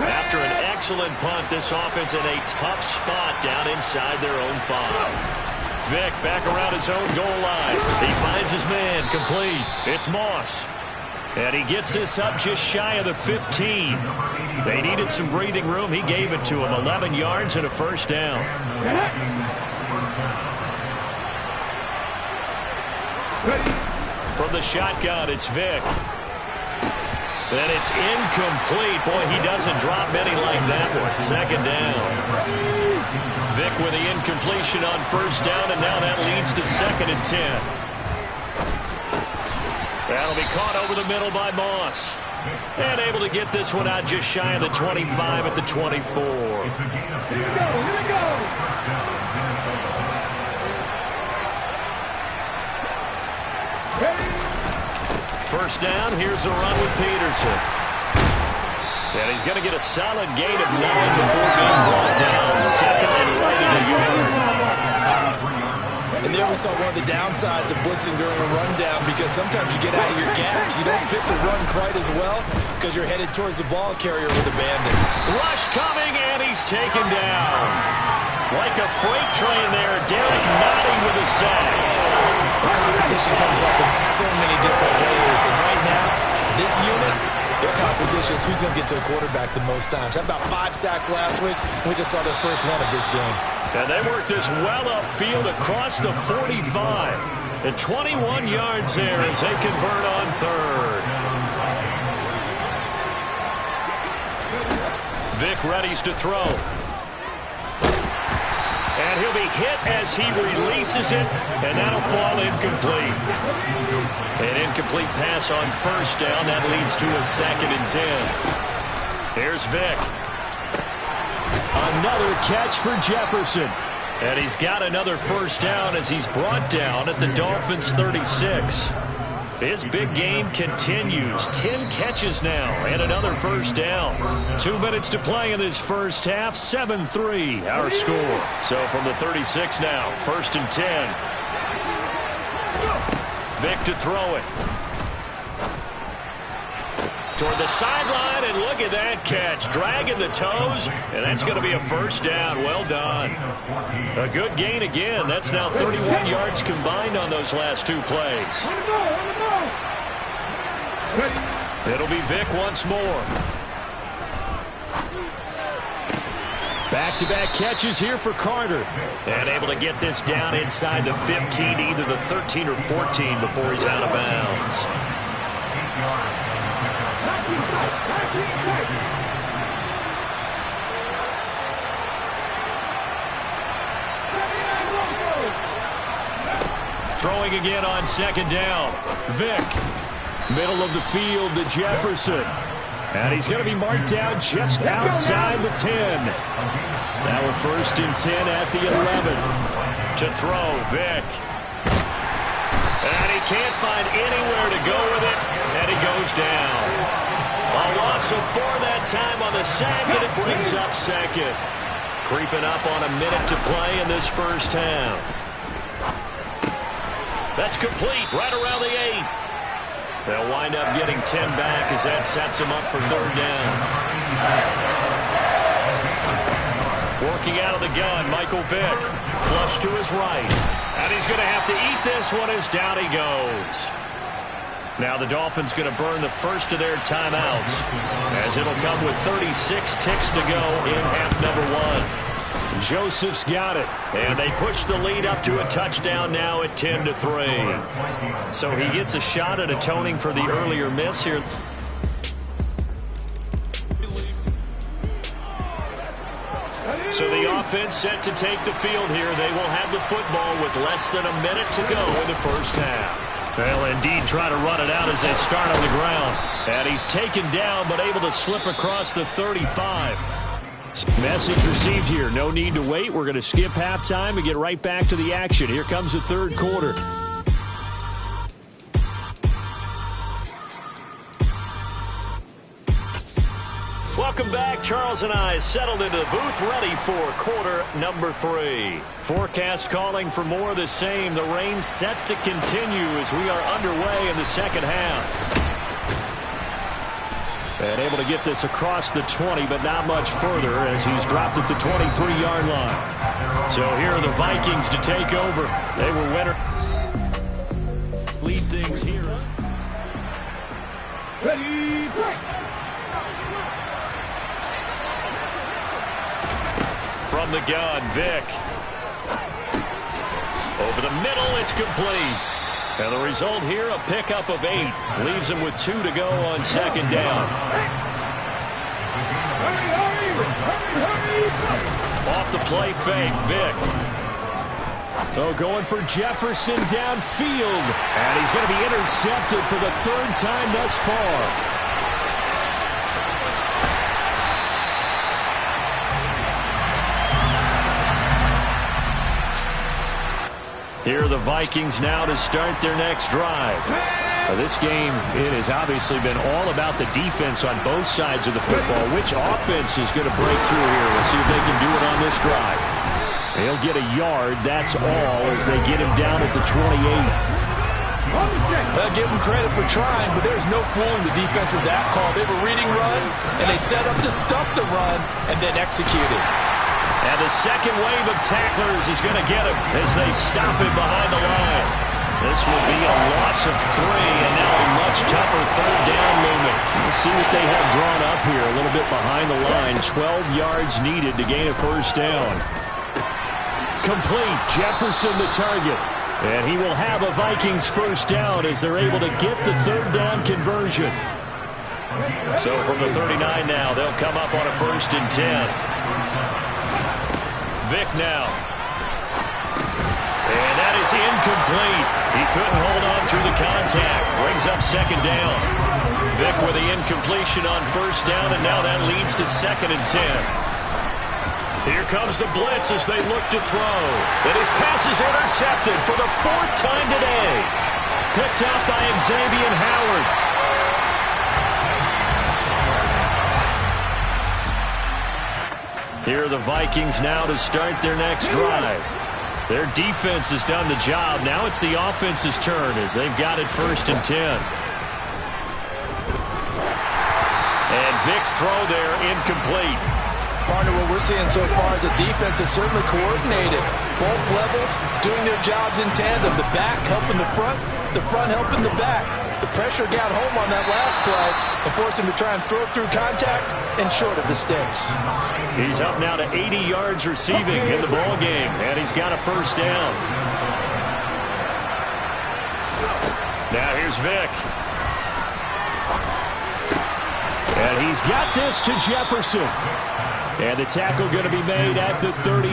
After an excellent punt, this offense in a tough spot down inside their own 5. Vick back around his own goal line. He finds his man, complete. It's Moss. And he gets this up just shy of the 15. They needed some breathing room. He gave it to him. 11 yards and a first down. From the shotgun, it's Vic. And it's incomplete. Boy, he doesn't drop many like that one. Second down. Vic with the incompletion on first down, and now that leads to 2nd and 10. That'll be caught over the middle by Moss. And able to get this one out just shy of the 25 at the 24. Here we go. First down, here's a run with Peterson. And he's going to get a solid gain of 9 before being brought down. 2nd and right in the yard. And there we saw one of the downsides of blitzing during a rundown, because sometimes you get out of your gaps. You don't fit the run quite as well because you're headed towards the ball carrier with abandon. Rush coming, and he's taken down. Like a freight train there, Derek Notting with a sack. The competition comes up in so many different ways, and right now, this unit, their competition is who's going to get to the quarterback the most times. Had about 5 sacks last week, and we just saw their first one of this game. And they worked this well upfield across the 45. And 21 yards there as they convert on 3rd. Vic readies to throw. And he'll be hit as he releases it, and that'll fall incomplete. An incomplete pass on first down. That leads to a 2nd and 10. Here's Vic. Another catch for Jefferson. And he's got another first down as he's brought down at the Dolphins' 36. His big game continues. 10 catches now and another first down. 2 minutes to play in this first half. 7-3 our score. So from the 36 now, 1st and 10. Vic to throw it. Toward the sideline, and look at that catch. Dragging the toes, and that's going to be a first down. Well done. A good gain again. That's now 31 yards combined on those last 2 plays. It'll be Vic once more. Back-to-back catches here for Carter. And able to get this down inside the 15, either the 13 or 14 before he's out of bounds. Throwing again on 2nd down. Vic. Middle of the field to Jefferson. And he's going to be marked down just outside the 10. Now we're 1st and 10 at the 11. To throw, Vic. And he can't find anywhere to go with it. And he goes down. A loss of 4 that time on the sack, and it brings up 2nd. Creeping up on a minute to play in this first half. That's complete right around the 8. They'll wind up getting 10 back as that sets them up for 3rd down. Working out of the gun, Michael Vick. Flush to his right. And he's going to have to eat this one as down he goes. Now the Dolphins going to burn the first of their timeouts, as it'll come with 36 ticks to go in half number 1. Joseph's got it, and they push the lead up to a touchdown now at 10-3. So he gets a shot at atoning for the earlier miss here. So the offense set to take the field here. They will have the football with less than a minute to go in the first half. They'll indeed try to run it out as they start on the ground. And he's taken down, but able to slip across the 35. Message received here. No need to wait. We're going to skip halftime and get right back to the action. Here comes the 3rd quarter. Welcome back. Charles and I settled into the booth, ready for quarter number 3. Forecast calling for more of the same. The rain set to continue as we are underway in the second half. And able to get this across the 20, but not much further as he's dropped at the 23-yard line. So here are the Vikings to take over. They were winner. Lead things here. Ready, break. From the gun, Vic. Over the middle, it's complete. And the result here, a pickup of 8. Leaves him with 2 to go on second down. Off the play fake, Vic. Oh, going for Jefferson downfield. And he's going to be intercepted for the 3rd time thus far. Here are the Vikings now to start their next drive. Now this game, it has obviously been all about the defense on both sides of the football. Which offense is going to break through here? We'll see if they can do it on this drive. They'll get a yard, that's all, as they get him down at the 28. Well, give them credit for trying, but there's no fooling the defense with that call. They were reading run, and they set up to stuff the run, and then executed. And the second wave of tacklers is going to get him as they stop him behind the line. This will be a loss of 3, and now a much tougher 3rd down looming. We'll see what they have drawn up here a little bit behind the line. 12 yards needed to gain a 1st down. Complete. Jefferson the target. And he will have a Vikings 1st down as they're able to get the 3rd down conversion. So from the 39 now, they'll come up on a 1st and 10. Vic now. And that is incomplete. He couldn't hold on through the contact. Brings up 2nd down. Vic with the incompletion on 1st down, and now that leads to 2nd and 10. Here comes the blitz as they look to throw. And his pass is intercepted for the 4th time today. Picked out by Xavier Howard. Here are the Vikings now to start their next drive. Their defense has done the job. Now it's the offense's turn as they've got it 1st and 10. And Vic's throw there incomplete. Partner, what we're seeing so far is a defense that's certainly coordinated. Both levels doing their jobs in tandem. The back helping the front helping the back. The pressure got home on that last play and forced him to try and throw through contact and short of the sticks. He's up now to 80 yards receiving in the ball game, and he's got a 1st down. Now here's Vic. And he's got this to Jefferson. And the tackle going to be made at the 38.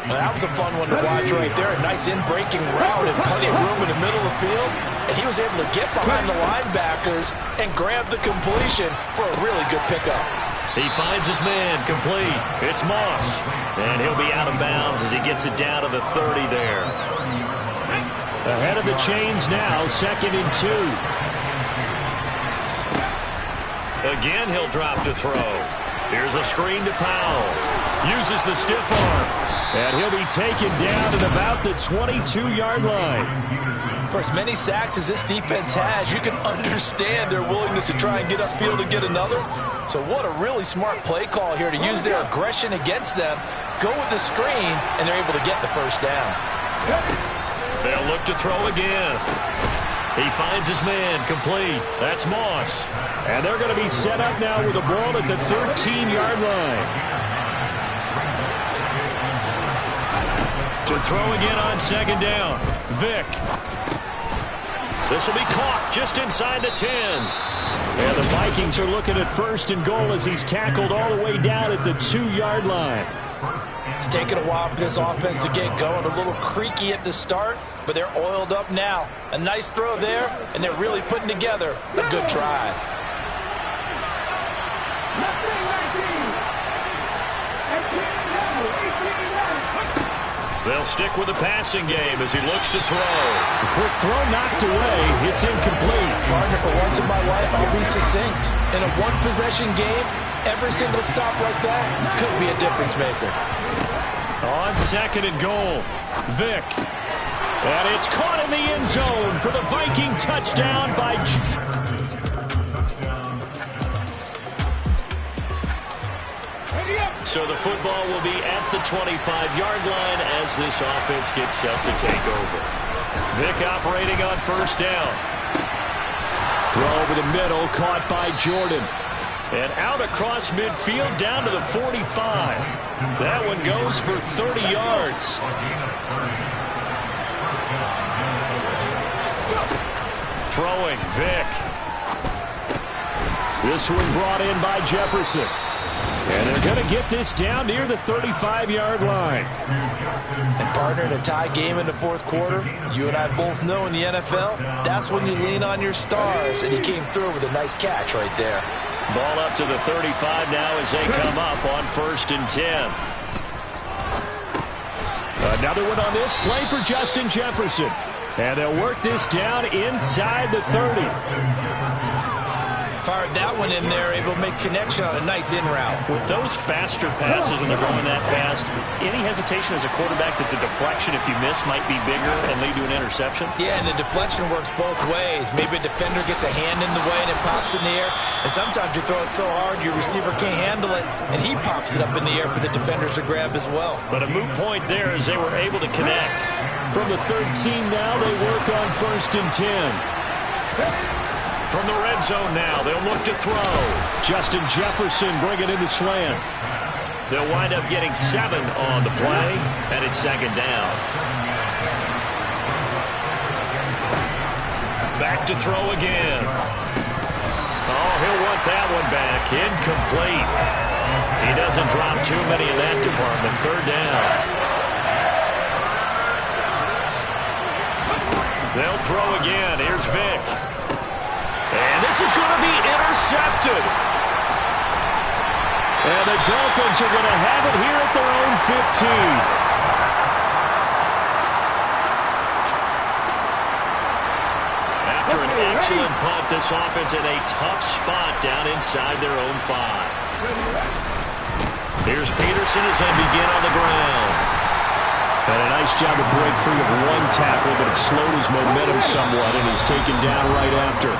Well, that was a fun one to watch right there. A nice in-breaking route and plenty of room in the middle of the field. And he was able to get behind the linebackers and grab the completion for a really good pickup. He finds his man complete. It's Moss. And he'll be out of bounds as he gets it down to the 30 there. Ahead of the chains now, 2nd and 2. Again, he'll drop to throw. Here's a screen to Powell. Uses the stiff arm. And he'll be taken down at about the 22-yard line. For as many sacks as this defense has, you can understand their willingness to try and get upfield and get another. So what a really smart play call here to use their aggression against them, go with the screen, and they're able to get the 1st down. They'll look to throw again. He finds his man complete. That's Moss. And they're going to be set up now with the ball at the 13-yard line. To throw again on 2nd down. Vic. This will be caught just inside the 10. And the Vikings are looking at 1st and goal as he's tackled all the way down at the 2-yard line. It's taken a while for this offense to get going. A little creaky at the start, but they're oiled up now. A nice throw there, and they're really putting together a good drive. They'll stick with the passing game as he looks to throw. The quick throw knocked away. It's incomplete. Partner, for once in my life, I'll be succinct. In a one-possession game, every single stop like that could be a difference maker. On 2nd and goal, Vic. And it's caught in the end zone for the Viking touchdown by... So the football will be at the 25-yard line as this offense gets set to take over. Vic operating on 1st down. Throw over the middle, caught by Jordan. And out across midfield, down to the 45. That one goes for 30 yards. Throwing, Vick. This one brought in by Jefferson. And they're going to get this down near the 35-yard line. And partner, in a tie game in the fourth quarter, you and I both know in the NFL, that's when you lean on your stars. And he came through with a nice catch right there. Ball up to the 35 now as they come up on 1st and 10. Another one on this play for Justin Jefferson. And they'll work this down inside the 30. Fired that one in there, able to make connection on a nice in route. With those faster passes and they're going that fast, any hesitation as a quarterback that the deflection, if you miss, might be bigger and lead to an interception? Yeah, and the deflection works both ways. Maybe a defender gets a hand in the way and it pops in the air. And sometimes you throw it so hard your receiver can't handle it, and he pops it up in the air for the defenders to grab as well. But a moot point there as they were able to connect. From the 13 now, they work on 1st and 10. From the red zone now, they'll look to throw. Justin Jefferson bringing in the slant. They'll wind up getting 7 on the play, and it's 2nd down. Back to throw again. Oh, he'll want that one back. Incomplete. He doesn't drop too many in that department. 3rd down. They'll throw again. Here's Vick. And this is going to be intercepted. And the Dolphins are going to have it here at their own 15. After an excellent punt, this offense in a tough spot down inside their own 5. Here's Peterson as they begin on the ground. And a nice job to break free of one tackle, but it slowed his momentum somewhat and is taken down right after.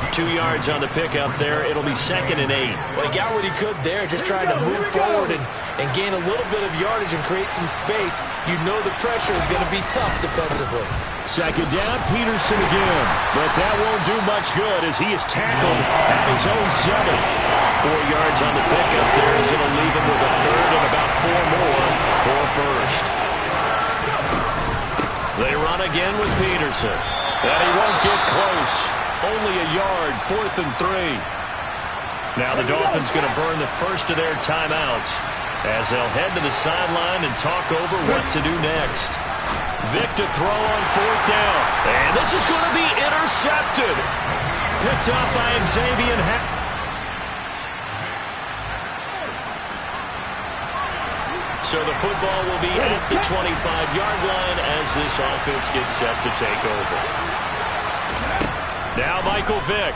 2 yards on the pickup there. It'll be 2nd and 8. Well, he got what he could there, just trying to move forward and gain a little bit of yardage and create some space. You know the pressure is going to be tough defensively. 2nd down, Peterson again. But that won't do much good as he is tackled at his own 7. 4 yards on the pickup there as it'll leave him with a 3rd and about 4 more for a 1st. They run again with Peterson. And he won't get close. Only a yard, 4th and 3. Now the Dolphins going to burn the first of their timeouts as they'll head to the sideline and talk over what to do next. Vick to throw on 4th down. And this is going to be intercepted. Picked up by Xavier. So the football will be at the 25-yard line as this offense gets set to take over. Now Michael Vick.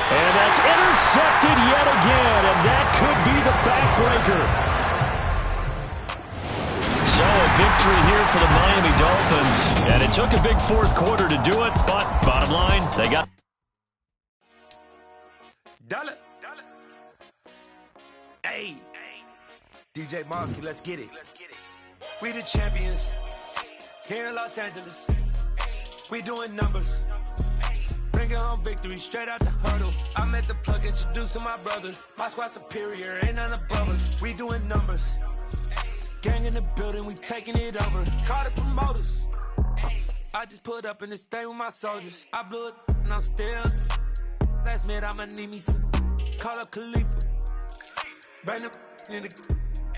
And that's intercepted yet again, and that could be the backbreaker. So a victory here for the Miami Dolphins. And it took a big fourth quarter to do it, but bottom line, they got... Dollar. Hey. DJ Mosky, let's get it. We the champions here in Los Angeles. We doing numbers. Bringing home victory straight out the huddle. I met the plug, introduced to my brothers. My squad superior, ain't none above us. We doing numbers. Gang in the building, we taking it over. Call the promoters. I just put up in this thing with my soldiers. I blew it and I'm still. Last minute I'ma need me some. Call up Khalifa. Bring the in the.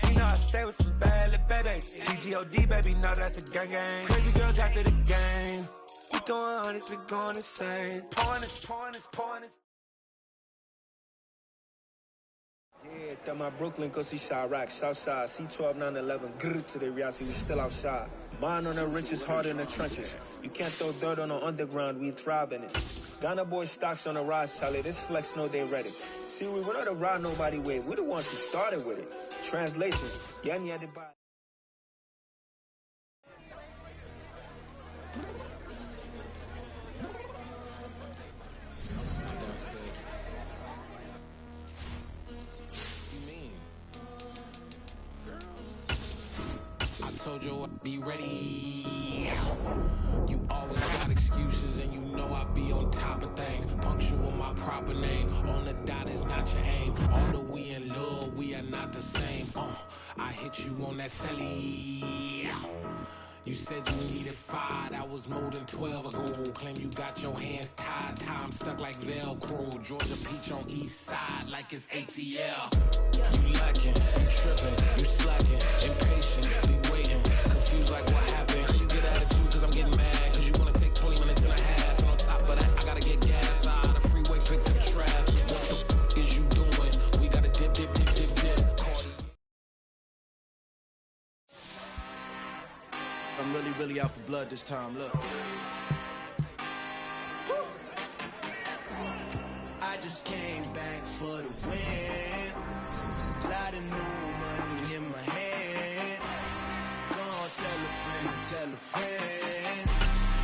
You know I stay with some bad little baby. TGOD baby, no that's a gang gang. Crazy girls after the game. We throwing hundreds, we going insane. Pouring this. Yeah, that my Brooklyn, cause he shot rock, Southside, C12, 911, grrr to the reality, we still outside. Mine on the riches, hard in the trenches. You can't throw dirt on the underground, we thrive in it. Ghana boy stocks on the rise, Charlie, this flex know they ready. See, we were not the ride nobody with, we the ones who started with it. Translation, yeah, the body. Told you I'd be ready. You always got excuses and you know I be on top of things. Punctual my proper name. On the dot is not your aim. Although we in love, we are not the same. I hit you on that celly. You said you needed 5, that was more than 12 ago. Claim you got your hands tied, time stuck like Velcro. Georgia Peach on east side like it's ATL. You lacking, you tripping, you slacking, impatient, be waiting, confused like what happened. How you get attitude cause I'm getting mad, cause you wanna take 20 minutes and a half. And on top of that, I gotta get gas out of the freeway, pick the traffic. What the f is you doing? We gotta dip, dip, dip, dip, dip. I'm really out for blood this time, look. I just came back for the win. Lot of new money in my hand. Gonna tell a friend.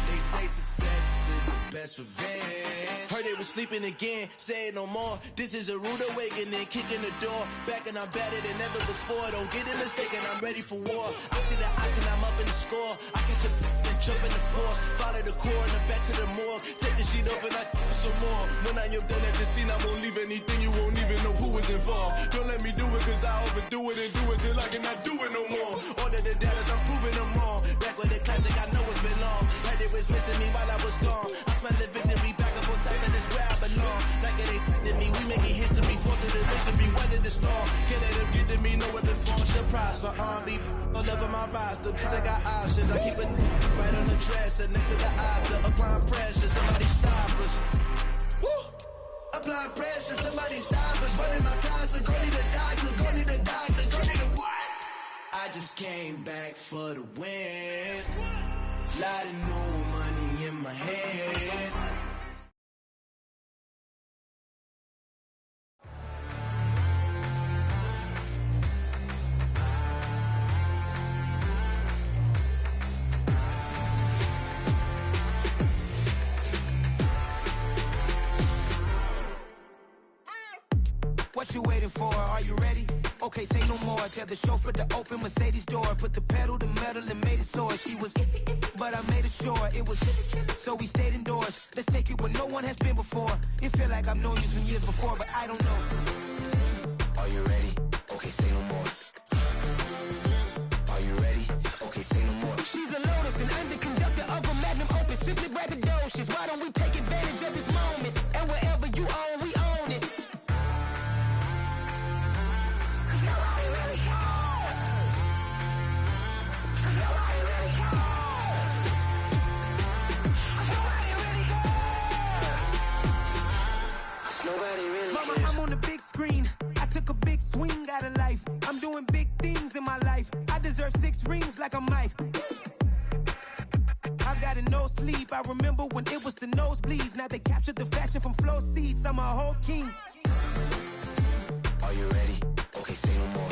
They say success is the best revenge. Heard they was sleeping again, say it no more. This is a rude awakening, kicking the door. Back and I'm better than ever before. Don't get it mistaken, I'm ready for war. I see the option, I'm up in the score. I catch a and jump in the course. Follow the core and then back to the morgue. Take the sheet off and I some more. When I am done at the scene, I won't leave anything. You won't even know who was involved. Don't let me do it cause I overdo it and do it till I cannot do it no more. All of the dallas, I'm proving them all. Back with the classic, I know it's been long. Heard it was missing me while I was gone. I smell the victory back up on top and it's where I belong. Like it ain't to me, we making history. Fall through the misery, weather the storm. Can't let them get to me, no weapon form should prosper. R&B all over my roster, I got options. I keep it right on the dresser next to the Oscar. Applying pressure, somebody stop us. Woo! Applying pressure, somebody stop us. Running my closet, go need a doctor, go need a doctor, go need a what? I just came back for the win. Lot of new money in my head. What you waiting for? Are you ready? Okay, say no more. Tell the chauffeur to open Mercedes door. Put the pedal to metal and made it soar. She was, but I made it sure it was. So we stayed indoors. Let's take it where no one has been before. It feel like I've known you from years before, but I don't know. Are you ready? Okay, say no more. Are you ready? Okay, say no more. She's a Lotus and I'm the conductor of a Magnum Opus. Simply braggadocious. Why don't we take advantage of this moment? And wherever you own, we own it. Mama, I'm on the big screen. I took a big swing out of life. I'm doing big things in my life. I deserve 6 rings like a Mike. I've got no sleep. I remember when it was the nosebleeds. Now they captured the fashion from flow seats. I'm a whole king. Are you ready? Okay, say no more.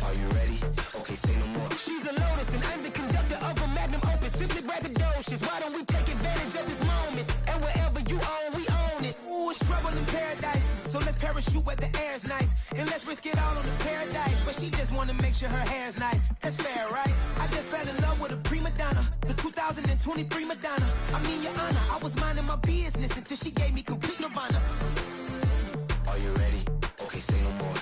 Are you ready? Okay, say no more. She's a Lotus and I'm the conductor of a Magnum Opus. Simply braggadocious. Why don't we take advantage of this moment? And wherever you own, we own it. Ooh, it's trouble in paradise. So let's parachute where the air's nice. And let's risk it all on the paradise. But she just wanna make sure her hair's nice. That's fair, right? I just fell in love with a prima donna. The 2023 Madonna. I mean, your honor, I was minding my business until she gave me complete nirvana. Are you ready? Okay, say no more.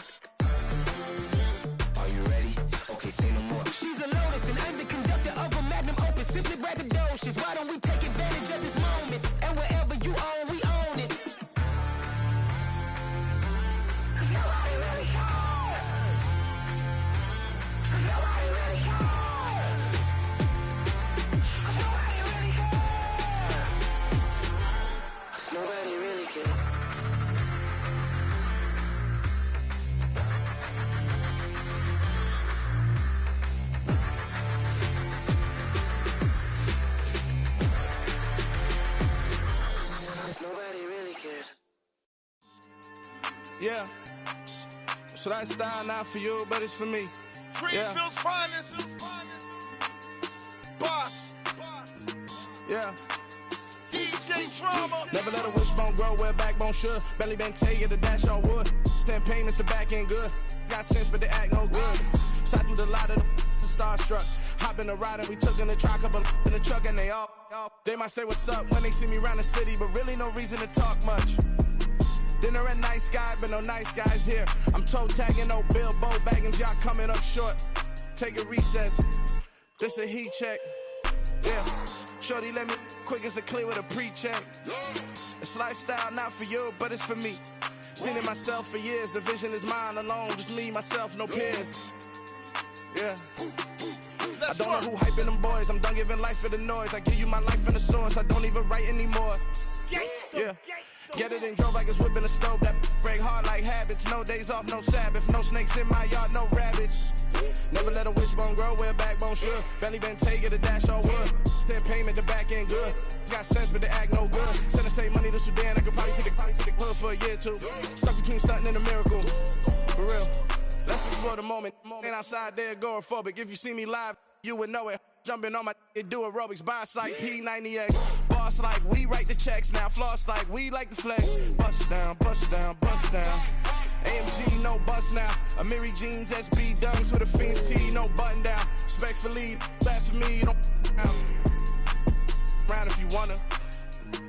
Are you ready? Okay, say no more. She's a Lotus and I'm the conductor of a Magnum Opus. Simply braggadocious. Why don't we take advantage of this moment? And wherever you own, we own it. Nobody really cares. Nobody really cares. Nobody really cares. Nobody really cares. Nobody really cares. Yeah. So that style not for you, but it's for me. Greenfield's finest. Boss. Yeah. DJ Drama. Never let a wishbone grow where a backbone should. Belly been taking the dash on wood. That pain is the back end good. Got sense, but they act no good. Shot through the lot of the starstruck. Hop in the ride and we took in the truck, couple in the truck and they might say what's up when they see me around the city, but really no reason to talk much. Dinner at Nice Guy, but no nice guys here. I'm toe tagging, no Bilbo bagging, y'all coming up short. Take a recess. This a heat check. Yeah. Shorty let me quick as a clear with a pre-check. It's lifestyle, not for you, but it's for me. Seen it myself for years. The vision is mine alone. Just me, myself, no peers. Yeah. I don't know who hyping them boys. I'm done giving life for the noise. I give you my life in the source. I don't even write anymore. Yeah. Get it and drove like it's whipping a stove. That break hard like habits. No days off, no Sabbath. No snakes in my yard, no rabbits. Never let a wishbone grow where a backbone should. Belly been take it, a dash on wood. Then payment, the back end good. Got sense, but the act no good. Send the same money to Sudan. I could probably take the hood for a year or two. Stuck between stunting and a miracle. For real. Let's explore the moment. Ain't outside there agoraphobic. If you see me live, you would know it. Jumping on my do aerobics, boss like P90X. Boss like we write the checks now. Floss like we like the flex. Bust down, bust down, bust down. AMG, no bust now. Amiri jeans, SB dunks with a Fiends T, no button down. Respectfully, that's for me, you don't round if you wanna.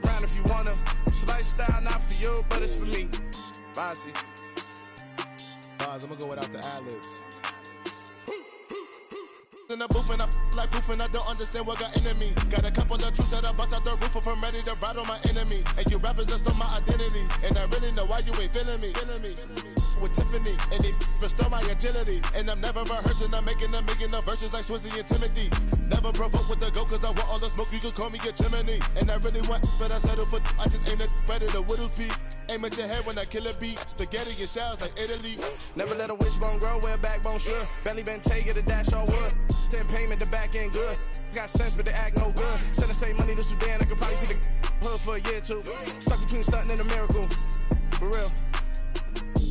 Round if you wanna. It's lifestyle, not for you, but it's for me. Bossy. I'm gonna go without the ad-libs. In the booth and I like proof and I don't understand what got into me. Got a couple of truths that I bust out the roof if I'm ready to ride on my enemy. And you rappers just stole my identity, and I really know why you ain't feeling me. With Tiffany, and they restore my agility. And I'm never rehearsing, I'm making a million of verses like Swizzy and Timothy. Never provoke with the go, cause I want all the smoke, you can call me a chimney. And I really want, but I settle for, I just aim it better the Whittles beat. Aim at your head when I kill a beat. Spaghetti and shells like Italy. Never let a wishbone grow where a backbone should. Belly been take it, a dash on wood. 10 payment, the back end good. Got sense, but the act no good. Send the same money to Sudan, I could probably take the hood for a year or two. Stuck between stunting and a miracle. For real.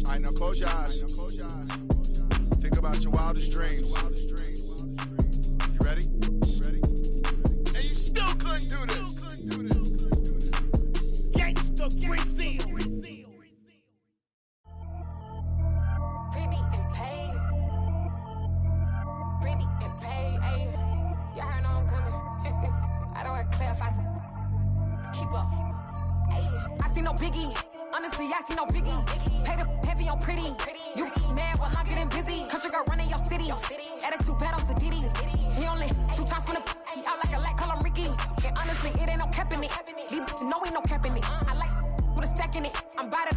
Alright, now close your eyes. Think about your wildest dreams. You ready? And you still couldn't do this. Gangsta Brazil. Pretty and paid. Pretty and paid. Ayy, y'all heard I'm coming. I don't want to clarify. Keep up. Ayy, I see no biggie. Honestly, I see no biggie. Pay the heavy on pretty. You mad while I'm getting busy. Country girl running your city. Attitude bad on Diddy. He only 2 times from the he out like a light, call him Ricky. And honestly, it ain't no cap in it. Leave no ain't no cap in it. I like with a stack in it. I'm bad.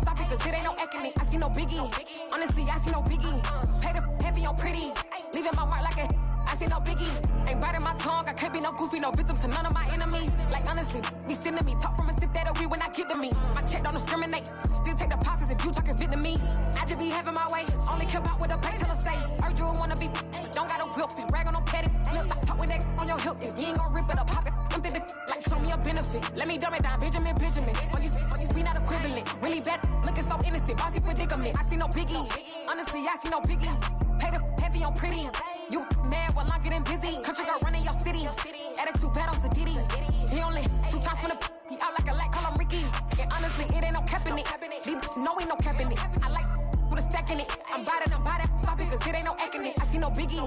Stop it, cause it ain't no eck in it. I see no biggie. Honestly, I see no biggie. Pay the heavy on pretty. Leaving my mark like a I see no biggie. Ain't biting my tongue. I can't be no goofy, no victim to none of my enemies. Like honestly, be sending me talk from a stick that'll be when I get to me. My check don't discriminate. Still take deposits if you talking Vietnamese. I just be having my way. Only come out with a pay till I say. Urge you wanna be, but don't got a whip and brag on no petty. Look, I talk with that on your hip. If you ain't gon' rip it up, pop it. I'm thinking like show me a benefit. Let me dumb it down, Benjamin. On you we not equivalent. Really bad, looking so innocent. Bossy predicament. I see no biggie. Honestly, I see no biggie. Pay the heavy on pretty. You mad while I'm getting busy. Country girl running your city. Attitude bad on Diddy. He only 2 times from the he out like a light, call him Ricky. And honestly, it ain't no cap in it. No ain't no cap in it. I like with a stack in it. I'm bad. Stop it, cause it ain't no eck in it. I see no biggie.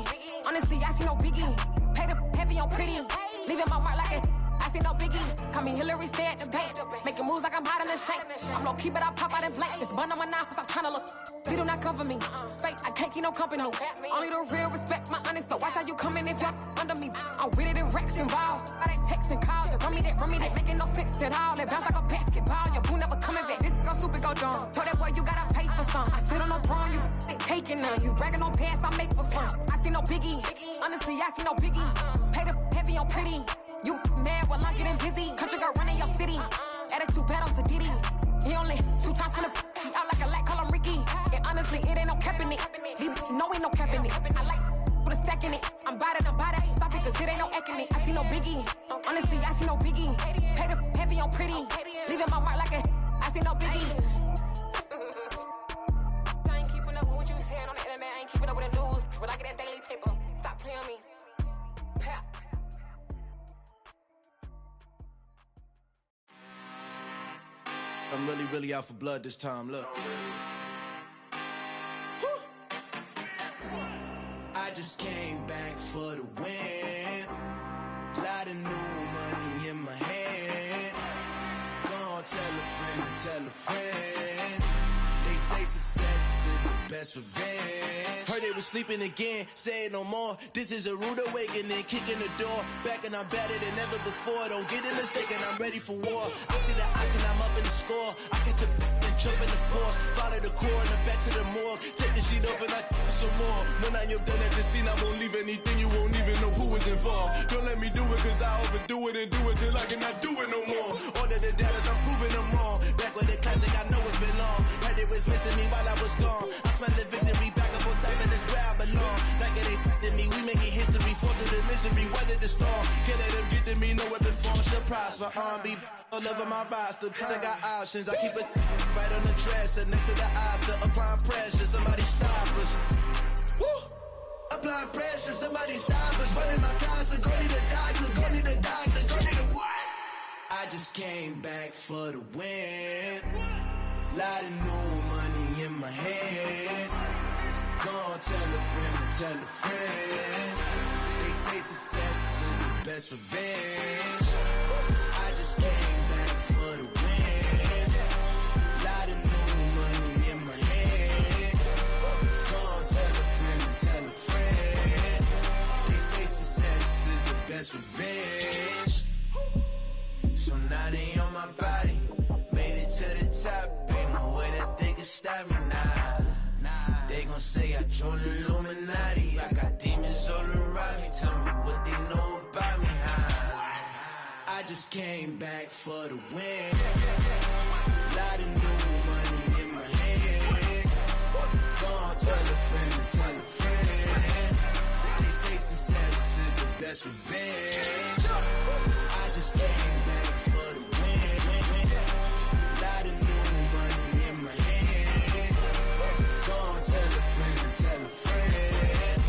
Honestly, I see no biggie. Pay the heavy on pretty. Leaving my mark like it. I see no biggie. Call me Hillary, stay at the bank. Making moves like I'm hot in the shank. I'm no keep it, I pop out in blank. It's bun on my knife, stop trying to look. They do not come for me. Fake, I can't keep no company. Only the real respect my honest. So watch how you coming if you're under me. I'm with it and Rex involved. I they text and calls. Run me that making no sense at all. They bounce like a basketball. Your boo never coming back. This go stupid, go dumb. Told that boy you gotta pay for some. I sit on no throne, you they taking none. You bragging on pants, I make for fun. I see no biggie. Honestly, I see no biggie. Pay the heavy on pretty. You mad while I'm getting busy. Country girl running your city. Attitude bad on Diddy. He only 2 times from the he out like a light, call him Ricky. And honestly, it ain't no cap in it. No ain't no cap in it. I like with a stack in it. I'm bad. Stop it, cause it ain't no eck in it. I see no biggie. Honestly, I see no biggie. Pay the heavy on pretty. Leaving my mark like a I see no biggie. I ain't keeping up with what you saying on the internet. I ain't keeping up with the news. But I get that daily paper. Stop playing me. Pap. I'm really out for blood this time, look. I just came back for the win. Lot of new money in my hand. Gonna tell a friend to tell a friend. They say success is the best revenge. Heard they was sleeping again, say it no more. This is a rude awakening, kicking the door. Back and I'm better than ever before. Don't get it mistaken, I'm ready for war. I see the option, I'm up in the score. I catch a and jump in the course. Follow the core and the back to the morgue. Take the sheet off and I some more. When I am done at the scene, I won't leave anything. You won't even know who is involved. Don't let me do it, cause I overdo it and do it till I cannot do it no more. All of the doubters, I'm proving them wrong. Back with the classic, I know it's been long. Heard it was missing me while I was gone. I smell the victory, back up on time, and it's where I belong. Like it ain't to me, we making history, fall through the misery, weather the storm. Can't let them get to me, no weapon form shall prosper. R&B all over my roster, I got options. I keep it right on the dresser, next to the Oscar. Applying pressure, somebody stop us. Woo! Applying pressure, somebody stop us. Running my concert, go need a doctor, go need a doctor, go need a what? I just came back for the win. Lot of new money in my hand. Gonna tell a friend to tell a friend. They say success is the best revenge. I just came back for the win. Lot of new money in my hand. Gonna tell a friend to tell a friend. They say success is the best revenge. So now they on my body. Made it to the top. Ain't no way that they can stop me now. They gon' say I joined the Illuminati. I got demons all around me. Tell me what they know about me, huh? I just came back for the win. Lot of new money in my hand. Gonna tell a friend to tell a friend. They say success is the best revenge. I just came back for the win. Lot of new money in my hand. Gonna tell a friend to tell a friend.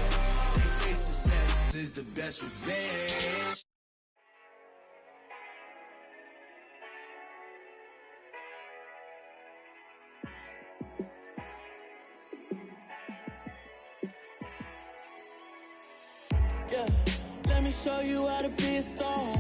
They say success is the best revenge. Yeah, let me show you how to be a star.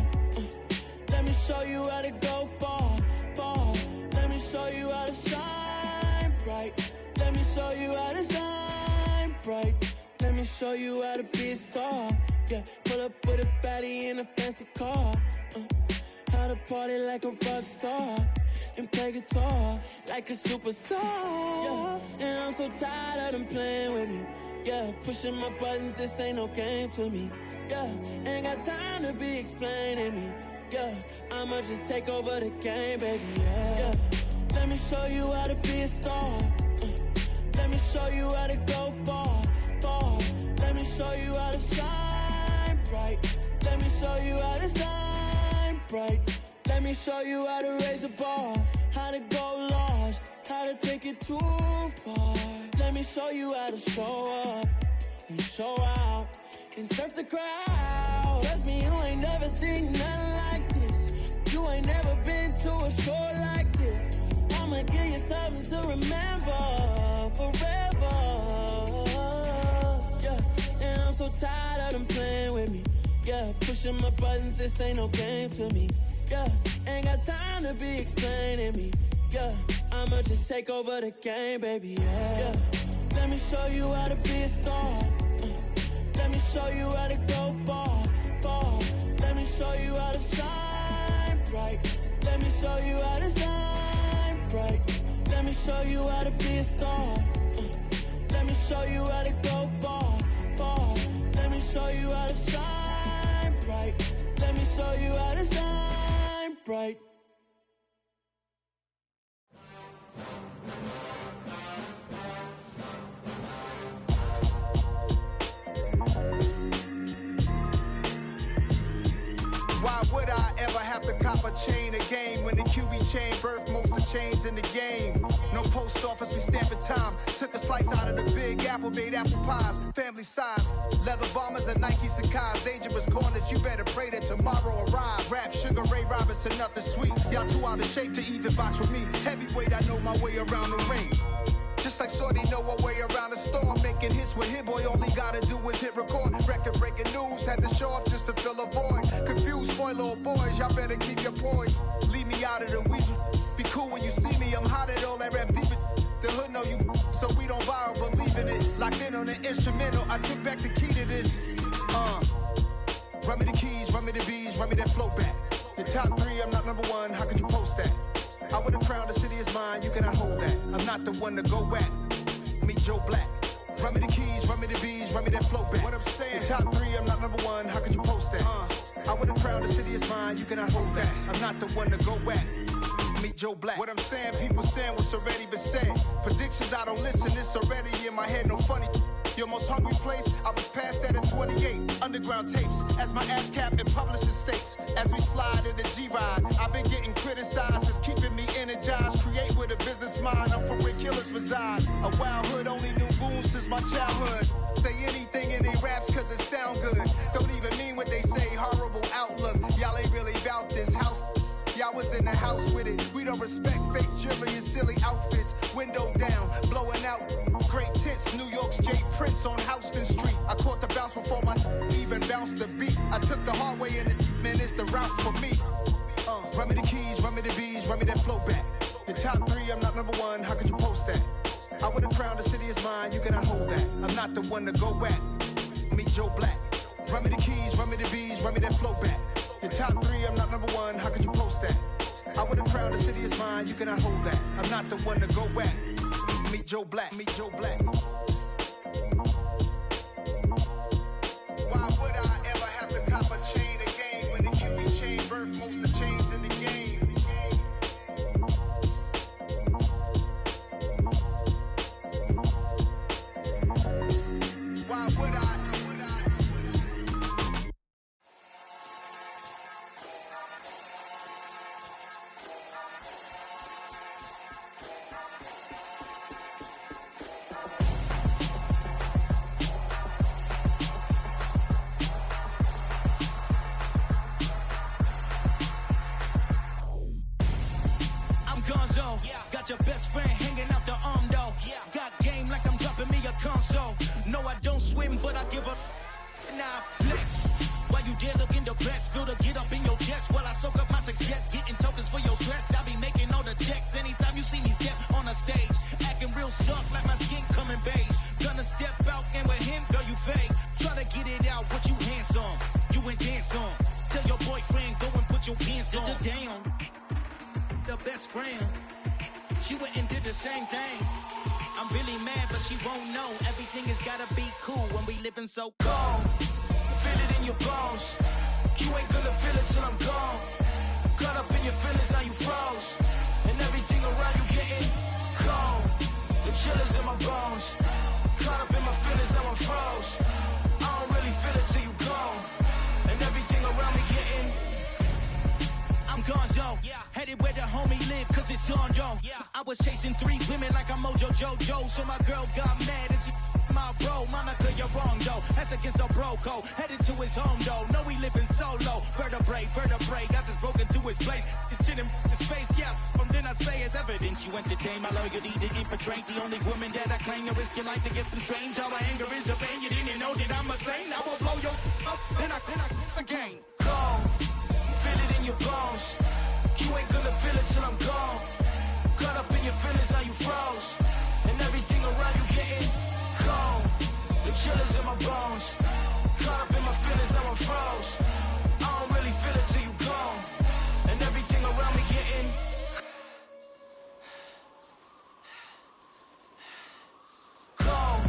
Let me show you how to go far, far. Let me show you how to shine bright. Let me show you how to shine bright. Let me show you how to be a star. Yeah, pull up with a baddie in a fancy car. How to party like a rock star and play guitar like a superstar. Yeah, and I'm so tired of them playing with me. Yeah, pushing my buttons, this ain't no game to me. Yeah, ain't got time to be explaining me. Yeah, I'ma just take over the game, baby. Yeah, let me show you how to be a star. Let me show you how to go far, far. Let me show you how to shine bright. Let me show you how to shine bright. Let me show you how to raise a bar, how to go large, how to take it too far. Let me show you how to show up and show out and surf the crowd. Trust me, you ain't never seen nothing like this. You ain't never been to a show like this. I'ma give you something to remember forever. Yeah, and I'm so tired of them playing with me. Yeah, pushing my buttons, this ain't no game to me. Yeah, ain't got time to be explaining me. Yeah, I'ma just take over the game, baby. Yeah, let me show you how to be a star. Let me show you how to go far, far. Let me show you how to shine bright. Let me show you how to shine bright. Let me show you how to be a star. Let me show you how to go far, far. Let me show you how to shine bright. Let me show you how to shine bright. Why would I ever have to cop a chain again when the QB chain birthed most of the chains in the game? No post office, we stamping time. Took a slice out of the big apple, made apple pies, family size. Leather bombers and Nike Sacai's. Dangerous corners, you better pray that tomorrow arrives. Rap, Sugar Ray Robinson, nothing sweet. Y'all too out of shape to even box with me. Heavyweight, I know my way around the ring. Just like Shorty know a way around the storm. Making hits with Hit Boy, all he gotta do is hit record. Record breaking news, had to show up just to fill a void. Confused, spoiled little boys, y'all better keep your poise. Leave me out of the weasel. Be cool when you see me, I'm hot at all that rap deep. The hood know you, so we don't borrow, believe in it. Locked in on the instrumental, I took back the key to this. Run me the keys, run me the bees, run me that flow back. Your top 3, I'm not number 1, how could you post that? I would have crowned the city is mine, you cannot hold that. I'm not the one to go at. Meet Joe Black. Run me the keys, run me the bees, run me that flow back. What I'm saying, your top 3, I'm not number 1, how could you post that? I would have crowned the city is mine, you cannot hold that. I'm not the one to go at. Meet Joe Black. What I'm saying, people saying what's already been said. Predictions, I don't listen, it's already in my head, no funny. Your most hungry place, I was past that at 28. Underground tapes, as my ass cap in publishing states. As we slide in the G-Ride, I've been getting criticized, it's keeping me energized. Create with a business mind, I'm from where killers reside. A wild hood, only knew goons since my childhood. Say anything in they raps cause it sound good. Don't even mean what they say, horrible outlook. Y'all ain't really about this house. Y'all was in the house with it. We don't respect fake jewelry and silly outfits. Window down, blowing out great tits. New York's J. Prince on Houston Street. I caught the bounce before my even bounced the beat. I took the hard way in it, man, it's the route for me. Run me the keys, run me the bees, run me that flow back. Your top 3, I'm not number 1, how could you post that? I would have crowned the city is mine, you cannot hold that. I'm not the one to go at. Meet Joe Black. Run me the keys, run me the bees, run me that flow back. Your top 3, I'm not number 1, how could you post that? I would have crowned the city is mine, you cannot hold that. I'm not the one to go at. Meet Joe Black, meet Joe Black. Why would I ever have to cop a chain again when the QB chain birthed most of the chains in the game? Why would I? Got your best friend hanging out the arm though. Got game like I'm dropping me a console. No, I don't swim, but I give a nah flex. While you there looking depressed, feel the get up in your chest while I soak up my success, getting tokens for your stress. I be making all the checks anytime you see me step on a stage, acting real soft like my skin coming beige. Gonna step out and with him, girl, you fake. Try to get it out, but you handsome. You ain't dance on. Tell your boyfriend go and put your pants on. Down, the best friend. She went and did the same thing. I'm really mad, but she won't know. Everything has gotta be cool when we living so cold. Feel it in your bones. You ain't gonna feel it till I'm gone. Caught up in your feelings, now you froze. And everything around you getting cold. The chillers in my bones. Caught up in my feelings, now I'm froze. I don't really feel it till you gone. And everything around me getting I'm gonzo, headed where the homie live, cause it's on, yo. I was chasing 3 women like I'm Mojo Jojo, so my girl got mad and she my bro. Monica, you're wrong, though. That's against a bro code. Headed to his home, though. No, we living solo. Vertebrae, got this broken to his place. It's shit in his face, yeah. From then I say it's evidence you entertain my loyalty to infiltrate. The only woman that I claim to risk your life to get some strange. All my anger is a pain. You didn't know that I'm a saint. I will blow your up, then I again. Cold. Feel it in your bones. You ain't gonna feel it till I'm gone. Caught up in your feelings, now you froze. And everything around you getting cold. The chillers in my bones. Caught up in my feelings, now I'm froze. I don't really feel it till you gone. And everything around me getting cold.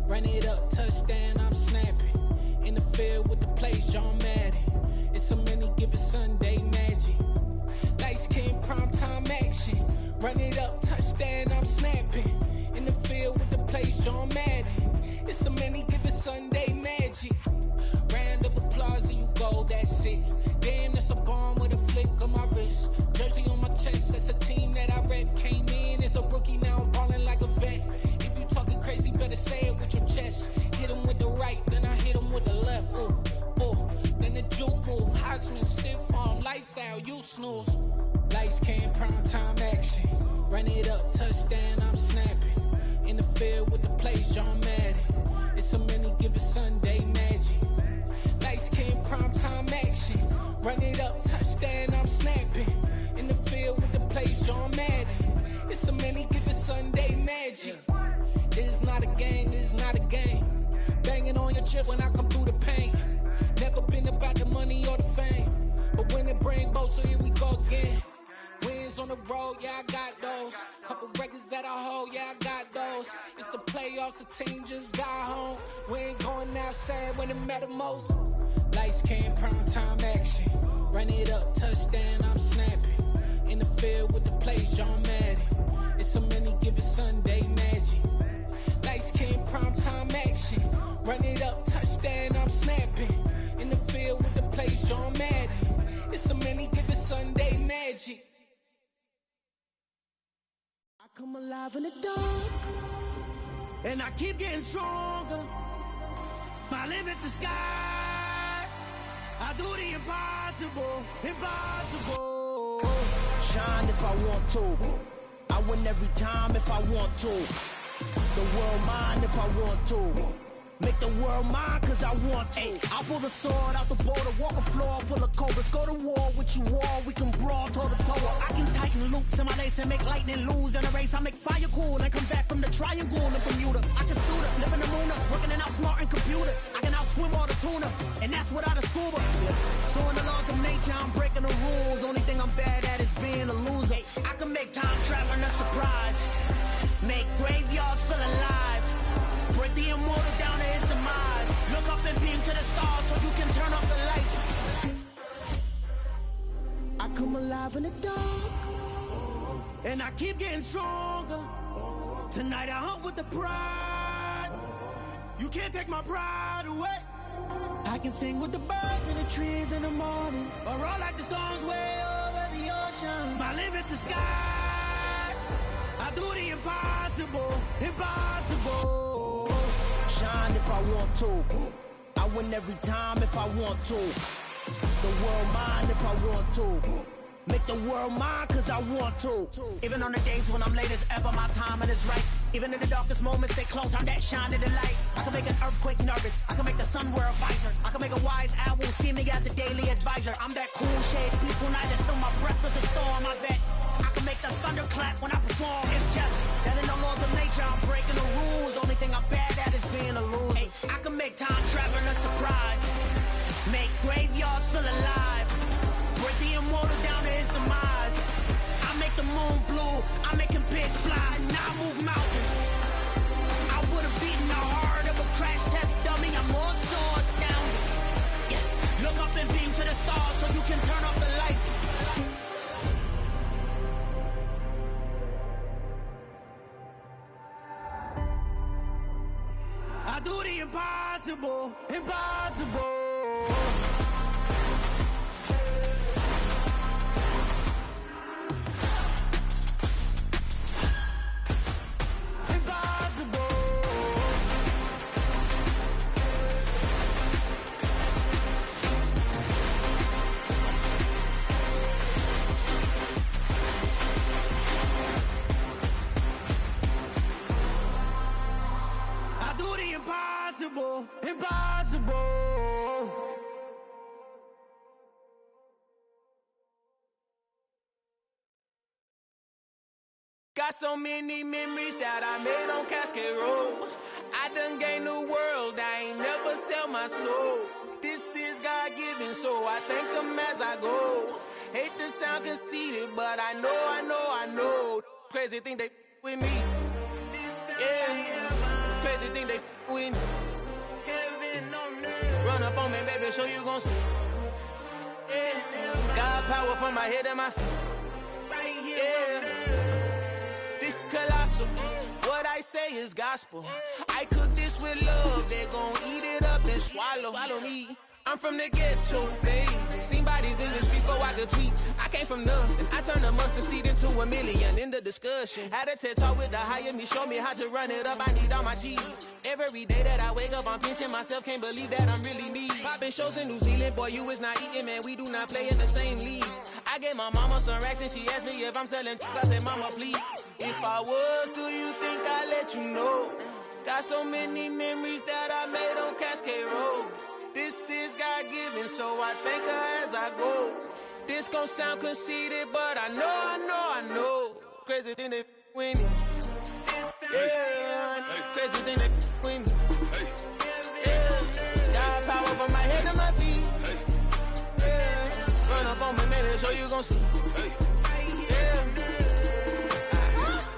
Run it up, touchdown, I'm snapping. In the field with the plays, John Madden. It's so many given Sunday magic. Lights came prime time action. Run it up, touchdown, I'm snapping. In the field with the plays, John Madden. say it with your chest. Hit him with the right, then I hit him with the left. Ooh, ooh. Then the juke move, Heisman stiff arm, lights out, you snooze. Lights came, prime time action. Run it up, touchdown, I'm snapping. In the field with the plays, John Madden. It's a many given Sunday magic. Lights came, prime time action. Run it up, touchdown, I'm snapping. In the field with the plays, John Madden. It's a many given Sunday magic. This is not a game, this is not a game. Banging on your chest when I come through the pain. Never been about the money or the fame. But when it bring both, so here we go again. Wins on the road, yeah, I got those. Couple records that I hold, yeah, I got those. It's the playoffs, the team just got home. We ain't going outside when it matter most. Lights came, prime time action. Run it up, touchdown, I'm snapping. In the field with the plays, John Madden. It's a many given Sunday magic. Lights came, prime time action. Run it up, touchdown, I'm snapping. In the field with the plays, John Madden. It's a many given Sunday magic. I come alive in the dark, and I keep getting stronger. My limit's the sky. I do the impossible, impossible. Shine if I want to. I win every time if I want to. The world mine if I want to. Make the world mine cause I want to. I pull the sword out the border, walk a floor full of cobras. Go to war with you all, we can brawl toe to toe. I can tighten loops in my lace and make lightning lose in a race. I make fire cool and come back from the triangle in Bermuda. I can suit up, live in the moon up, working and outsmarting computers. I can outswim all the tuna, and that's without a scuba. So in the laws of nature, I'm breaking the rules. Only thing I'm bad at is being a loser. I can make time traveling a surprise. Make graveyards feel alive. Break the immortal down to his demise. Look up and beam to the stars so you can turn off the lights. I come alive in the dark, and I keep getting stronger. Tonight I hunt with the pride. You can't take my pride away. I can sing with the birds and the trees in the morning, or roll like the storms way over the ocean. My limit's the sky. I do the impossible, impossible. Shine if I want to. I win every time if I want to. The world mine if I want to. Make the world mine cause I want to. Even on the days when I'm late as ever, my timing is right. Even in the darkest moments, stay close, I'm that shine in the light. I can make an earthquake nervous, I can make the sun wear a visor. I can make a wise owl see me as a daily advisor. I'm that cool shade, peaceful night, and still my breath is a storm, I bet. I can make the thunder clap when I perform. It's just that in the laws of nature, I'm breaking the rules. Only thing I'm bad at is being a loser. Hey, I can make time traveling a surprise. Make graveyards feel alive. Break the immortal down to his demise. I make the moon blue, I'm making pigs fly. Now I move mountains. I would have beaten the heart of a crash test dummy. I'm more so astounded. Yeah. Look up and beam to the stars so you can turn off the lights. I do the impossible, impossible. Impossible, impossible. Got so many memories that I made on Cascade Road. I done gained the world, I ain't never sell my soul. This is God-given, so I thank him as I go. Hate to sound conceited, but I know. Crazy thing they with me. Yeah, crazy thing they with me. Run up on me, baby, show you gon' see. Yeah, got power from my head and my feet. Yeah, this colossal. What I say is gospel. I cook this with love. They gon' eat it up and swallow me. I'm from the ghetto, babe. Seen bodies in the street before I could tweet. I came from nothing. I turned a mustard seed into $1 million in the discussion. Had a TED talk with the higher me, show me how to run it up. I need all my cheese. Every day that I wake up, I'm pinching myself. Can't believe that I'm really me. Popping shows in New Zealand, boy, you is not eating, man. We do not play in the same league. I gave my mama some racks and she asked me if I'm selling. I said, mama, please. If I was, do you think I'd let you know? Got so many memories that I made on Cascade Road. This is God-given, so I thank her as I go. This gon' sound conceited, but I know. Crazy thing they with me. Yeah, crazy thing they with me. Yeah, got power from my head to my feet. Yeah, run up on me, maybe so you gon' see. Yeah.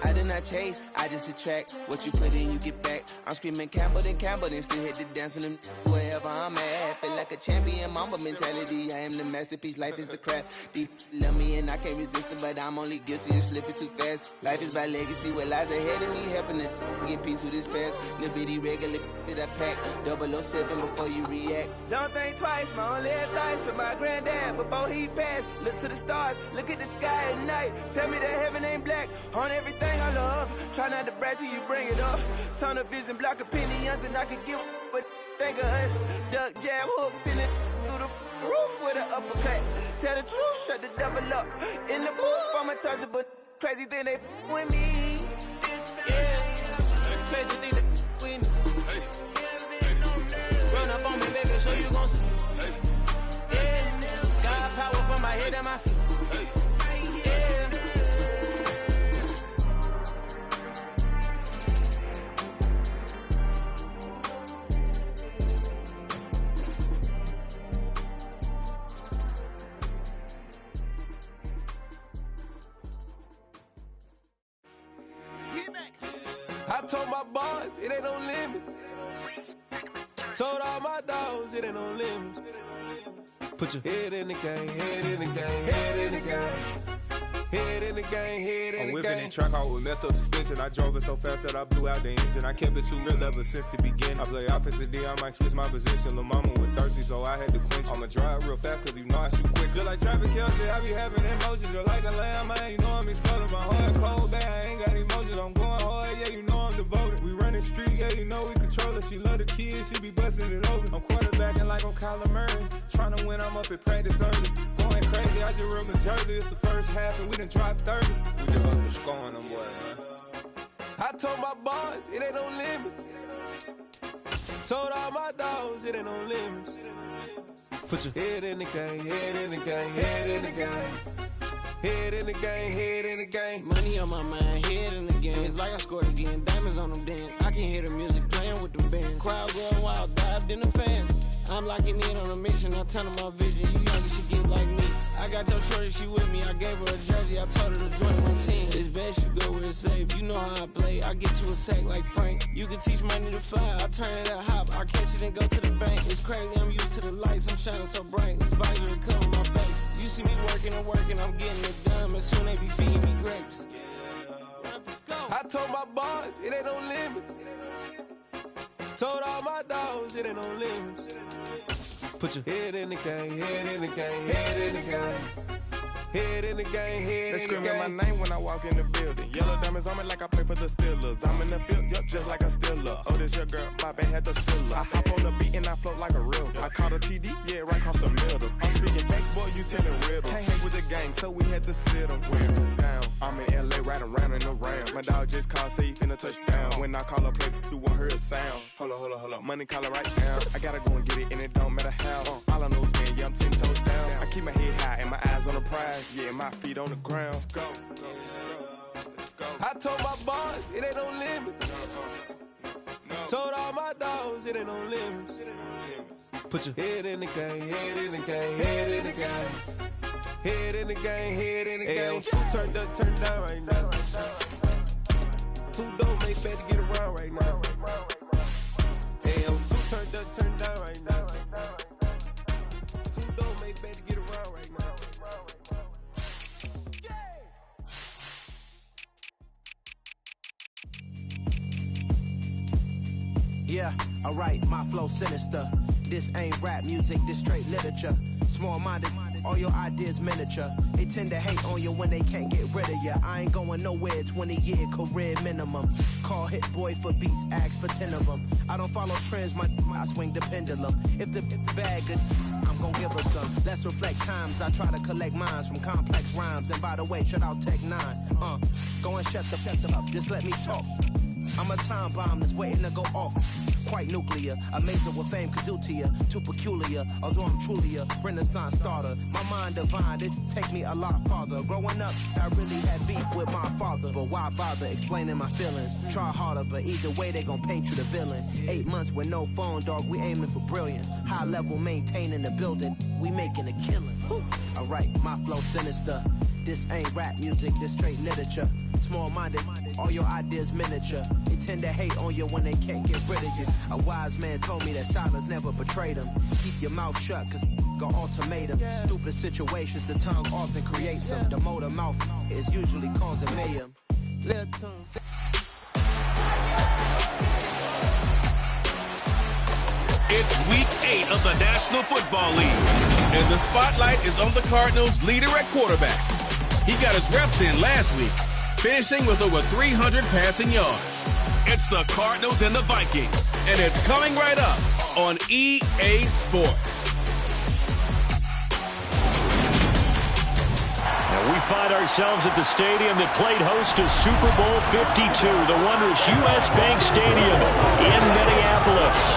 I did not chase, I just attract. What you put in, you get back. I'm screaming Campbell, then still hit the dance and wherever I'm at. Feel like a champion, mamba mentality. I am the masterpiece, life is the crap. Deep love me and I can't resist it, but I'm only guilty of slipping too fast. Life is by legacy, what lies ahead of me, helping to get peace with this past. Little bitty regular that I pack, 007 before you react. Don't think twice, my only advice for my granddad before he passed. Look to the stars, look at the sky at night. Tell me that heaven ain't black on everything I love. Try not to brag till you bring it up. Tunnel vision, block opinions, and I could give but think of us. Duck, jab, hooks in it through the roof with an uppercut. Tell the truth, shut the devil up. In the booth, I'm untouchable. Crazy thing they with me. Yeah, crazy thing they with me. Run up on me, baby, so you gon' see. Yeah, got power from my head and my feet. I told my boys, it ain't no limit. Told all my dogs, it ain't no limits. Put your head in the game, head in the game, head in the game. Head in the game, head in the game. I'm whipping and track out with messed up suspension. I drove it so fast that I blew out the engine. I kept it too real ever since the beginning. I play offensive D, I might switch my position. Lil' mama was thirsty, so I had to quench. I'ma drive real fast, cause you know I shoot quick. Just like traffic Kelsey, I be having emotions. Just like a lamb, I ain't know I'm exploding. My heart cold, bad, I ain't got emotions. I'm going hard, yeah, you know I'm devoted. We running streets, yeah, you know we control it. She love the kids, she be busting it over. I'm quarterbacking like I'm Kyler Murray. Trying to win, I'm up at practice early. Going crazy, I just rode the jersey. It's the first half and we done dropped 30. We just up to scoring them, boy, man. I told my boys, it ain't no limits. Told all my dogs, it ain't no limits. Put your head in the game, head in the game, head in the game. Head in the game, head in the game. Money on my mind, head in the game. It's like I scored again, diamonds on them dance. I can hear the music playing with the bands. Crowd going wild, dived in the fans. I'm locking in on a mission, I turn on my vision. You young, you should get like me. I got your shorty, she with me. I gave her a jersey, I told her to join my team. It's best you go where it's safe. You know how I play, I get to a sack like Frank. You can teach money to fly, I turn it at hop. I catch it and go to the bank. It's crazy, I'm used to the lights, I'm shining so bright. This visor cover my face. You see me working and working, I'm getting it done. But soon they be feeding me grapes. I told my boys, it ain't no limits. Told all my dogs, it ain't no limits. Put your head in the game, head in the game, head in the game. Head in the game, head in the game. They screaming my name when I walk in the building. Yellow diamonds on me like I play for the Steelers. I'm in the field, yup, just like a Steeler. Oh, this your girl, my bad had the Steeler. I hop on the beat and I float like a real. I caught a TD, yeah, right across the middle. I'm speaking facts, boy, you telling riddles. Can't hang with the gang, so we had to sit them down. I'm in LA, riding around in the Rams. My dog just called, say he finna touch down. When I call up, play, you won't hear a sound. Hold up, money call it right now. I gotta go and get it, and it don't matter how. All I know is, man, yeah, I'm 10 toes down. I keep my head high and my eyes on the prize. Yeah, my feet on the ground. Let's go. I told my boys, it ain't no limits. Told all my dogs, it ain't no limits. Put your head in the game, head in the game, head in the game. Head in the game, head in the game. Two turned up, turned down right now. Two dope make better get around right now. Hey, two turned up, turned down right now. Two dope make better get around right now. Yeah, alright, my flow sinister. This ain't rap music, this straight literature. Small-minded, all your ideas miniature. They tend to hate on you when they can't get rid of you. I ain't going nowhere, 20-year career minimum. Call Hit Boy for beats, ask for 10 of them. I don't follow trends, I swing the pendulum. If the bag good, I'm gonna give her some. Let's reflect times, I try to collect minds from complex rhymes. And by the way, shout out Tech 9. Go and shut the up, just let me talk. I'm a time bomb that's waiting to go off. Quite nuclear, amazing what fame could do to you. Too peculiar, although I'm truly a renaissance starter. My mind divine, it take me a lot farther. Growing up, I really had beef with my father. But why bother explaining my feelings? Try harder, but either way they gon' paint you the villain. 8 months with no phone, dog, we aiming for brilliance. High level maintaining the building, we making a killing. Alright, my flow sinister. This ain't rap music, this straight literature. Small-minded, all your ideas miniature. They tend to hate on you when they can't get rid of you. A wise man told me that silence never betrayed him. Keep your mouth shut, cause got ultimatums. Stupid situations, the tongue often creates them. The motor mouth is usually causing mayhem. Little tongue. It's week 8 of the National Football League, and the spotlight is on the Cardinals' leader at quarterback. He got his reps in last week, finishing with over 300 passing yards. It's the Cardinals and the Vikings, and it's coming right up on EA Sports. Now we find ourselves at the stadium that played host to Super Bowl 52, the wondrous U.S. Bank Stadium in Minneapolis.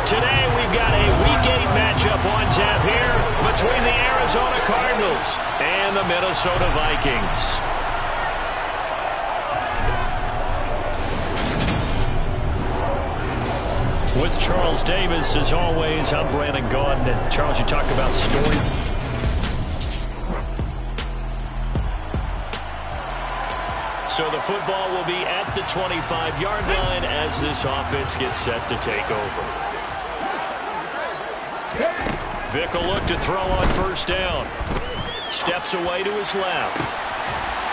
Today we've got a Week 8 matchup on tap here between the Arizona Cardinals and the Minnesota Vikings. With Charles Davis, as always, I'm Brandon Gaudin. And Charles, you talk about story. So the football will be at the 25-yard line as this offense gets set to take over. Vic will look to throw on first down. Steps away to his left.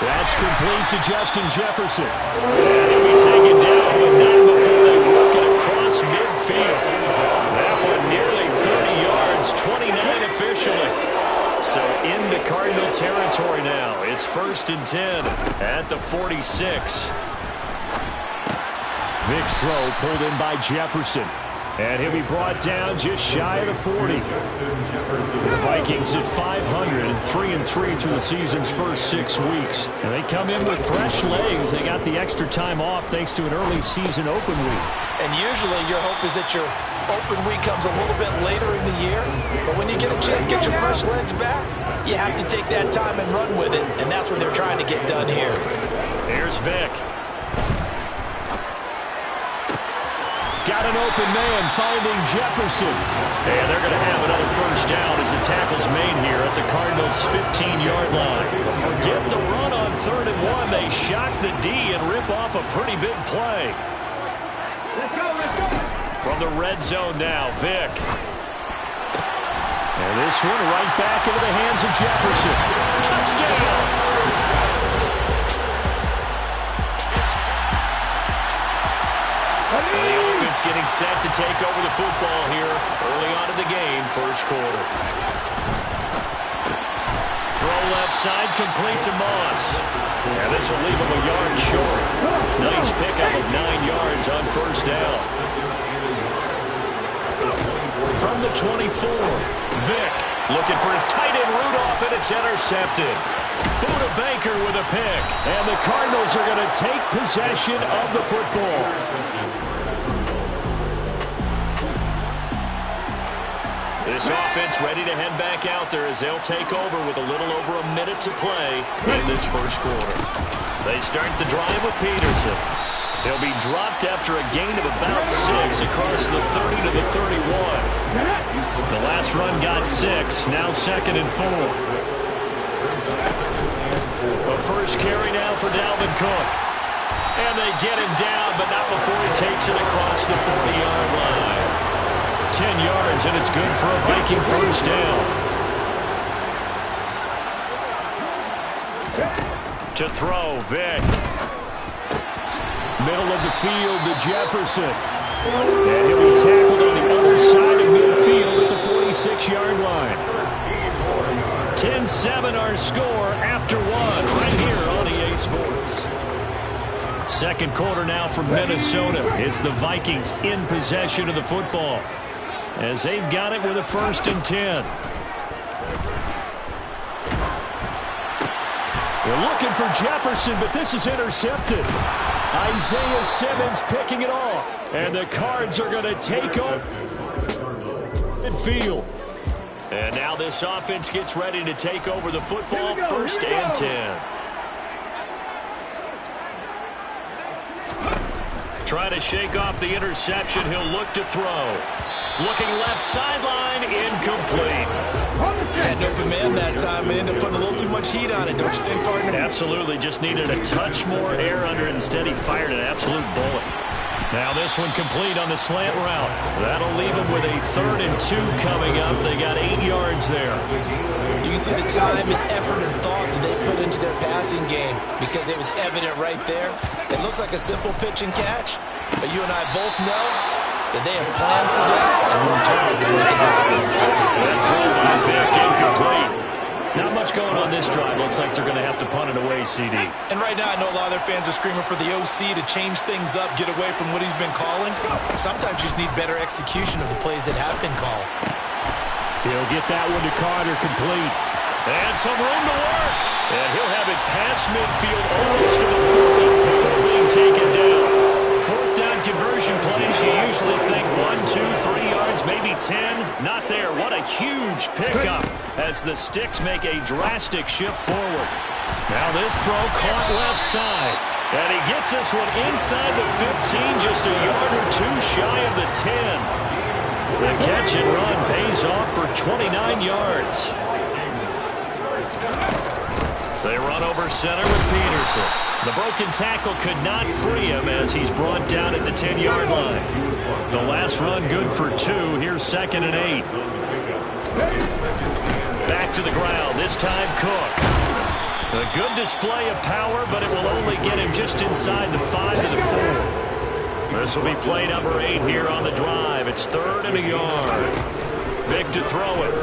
That's complete to Justin Jefferson. And he'll be taken down, but not before they work it across midfield. That one nearly 30 yards, 29 officially. So into Cardinal territory now. It's 1st and 10 at the 46. Vic's throw pulled in by Jefferson. And he'll be brought down just shy of the 40. The Vikings at 500, 3-3 through the season's first 6 weeks. And they come in with fresh legs. They got the extra time off thanks to an early season open week. And usually your hope is that your open week comes a little bit later in the year. But when you get a chance to get your fresh legs back, you have to take that time and run with it. And that's what they're trying to get done here. Here's Vic. Got an open man finding Jefferson. And they're going to have another first down as the tackle's made here at the Cardinals' 15-yard line. But forget the run on 3rd and 1. They shock the D and rip off a pretty big play. From the red zone now, Vic. And this one right back into the hands of Jefferson. Touchdown! The offense getting set to take over the football here early on in the game, first quarter. Throw left side, complete to Moss. And this will leave him a yard short. Nice pickup of 9 yards on first down. From the 24, Vic looking for his tight end Rudolph, and it's intercepted. Buda Baker with a pick. And the Cardinals are going to take possession of the football. This offense ready to head back out there as they'll take over with a little over a minute to play in this first quarter. They start the drive with Peterson. He'll be dropped after a gain of about 6 across the 30 to the 31. The last run got 6, now 2nd and 4. The first carry now for Dalvin Cook. And they get him down, but not before he takes it across the 40-yard line. 10 yards, and it's good for a Viking first down. To throw, Vic. Middle of the field to Jefferson. And he'll be tackled on the other side of midfield at the 46-yard line. 10-7 our score after one right here on EA Sports. Second quarter now from Minnesota. It's the Vikings in possession of the football as they've got it with a 1st and 10. They're looking for Jefferson, but this is intercepted. Isaiah Simmons picking it off. And the Cards are going to take over midfield. And now this offense gets ready to take over the football. 1st and 10. Try to shake off the interception. He'll look to throw. Looking left sideline, incomplete. Had an open man that time and ended up putting a little too much heat on it, don't you think, partner? Absolutely. Just needed a touch more air under it. Instead, he fired an absolute bullet. Now this one complete on the slant route. That'll leave him with a 3rd and 2 coming up. They got 8 yards there. You can see the time and effort and thought that they put into their passing game because it was evident right there. It looks like a simple pitch and catch, but you and I both know that they have planned for this and we're trying to make it happen. That throw by Vic, incomplete. Not much going on this drive. Looks like they're going to have to punt it away, CD. And right now I know a lot of their fans are screaming for the OC to change things up, get away from what he's been calling. Sometimes you just need better execution of the plays that have been called. He'll get that one to Carter, complete. And some room to work. And he'll have it past midfield almost to the 40 before being taken down. 4th down conversion plays, you usually think 1, 2, 3 yards, maybe 10. Not there. What a huge pickup as the Sticks make a drastic shift forward. Now this throw caught left side. And he gets this one inside the 15, just a yard or 2 shy of the 10. The catch and run pays off for 29 yards. They run over center with Peterson. The broken tackle could not free him as he's brought down at the 10-yard line. The last run good for 2. Here's 2nd and 8. Back to the ground. This time Cook. A good display of power, but it will only get him just inside the 5 to the 4. This will be play number 8 here on the drive. It's 3rd and a yard. Vic to throw it.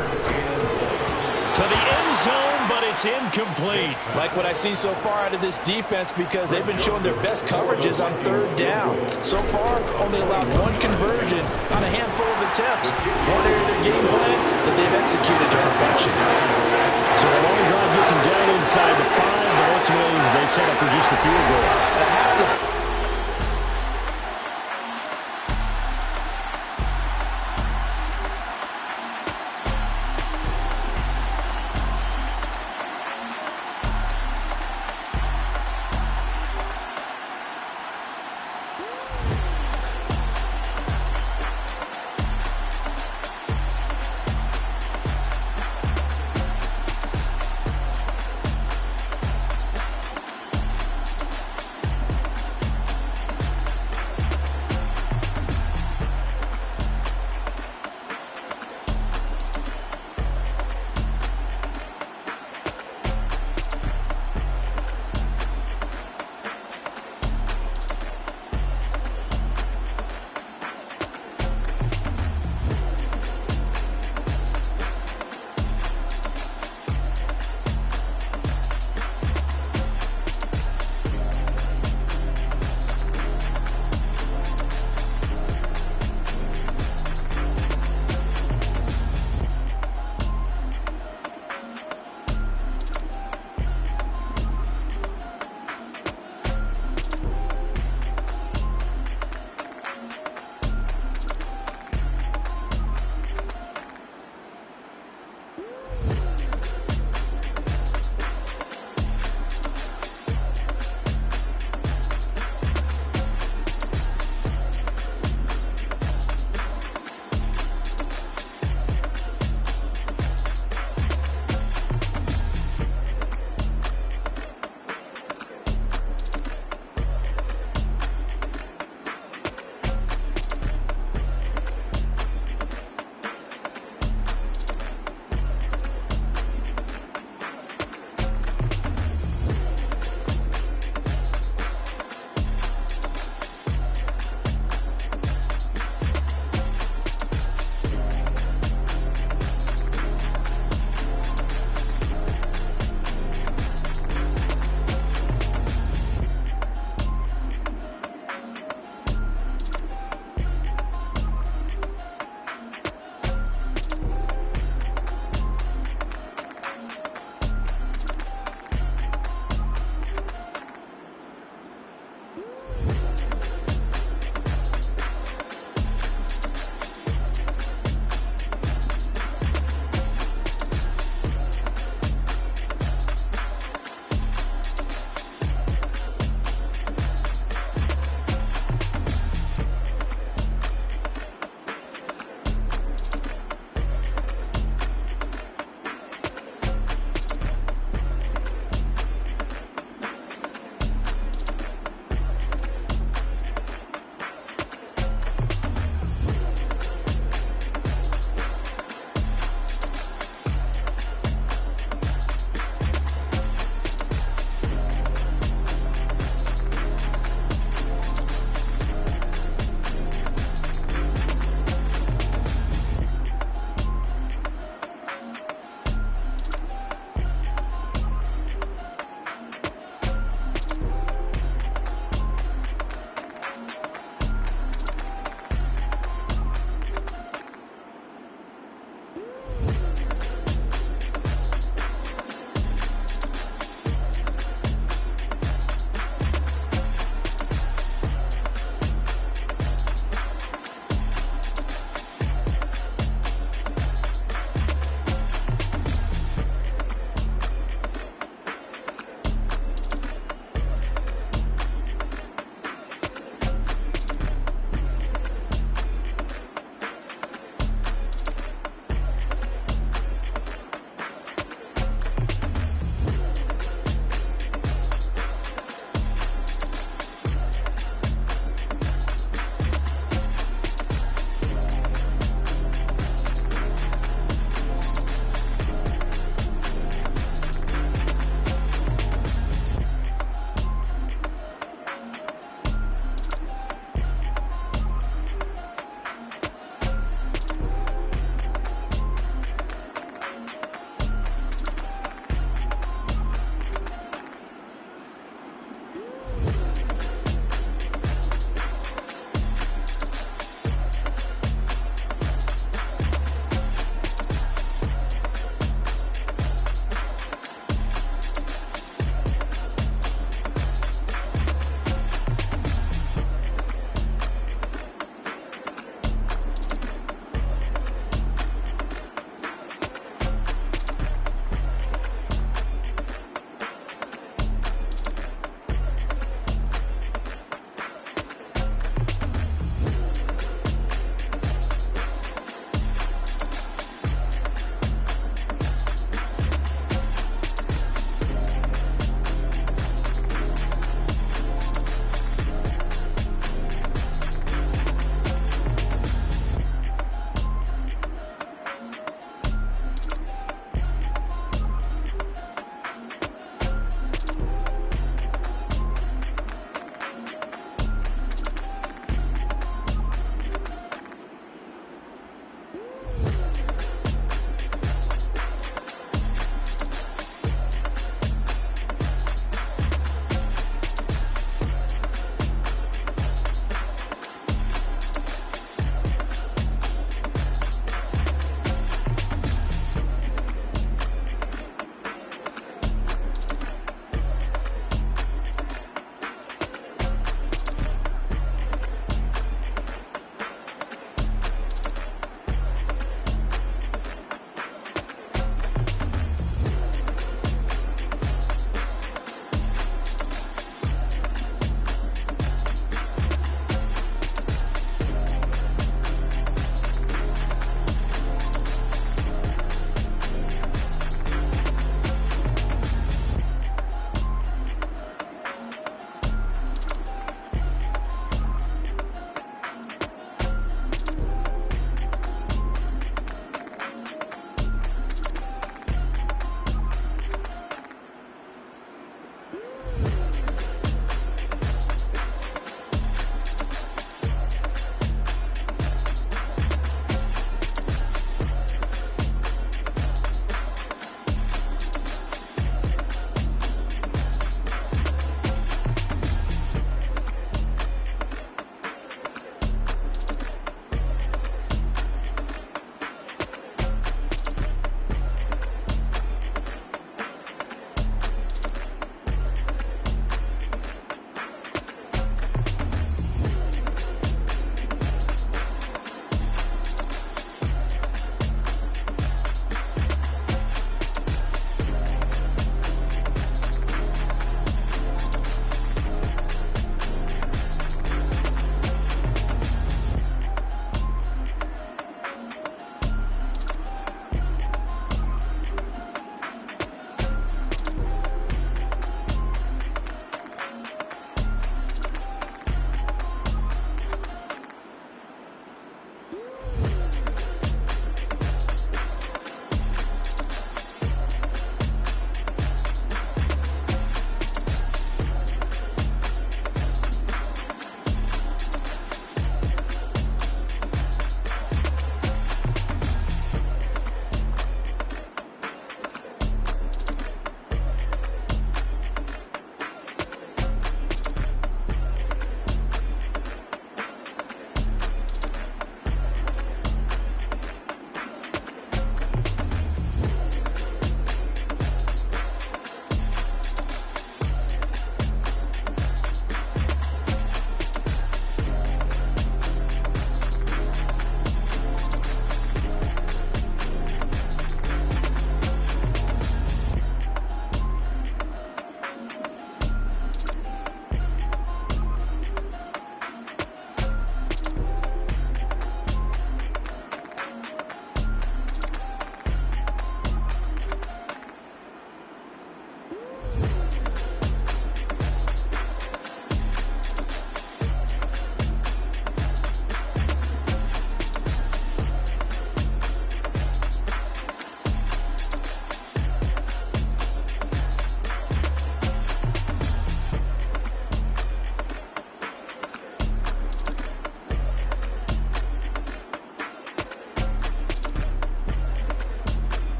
To the end zone, but it's incomplete. Like what I see so far out of this defense because they've been showing their best coverages on 3rd down. So far, only allowed 1 conversion on a handful of attempts. One area of their game plan that they've executed to perfection. So the long drive gets them down inside the 5, but ultimately they settle for just the field goal.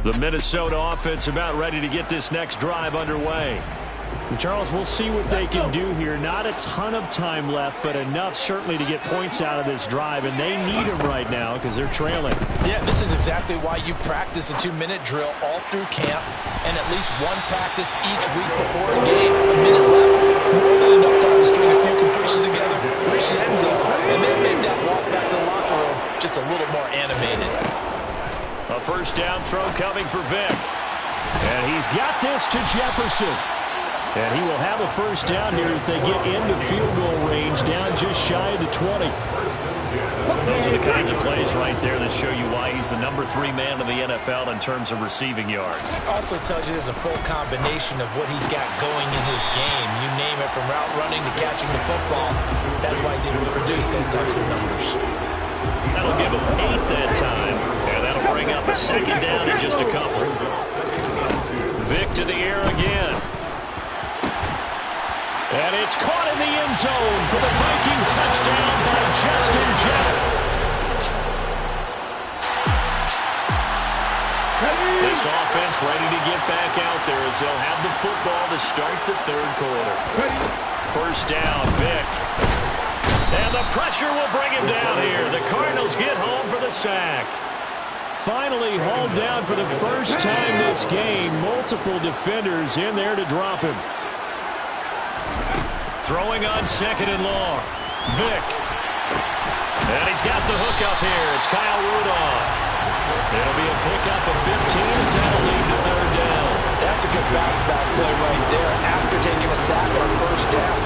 The Minnesota offense about ready to get this next drive underway. And Charles, we'll see what they can do here. Not a ton of time left, but enough certainly to get points out of this drive, and they need them right now because they're trailing. Yeah, this is exactly why you practice a 2-minute drill all through camp and at least one practice each week before a game. A minute left, more than enough time to string a few completions together, reach the end zone, and then make that walk back to the locker room just a little more animated. A first down throw coming for Vic. And he's got this to Jefferson. And he will have a first down here as they get into field goal range, down just shy of the 20. Those are the kinds of plays right there that show you why he's the number 3 man in the NFL in terms of receiving yards. Also tells you there's a full combination of what he's got going in his game. You name it, from route running to catching the football. That's why he's able to produce those types of numbers. That'll give him 8 that time, and that'll bring up a second down in just a couple. Vic to the air again. And it's caught in the end zone for the Viking touchdown by Justin Jefferson. This offense ready to get back out there as they'll have the football to start the third quarter. First down, Vic. And the pressure will bring him down here. The Cardinals get home for the sack. Finally hauled down for the first time this game. Multiple defenders in there to drop him. Throwing on second and long. Vic. And he's got the hook up here. It's Kyle Rudolph. It'll be a pickup of 15 as that'll lead to third down. That's a good bounce back play right there after taking a sack on first down.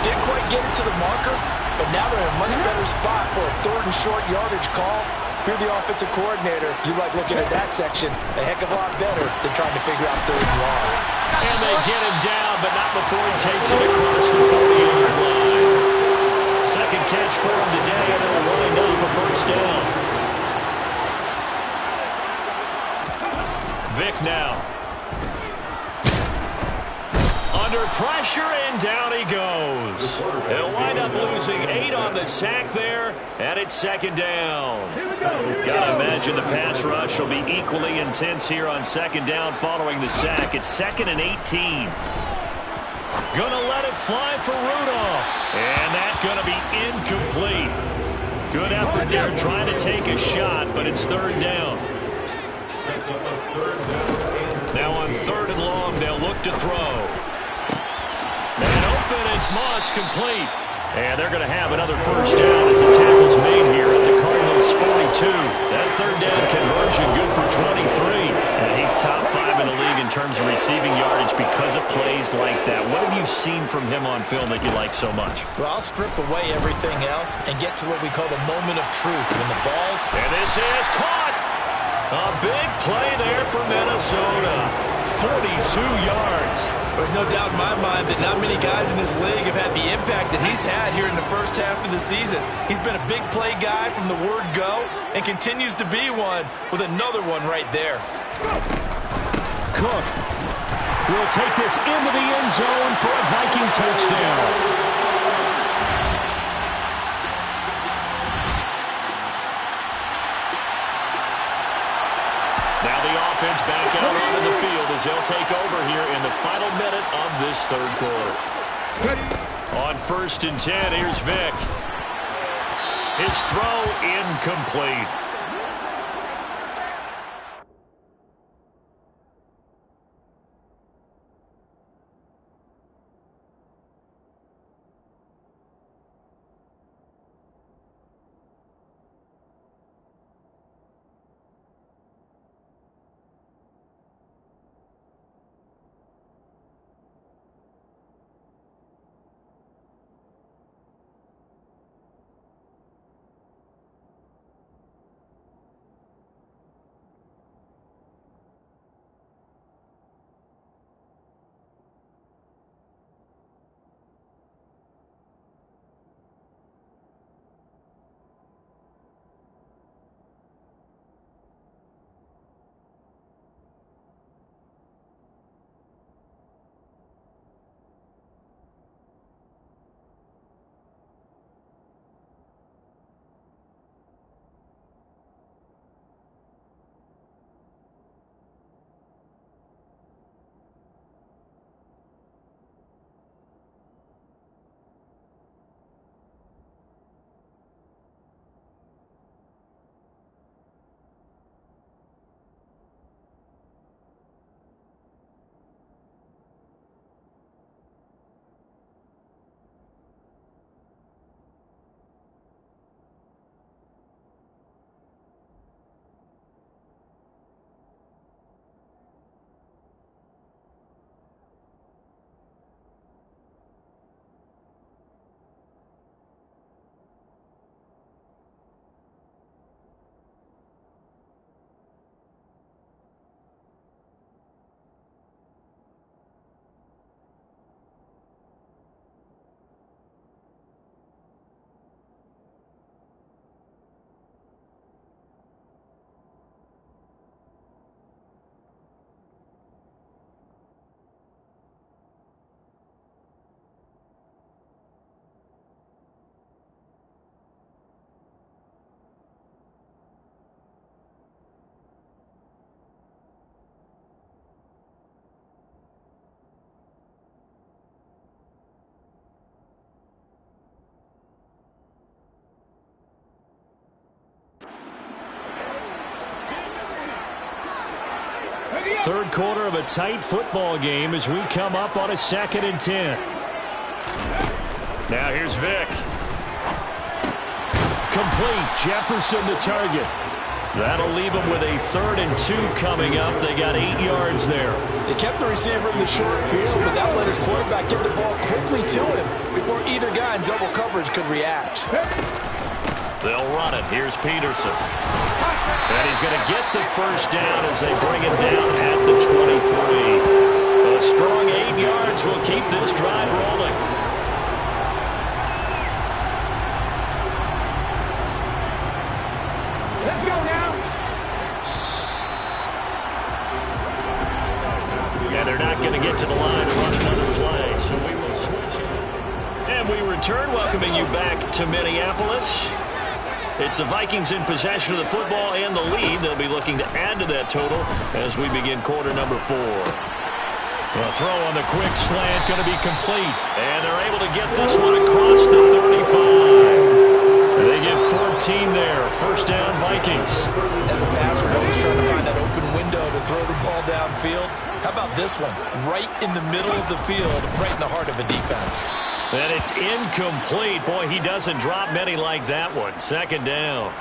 Didn't quite get it to the marker, but now they're in a much better spot for a third and short yardage call. If you're the offensive coordinator, you like looking at that section a heck of a lot better than trying to figure out third and long. And they get him down, but not before he takes it across the 40-yard line. Second catch for him today, and it'll wind up a first down. Vic now. Under pressure, and down he goes. They'll wind up losing 8 on the sack there, and it's second down. Gotta imagine the pass rush will be equally intense here on second down following the sack. It's 2nd and 18. Gonna let it fly for Rudolph, and that's gonna be incomplete. Good effort there trying to take a shot, but it's third down. Now on third and long, they'll look to throw. And open, it's Moss, complete. And they're going to have another first down as the tackle's made here at the Cardinals' 42. That third down conversion good for 23. And he's top 5 in the league in terms of receiving yardage because of plays like that. What have you seen from him on film that you like so much? Well, I'll strip away everything else and get to what we call the moment of truth. When the ball... And this is caught. A big play there for Minnesota. 42 yards. There's no doubt in my mind that not many guys in this league have had the impact that he's had here in the first half of the season. He's been a big play guy from the word go and continues to be one with another one right there. Cook will take this into the end zone for a Viking touchdown. Now the offense back out onto the field as they'll take over here in the final minute of this third quarter. On 1st and 10, here's Vic. His throw incomplete. Third quarter of a tight football game as we come up on a 2nd and 10. Now here's Vick. Complete. Jefferson the target. That'll leave them with a 3rd and 2 coming up. They got 8 yards there. They kept the receiver in the short field, but that let his quarterback get the ball quickly to him before either guy in double coverage could react. They'll run it. Here's Peterson. And he's going to get the first down as they bring him down at the 23. A strong 8 yards will keep this drive rolling. Let's go now. Yeah, they're not going to get to the line to run another play, so we will switch it. And we return, welcoming you back to Minneapolis. It's the Vikings in possession of the football and the lead. They'll be looking to add to that total as we begin quarter number 4. The throw on the quick slant going to be complete. And they're able to get this one across the 35. They get 14 there. First down, Vikings. As a passer, always trying to find that open window to throw the ball downfield. How about this one? Right in the middle of the field, right in the heart of a defense. And it's incomplete. Boy, he doesn't drop many like that one. 2nd down.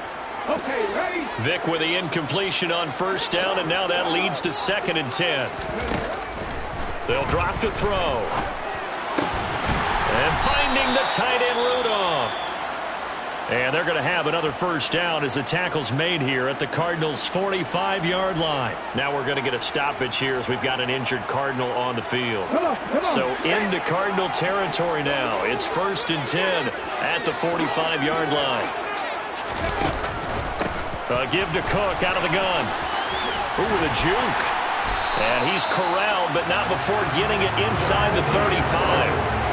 Okay, ready? Vick with the incompletion on first down, and now that leads to 2nd and 10. They'll drop to throw. And finding the tight end Rudolph. And they're going to have another first down as the tackle's made here at the Cardinals' 45-yard line. Now we're going to get a stoppage here as we've got an injured Cardinal on the field. So into Cardinal territory now. It's 1st and 10 at the 45-yard line. A give to Cook out of the gun. Ooh, with a juke. And he's corralled, but not before getting it inside the 35.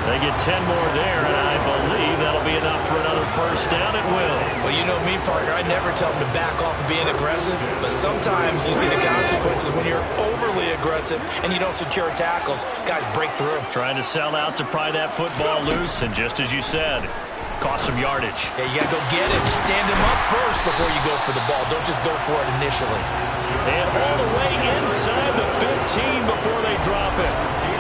They get 10 more there, and I believe that'll be enough for another first down. It will. Well, you know me, partner. I never tell them to back off of being aggressive, but sometimes you see the consequences when you're overly aggressive and you don't secure tackles. Guys break through. Trying to sell out to pry that football loose, and just as you said, cost some yardage. Yeah, you got to go get it. Stand him up first before you go for the ball. Don't just go for it initially. And all the way inside the 15 before they drop it.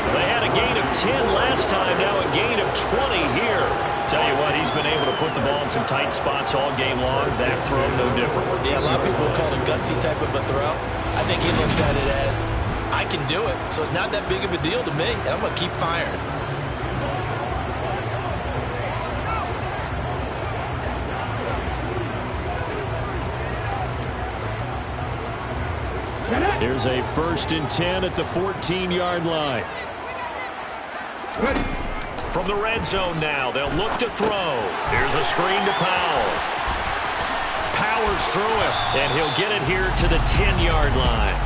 They had a gain of 10 last time, now a gain of 20 here. Tell you what, he's been able to put the ball in some tight spots all game long. That throw, no different. Yeah, a lot of people call it a gutsy type of a throw. I think he looks at it as, I can do it, so it's not that big of a deal to me, and I'm going to keep firing. Here's a 1st and 10 at the 14-yard line. From the red zone now, they'll look to throw. Here's a screen to Powell. Powers through it, and he'll get it here to the 10-yard line.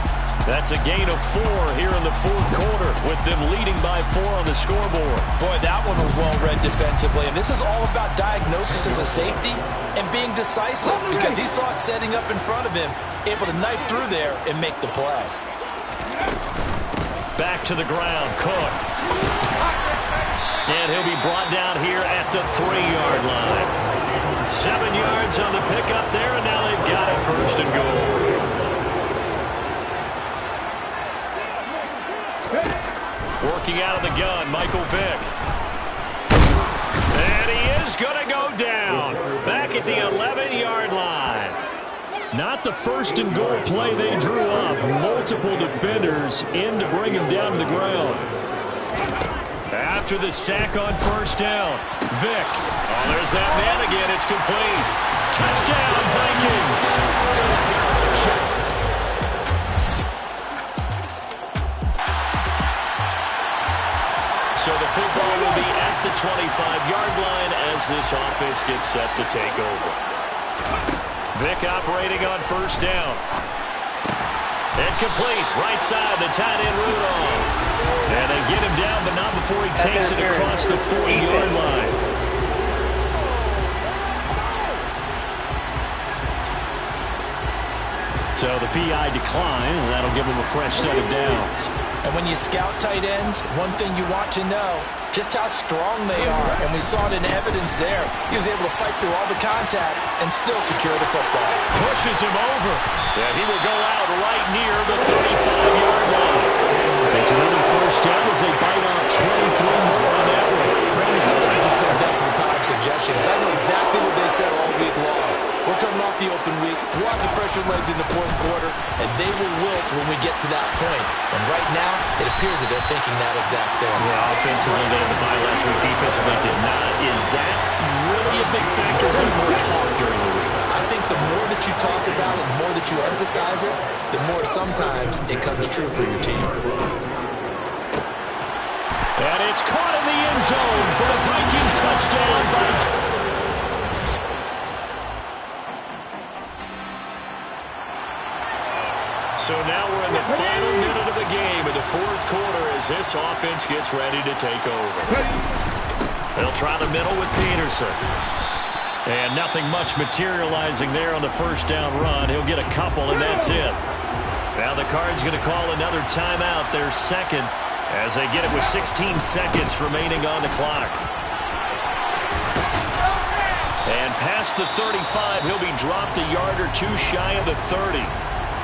That's a gain of 4 here in the 4th quarter, with them leading by 4 on the scoreboard. Boy, that one was well read defensively, and this is all about diagnosis as a safety and being decisive, because he saw it setting up in front of him, able to knife through there and make the play. Back to the ground, Cook. And he'll be brought down here at the 3-yard line. 7 yards on the pickup there, and now they've got it 1st and goal. Working out of the gun, Michael Vick. And he is going to go down. Back at the 11-yard line. Not the 1st and goal play they drew up. Multiple defenders in to bring him down to the ground. After the sack on 1st down, Vick. Oh, there's that man again. It's complete. Touchdown, Vikings. So the football will be at the 25-yard line as this offense gets set to take over. Vick operating on 1st down. And complete. Right side, the tight end Rudolph. And they get him down, but not before he takes it across the 40-yard line. So the PI decline, and that'll give him a fresh set of downs. And when you scout tight ends, one thing you want to know, just how strong they are. And we saw it in evidence there. He was able to fight through all the contact and still secure the football. Pushes him over. Yeah, he will go out right near the 35-yard line. It's another first down as they bite off 23 more on that one. Brandon, sometimes it just comes down to the power of suggestion, because I know exactly what they said all week long. We're coming off the open week. We'll have the fresher legs in the fourth quarter, and they will wilt when we get to that point. And right now, it appears that they're thinking that exact thing. Yeah, offensively, they had the bye last week. Defensively, did not. Is that really a big factor? Is that more talk during the week? I think the more that you talk about it, the more that you emphasize it, the more sometimes it comes true for your team. And it's caught in the end zone for the Viking touchdown by... So now we're in the final minute of the game in the fourth quarter as this offense gets ready to take over. They'll try the middle with Peterson. And nothing much materializing there on the first down run. He'll get a couple, and that's it. Now the Cards going to call another timeout, their second, as they get it with 16 seconds remaining on the clock. And past the 35, he'll be dropped a yard or two shy of the 30.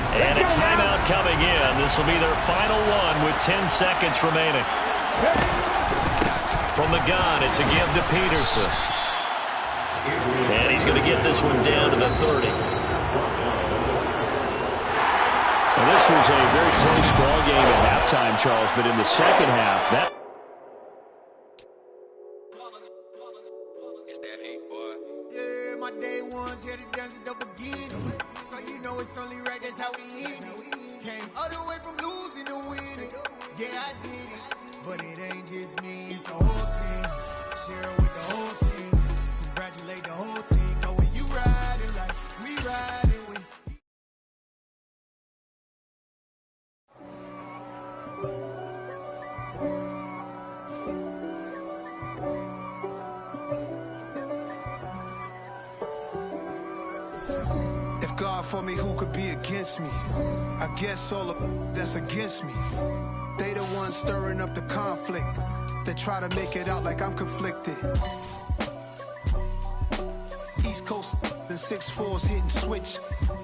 And a timeout coming in. This will be their final one with 10 seconds remaining. From the gun, it's a give to Peterson. And he's going to get this one down to the 30. And this was a very close ball game at halftime, Charles, but in the second half, that... It's that hate, boy. Yeah, my day ones here to dance at the beginning. So you know it's only right, that's how we end it. Came all the way from losing to winning. Yeah, I did it. But it ain't just me, it's the whole team. Share it with the whole team. Congratulate the whole team. Know when you riding like we riding with. If God for me, who could be against me? I guess all of that's against me. They the ones stirring up the conflict. They try to make it out like I'm conflicted. East Coast and 6'4's hitting switch.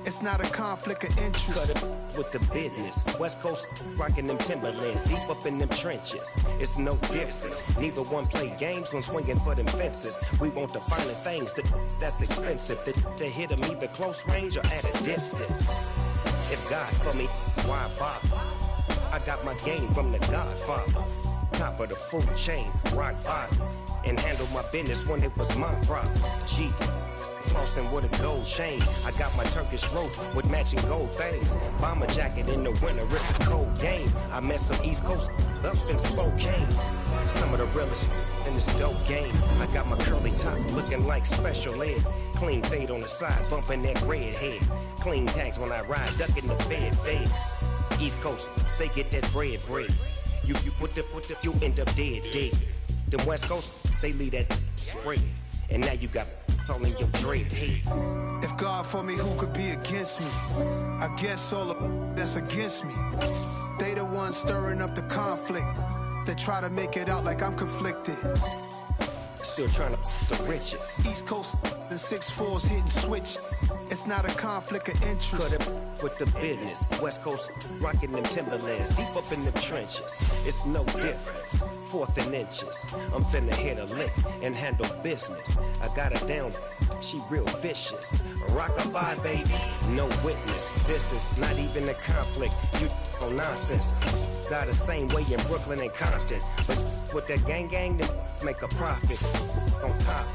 It's not a conflict of interest. Cut it with the business. West Coast rocking them Timberlands, deep up in them trenches. It's no difference. Neither one play games when swinging for them fences. We want the finer things that's expensive. That hit them either close range or at a distance. If God for me, why bother? I got my game from the Godfather. Top of the food chain, rock bottom. And handle my business when it was my problem. G. Flossing with a gold chain. I got my Turkish rope with matching gold things. Bomber jacket in the winter, it's a cold game. I met some East Coast up in Spokane. Some of the realest in this dope game. I got my curly top looking like special ed. Clean fade on the side, bumping that red head. Clean tags when I ride, ducking the feds. East Coast, they get that bread. You you end up dead. Them West Coast, they leave that spread. And now you got all in your dread head. If God for me, who could be against me? I guess all of that's against me. They the ones stirring up the conflict. They try to make it out like I'm conflicted. Still trying to the riches. East Coast and 6'4's hitting switch. It's not a conflict of interest. Cut it with the business. West Coast rocking them Timberlands, deep up in them trenches. It's no difference. 4th and inches. I'm finna hit a lick and handle business. I got her down, she real vicious. Rock-a-bye, baby, no witness. This is not even a conflict. You on nonsense. Got the same way in Brooklyn and Compton. But with that gang, then make a profit. On top,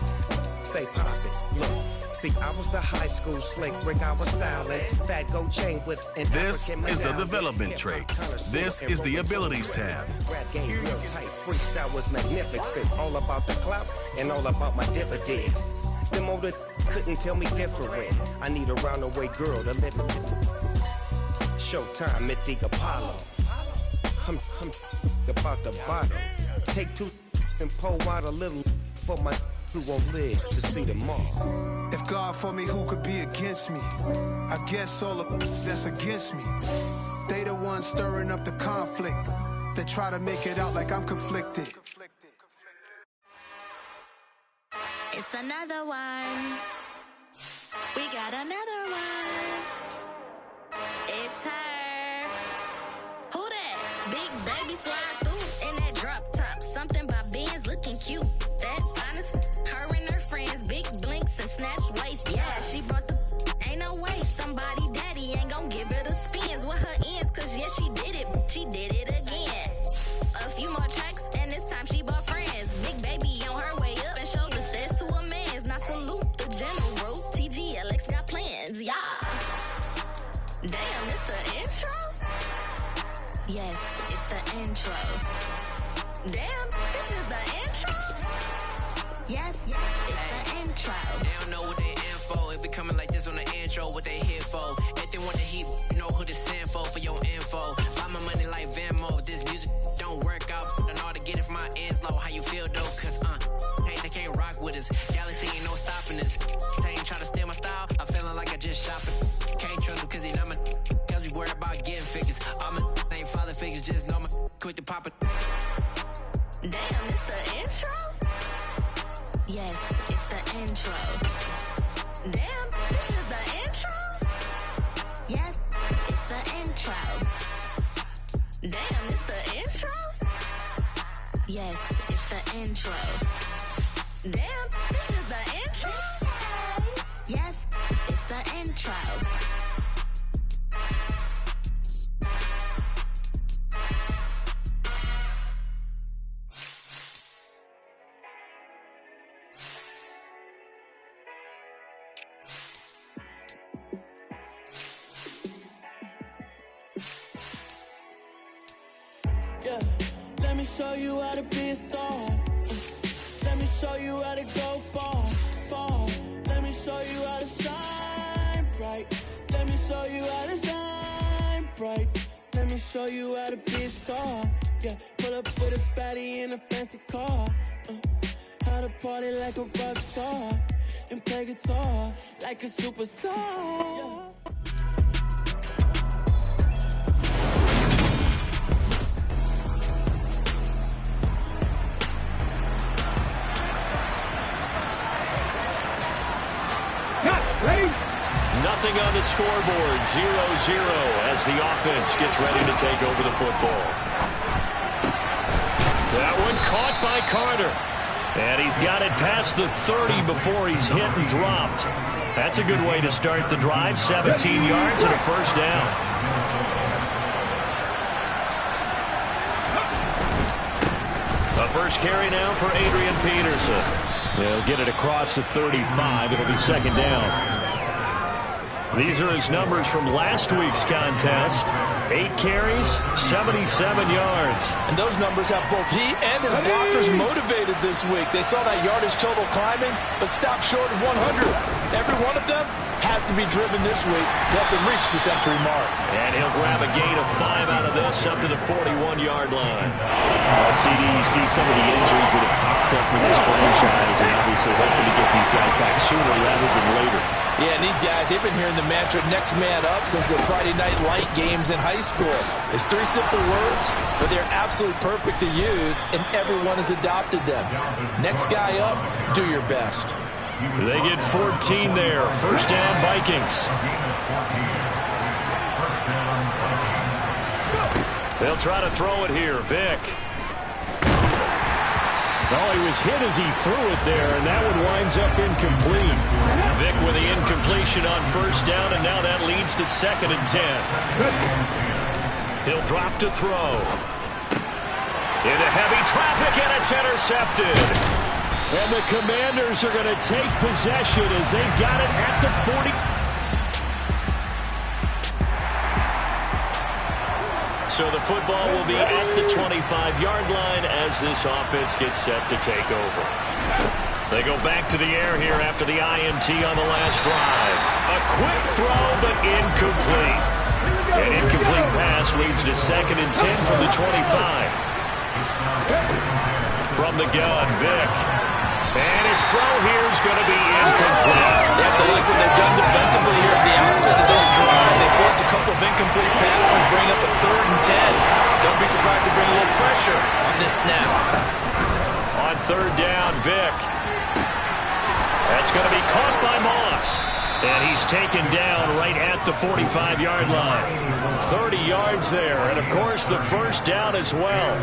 stay poppin'. Look. See, I was the high school slick Rick, I was styling. Fat gold chain with an This is the development trait. This is the abilities tab. Rap game real tight, freestyle was magnificent. All about the clout and all about my dividends. Them older couldn't tell me different. I need a roundaway girl to live with. Showtime at the Apollo. I'm about the bottom. Take 2 and pour out a little for my who won't live to see tomorrow. If God for me, who could be against me? I guess all of that's against me. They the ones stirring up the conflict. They try to make it out like I'm conflicted. It's another one. We got another one. It's her. Who that? Big baby slide through in that drop top. Something by Benz looking cute. That's honest. Her and her friends, big blinks and snatch waist. Yeah, she brought the ain't no way. Somebody daddy ain't gon' give her the spins with her ends. Cause yeah, she did it. She did it again. A few more tracks and this time she bought friends. Big baby on her way up and showed the stairs to a man's. Now salute the general. TGLX got plans, yeah. Damn, it's the intro? Yes, it's the intro. Damn, this is the intro? Yes, it's the intro. They don't know what they in for. If we coming like this on the intro, what they here for? If they want the heat, you know who to send for your info. Buy my money like Venmo. This music don't work out. I know how to get it from my ends low. How you feel though? Cause hey, they can't rock with us. Galaxy ain't no stopping us. They ain't trying to steal my style. I'm feeling like I just shopping. Can't trust him cause he not my cause we worried about getting figures. All my ain't father figures, just know my quick to pop it. Damn, it's the intro? Yes, it's the intro. Damn, this is the intro? Yes, it's the intro. Damn, it's the intro? Yes, it's the intro. Damn, this is the intro? Yes, it's the intro. Yeah, let me show you how to be a star. Let me show you how to go far, far. Let me show you how to shine bright. Let me show you how to shine bright. Let me show you how to be a star. Yeah, pull up with a baddie in a fancy car. How to party like a rock star and play guitar like a superstar. Yeah. Ready? Nothing on the scoreboard. 0-0 as the offense gets ready to take over the football. That one caught by Carter. And he's got it past the 30 before he's hit and dropped. That's a good way to start the drive. 17 yards and a first down. The first carry now for Adrian Peterson. They'll get it across the 35. It'll be second down. These are his numbers from last week's contest. 8 carries, 77 yards. And those numbers have both he and his blockers motivated this week. They saw that yardage total climbing, but stopped short of 100. Every one of them has to be driven this week to help them reach the century mark. And he'll grab a gain of 5 out of this up to the 41-yard line. CD, you see some of the injuries that have popped up for this franchise, and obviously hoping to get these guys back sooner rather than later. Yeah, and these guys, they've been hearing the mantra next man up since their Friday night light games in high school. It's 3 simple words, but they're absolutely perfect to use, and everyone has adopted them. Next guy up, do your best. They get 14 there. First down, Vikings. They'll try to throw it here. Vic. Oh, he was hit as he threw it there, and that one winds up incomplete. Vic with the incompletion on first down, and now that leads to 2nd and 10. He'll drop to throw. Into heavy traffic, and it's intercepted. And the Commanders are going to take possession as they've got it at the 40. So the football will be at the 25-yard line as this offense gets set to take over. They go back to the air here after the INT on the last drive. A quick throw, but incomplete. An incomplete pass leads to 2nd and 10 from the 25. From the gun, Vic. And his throw here is going to be incomplete. They have to like what they've done defensively here at the outset of this drive. They forced a couple of incomplete passes, bring up a 3rd and 10. Don't be surprised to bring a little pressure on this snap. On 3rd down, Vick. That's going to be caught by Moss. And he's taken down right at the 45-yard line. 30 yards there, and of course the 1st down as well.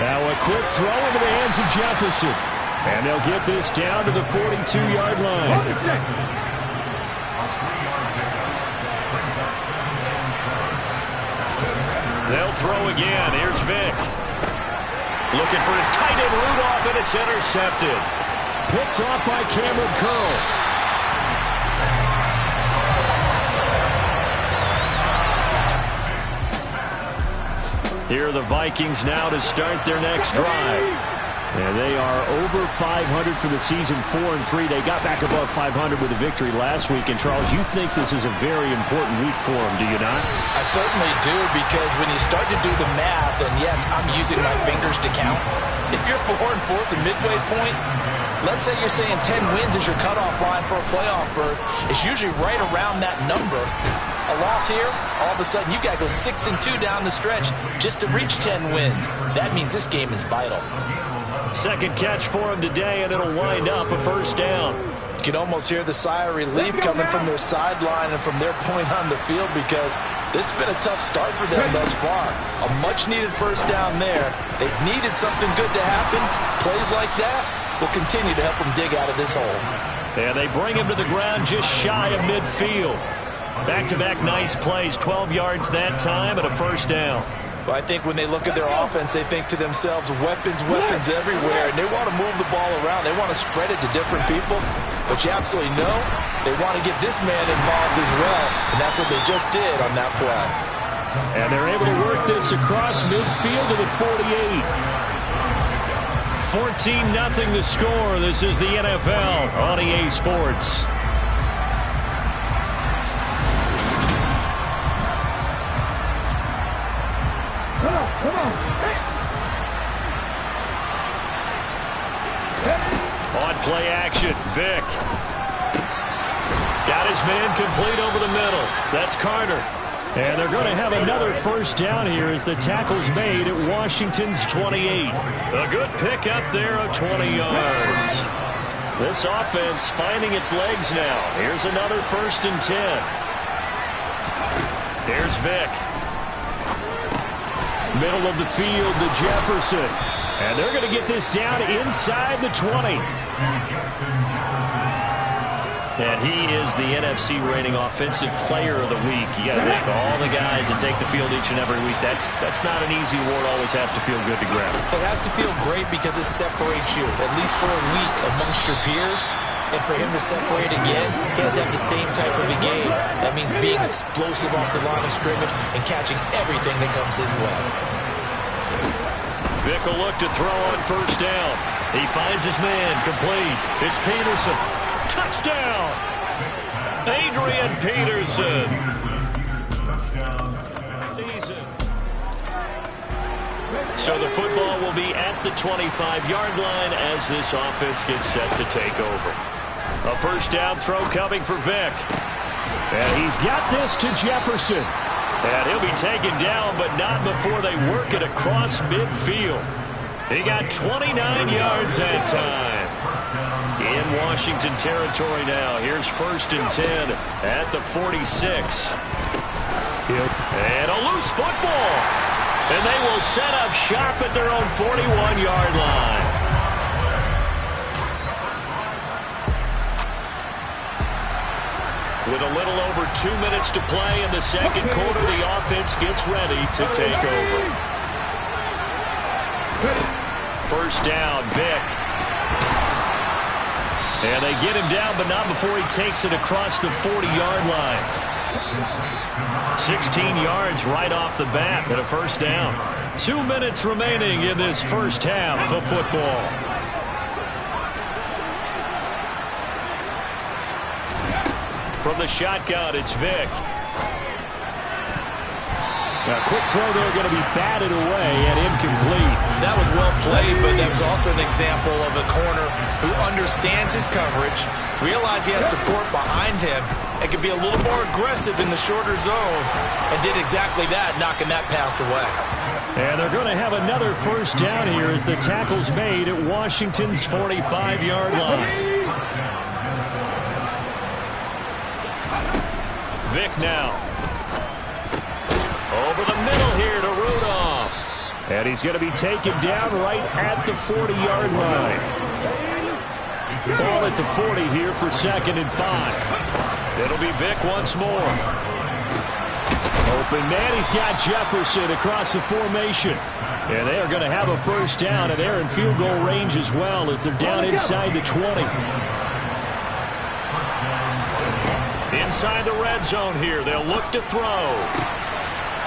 Now a quick throw into the hands of Jefferson. And they'll get this down to the 42-yard line. They'll throw again. Here's Vick. Looking for his tight end Rudolph, and it's intercepted. Picked off by Cameron Curl. Here are the Vikings now to start their next drive. And they are over 500 for the season, 4-3. They got back above 500 with a victory last week. And, Charles, you think this is a very important week for them, do you not? I certainly do, because when you start to do the math, and yes, I'm using my fingers to count. If you're 4-4 at the midway point, let's say you're saying 10 wins is your cutoff line for a playoff berth. It's usually right around that number. A loss here, all of a sudden you've got to go 6-2 down the stretch just to reach 10 wins. That means this game is vital. Second catch for him today, and it'll wind up a 1st down. You can almost hear the sigh of relief coming from their sideline and from their point on the field, because this has been a tough start for them thus far. A much-needed 1st down there. They've needed something good to happen. Plays like that will continue to help them dig out of this hole. And they bring him to the ground just shy of midfield. Back-to-back nice plays, 12 yards that time, and a 1st down. Well, I think when they look at their offense, they think to themselves, weapons everywhere, and they want to move the ball around. They want to spread it to different people, but you absolutely know they want to get this man involved as well, and that's what they just did on that play. And they're able to work this across midfield to the 48. 14-0 the score. This is the NFL on EA Sports. On play action, Vick. Got his man complete over the middle. That's Carter. And they're going to have another 1st down here as the tackle's made at Washington's 28. A good pickup there of 20 yards. This offense finding its legs now. Here's another 1st and 10. Here's Vick. Middle of the field to Jefferson. And they're going to get this down inside the 20. And he is the NFC rating offensive player of the week. You got to think all the guys that take the field each and every week. That's not an easy award. Always has to feel good to grab. It has to feel great because it separates you, at least for a week, amongst your peers. And for him to separate again, he has to have the same type of a game. That means being explosive off the line of scrimmage and catching everything that comes his way. Vick will look to throw on 1st down. He finds his man complete. It's Peterson. Touchdown! Adrian Peterson. So the football will be at the 25-yard line as this offense gets set to take over. A 1st down throw coming for Vick. And he's got this to Jefferson. And he'll be taken down, but not before they work it across midfield. He got 29 yards that time. In Washington territory now. Here's 1st and 10 at the 46. And a loose football. And they will set up shop at their own 41-yard line. With a little over 2 minutes to play in the second quarter, the offense gets ready to take over. 1st down, Vick. And they get him down, but not before he takes it across the 40-yard line. 16 yards right off the bat, and a 1st down. 2 minutes remaining in this 1st half of football. From the shotgun, it's Vick. A quick throw there going to be batted away and incomplete. That was well played, but that was also an example of a corner who understands his coverage, realized he had support behind him, and could be a little more aggressive in the shorter zone, and did exactly that, knocking that pass away. And they're going to have another first down here as the tackle's made at Washington's 45-yard line. Vick now. Over the middle here to Rudolph. And he's going to be taken down right at the 40-yard line. Ball at the 40 here for 2nd and 5. It'll be Vick once more. Open man, he's got Jefferson across the formation. And they are going to have a first down, and they're in field goal range as well as they're down inside the 20. Inside the red zone here, they'll look to throw.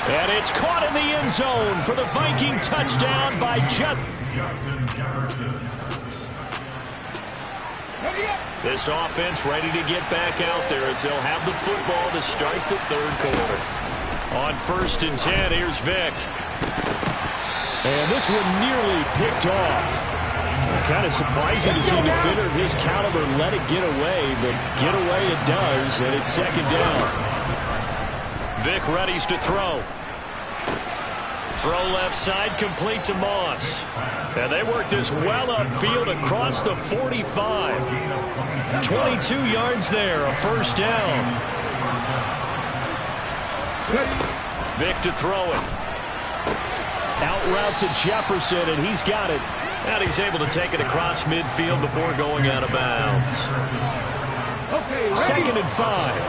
And it's caught in the end zone for the Viking touchdown by This offense ready to get back out there as they'll have the football to start the third quarter. On 1st and 10, here's Vick. And this one nearly picked off. Kind of surprising to see a defender of his caliber let it get away, but get away it does, and it's 2nd down. Vick readies to throw. Throw left side, complete to Moss. And they work this well upfield across the 45. 22 yards there, a first down. Vick to throw it. Out route to Jefferson, and he's got it. And he's able to take it across midfield before going out of bounds. 2nd and 5.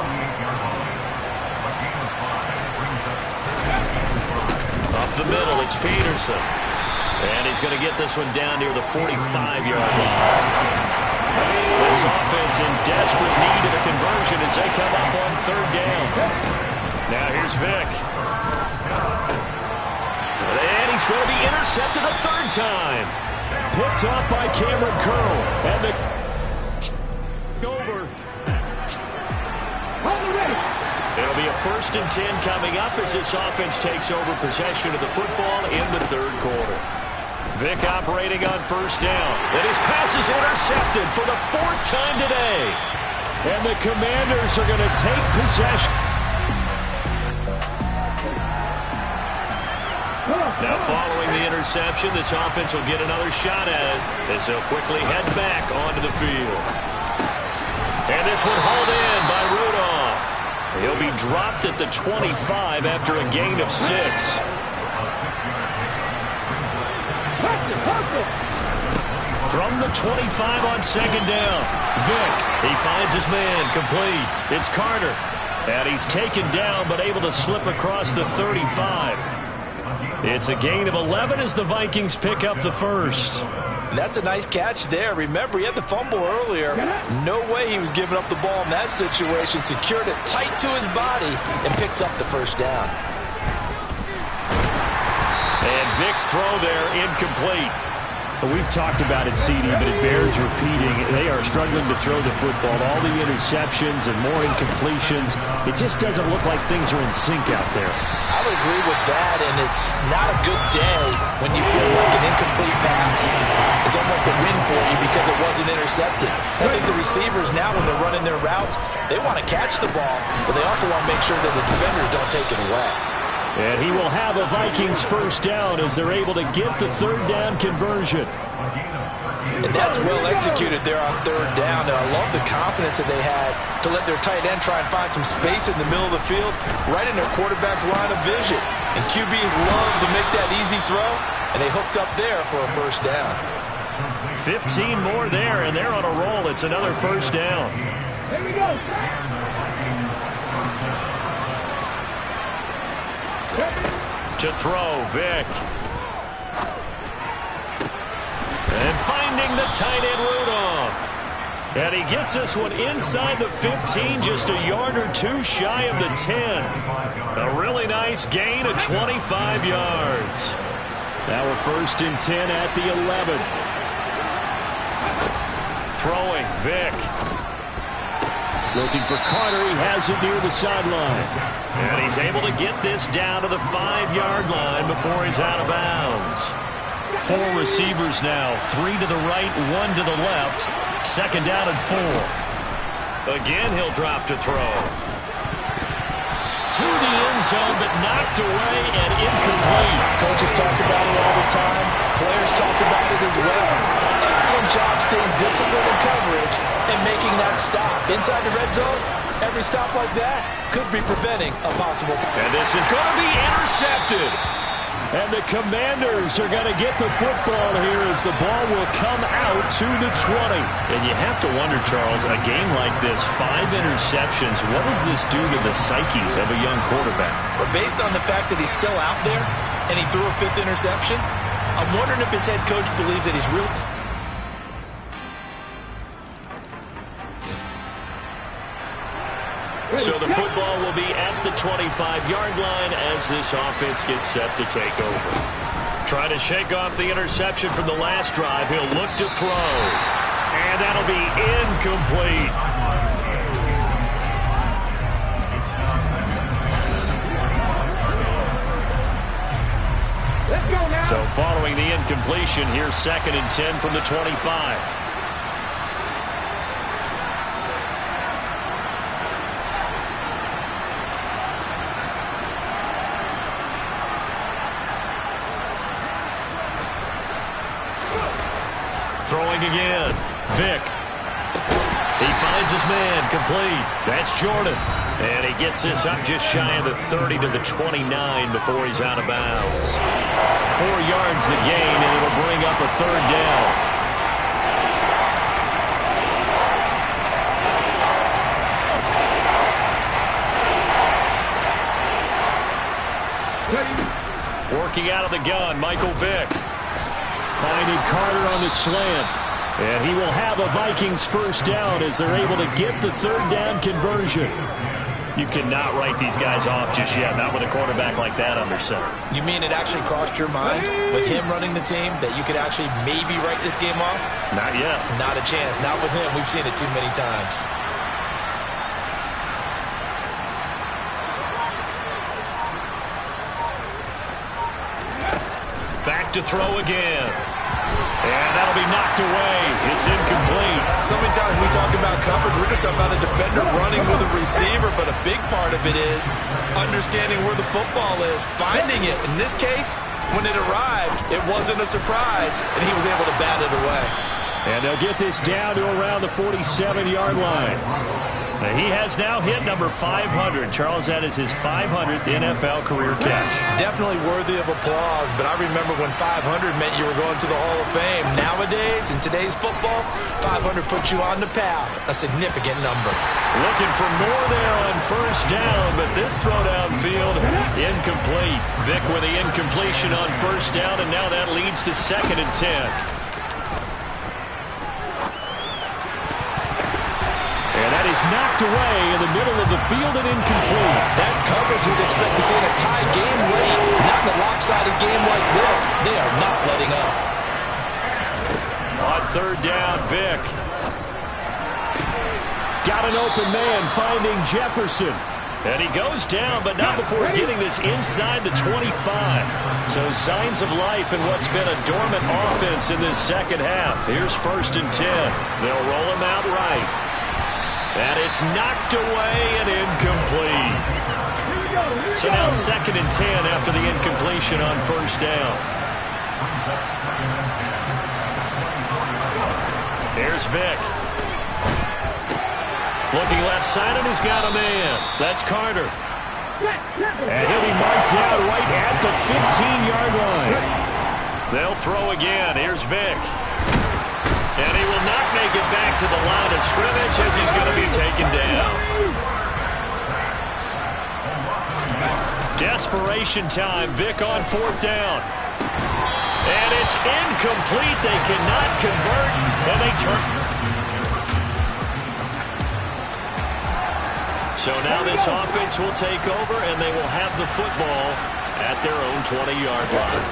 Up the middle, it's Peterson. And he's going to get this one down near the 45-yard line. This offense in desperate need of a conversion as they come up on 3rd down. Now here's Vick. And he's going to be intercepted a 3rd time. Picked off by Cameron Curl. And the over. It'll be a 1st and 10 coming up as this offense takes over possession of the football in the 3rd quarter. Vick operating on 1st down. And his pass is intercepted for the 4th time today. And the Commanders are going to take possession. Now following the interception, this offense will get another shot at it as they'll quickly head back onto the field. And this one hauled in by Rudolph. He'll be dropped at the 25 after a gain of 6. From the 25 on 2nd down, Vick, he finds his man, complete. It's Carter. And he's taken down but able to slip across the 35. It's a gain of 11 as the Vikings pick up the 1st. That's a nice catch there. Remember, he had the fumble earlier. No way he was giving up the ball in that situation. Secured it tight to his body and picks up the 1st down. And Vick's throw there, incomplete. We've talked about it, CD, but it bears repeating. They are struggling to throw the football. All the interceptions and more incompletions. It just doesn't look like things are in sync out there. I would agree with that, and it's not a good day when you feel like an incomplete pass is almost a win for you because it wasn't intercepted. I think the receivers now, when they're running their routes, they want to catch the ball, but they also want to make sure that the defenders don't take it away. And he will have a Vikings 1st down as they're able to get the 3rd down conversion. And that's well executed there on 3rd down. And I love the confidence that they had to let their tight end try and find some space in the middle of the field, right in their quarterback's line of vision. And QBs love to make that easy throw, and they hooked up there for a 1st down. 15 more there, and they're on a roll. It's another 1st down. Here we go. To throw, Vick. And finding the tight end, Rudolph. And he gets this one inside the 15, just a yard or 2 shy of the 10. A really nice gain of 25 yards. Now we're 1st and 10 at the 11. Throwing, Vick. Looking for Carter. He has it near the sideline. And he's able to get this down to the 5-yard line before he's out of bounds. 4 receivers now. 3 to the right, 1 to the left. Second down and 4. Again, he'll drop to throw. To the end zone, but knocked away and incomplete. Coaches talk about it all the time. Players talk about it as well. Excellent job staying disciplined in coverage and making that stop. Inside the red zone, every stop like that could be preventing a possible touchdown. And this is going to be intercepted. And the Commanders are going to get the football here as the ball will come out to the 20. And you have to wonder, Charles, a game like this, 5 interceptions, what does this do to the psyche of a young quarterback? But based on the fact that he's still out there and he threw a 5th interception, I'm wondering if his head coach believes that he's really... So the football will be at the 25-yard line as this offense gets set to take over. Trying to shake off the interception from the last drive. He'll look to throw. And that'll be incomplete. Let's go now. So following the incompletion, here's 2nd and 10 from the 25. Throwing again. Vick. He finds his man. Complete. That's Jordan. And he gets this up just shy of the 30 to the 29 before he's out of bounds. 4 yards the gain, and it'll bring up a 3rd down. Working out of the gun, Michael Vick. Finding Carter on the slant. And he will have a Vikings 1st down as they're able to get the 3rd down conversion. You cannot write these guys off just yet, not with a quarterback like that under center. You mean it actually crossed your mind with him running the team that you could actually maybe write this game off? Not yet. Not a chance. Not with him. We've seen it too many times. Back to throw again. And that'll be knocked away. It's incomplete. So many times we talk about coverage, we're just about a defender running with a receiver, but a big part of it is understanding where the football is, finding it. In this case, when it arrived, it wasn't a surprise, and he was able to bat it away. And they'll get this down to around the 47-yard line. He has now hit number 500. Charles, that is his 500th NFL career catch. Definitely worthy of applause, but I remember when 500 meant you were going to the Hall of Fame. Nowadays, in today's football, 500 puts you on the path, a significant number. Looking for more there on 1st down, but this throw downfield, incomplete. Vick with the incompletion on 1st down, and now that leads to 2nd and 10. And that is knocked away in the middle of the field and incomplete. That's coverage you'd expect to see in a tie game late. Not in a lopsided game like this. They are not letting up. On 3rd down, Vick. Got an open man finding Jefferson. And he goes down, but not before getting this inside the 25. So signs of life in what's been a dormant offense in this second half. Here's 1st and 10. They'll roll him out right. And it's knocked away and incomplete. So now 2nd and 10 after the incompletion on 1st down. Here's Vick. Looking left side, and he's got a man. That's Carter. And he'll be marked down right at the 15-yard line. They'll throw again. Here's Vick. And he will not make it back to the line of scrimmage as he's going to be taken down. Desperation time. Vick on 4th down. And it's incomplete. They cannot convert. And they turn. So now this offense will take over, and they will have the football at their own 20-yard line.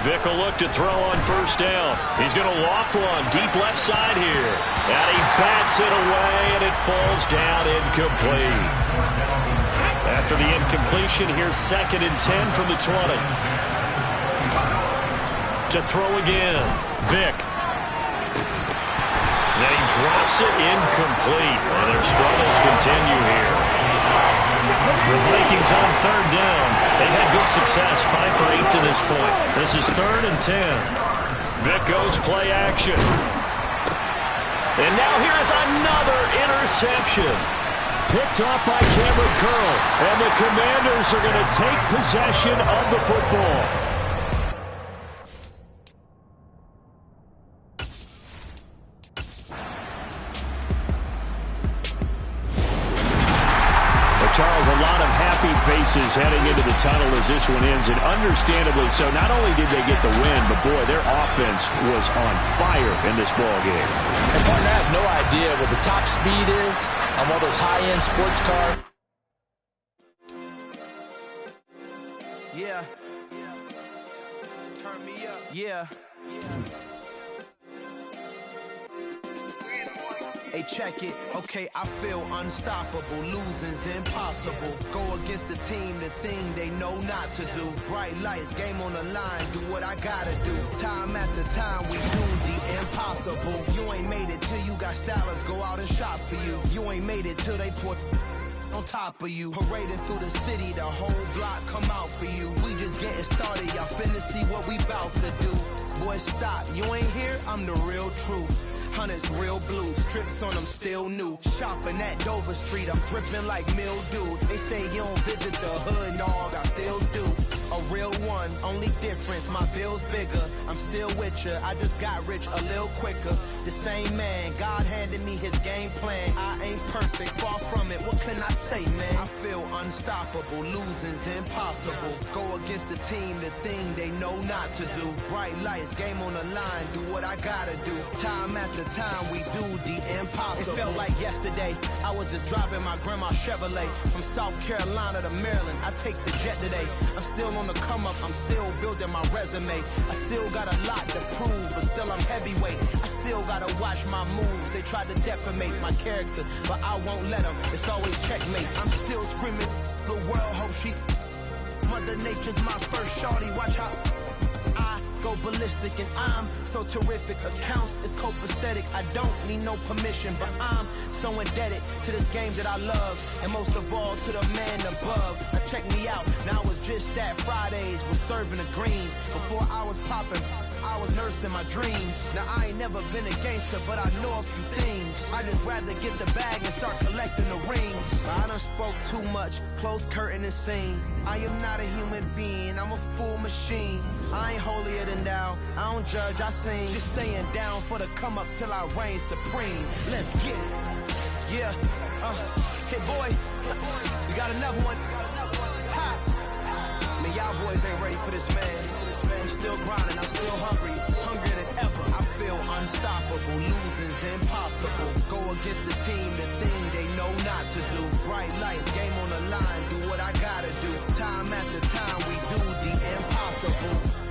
Vic will look to throw on first down. He's going to loft one deep left side here. And he bats it away, and it falls down incomplete. After the incompletion, here's 2nd and 10 from the 20. To throw again, Vic. And he drops it incomplete. And their struggles continue here. The Vikings on 3rd down. They've had good success, 5 for 8 to this point. This is 3rd and 10. Vic goes play action. And now here's another interception. Picked off by Cameron Curl. And the Commanders are going to take possession of the football. Charles, a lot of happy faces heading into the tunnel as this one ends, and understandably so. Not only did they get the win, but boy, their offense was on fire in this ball game. And partner, I have no idea what the top speed is on one of those high-end sports cars. Yeah. Turn me up. Yeah. Hey, check it. Okay, I feel unstoppable. Losing's impossible. Go against the team, the thing they know not to do. Bright lights, game on the line. Do what I gotta do. Time after time, we do the impossible. You ain't made it till you got stylers go out and shop for you. You ain't made it till they put on top of you. Parading through the city, the whole block come out for you. We just getting started, y'all finna see what we bout to do. Boy, stop, you ain't here, I'm the real truth. Hunters, real blues, trips on them still new. Shopping at Dover Street, I'm dripping like mildew. They say you don't visit the hood, dog, I still do. A real one, only difference, my bill's bigger. I'm still with ya, I just got rich a little quicker. The same man, God handed me his game plan. I ain't perfect, far from it, what can I say, man? I feel unstoppable, losing's impossible. Go against the team, the thing they know not to do. Bright lights, game on the line, do what I gotta do. Time after time, we do the impossible. It felt like yesterday, I was just driving my grandma's Chevrolet. From South Carolina to Maryland, I take the jet today. I'm still on the come up, I'm still building my resume. I still got a lot to prove, but still I'm heavyweight. I still gotta watch my moves. They tried to defamate my character, but I won't let them. It's always checkmate. I'm still screaming, the world hope she. Mother Nature's my first shorty, watch how I go ballistic, and I'm so terrific. Accounts is copacetic. I don't need no permission, but I'm so indebted to this game that I love, and most of all to the man above. Now check me out, now it's just that Fridays was serving the greens. Before I was popping, I was nursing my dreams. Now I ain't never been a gangster, but I know a few things. I just rather get the bag and start collecting the rings. I done spoke too much, close curtain and scene. I am not a human being, I'm a full machine. I ain't holier than thou, I don't judge, I sing. Just staying down for the come up till I reign supreme. Let's get it. Yeah, hey boy, we got another one. Ha! Man, y'all boys ain't ready for this, man. I'm still grinding, I'm still hungry, hungrier than ever. I feel unstoppable, losing's impossible. Go against the team, the thing they know not to do. Bright lights, game on the line, do what I gotta do. Time after time, we do the impossible.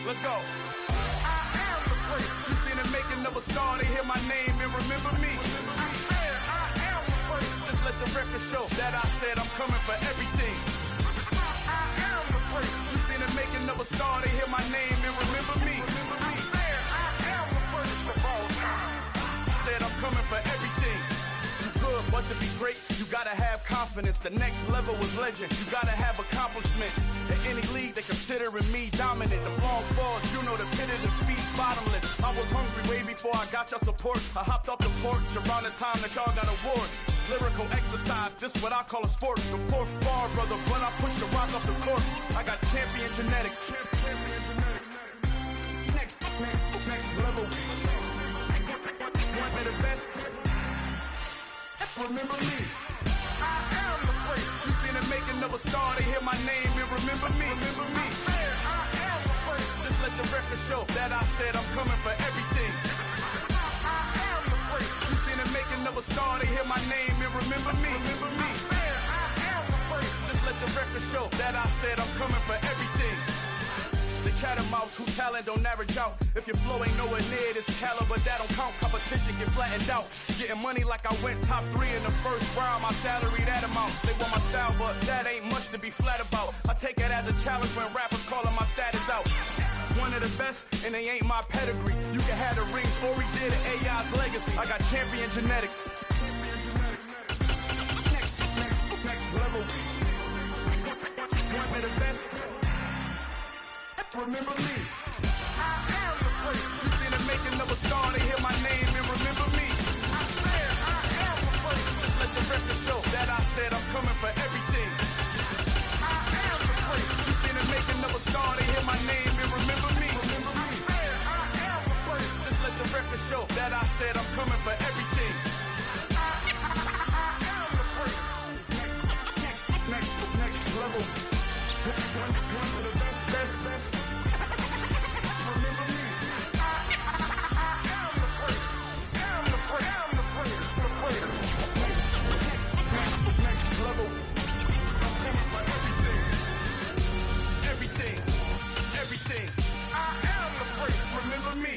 Let's go. I am the great. You seen the making of a star, they hear my name and remember me. I am the great. Just let the record show that I said I'm coming for everything. I am the great. You seen the making of a star, they hear my name and remember me. I am the greatest of all time. Said I'm coming for everything. You good, but to be great, you gotta have confidence. The next level was legend. You gotta have accomplishments. In any league, they considering me dominant. The long falls, you know the pit of defeat, bottomless. I was hungry way before I got your support. I hopped off the porch around the time that y'all got awards. Lyrical exercise, this what I call a sport. The fourth bar, brother, but I push the rock up the court. I got champion genetics. Next level. One of the best. Remember me. I am the great. You seen the making of a star, they hear my name and remember me. Remember me. I am the great. Just let the record show that I said I'm coming for everything. I am the great. You seen the making of a star, they hear my name and remember me. Remember me. I am the great. Just let the record show that I said I'm coming for everything. The chattermouths who talent don't average out. If your flow ain't nowhere near this caliber, that don't count. Competition get flattened out. Getting money like I went top 3 in the first round. My salary that amount. They want my style, but that ain't much to be flat about. I take it as a challenge when rappers calling my status out. One of the best, and they ain't my pedigree. You can have the rings, or we did it, AI's legacy. I got champion genetics. Next level. One of the best. Remember me. I am the great. You seen the making of a star, they hear my name and remember me. I swear I am the great. Just let the record show that I said I'm coming for everything. I am the great. You seen the making of a star, they hear my name and remember me. Remember me. I swear I am the great. Just let the record show that I said I'm coming for everything. I am the great. Next level. One of the best. Everything. I am the great. Remember me.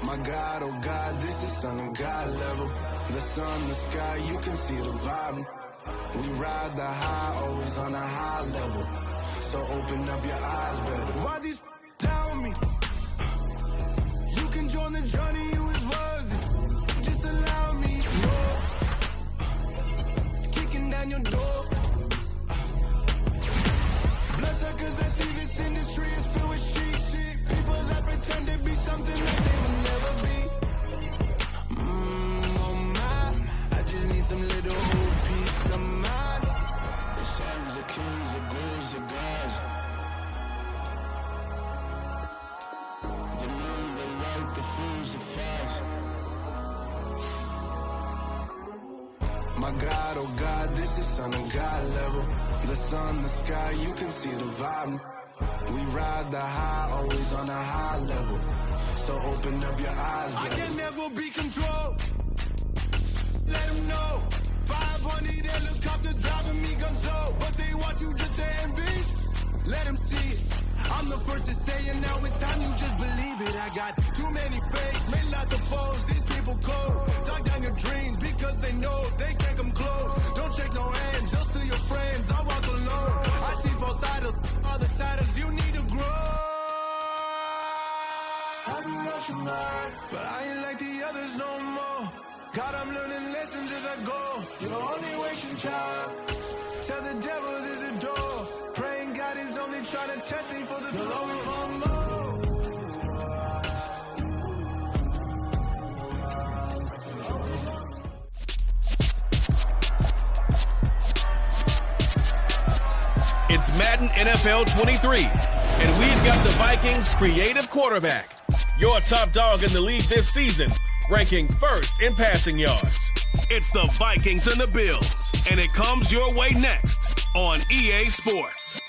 My God, oh God, this is son of God level. The sun, the sky, you can see the vibe. We ride the high, always on a high level. So open up your eyes better. Why these tell me? You can join the journey, you is worthy. Just allow me more. Kicking down your door. Bloodsuckers, I see this industry is filled with sheep. People that pretend to be something that they will never be. Oh my, I just need some little peace of mind. The sons of kings, the gurus, the gods. The moon, the light, the fools, the facts. My God, oh God, this is son of God level. The sun, the sky, you can see the vibe. We ride the high, always on a high level. So open up your eyes, baby. I can never be controlled. Let them know. 500 helicopters driving me gonzo. But they want you just to envy. Let them see it. I'm the first to say it, now it's time you just believe it. I got too many fakes, made lots of foes. These people cold. Talk down your dreams because they know they can't come close. Don't shake no hands, just to your friends. I walk alone. I see false idols, other siders. You need to grow. Have you lost your mind? But I ain't like the others no more. God, I'm learning lessons as I go. You're only wasting time. Tell the devil there's a door. Praying God is only trying to test me for the glory for more. It's Madden NFL 23, and we've got the Vikings' creative quarterback, your top dog in the league this season, ranking first in passing yards. It's the Vikings and the Bills, and it comes your way next on EA Sports.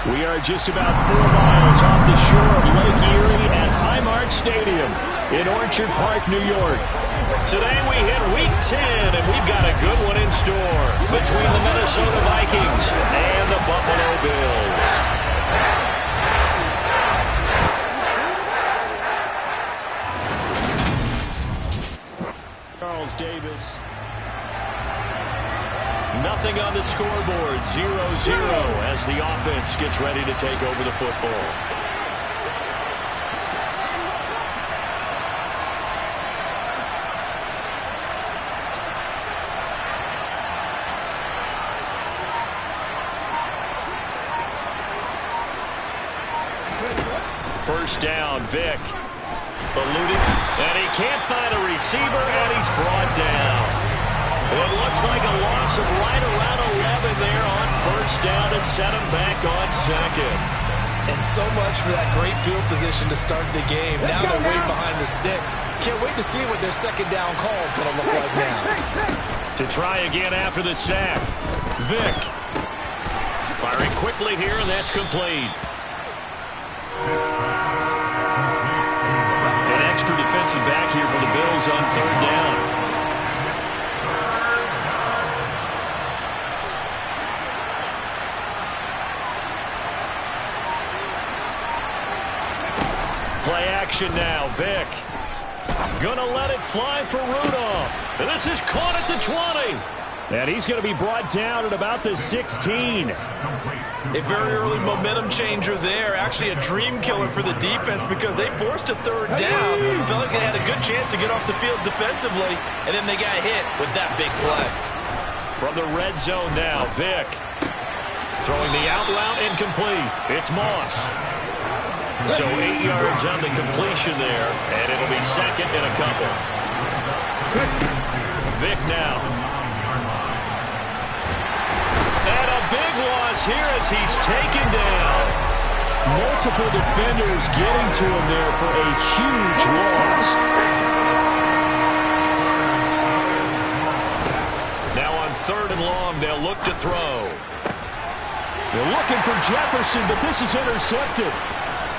We are just about 4 miles off the shore of Lake Erie at Highmark Stadium in Orchard Park, New York. Today we hit Week 10, and we've got a good one in store between the Minnesota Vikings and the Buffalo Bills. Charles Davis. 0-0 Nothing on the scoreboard. 0-0 as the offense gets ready to take over the football. First down, Vic. Eluding, and he can't find a receiver, and he's brought down. It looks like a loss of right around 11 there on first down to set him back on second. And so much for that great field position to start the game. Now they're way behind the sticks. Can't wait to see what their second down call is going to look like now. To try again after the sack. Vic. Firing quickly here, and that's complete. An extra defensive back here for the Bills on third down. Play action now, Vic. Gonna let it fly for Rudolph. And this is caught at the 20. And he's going to be brought down at about the 16. A very early momentum changer there. Actually a dream killer for the defense because they forced a third down. Felt like they had a good chance to get off the field defensively. And then they got hit with that big play. From the red zone now, Vic. Throwing the out route incomplete. It's Moss. So 8 yards on the completion there, and it'll be second and a couple. Vic now. And a big loss here as he's taken down. Multiple defenders getting to him there for a huge loss. Now on third and long, they'll look to throw. They're looking for Jefferson, but this is intercepted.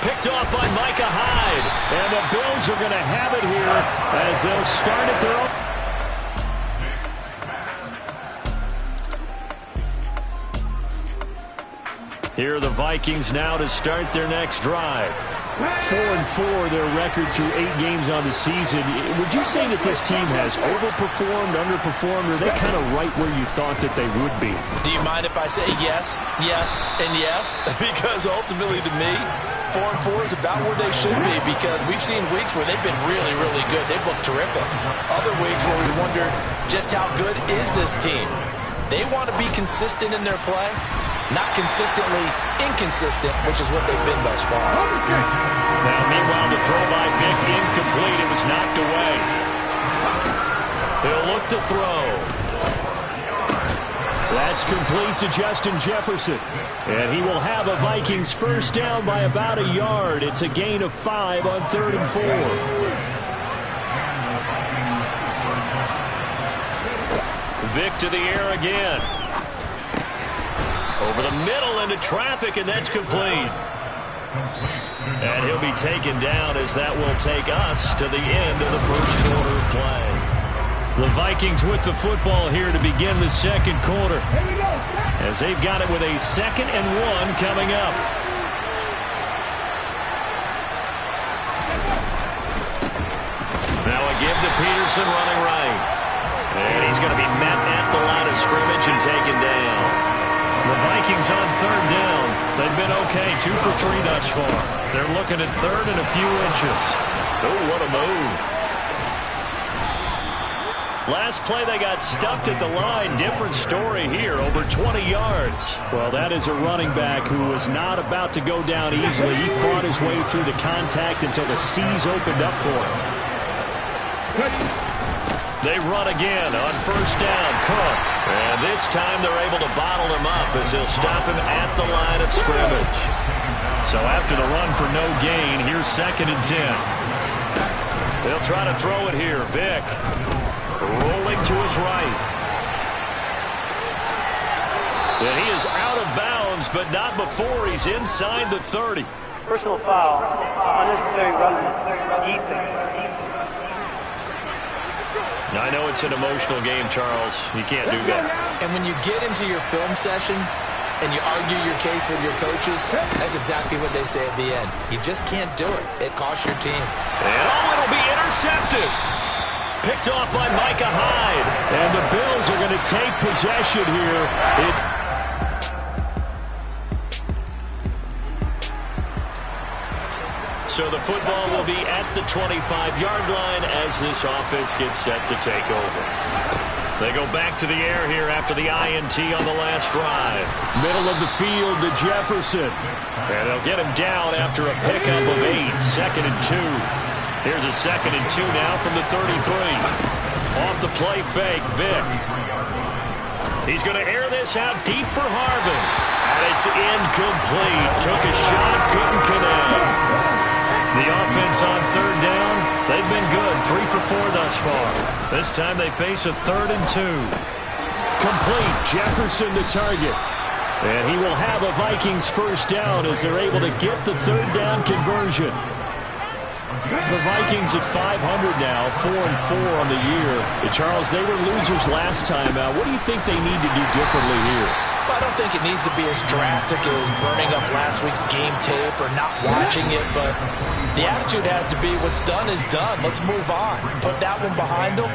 Picked off by Micah Hyde. And the Bills are going to have it here as they'll start at their own. Here are the Vikings now to start their next drive. 4-4, their record through 8 games on the season. Would you say that this team has overperformed, underperformed, or are they kind of right where you thought that they would be? Do you mind if I say yes, yes, and yes? Because ultimately to me, 4-4 is about where they should be because we've seen weeks where they've been really, really good. They've looked terrific. Other weeks where we wonder just how good is this team. They want to be consistent in their play, not consistently inconsistent, which is what they've been thus far. Now, meanwhile, the throw by Vic incomplete. It was knocked away. He'll look to throw. That's complete to Justin Jefferson. And he will have a Vikings first down by about a yard. It's a gain of 5 on 3rd and 4. Vic to the air again. Over the middle into traffic, and that's complete. And he'll be taken down as that will take us to the end of the first quarter of play. The Vikings with the football here to begin the second quarter, as they've got it with a 2nd and 1 coming up. Now a give to Peterson running right. And he's going to be met at the line of scrimmage and taken down. The Vikings on third down. They've been okay, 2 for 3 thus far. They're looking at third and a few inches. Oh, what a move. Last play, they got stuffed at the line. Different story here, over 20 yards. Well, that is a running back who was not about to go down easily. He fought his way through the contact until the seas opened up for him. They run again on first down. Cook. And this time they're able to bottle him up as they'll stop him at the line of scrimmage. So after the run for no gain, here's 2nd and 10. They'll try to throw it here. Vic. Rolling to his right. And he is out of bounds, but not before he's inside the 30. Personal foul. Unnecessary roughness. Defense. I know it's an emotional game, Charles. You can't do that. And when you get into your film sessions and you argue your case with your coaches, that's exactly what they say at the end. You just can't do it. It costs your team. And it'll be intercepted. Picked off by Micah Hyde. And the Bills are going to take possession here. So the football will be at the 25-yard line as this offense gets set to take over. They go back to the air here after the INT on the last drive. Middle of the field to Jefferson. And they'll get him down after a pickup of 8. 2nd and 2. Here's a 2nd and 2 now from the 33. Off the play fake, Vick. He's going to air this out deep for Harvin. And it's incomplete. Took a shot, couldn't connect. The offense on 3rd down, they've been good. 3 for 4 thus far. This time they face a 3rd and 2. Complete. Jefferson to target. And he will have a Vikings first down as they're able to get the 3rd down conversion. The Vikings at 500 now, 4-4 on the year. Charles, they were losers last time out. What do you think they need to do differently here? Well, I don't think it needs to be as drastic as burning up last week's game tape or not watching it, but the attitude has to be what's done is done. Let's move on. Put that one behind them,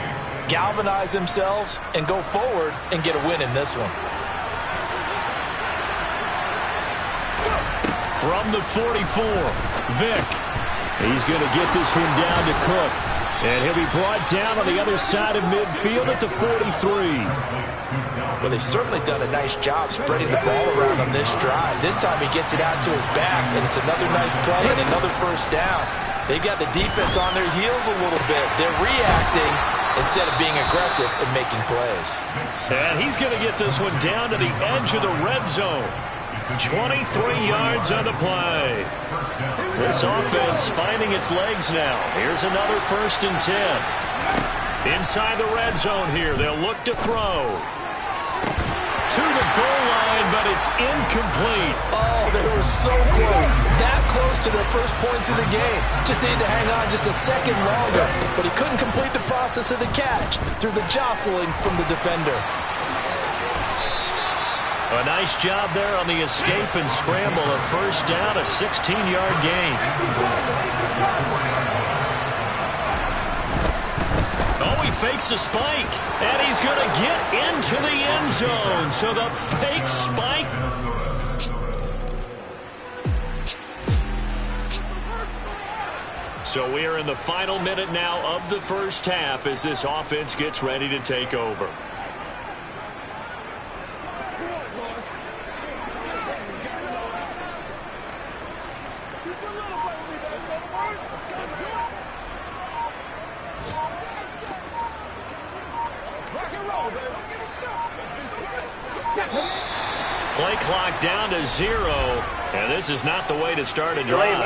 galvanize themselves, and go forward and get a win in this one. From the 44, Vick. He's going to get this one down to Cook. And he'll be brought down on the other side of midfield at the 43. Well, they've certainly done a nice job spreading the ball around on this drive. This time he gets it out to his back, and it's another nice play and another first down. They've got the defense on their heels a little bit. They're reacting instead of being aggressive and making plays. And he's going to get this one down to the edge of the red zone. 23 yards on the play. This offense finding its legs now. Here's another 1st and 10. Inside the red zone here. They'll look to throw. To the goal line, but it's incomplete. Oh, they were so close. That close to their first points of the game. Just needed to hang on just a second longer. But he couldn't complete the process of the catch through the jostling from the defender. A nice job there on the escape and scramble. A first down, a 16-yard gain. Oh, he fakes a spike, and he's going to get into the end zone. So the fake spike. So we are in the final minute now of the first half as this offense gets ready to take over. Play clock down to 0, and this is not the way to start a drive.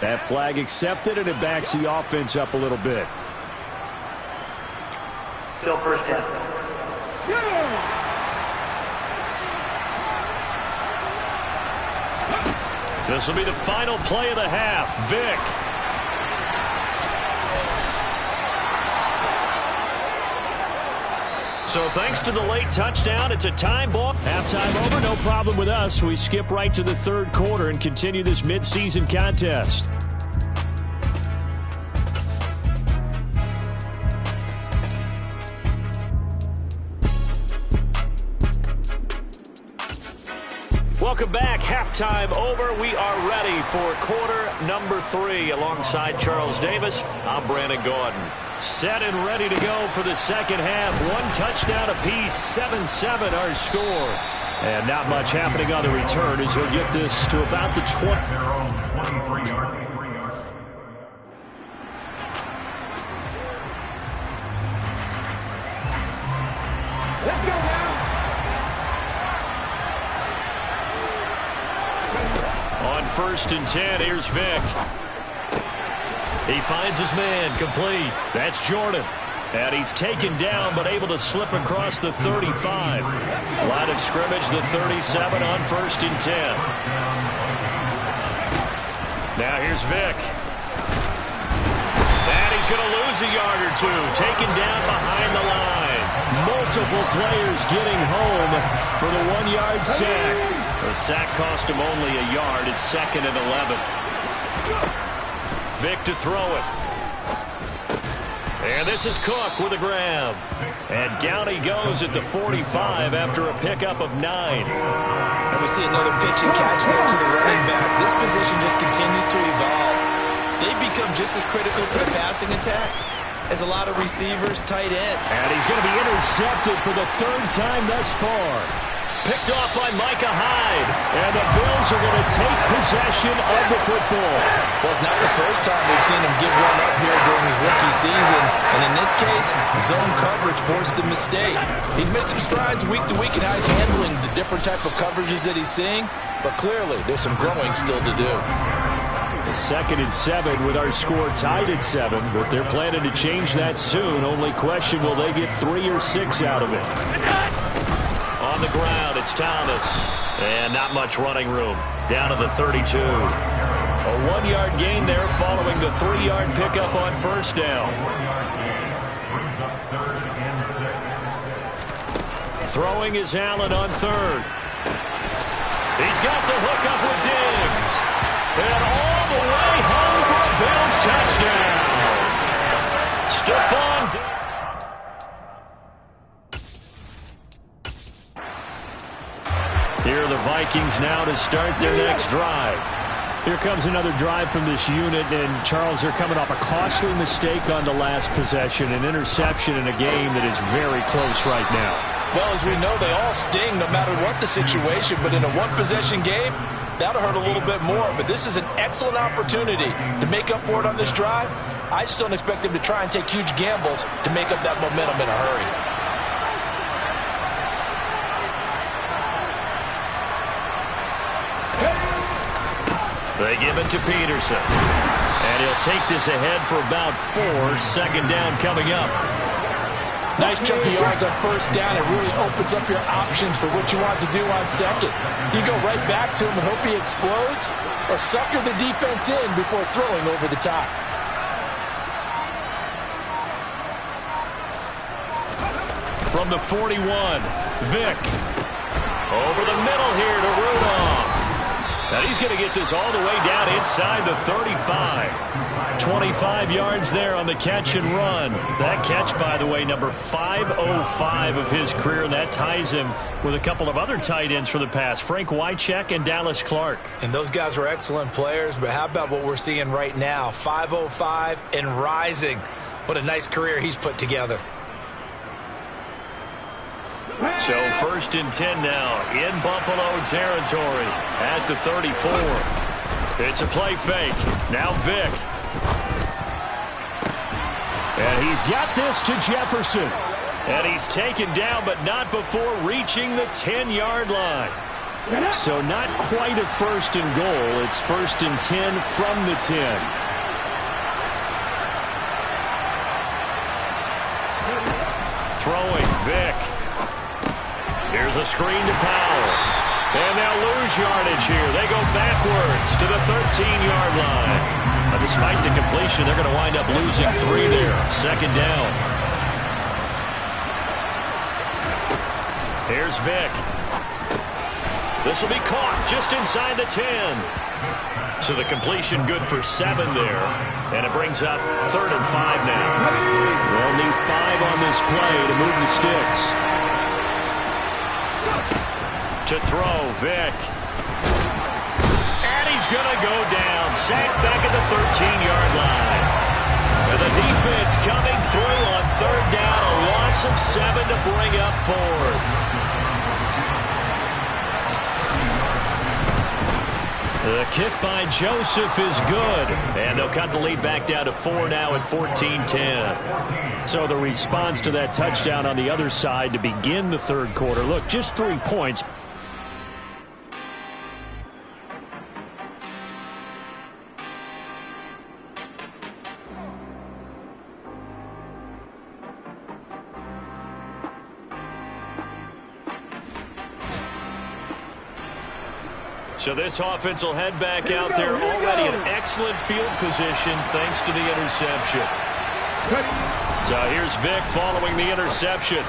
That flag accepted, and it backs the offense up a little bit. Still first down. This will be the final play of the half. Vick. So thanks to the late touchdown, it's a time ball. Halftime over, no problem with us. We skip right to the 3rd quarter and continue this midseason contest. Welcome back. Halftime over. We are ready for quarter number 3 alongside Charles Davis. I'm Brandon Gordon. Set and ready to go for the second half. 1 touchdown apiece, 7-7 our score. And not much happening on the return as he'll get this to about the 20. Let's go now. On 1st and 10, here's Vick. He finds his man, complete. That's Jordan. And he's taken down, but able to slip across the 35. Line of scrimmage, the 37 on 1st and 10. Now here's Vick. And he's going to lose a yard or 2. Taken down behind the line. Multiple players getting home for the 1-yard sack. The sack cost him only a yard. It's 2nd and 11. Vic to throw it. And this is Cook with a grab. And down he goes at the 45 after a pickup of 9. And we see another pitch and catch there to the running back. This position just continues to evolve. They become just as critical to the passing attack as a lot of receivers, tight end. And he's going to be intercepted for the 3rd time thus far. Picked off by Micah Hyde. And the Bills are going to take possession of the football. Well, it's not the first time we've seen him give one up here during his rookie season. And in this case, zone coverage forced the mistake. He's made some strides week to week in how he's handling the different type of coverages that he's seeing. But clearly, there's some growing still to do. A 2nd and 7 with our score tied at 7. But they're planning to change that soon. Only question, will they get 3 or 6 out of it? On the ground, it's Thomas. And not much running room. Down to the 32. A 1-yard gain there following the 3-yard pickup on 1st down. Throwing is Allen on 3rd. He's got the hook up with Diggs. And all the way home for a Bills touchdown. Stephon Diggs. Here are the Vikings now to start their next drive. Here comes another drive from this unit, and Charles, they're coming off a costly mistake on the last possession, an interception in a game that is very close right now. Well, as we know, they all sting no matter what the situation, but in a one-possession game, that'll hurt a little bit more. But this is an excellent opportunity to make up for it on this drive. I just don't expect them to try and take huge gambles to make up that momentum in a hurry. They give it to Peterson. And he'll take this ahead for about 4. 2nd down coming up. Nice chunk of yards on 1st down. It really opens up your options for what you want to do on 2nd. You go right back to him and hope he explodes, or sucker the defense in before throwing over the top. From the 41, Vic. Over the middle here to Rudolph. And he's going to get this all the way down inside the 35. 25 yards there on the catch and run. That catch, by the way, number 505 of his career. And that ties him with a couple of other tight ends for the past, Frank Wycheck and Dallas Clark. And those guys were excellent players, but how about what we're seeing right now? 505 and rising. What a nice career he's put together. So 1st and 10 now in Buffalo territory at the 34. It's a play fake. Now Vic. And he's got this to Jefferson. And he's taken down, but not before reaching the 10-yard line. So not quite a 1st and goal. It's 1st and 10 from the 10. Throwing, Vic. Here's a screen to Powell. And they'll lose yardage here. They go backwards to the 13-yard line. But despite the completion, they're going to wind up losing 3 there. 2nd down. Here's Vic. This will be caught just inside the 10. So the completion good for 7 there. And it brings up 3rd and 5 now. They'll need 5 on this play to move the sticks. To throw, Vic. And he's going to go down. Sacked back at the 13-yard line. And the defense coming through on 3rd down. A loss of 7 to bring up 4th. The kick by Joseph is good. And they'll cut the lead back down to 4 now at 14-10. So the response to that touchdown on the other side to begin the 3rd quarter. Look, just 3 points. So this offense will head back out there already in excellent field position thanks to the interception. So here's Vic following the interception.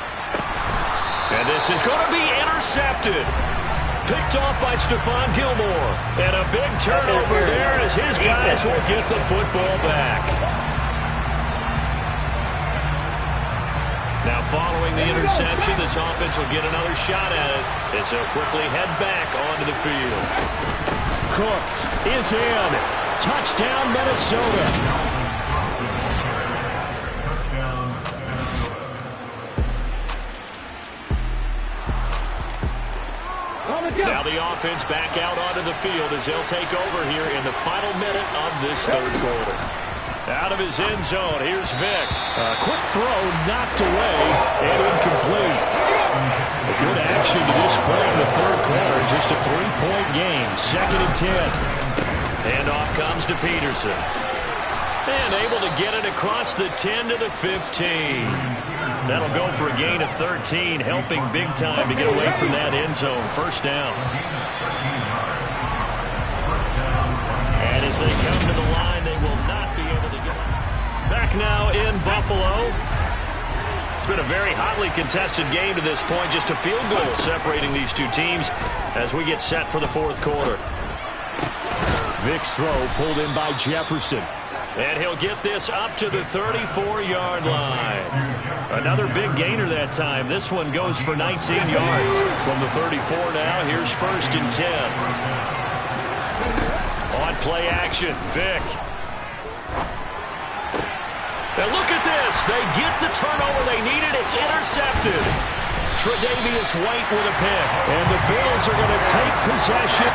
And this is going to be intercepted. Picked off by Stephon Gilmore. And a big turnover there as his guys will get the football back. Now following the interception, this offense will get another shot at it as they'll quickly head back onto the field. Cook is in. Touchdown, Minnesota. Now the offense back out onto the field as they'll take over here in the final minute of this third quarter. Out of his end zone, here's Vick. A quick throw knocked away and incomplete. A good action to this point in the third quarter. Just a 3-point game. 2nd and 10. Handoff comes to Peterson. And able to get it across the 10 to the 15. That'll go for a gain of 13, helping big time to get away from that end zone. First down. And as they come to the line, they will not be able to get it. Back now in Buffalo. It's been a very hotly contested game to this point. Just a field goal separating these two teams as we get set for the fourth quarter. Vick's throw pulled in by Jefferson. And he'll get this up to the 34-yard line. Another big gainer that time. This one goes for 19 yards. From the 34 now, here's 1st and 10. On play action, Vick. And look at this. They get the turnover they needed. It's intercepted. Tre'Davious White with a pick. And the Bills are going to take possession.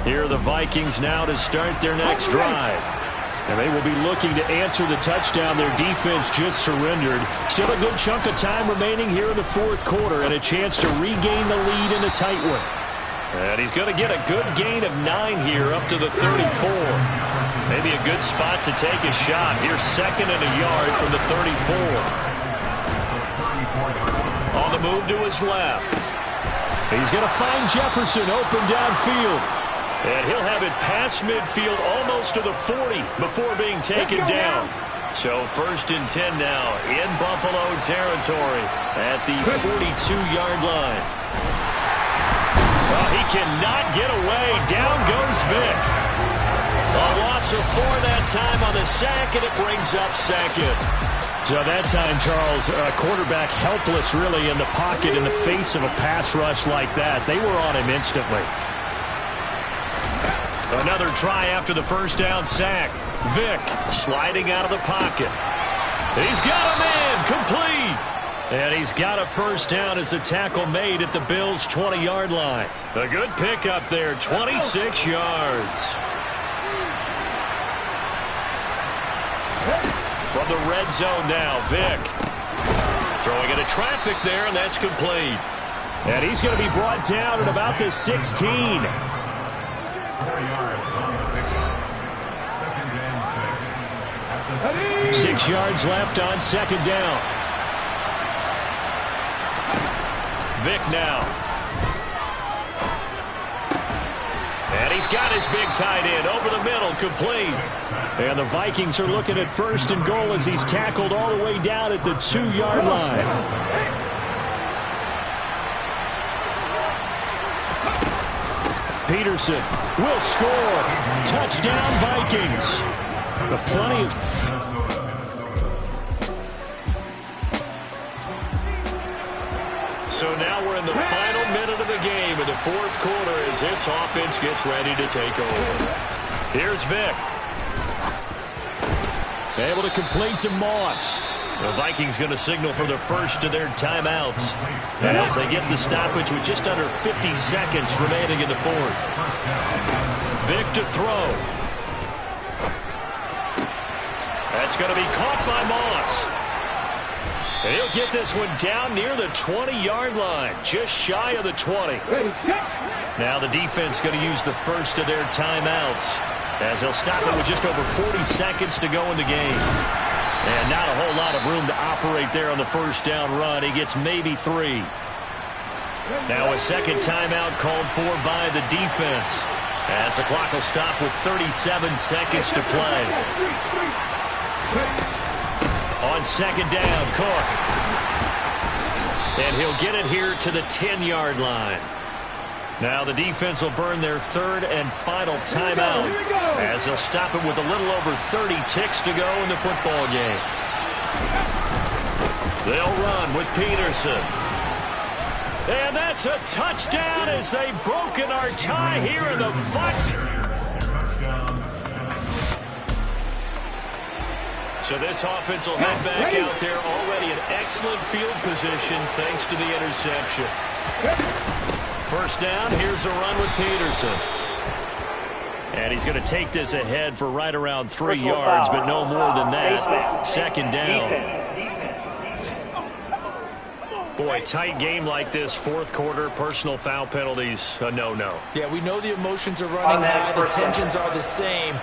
Here are the Vikings now to start their next drive. And they will be looking to answer the touchdown their defense just surrendered. Still a good chunk of time remaining here in the fourth quarter and a chance to regain the lead in a tight one. And he's going to get a good gain of 9 here up to the 34. Maybe a good spot to take a shot. Here's 2nd and a yard from the 34. On the move to his left. He's going to find Jefferson open downfield. And he'll have it past midfield almost to the 40 before being taken down. So 1st and 10 now in Buffalo territory at the 42-yard line. Well, he cannot get away. Down goes Vick. A loss of 4 that time on the sack, and it brings up 2nd. So that time, Charles, a quarterback helpless really in the pocket in the face of a pass rush like that. They were on him instantly. Another try after the first down sack. Vick sliding out of the pocket. He's got a man complete. And he's got a first down as the tackle made at the Bills' 20-yard line. A good pickup there, 26 yards. From the red zone now, Vick. Throwing into traffic there, and that's complete. And he's going to be brought down at about the 16. 6 yards left on 2nd down. Vick now. And he's got his big tight end over the middle, complete. And the Vikings are looking at 1st and goal as he's tackled all the way down at the 2-yard line. Peterson will score. Touchdown, Vikings. Plenty of... So now we're in the final minute of the game in the fourth quarter as this offense gets ready to take over. Here's Vick. Able to complete to Moss. The Vikings going to signal for the first of their timeouts. And as they get the stoppage with just under 50 seconds remaining in the fourth. Vick to throw. That's going to be caught by Moss. And he'll get this one down near the 20-yard line, just shy of the 20. Now the defense going to use the first of their timeouts as they'll stop it with just over 40 seconds to go in the game. And not a whole lot of room to operate there on the first down run. He gets maybe 3. Now a second timeout called for by the defense as the clock will stop with 37 seconds to play. On 2nd down, Cook. And he'll get it here to the 10-yard line. Now the defense will burn their third and final timeout as they'll stop it with a little over 30 ticks to go in the football game. They'll run with Peterson. And that's a touchdown as they've broken our tie here in the fight. So this offense will head back out there, already in excellent field position thanks to the interception. First down, here's a run with Peterson. And he's going to take this ahead for right around 3 yards, but no more than that. Second down. Boy, tight game like this, fourth quarter, personal foul penalties, a no-no. Yeah, we know the emotions are running high, the tensions are the same.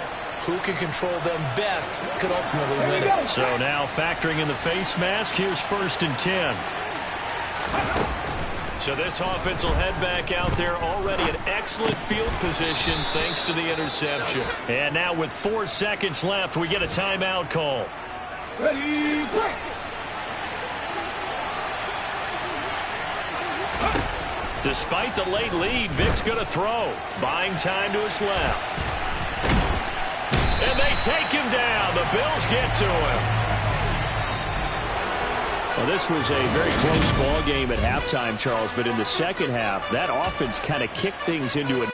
Who can control them best could ultimately win it. So now factoring in the face mask, here's 1st and 10. So this offense will head back out there, already in excellent field position thanks to the interception. And now with 4 seconds left, we get a timeout call. Ready, break. Despite the late lead, Vic's going to throw. Buying time to his left. And they take him down. The Bills get to him. Well, this was a very close ball game at halftime, Charles, but in the second half, that offense kind of kicked things into a...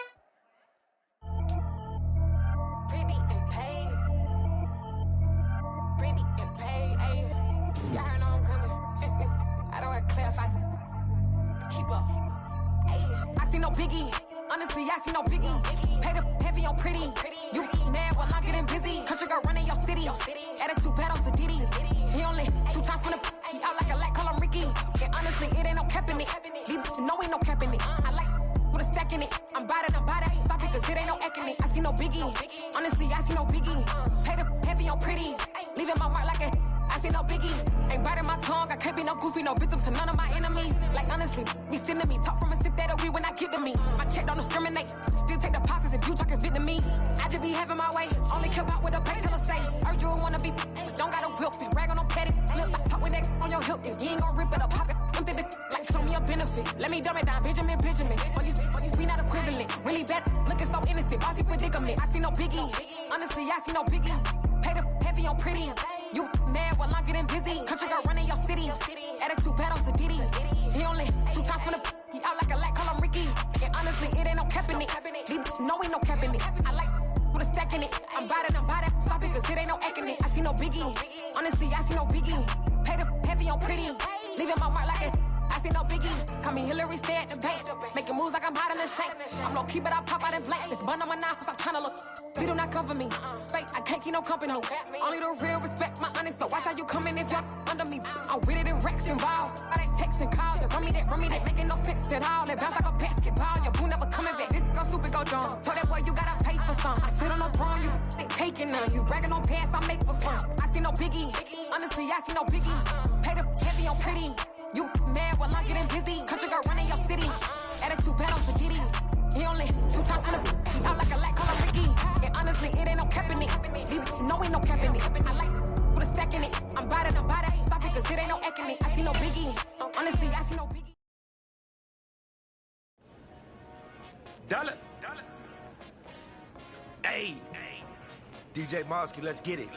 DJ Mosky, let's get it.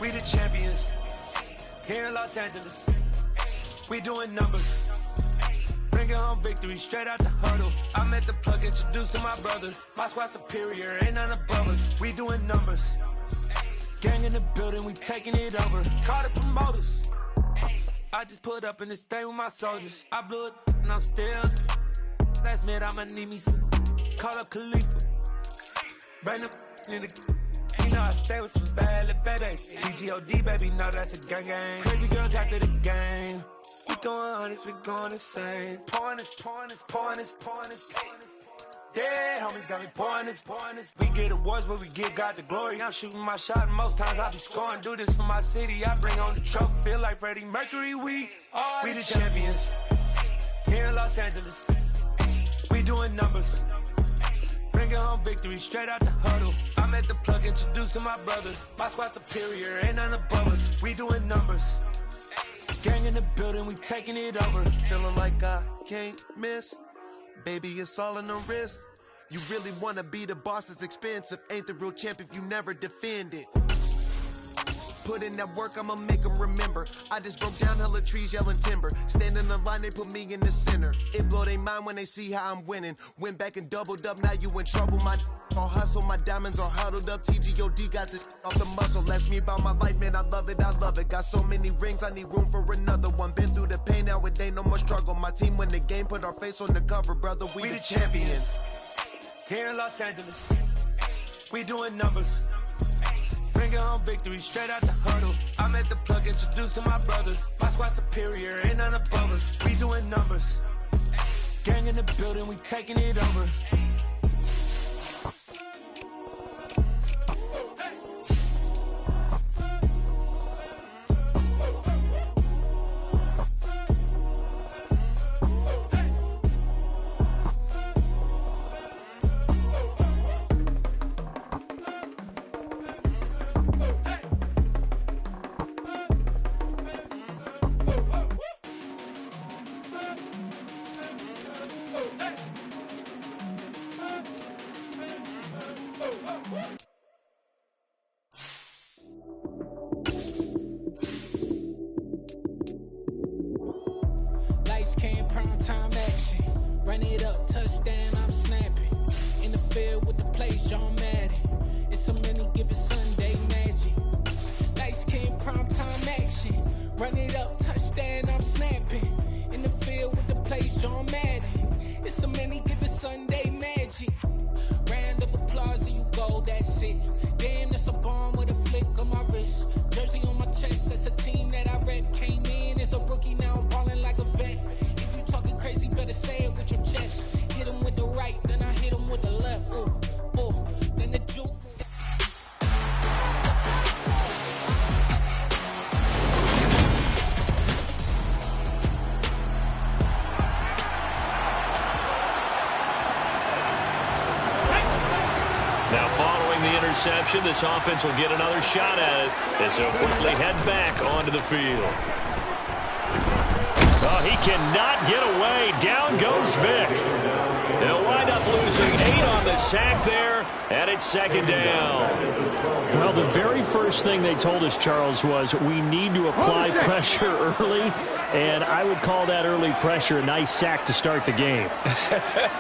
We the champions here in Los Angeles. We doing numbers. Bringing home victory straight out the huddle. I met the plug, introduced to my brother. My squad superior, ain't none above us. We doing numbers. Gang in the building, we taking it over. Call the promoters. I just put up in this thing with my soldiers. I blew it and I'm still. Last minute I'ma need me some. Call up Khalifa. Bring them in the. You know I stay with some bad little baby. TGOD, baby, know that's a gang gang. Crazy girls after the game. We throwing hundreds, we going insane. Pouring this. Yeah, homies got me pouring this. We get awards, but we give God the glory. I'm shooting my shot, and most times I be scoring. Do this for my city, I bring on the trophy. Feel like Freddie Mercury, we the champions. Here in Los Angeles, we doing numbers. Bringing home victory straight out the huddle. I met the plug, introduced to my brother. My squad superior, ain't none above us. We doing numbers. Gang in the building, we taking it over. Feeling like I can't miss. Baby, it's all in the wrist. You really wanna be the boss, it's expensive. Ain't the real champ if you never defend it. Put in that work, I'ma make them remember. I just broke down hella trees, yelling timber. Stand in the line, they put me in the center. It blow their mind when they see how I'm winning. Went back and doubled up, now you in trouble. My all hustle, my diamonds are huddled up. TGOD got this off the muscle. That's me about my life, man, I love it, I love it. Got so many rings, I need room for another one. Been through the pain, now it ain't no more struggle. My team win the game, put our face on the cover, brother. We the champions. Here in Los Angeles, we doing numbers. Bringing home victory straight out the huddle. I'm at the plug, introduced to my brothers. My squad superior, ain't none above us. We doing numbers. Gang in the building, we taking it over. Lights came, prime time action. Run it up, touchdown, I'm snapping. In the field with the plays, John Madden. It's a many given Sunday magic. Lights came, prime time action. Run it up, touchdown, I'm snapping. In the field with the plays, John Madden. It's a many given Sunday magic. Round of applause and you go, that's it. Damn, that's a bomb with a flick on my wrist. Jersey on my chest, that's a team that I rep. Came in as a rookie, now I'm ballin' like a vet. If you talking crazy, better say it with your chest. Hit him with the right, then I hit him with the left. Then the juke. Now following the interception, this offense will get another shot at it as they'll quickly head back onto the field. Oh, he cannot get away. Down goes Vic. They'll wind up losing 8 on the sack there, and it's second down. Well, the very first thing they told us, Charles, was we need to apply pressure early, and I would call that early pressure a nice sack to start the game.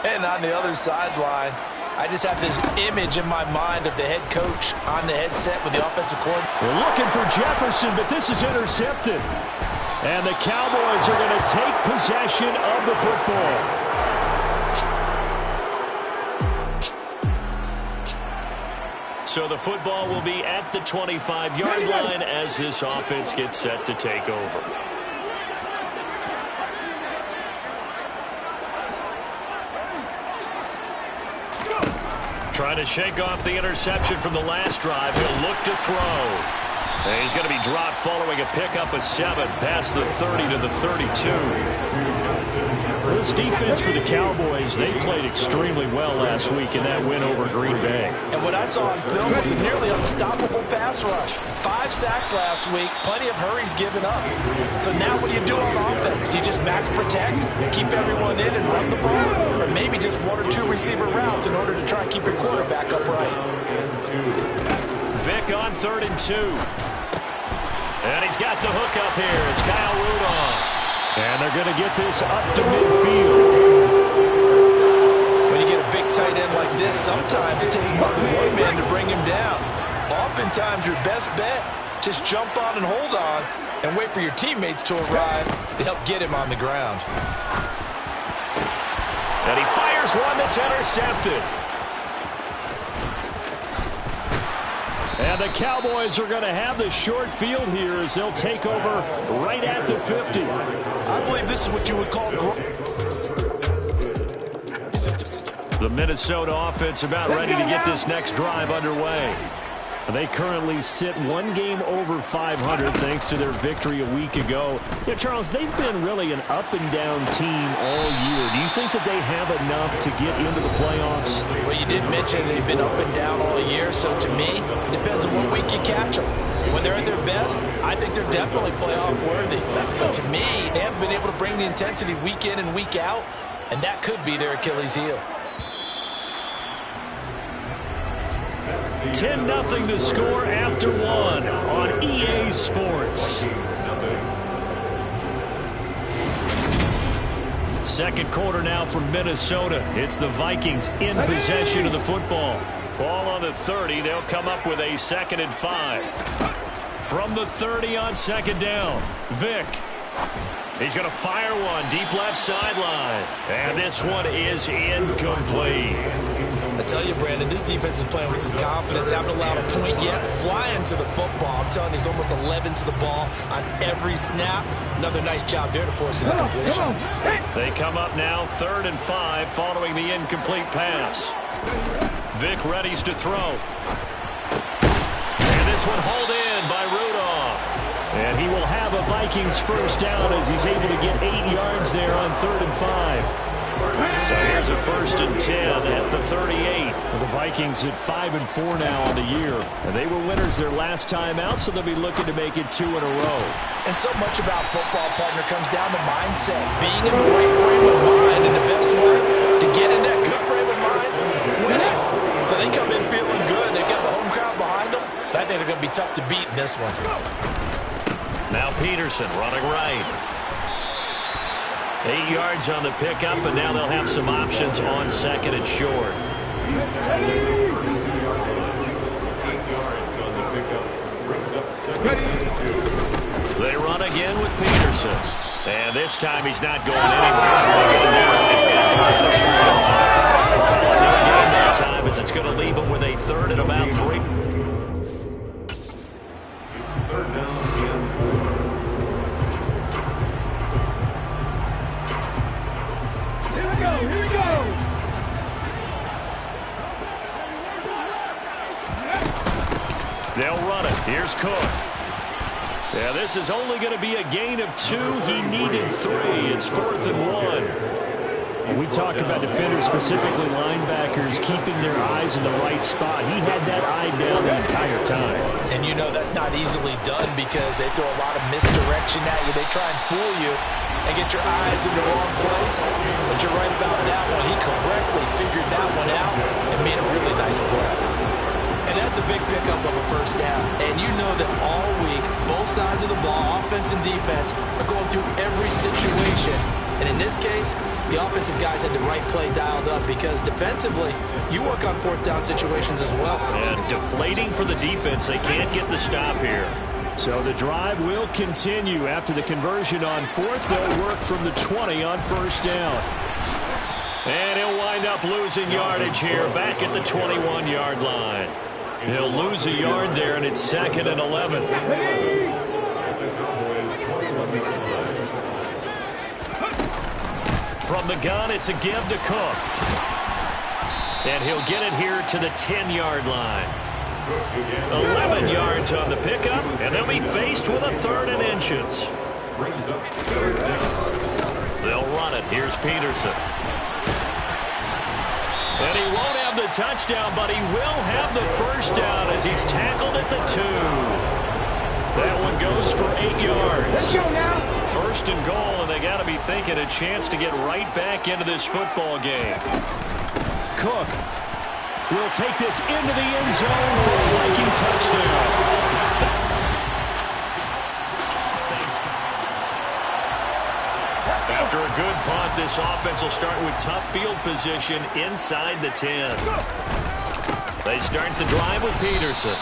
And on the other sideline, I just have this image in my mind of the head coach on the headset with the offensive coordinator. We're looking for Jefferson, but this is intercepted. And the Cowboys are going to take possession of the football. So the football will be at the 25-yard line as this offense gets set to take over. Trying to shake off the interception from the last drive. He'll look to throw. And he's going to be dropped following a pickup of 7 past the 30 to the 32. This defense for the Cowboys, they played extremely well last week in that win over Green Bay. And what I saw on film was a nearly unstoppable pass rush. 5 sacks last week, plenty of hurries given up. So now what do you do on offense? You just max protect, keep everyone in and run the ball? Or maybe just 1 or 2 receiver routes in order to try and keep your quarterback upright? Vic on 3rd and 2. And he's got the hook up here. It's Kyle Rudolph. And they're going to get this up to midfield. When you get a big tight end like this, sometimes it takes more than one man to bring him down. Oftentimes, your best bet, just jump on and hold on and wait for your teammates to arrive to help get him on the ground. And he fires one that's intercepted. And the Cowboys are going to have the short field here as they'll take over right at the 50. I believe this is what you would call the Minnesota offense about ready to get this next drive underway. They currently sit 1 game over 500 thanks to their victory a week ago. Yeah, Charles, they've been really an up-and-down team all year. Do you think that they have enough to get into the playoffs? Well, you did mention they've been up and down all year, so to me, it depends on what week you catch them. When they're at their best, I think they're definitely playoff worthy. But to me, they haven't been able to bring the intensity week in and week out, and that could be their Achilles heel. 10-0 the score after one on EA Sports. Second quarter now from Minnesota. It's the Vikings in possession of the football. Ball on the 30. They'll come up with a 2nd and 5. From the 30 on 2nd down. Vick. He's going to fire one deep left sideline. And this one is incomplete. I tell you, Brandon, this defense is playing with some confidence. Haven't allowed a point yet. Flying to the football. I'm telling you, he's almost 11 to the ball on every snap. Another nice job there to force an incompletion. They come up now 3rd and 5 following the incomplete pass. Vick readies to throw. And this one hauled in by Rudolph. And he will have a Vikings first down as he's able to get 8 yards there on 3rd and 5. So here's a 1st and 10 at the 38. Well, the Vikings at 5-4 now on the year. And they were winners their last time out, so they'll be looking to make it 2 in a row. And so much about football, partner, comes down to mindset. Being in the right frame of mind, and the best way to get in that good frame of mind, winning. So they come in feeling good. They've got the home crowd behind them. I think they're going to be tough to beat in this one. Now Peterson running right. 8 yards on the pickup, and now they'll have some options on 2nd and short. 8 yards on the pickup. Brings up 2nd and 2. They run again with Peterson. And this time he's not going anywhere. That time as it's going to leave him with a 3rd and about 3. It's 3rd down and 4. Here we go. They'll run it. Here's Cook. Yeah, this is only going to be a gain of 2. He needed 3. It's 4th and 1. We talk about defenders, specifically linebackers, keeping their eyes in the right spot. He had that eye down the entire time. And you know that's not easily done because they throw a lot of misdirection at you. They try and fool you and get your eyes in the wrong place. But you're right about that one. He correctly figured that one out and made a really nice play. And that's a big pickup of a first down. And you know that all week, both sides of the ball, offense and defense, are going through every situation. And in this case, the offensive guys had the right play dialed up because defensively, you work on 4th down situations as well. And deflating for the defense. They can't get the stop here. So the drive will continue. After the conversion on 4th, they'll work from the 20 on 1st down. And he'll wind up losing yardage here back at the 21-yard line. He'll lose a yard there, and it's 2nd and 11. From the gun, it's a give to Cook. And he'll get it here to the 10-yard line. 11 yards on the pickup, and they'll be faced with a 3rd and inches. They'll run it. Here's Peterson. And he won't have the touchdown, but he will have the first down as he's tackled at the 2. That one goes for 8 yards. Let's go now. 1st and goal, and they got to be thinking a chance to get right back into this football game. Cook will take this into the end zone for a Viking touchdown. After a good punt, this offense will start with tough field position inside the 10. They start the drive with Peterson.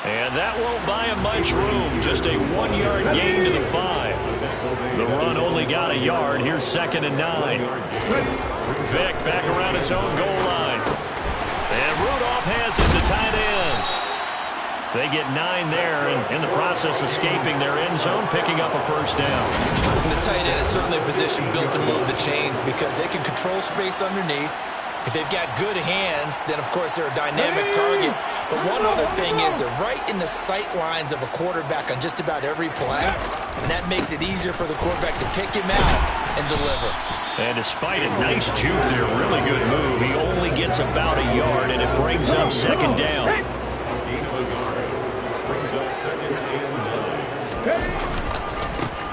And that won't buy him much room. Just a 1-yard gain to the 5. The run only got a yard. Here's 2nd and 9. Vick back around his own goal line. And Rudolph has it, the tight end. They get 9 there, and in the process escaping their end zone, picking up a first down. The tight end is certainly a position built to move the chains because they can control space underneath. If they've got good hands, then, of course, they're a dynamic target. But one other thing is they're right in the sight lines of a quarterback on just about every play. And that makes it easier for the quarterback to pick him out and deliver. And despite a nice juke there, really good move, he only gets about a yard, and it brings up 2nd down.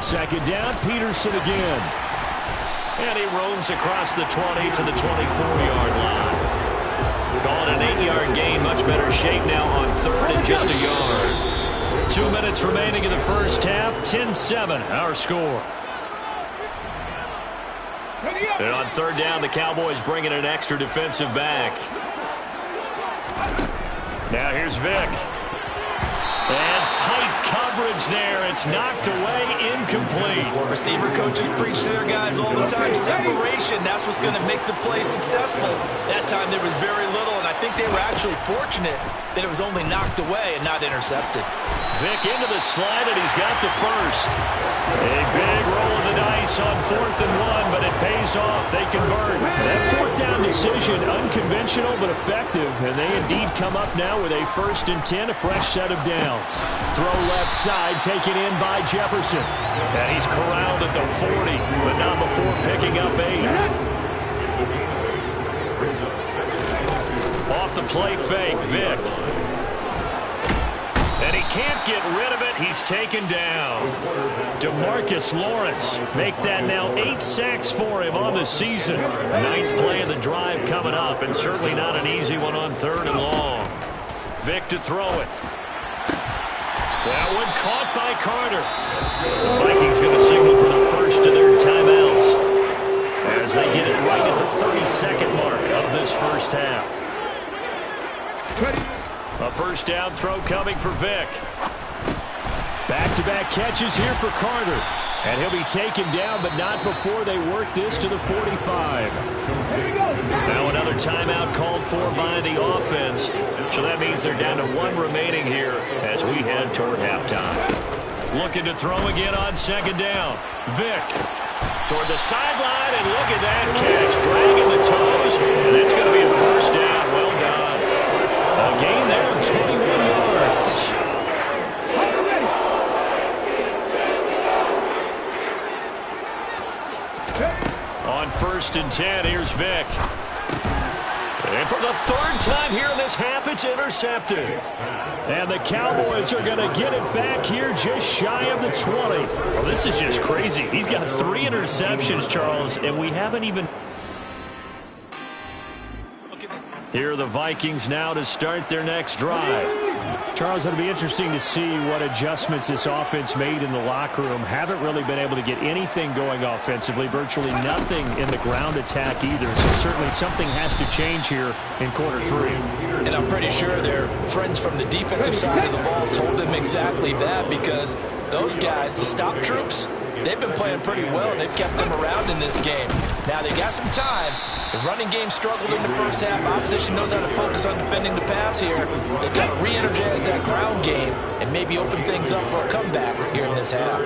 Second down, Peterson again. And he roams across the 20 to the 24-yard line. Call it an 8-yard gain. Much better shape now on third and just a yard. 2 minutes remaining in the first half. 10-7, our score. And on third down, the Cowboys bring in an extra defensive back. Now here's Vic. And tight coverage there. It's knocked away, incomplete. Receiver coaches preach to their guys all the time. Separation, that's what's going to make the play successful. That time there was very little, and I think they were actually fortunate that it was only knocked away and not intercepted. Vic into the slide, and he's got the first. A big roll of the dice on 4th and 1, but it pays off. They convert. That fourth down decision, unconventional but effective, and they indeed come up now with a 1st and 10, a fresh set of downs. Throw left side, taken in by Jefferson. And he's corralled at the 40, but not before picking up 8. Off the play fake, Vic. And he can't get rid of it. He's taken down. DeMarcus Lawrence make that now 8 sacks for him on the season. 9th play of the drive coming up, and certainly not an easy one on 3rd and long. Vic to throw it. That one caught by Carter. The Vikings going to signal for the first of their timeouts as they get it right at the 32nd mark of this first half. A first down throw coming for Vic. Back-to-back catches here for Carter. And he'll be taken down, but not before they work this to the 45. Now another timeout called for by the offense. So that means they're down to 1 remaining here as we head toward halftime. Looking to throw again on 2nd down. Vic toward the sideline, and look at that catch. Dragging the toes, and that's going to be a first down. Well done. A gain there of 21 yards. On 1st and 10, here's Vic. And for the 3rd time here in this half, it's intercepted. And the Cowboys are going to get it back here just shy of the 20. Well, this is just crazy. He's got 3 interceptions, Charles, and we haven't even... Here are the Vikings now to start their next drive. Charles, it'll be interesting to see what adjustments this offense made in the locker room. Haven't really been able to get anything going offensively, virtually nothing in the ground attack either. So certainly something has to change here in quarter 3. And I'm pretty sure their friends from the defensive side of the ball told them exactly that, because those guys, the stop troops, they've been playing pretty well, and they've kept them around in this game. Now, they got some time. The running game struggled in the first half. Opposition knows how to focus on defending the pass here. They've got to re-energize that ground game and maybe open things up for a comeback here in this half.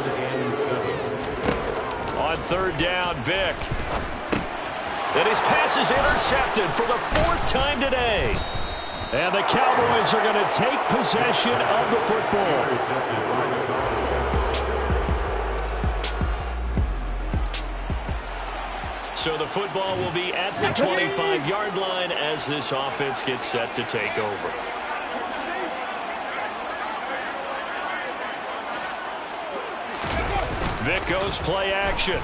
On 3rd down, Vic. And his pass is intercepted for the 4th time today. And the Cowboys are going to take possession of the football. So the football will be at the 25-yard line as this offense gets set to take over. Vic goes play action.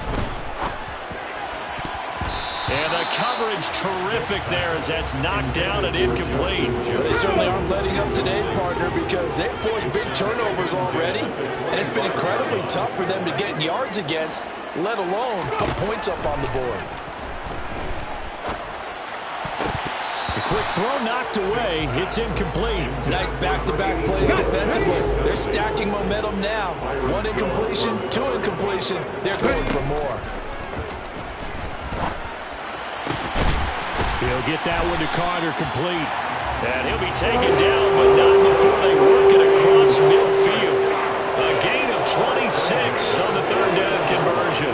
And the coverage terrific there as that's knocked down and incomplete. They certainly aren't letting up today, partner, because they've forced big turnovers already, and it's been incredibly tough for them to get yards against, let alone put points up on the board. The quick throw knocked away. It's incomplete. Nice back-to-back plays defensively. They're stacking momentum now. 1 incompletion, 2 incompletion. They're going for more. He'll get that one to Carter, complete. And he'll be taken down, but not before they work it across midfield. A gain of 26 on the 3rd down conversion.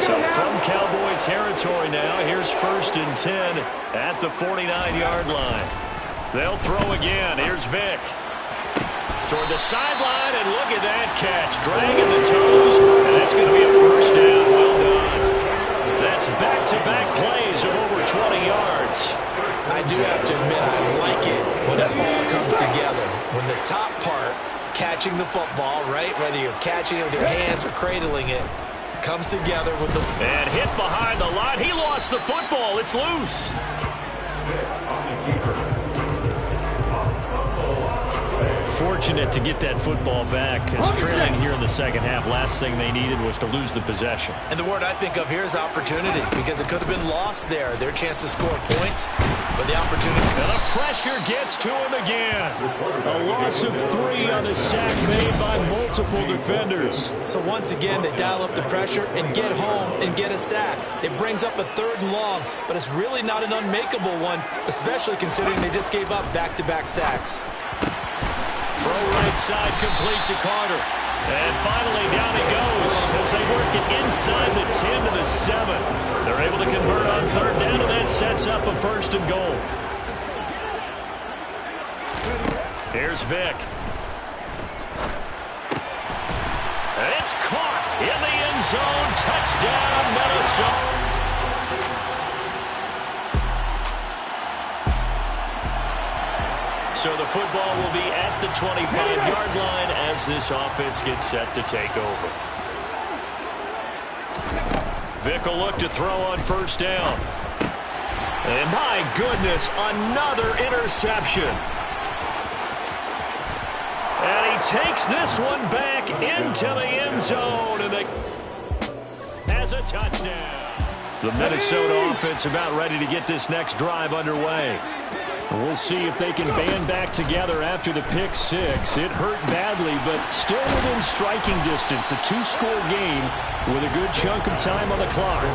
So from Cowboy territory now, here's 1st and 10 at the 49-yard line. They'll throw again. Here's Vic. Toward the sideline, and look at that catch. Dragging the toes, and that's going to be a first down. Well done. That's back-to-back plays of over 20 yards. I do have to admit, I like it when that ball comes together. When the top part catches catching the football, right? Whether you're catching it with your hands or cradling it, comes together with the... And hit behind the line. He lost the football. It's loose. Fortunate to get that football back, as trailing here in the second half. Last thing they needed was to lose the possession. And the word I think of here is opportunity, because it could have been lost there. Their chance to score points, but the opportunity... And the pressure gets to him again. A loss of 3 on the sack made by multiple defenders. So once again, they dial up the pressure and get home and get a sack. It brings up a 3rd and long, but it's really not an unmakeable one, especially considering they just gave up back-to-back sacks. Throw right side complete to Carter. And finally down he goes as they work it inside the 10 to the 7. They're able to convert on 3rd down, and that sets up a 1st and goal. Here's Vick. It's caught in the end zone. Touchdown, Minnesota. So the football will be at the 25-yard line as this offense gets set to take over. Vick will look to throw on 1st down. And my goodness, another interception. And he takes this one back into the end zone, and it has a touchdown. The Minnesota offense about ready to get this next drive underway. We'll see if they can band back together after the pick 6. It hurt badly, but still within striking distance. A 2-score game with a good chunk of time on the clock.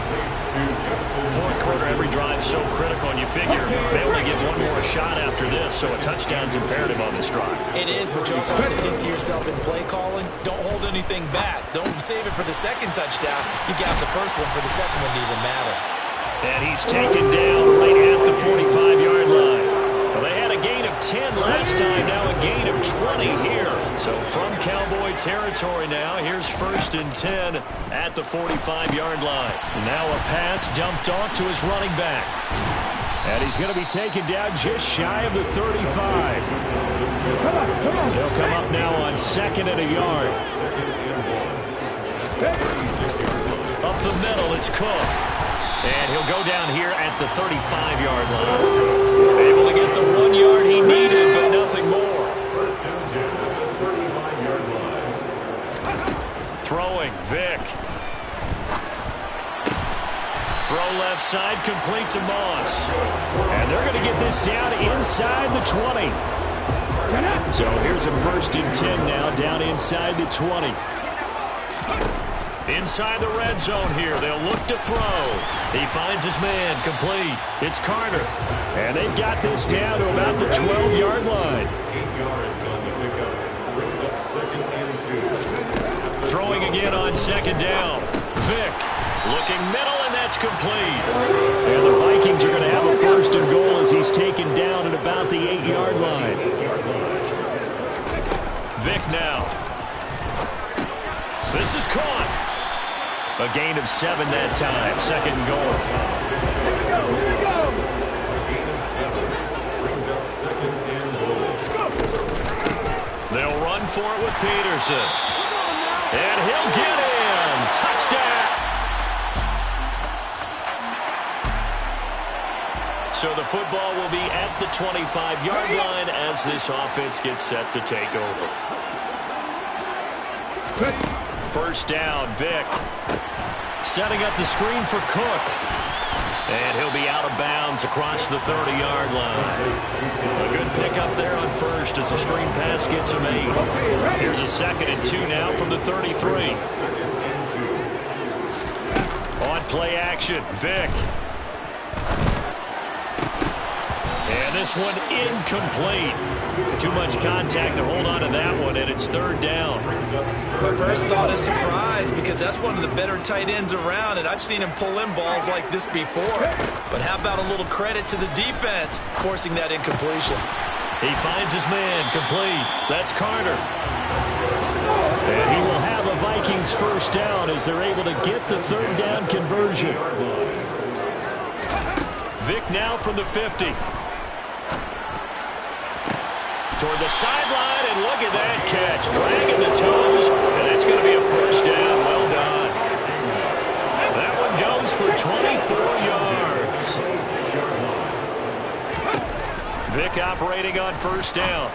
4th quarter, every drive so critical, and you figure they only get one more shot after this, so a touchdown's imperative on this drive. It is, but you also have to think to yourself in play calling, don't hold anything back. Don't save it for the 2nd touchdown. You got the 1st one for the 2nd one to even matter. And he's taken down right at the 45-yard line. Well, they had a gain of 10 last time, now a gain of 20 here. So from Cowboy territory now, here's 1st and 10 at the 45-yard line. Now a pass dumped off to his running back. And he's going to be taken down just shy of the 35. He'll come up now on 2nd and a yard. Up the middle, it's Cook. And he'll go down here at the 35-yard line. Able to get the 1 yard he needed, but nothing more. Throwing, Vick. Throw left side, complete to Moss. And they're going to get this down inside the 20. So here's a 1st and 10 now, down inside the 20. Inside the red zone here. They'll look to throw. He finds his man. Complete. It's Carter. And they've got this down to about the 12-yard line. 8 yards on the pickup. Brings up 2nd and 2. Throwing again on 2nd down. Vick looking middle, and that's complete. And the Vikings are going to have a 1st and goal as he's taken down at about the 8-yard line. Vick now. This is caught. A gain of 7 that time. 2nd and goal. Gain of 7. Brings up 2nd and goal. They'll run for it with Peterson. And he'll get in. Touchdown. So the football will be at the 25-yard line as this offense gets set to take over. 1st down, Vick. Setting up the screen for Cook. And he'll be out of bounds across the 30-yard line. A good pickup there on 1st as the screen pass gets him 8. Here's a 2nd and 2 now from the 33. On play action, Vick. And this one incomplete. Too much contact to hold on to that one, and it's 3rd down. My first thought is surprise, because that's one of the better tight ends around, and I've seen him pull in balls like this before. But how about a little credit to the defense forcing that incompletion? He finds his man. Complete. That's Carter. And he will have a Vikings 1st down as they're able to get the 3rd down conversion. Vick now from the 50. Toward the sideline, and look at that catch, dragging the toes, and it's going to be a first down. Well done. That one goes for 24 yards. Vic operating on first down.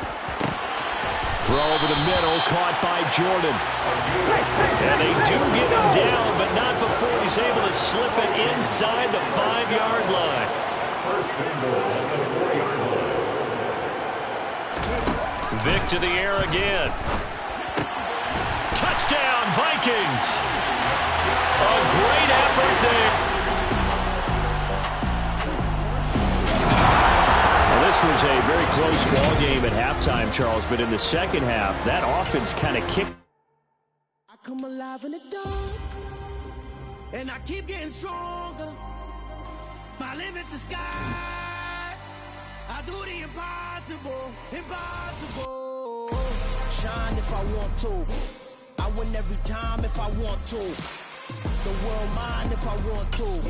Throw over the middle, caught by Jordan. And they do get him down, but not before he's able to slip it inside the 5-yard line. First and goal at the 4-yard line. Vic to the air again. Touchdown, Vikings. A great effort there. Well, this was a very close ball game at halftime, Charles, but in the second half, that offense kind of kicked. I come alive in the dark, and I keep getting stronger. My limit's the sky. I do the impossible, impossible. Shine if I want to. I win every time if I want to. The world mine if I want to.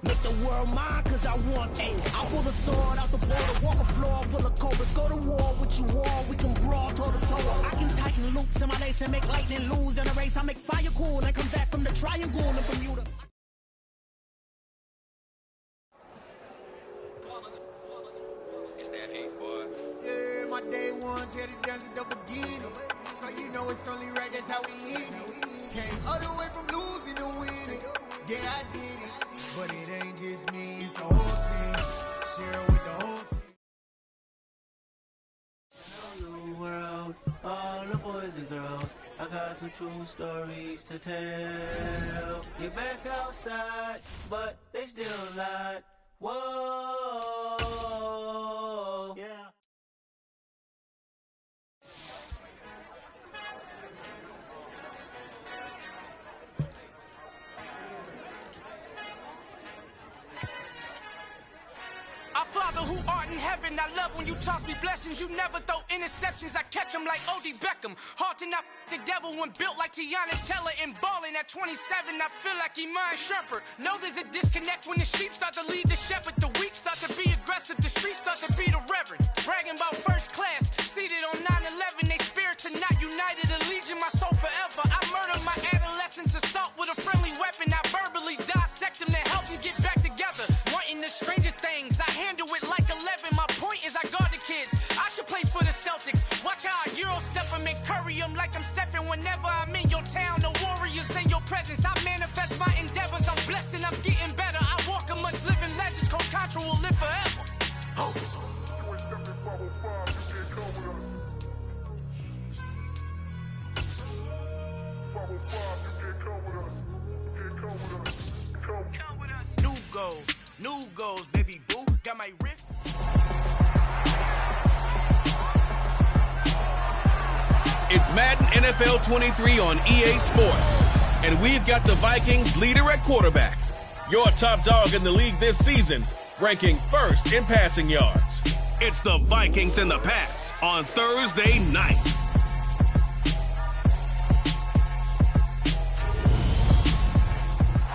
Make the world mine cause I want to. I pull the sword out the border, walk a floor full of cobras. Go to war with you all, we can brawl toe to toe. I can tighten loops in my lace and make lightning lose in a race. I make fire cool and come back from the triangle in Bermuda. It's that hate, boy. Yeah, my day ones here to dance at the beginning. So you know it's only right, that's how we end it. Came all the way from losing to winning. Yeah, I did it. But it ain't just me, it's the whole team. Share with the whole team. Hello world, all the boys and girls, I got some true stories to tell. You're back outside, but they still lied. Whoa, yeah. Our Father who art in heaven, I love when you toss me blessings. You never throw interceptions, I catch them like O.D. Beckham. Hard to knock the devil when built like Tiana Teller and balling at 27. I feel like Iman Shumpert. Know there's a disconnect when the sheep start to lead the shepherd. The weak start to be aggressive, the streets start to be the reverend. Bragging about first class, seated on 9/11. They spirits are not united, allegiance my soul forever. I murdered my adolescence, assault with a friendly weapon. I verbally dissect them to help them get back together. Wanting the stranger things, I handle it like 11. My point is I guard the kids. I should play for the Celtics. Watch how I Euro step them and curry them like I'm stepping. Whenever I'm in your town, the Warriors in your presence. I manifest my endeavors. I'm blessed and I'm getting better. I walk amongst living legends. Coach Contra will live forever. Oh. New goals, baby boo. Got my wrist. It's Madden NFL 23 on EA Sports. And we've got the Vikings leader at quarterback. Your top dog in the league this season, ranking first in passing yards. It's the Vikings and the Pats on Thursday night.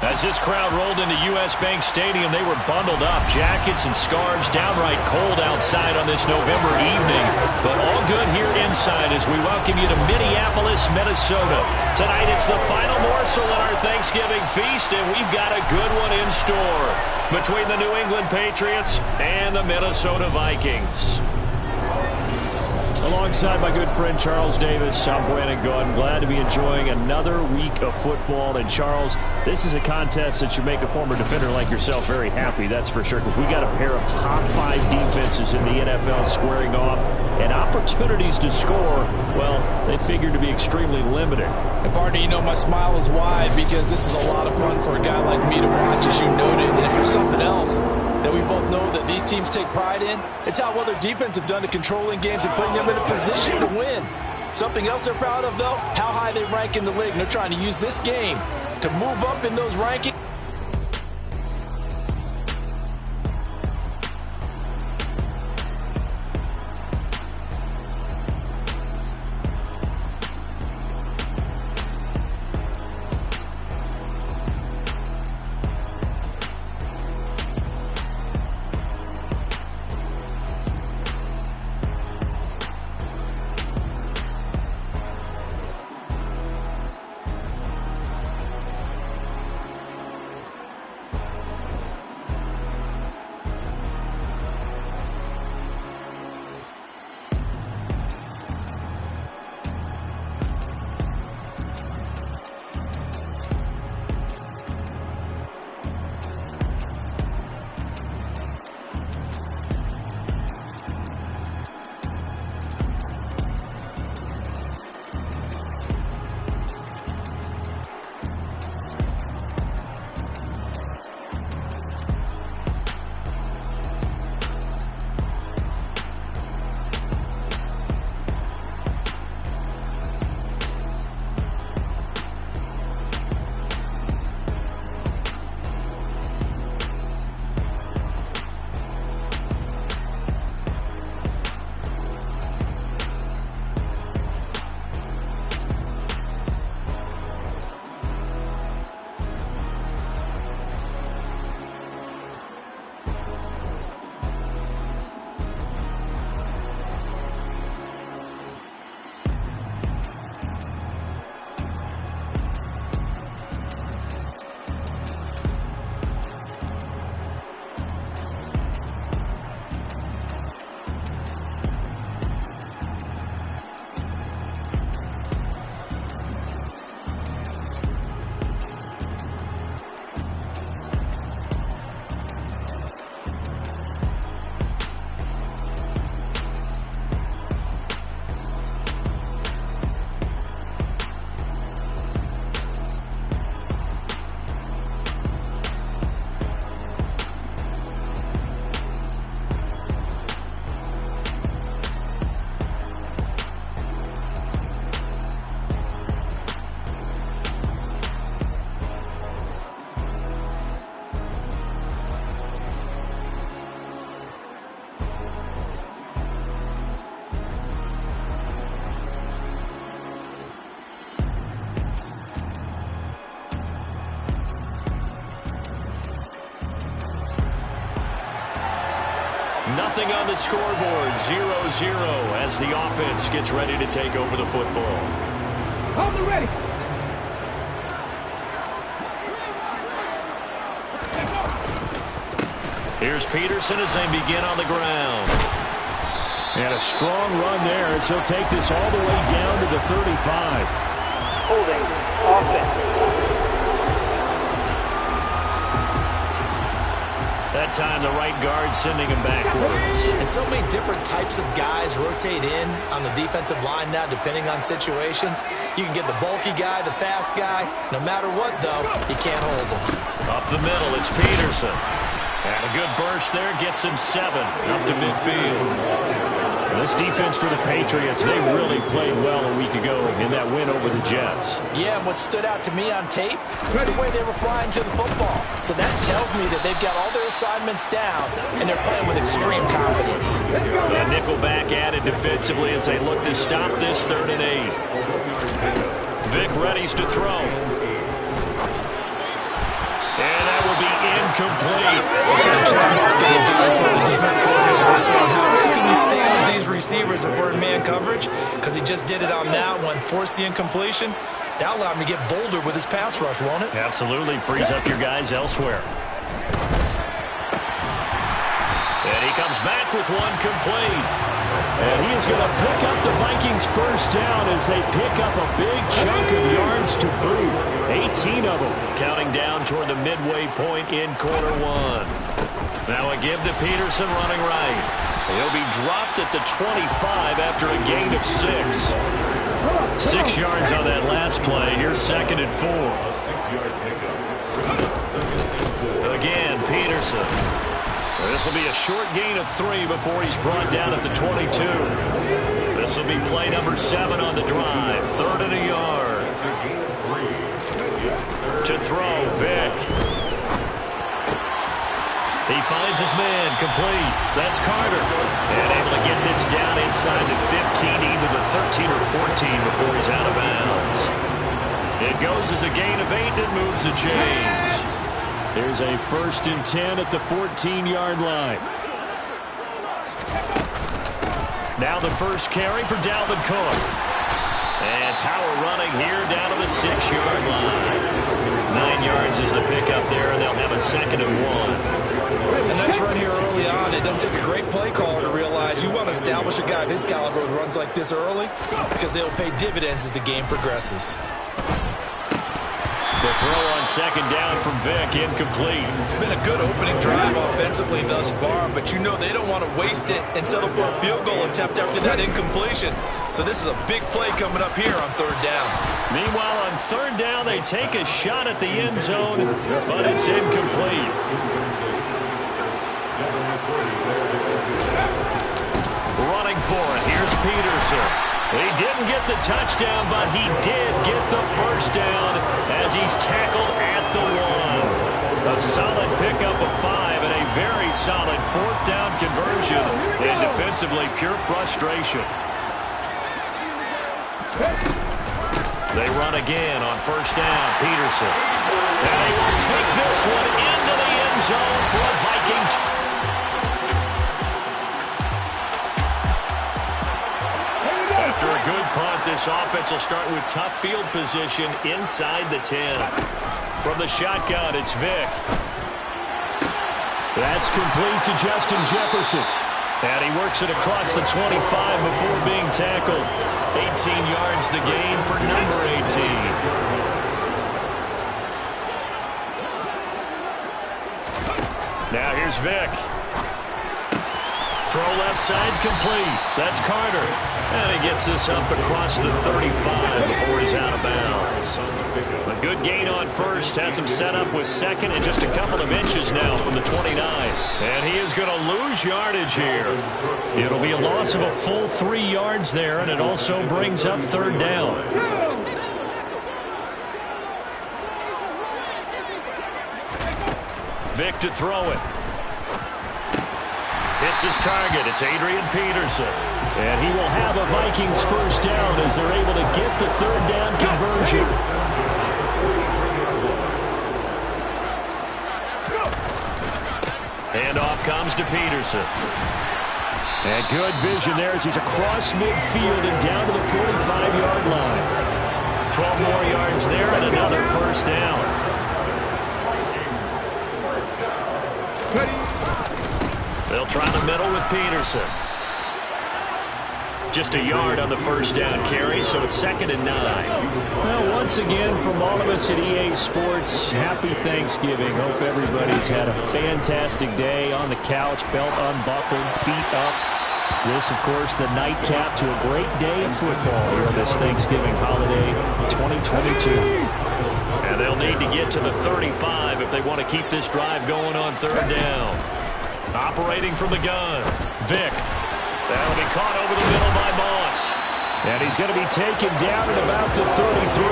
As this crowd rolled into U.S. Bank Stadium, they were bundled up, jackets and scarves, downright cold outside on this November evening. But all good here inside as we welcome you to Minneapolis, Minnesota. Tonight it's the final morsel in our Thanksgiving feast, and we've got a good one in store between the New England Patriots and the Minnesota Vikings. Alongside my good friend Charles Davis, I'm Brandon Gordon. Glad to be enjoying another week of football. And Charles, this is a contest that should make a former defender like yourself very happy, that's for sure, because we got a pair of top 5 defenses in the NFL squaring off, and opportunities to score, well, they figure to be extremely limited. And partner, you know my smile is wide because this is a lot of fun for a guy like me to watch, as you noted. And if there's something else that we both know that these teams take pride in, it's how well their defense have done to controlling games and putting them in a position to win. Something else they're proud of, though, how high they rank in the league. And they're trying to use this game to move up in those rankings. Nothing on the scoreboard. 0-0 as the offense gets ready to take over the football. Hold it ready. Here's Peterson as they begin on the ground. And a strong run there as he'll take this all the way down to the 35. Holding offense. That time the right guard sending him backwards. And so many different types of guys rotate in on the defensive line now depending on situations. You can get the bulky guy, the fast guy. No matter what, though, you can't hold him. Up the middle, it's Peterson. And a good burst there gets him 7 up to midfield. This defense for the Patriots, they really played well a week ago in that win over the Jets. Yeah, and what stood out to me on tape, the way they were flying to the football. So that tells me that they've got all their assignments down, and they're playing with extreme confidence. A nickel back added defensively as they look to stop this 3rd and 8. Vic readies to throw. And that will be incomplete. The defense coordinator said, how can we stay with these receivers if we're in man coverage? Because he just did it on that one, forced the incompletion. That'll allow him to get bolder with his pass rush, won't it? Absolutely. Frees up your guys elsewhere. And he comes back with one complete. And he is going to pick up the Vikings' first down as they pick up a big chunk of yards to boot. 18 of them. Counting down toward the midway point in quarter 1. Now a give to Peterson running right. He'll be dropped at the 25 after a gain of 6. 6 yards on that last play. Here's 2nd and 4. Again, Peterson. This will be a short gain of 3 before he's brought down at the 22. This will be play number 7 on the drive. 3rd and a yard. To throw, Vic. He finds his man, complete. That's Carter. And able to get this down inside the 15, either the 13 or 14 before he's out of bounds. It goes as a gain of 8 and moves the chains. There's a 1st and 10 at the 14-yard line. Now the first carry for Dalvin Cook. And power running here down to the 6-yard line. 9 yards is the pickup there, and they'll have a 2nd and 1. The nice run here early on. It doesn't take a great play caller to realize you want to establish a guy of his caliber with runs like this early because they'll pay dividends as the game progresses. The throw on 2nd down from Vic, incomplete. It's been a good opening drive offensively thus far, but you know they don't want to waste it and settle for a field goal attempt after that incompletion. So this is a big play coming up here on 3rd down. Meanwhile, on 3rd down, they take a shot at the end zone, but it's incomplete. Running for it, here's Peterson. He didn't get the touchdown, but he did get the first down as he's tackled at the 1. A solid pickup of 5 and a very solid 4th down conversion. And defensively, pure frustration. They run again on 1st down, Peterson. And they will take this one into the end zone for a Viking. After a good punt, this offense will start with tough field position inside the 10. From the shotgun, it's Vic. That's complete to Justin Jefferson. And he works it across the 25 before being tackled. 18 yards the gain for number 18. Now here's Vic. Throw left side, complete. That's Carter. And he gets this up across the 35 before he's out of bounds. A good gain on 1st. Has him set up with 2nd and just a couple of inches now from the 29. And he is going to lose yardage here. It'll be a loss of a full 3 yards there, and it also brings up 3rd down. Vic to throw it. Hits his target. It's Adrian Peterson. And he will have a Vikings first down as they're able to get the 3rd down conversion. Handoff comes to Peterson. And good vision there as he's across midfield and down to the 45-yard line. 12 more yards there and another first down. They'll try the middle with Peterson. Just a yard on the first down carry, so it's 2nd and 9. Well, once again, from all of us at EA Sports, happy Thanksgiving. Hope everybody's had a fantastic day on the couch, belt unbuckled, feet up. This, of course, the nightcap to a great day of football here on this Thanksgiving holiday 2022. And they'll need to get to the 35 if they want to keep this drive going on 3rd down. Operating from the gun, Vick. That'll be caught over the middle by Moss. And he's going to be taken down at about the 33.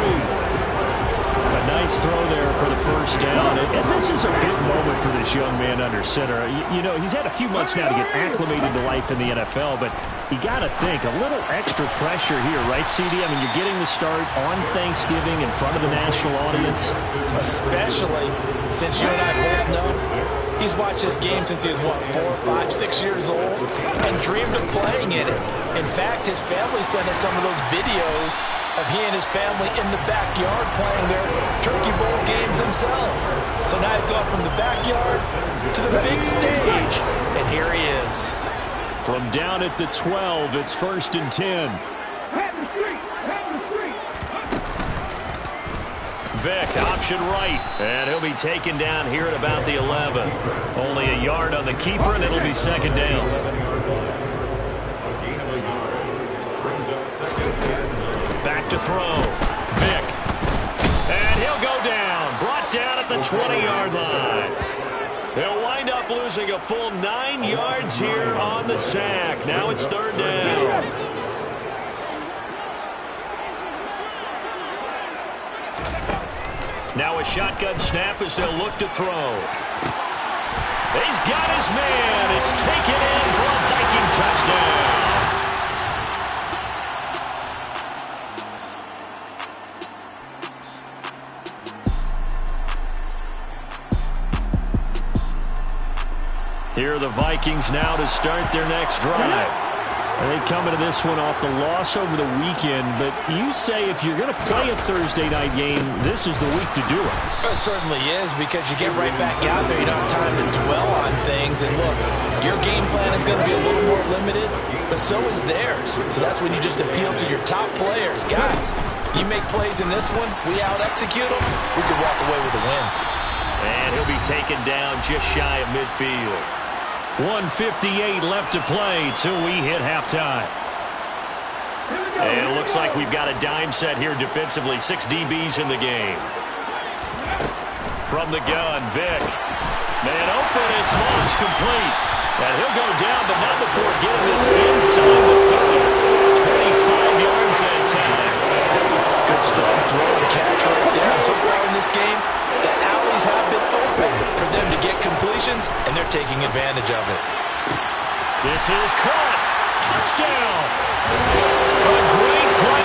A nice throw there for the first down. And this is a big moment for this young man under center. You know, he's had a few months now to get acclimated to life in the NFL, but you got to think a little extra pressure here, right, CD? I mean, you're getting the start on Thanksgiving in front of the national audience. Especially since you and I both know he's watched this game since he was, what, 4, 5, 6 years old and dreamed of playing in it. In fact, his family sent us some of those videos of he and his family in the backyard playing their Turkey Bowl games themselves. So now he's gone from the backyard to the big stage, and here he is. From down at the 12, it's 1st and 10. Vick, option right, and he'll be taken down here at about the 11. Only a yard on the keeper, and it'll be 2nd down. Back to throw, Vick, and he'll go down, brought down at the 20-yard line. They'll wind up losing a full 9 yards here on the sack. Now it's 3rd down. Now a shotgun snap as they'll look to throw. He's got his man. It's taken in for a Viking touchdown. Here are the Vikings now to start their next drive. They come into this one off the loss over the weekend, but you say if you're going to play a Thursday night game, this is the week to do it. It certainly is, because you get right back out there. You don't have time to dwell on things. And look, your game plan is going to be a little more limited, but so is theirs. So that's when you just appeal to your top players. Guys, you make plays in this one, we out-execute them, we could walk away with a win. And he'll be taken down just shy of midfield. 1:58 left to play till we hit halftime. And it looks like we've got a dime set here defensively. 6 DBs in the game. From the gun, Vick. Man open, it's Moss complete. And he'll go down, but not before getting this inside the 30. 25 yards that time. Good strong throw and catch right there. And so far in this game, the alleys have been open for them to get completions, and they're taking advantage of it. This is caught. Touchdown. A great play.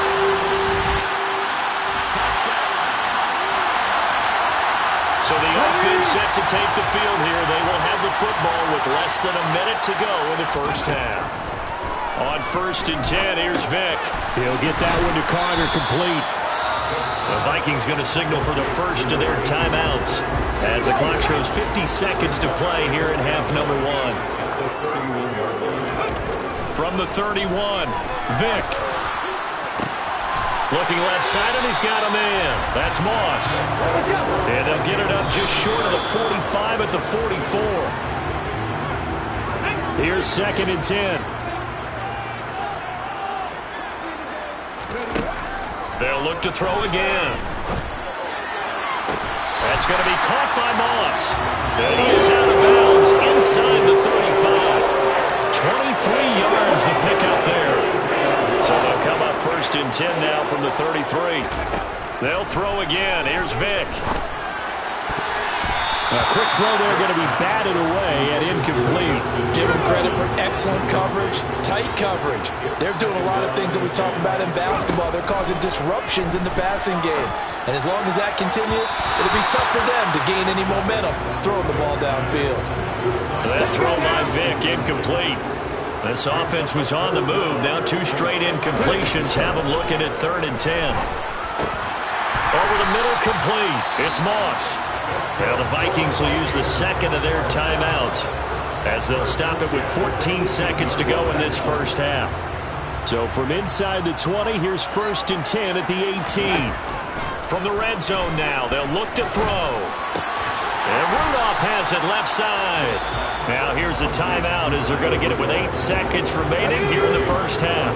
So the offense set to take the field here. They will have the football with less than a minute to go in the first half. On 1st and 10, here's Vick. He'll get that one to Carter complete. The Vikings going to signal for the first of their timeouts as the clock shows 50 seconds to play here in half number 1. From the 31, Vick. Looking left side, and he's got a man. That's Moss. And they'll get it up just short of the 45 at the 44. Here's 2nd and 10. They'll look to throw again. That's going to be caught by Moss. And he is out of bounds inside the 35. 23 yards the pickup there. So they'll come up 1st and 10 now from the 33. They'll throw again. Here's Vick. A quick throw there, going to be batted away and incomplete. Give them credit for excellent coverage, tight coverage. They're doing a lot of things that we talk about in basketball. They're causing disruptions in the passing game. And as long as that continues, it'll be tough for them to gain any momentum throwing the ball downfield. That throw by Vick, incomplete. This offense was on the move. Now 2 straight incompletions have them looking at 3rd and 10. Over the middle, complete. It's Moss. Now the Vikings will use the second of their timeouts as they'll stop it with 14 seconds to go in this first half. So from inside the 20, here's 1st and 10 at the 18. From the red zone now, they'll look to throw. And Rudolph has it left side. Now here's a timeout as they're going to get it with 8 seconds remaining here in the first half.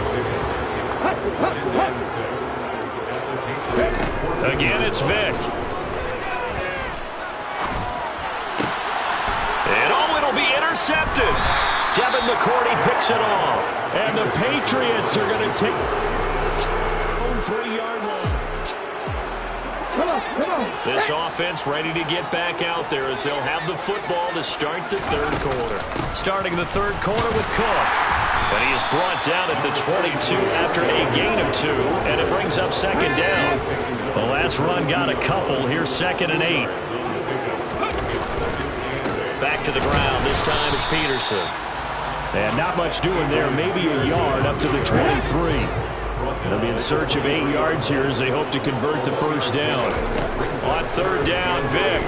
Again, it's Vick. And it'll be intercepted. Devin McCourty picks it off. And the Patriots are going to take 3-yard line. This offense ready to get back out there as they'll have the football to start the 3rd quarter. Starting the 3rd quarter with Cook. And he is brought down at the 22 after a gain of 2. And it brings up 2nd down. The last run got a couple. Here's 2nd and 8. Back to the ground. This time it's Peterson. And not much doing there. Maybe a yard up to the 23. They'll be in search of 8 yards here as they hope to convert the 1st down. On 3rd down, Vick.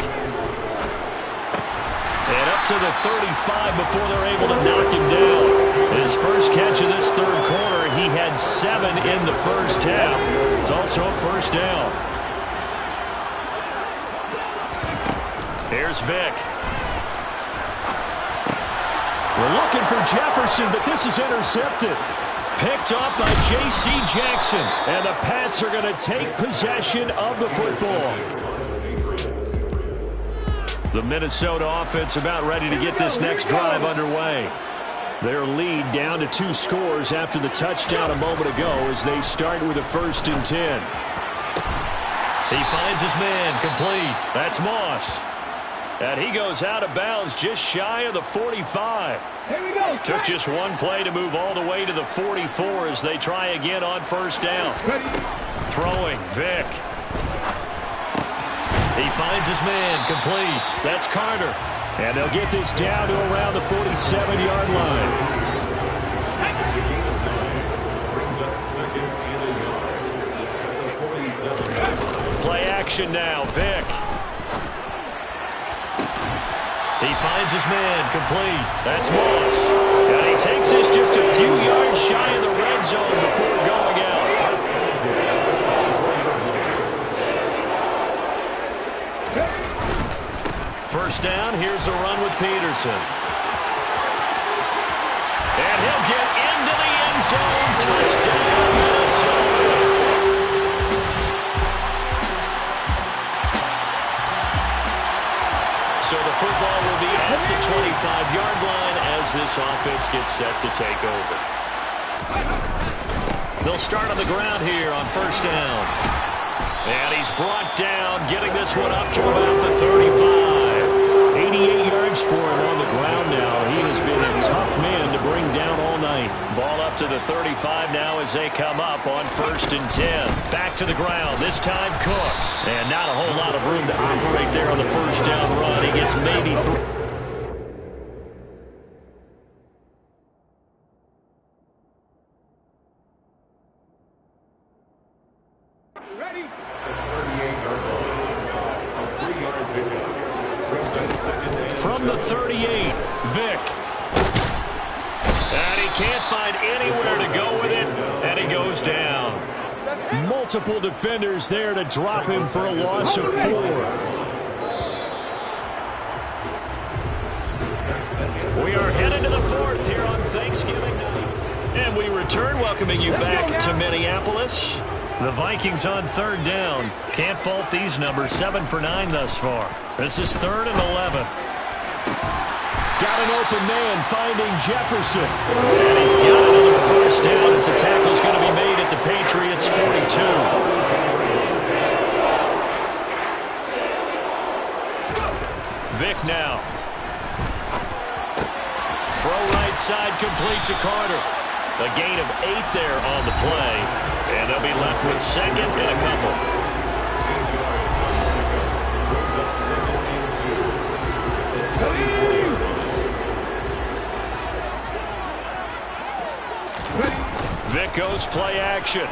And up to the 35 before they're able to knock him down. His first catch of this 3rd quarter, he had 7 in the first half. It's also a 1st down. Here's Vick. We're looking for Jefferson, but this is intercepted. Picked off by J.C. Jackson. And the Pats are going to take possession of the football. The Minnesota offense about ready to get this next drive underway. Their lead down to 2 scores after the touchdown a moment ago as they start with a 1st and 10. He finds his man, complete. That's Moss. And he goes out of bounds just shy of the 45. Here we go. Took just one play to move all the way to the 44 as they try again on 1st down. Throwing, Vick. He finds his man, complete. That's Carter. And they'll get this down to around the 47-yard line. Brings up 2nd and a yard. 47. Play action now, Vick. He finds his man, complete. That's Moss. And he takes this just a few yards shy of the red zone before going out. First down, here's a run with Peterson. And he'll get into the end zone. Touchdown, Minnesota. So the football will be at the 25-yard line as this offense gets set to take over. They'll start on the ground here on 1st down. And he's brought down, getting this one up to about the 35. 88 yards for him on the ground now. He has been a tough man to bring down all night. Ball up to the 35 now as they come up on 1st and 10. Back to the ground, this time Cook. And not a whole lot of room to operate there on the 1st down run. He gets maybe 3. Ready? From the 38, Vick. And he can't find anywhere to go with it, and he goes down. Multiple defenders there to drop him for a loss of 4. We are headed to the 4th here on Thanksgiving night. And we return, welcoming you back to Minneapolis. The Vikings on 3rd down. Can't fault these numbers, 7 for 9 thus far. This is 3rd and 11. Got an open man finding Jefferson. And he's got another 1st down as the tackle's going to be made at the Patriots' 42. Vick now. Throw right side complete to Carter. A gain of 8 there on the play. And they'll be left with 2nd and a couple. Broncos play action.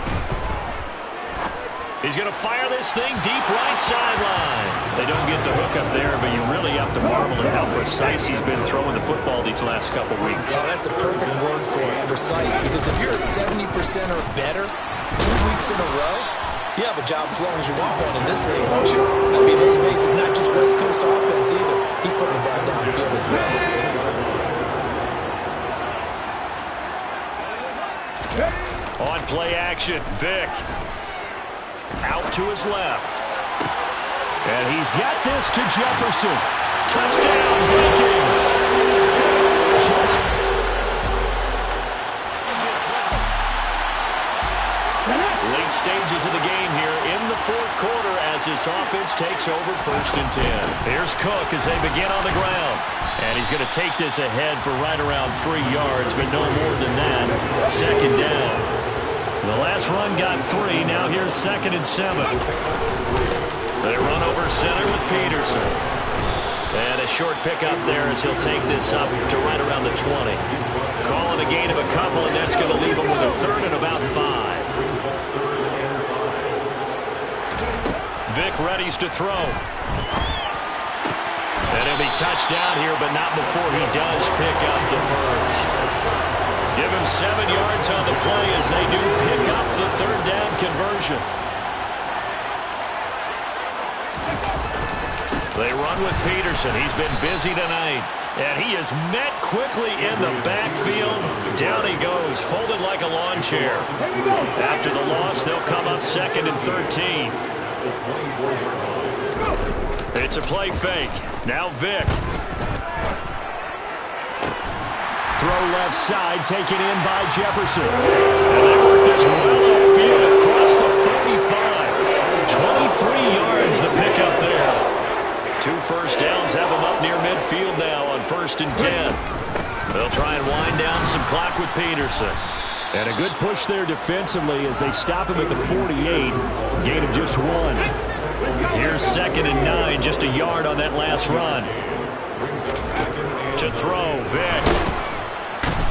He's going to fire this thing deep right sideline. They don't get the hook up there, but you really have to marvel at how precise he's been throwing the football these last couple weeks. Oh, that's the perfect word for it, precise, because if you're at 70% or better 2 weeks in a row, you have a job as long as you want one in this league, won't you? I mean, let's face it, it's not just West Coast offense either. He's putting the ball down the field as well. On play action, Vic. Out to his left. And he's got this to Jefferson. Touchdown, Vikings. Late stages of the game here in the fourth quarter as this offense takes over 1st and 10. Here's Cook as they begin on the ground. And he's going to take this ahead for right around 3 yards, but no more than that. 2nd down. The last run got 3. Now here's 2nd and 7. They run over center with Peterson. And a short pickup there as he'll take this up to right around the 20. Calling a gain of a couple, and that's going to leave him with a 3rd and about 5. Vic readies to throw. And he'll be touched down here, but not before he does pick up the first. Give him 7 yards on the play as they do pick up the 3rd down conversion. They run with Peterson. He's been busy tonight. And he is met quickly in the backfield. Down he goes, folded like a lawn chair. After the loss, they'll come up 2nd and 13. It's a play fake. Now Vic. Throw left side, taken in by Jefferson. And they work this well upfield across the 35. 23 yards the pickup there. 2 first downs have them up near midfield now on 1st and 10. They'll try and wind down some clock with Peterson. And a good push there defensively as they stop him at the 48. Gain of just 1. Here's 2nd and 9, just a yard on that last run. To throw, Vic.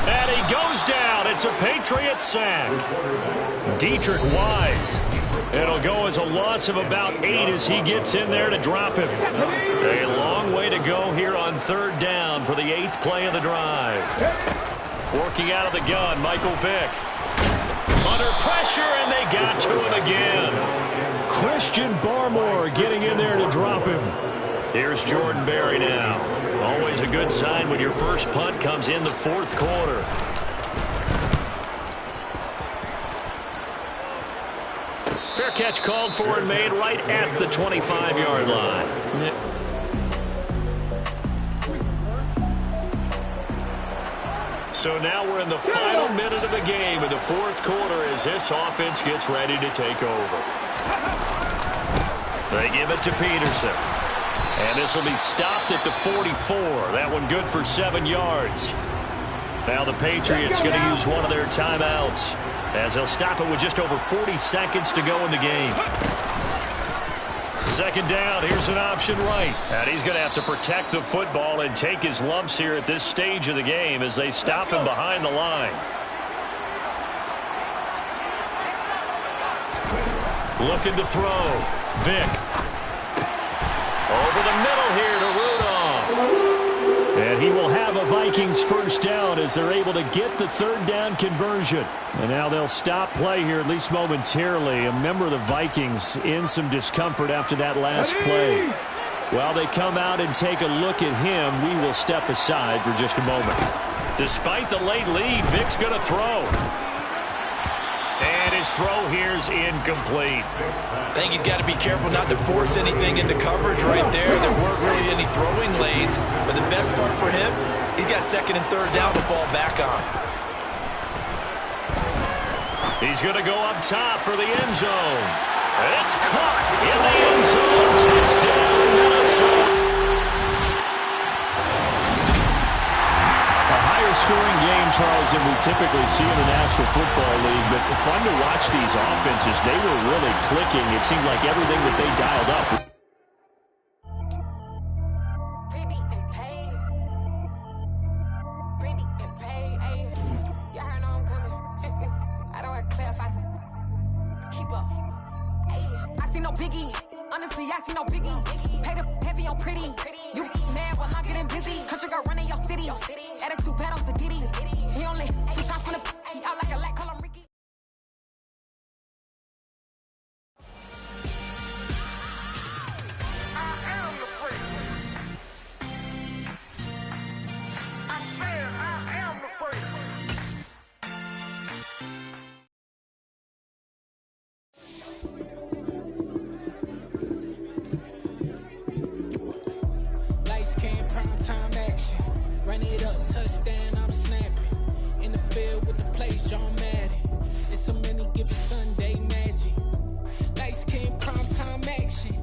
And he goes down. It's a Patriot sack. Dietrich Wise. It'll go as a loss of about 8 as he gets in there to drop him. A long way to go here on 3rd down for the 8th play of the drive. Working out of the gun, Michael Vick. Under pressure, and they got to him again. Christian Barmore getting in there to drop him. Here's Jordan Berry now. Always a good sign when your first punt comes in the 4th quarter. Fair catch called for and made right at the 25-yard line. So now we're in the final minute of the game in the 4th quarter as this offense gets ready to take over. They give it to Peterson. And this will be stopped at the 44. That one good for 7 yards. Now the Patriots going to use one of their timeouts as they'll stop it with just over 40 seconds to go in the game. 2nd down, here's an option right. And he's going to have to protect the football and take his lumps here at this stage of the game as they stop him behind the line. Looking to throw. Vic. Over the middle here to Rudolph. And he will have a Vikings first down as they're able to get the 3rd down conversion. And now they'll stop play here, at least momentarily. A member of the Vikings in some discomfort after that last play. While they come out and take a look at him, we will step aside for just a moment. Despite the late lead, Vic's going to throw. And his throw here's incomplete. I think he's got to be careful not to force anything into coverage right there. There weren't really any throwing lanes. But the best part for him, he's got 2nd and 3rd down to fall back on. He's going to go up top for the end zone. It's caught in the end zone. Touchdown, Minnesota. Scoring game, Charles, than we typically see in the National Football League, but fun to watch these offenses. They were really clicking. It seemed like everything that they dialed up. I don't clarify. Keep up. I see no biggie. Honestly, I see no biggie. Pay the heavy on pretty. You mad while I'm getting busy. Country girl running your city. Attitude bad on Sadiddy. He only 2 times from the he out like a light, call him Ricky. Run it up, touchdown, I'm snapping. In the field with the plays, John Madden. It's so many given Sunday magic. Lights came prime time action.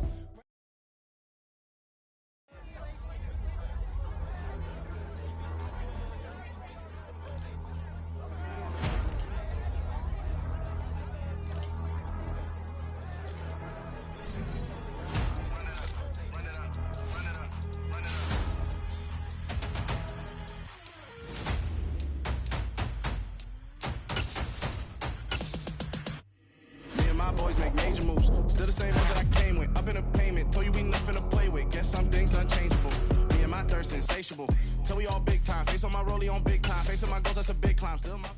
Boys make major moves. Still the same ones that I came with. Up in a payment. Told you we nothing to play with. Guess some things unchangeable. Me and my thirst insatiable. Till we all big time. Face on my rollie on big time. Facing my goals, that's a big climb. Still my...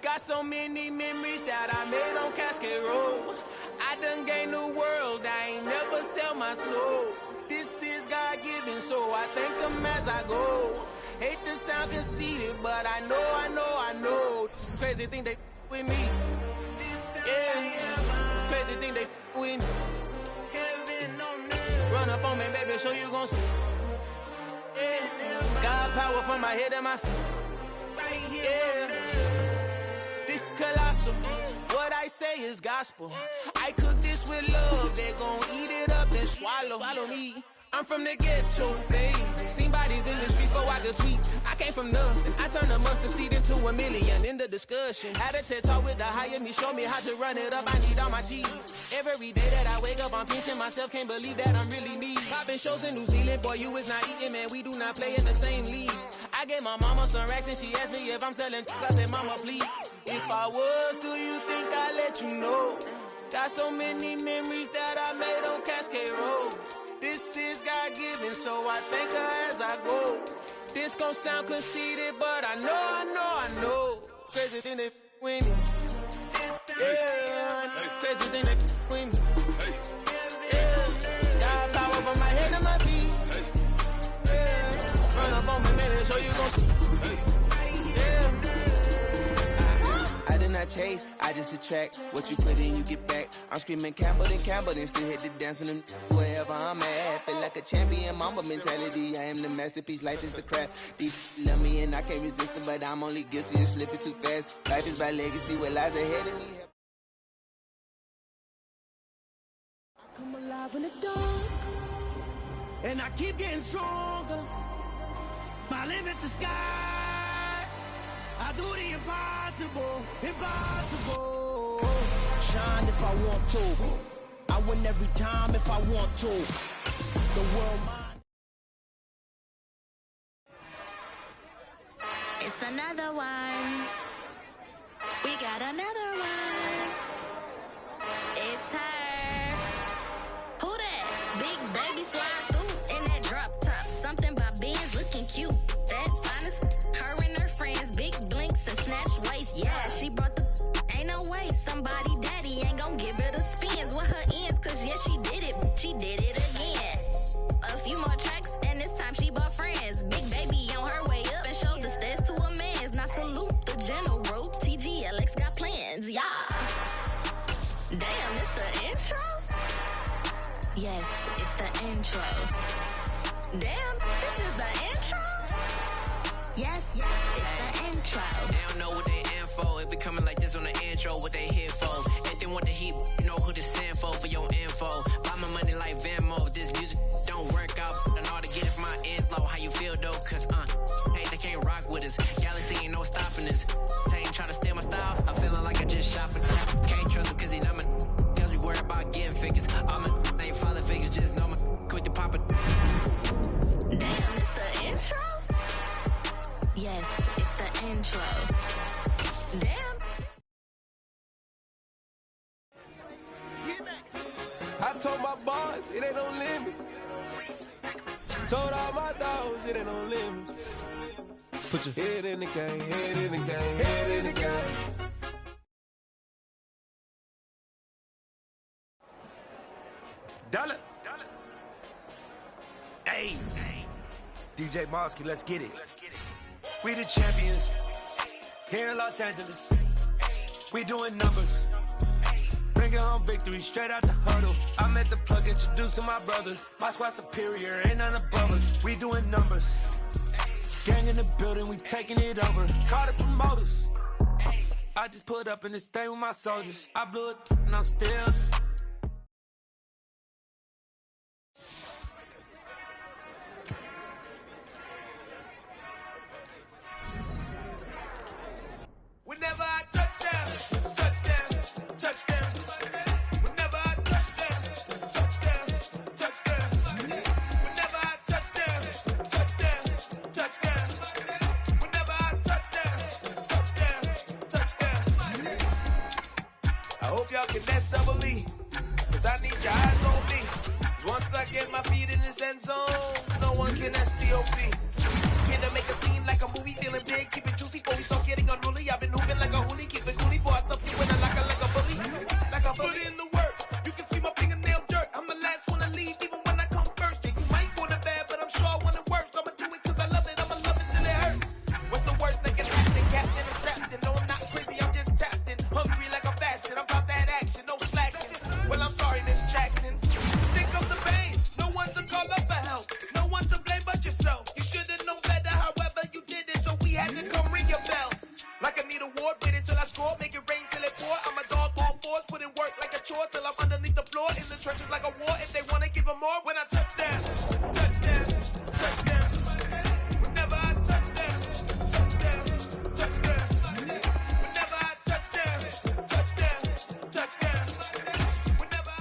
Got so many memories that I made on Cascade Road. I done gained the world. I ain't never sell my soul. This is God-given, so I thank him as I go. Hate to sound conceited, but I know. Crazy thing they with me. Yeah. Crazy thing they with me. Run up on me, baby, show you gon' see. Yeah. God power from my head and my feet. Yeah. This colossal. What I say is gospel. I cook this with love. They gon' eat it up and swallow me. I'm from the ghetto, babe. Seen bodies in the streets before I could tweet. I came from nothing. I turned a mustard seed into a million. In the discussion, had a TED talk with the higher me. Show me how to run it up. I need all my cheese. Every day that I wake up, I'm pinching myself. Can't believe that I'm really me. Popping shows in New Zealand, boy, you is not eating, man. We do not play in the same league. I gave my mama some racks and she asked me if I'm selling. I said, mama, please. If I was, do you think I'd let you know? Got so many memories that I made on Cascade Road. This is God-given, so I thank her as I go. This gon' sound conceited, but I know. Crazy thing they with me. Yeah, crazy thing they with me. Yeah, got power from my head to my feet. Yeah, run up on me, baby, so you gon' see. Yeah. I did not chase, I just attract. What you put in, you get back. I'm screaming Campbell, then still hit the dancing and wherever I'm at. Feel like a champion, mamba mentality. I am the masterpiece, life is the crap. Deep love me and I can't resist it, but I'm only guilty of slipping too fast. Life is by legacy, what lies ahead of me. I come alive in the dark, and I keep getting stronger. My limit's the sky. I do the impossible. Shine if I want to. I win every time if I want to. The world mine. It's another one. We got another one. It's her. Who that? Big baby slide through in that drop top. Something by Benz looking cute. That's honest. Her and her friends, big blinks and snatch waist. Yeah, she brought the. Ain't no way somebody daddy ain't gon' give her the spins with her ends. Cause yeah, she did it. She did it again. A few more tracks and this time she bought friends. Big baby on her way up and showed the stairs to a man's. Now salute the general. TGLX got plans, yeah. Damn, it's the intro? Yes, it's the intro. Damn, this is the intro? Yes, it's the intro. They don't know what they in for. If we coming like this on the intro, what they here for? If they want the heat, you know who to send for your info. Buy my money like Venmo. If this music don't work out, I know how to get it from my ends low. How you feel though? Cause hey, they can't rock with us. Galaxy ain't no stopping us. They ain't trying to steal my style. I'm feeling like I just shot for can't trust him cause he not my cause we worry about getting figures. All my ain't falling figures, just know my quick to pop it. Damn, it's the intro? Yes, it's I told my boys, it ain't no limit. Told all my dogs, it ain't no limit. Put your head in the game, head in the game, head in the game. Dollar. Hey. DJ Mosky, let's get it. We the champions here in Los Angeles. We doing numbers. Bringing home victory straight out the huddle. I met the plug, introduced to my brother. My squad superior, ain't none above us. We doing numbers. Gang in the building, we taking it over. Call the promoters. I just put up in this thing with my soldiers. I blew it and I'm still. Whenever I touchdown. Whenever I touchdown. Whenever I touchdown. Whenever I touchdown. I hope y'all can nest double E, cause I need your eyes on me. Once I get my feet in this end zone, no one can STOP. Can to make a scene like a movie, feeling big, keep it juicy before we start getting unruly. I've been hooping like a hoolie, keep it coolie before I stop you winning like a bully. Like I put in the work, you can see my fingernail dirt. I'm the last one to leave, even when I come first. Yeah, you might want it bad, but I'm sure I want it worse. I'ma do it cause I love it, I'ma love it till it hurts. What's the worst that can happen? Captain and strapped in. No, I'm not crazy, I'm just tapped in. Hungry like a bastard, I'm about that action, no slacking. Well, I'm sorry, Miss Jackson. Stick up the vein, no one to call up for help. No one to blame but yourself. You should've known better, however you did it, so we had to come ring your bell. Like I need a war, wait until I score, make it rain till it pour. I'm a dog on force, put in work like a chore till I'm underneath the floor. In the trenches like a war, if they wanna give them more. When I touch down. Whenever I touch down. Whenever I touch down. Whenever I...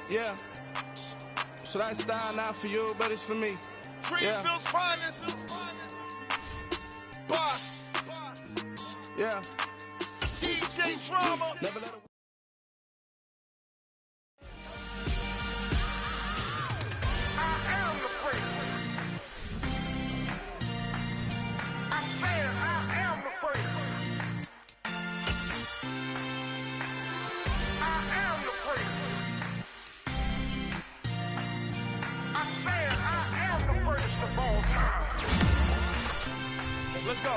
Yeah. Should I style not for you, but it's for me? Greenfield's finest. Boss. Yeah. DJ Drama. Never let it. I am the prince. I said I am the prince. I am the prince. I said I am the prince of all time. Let's go. I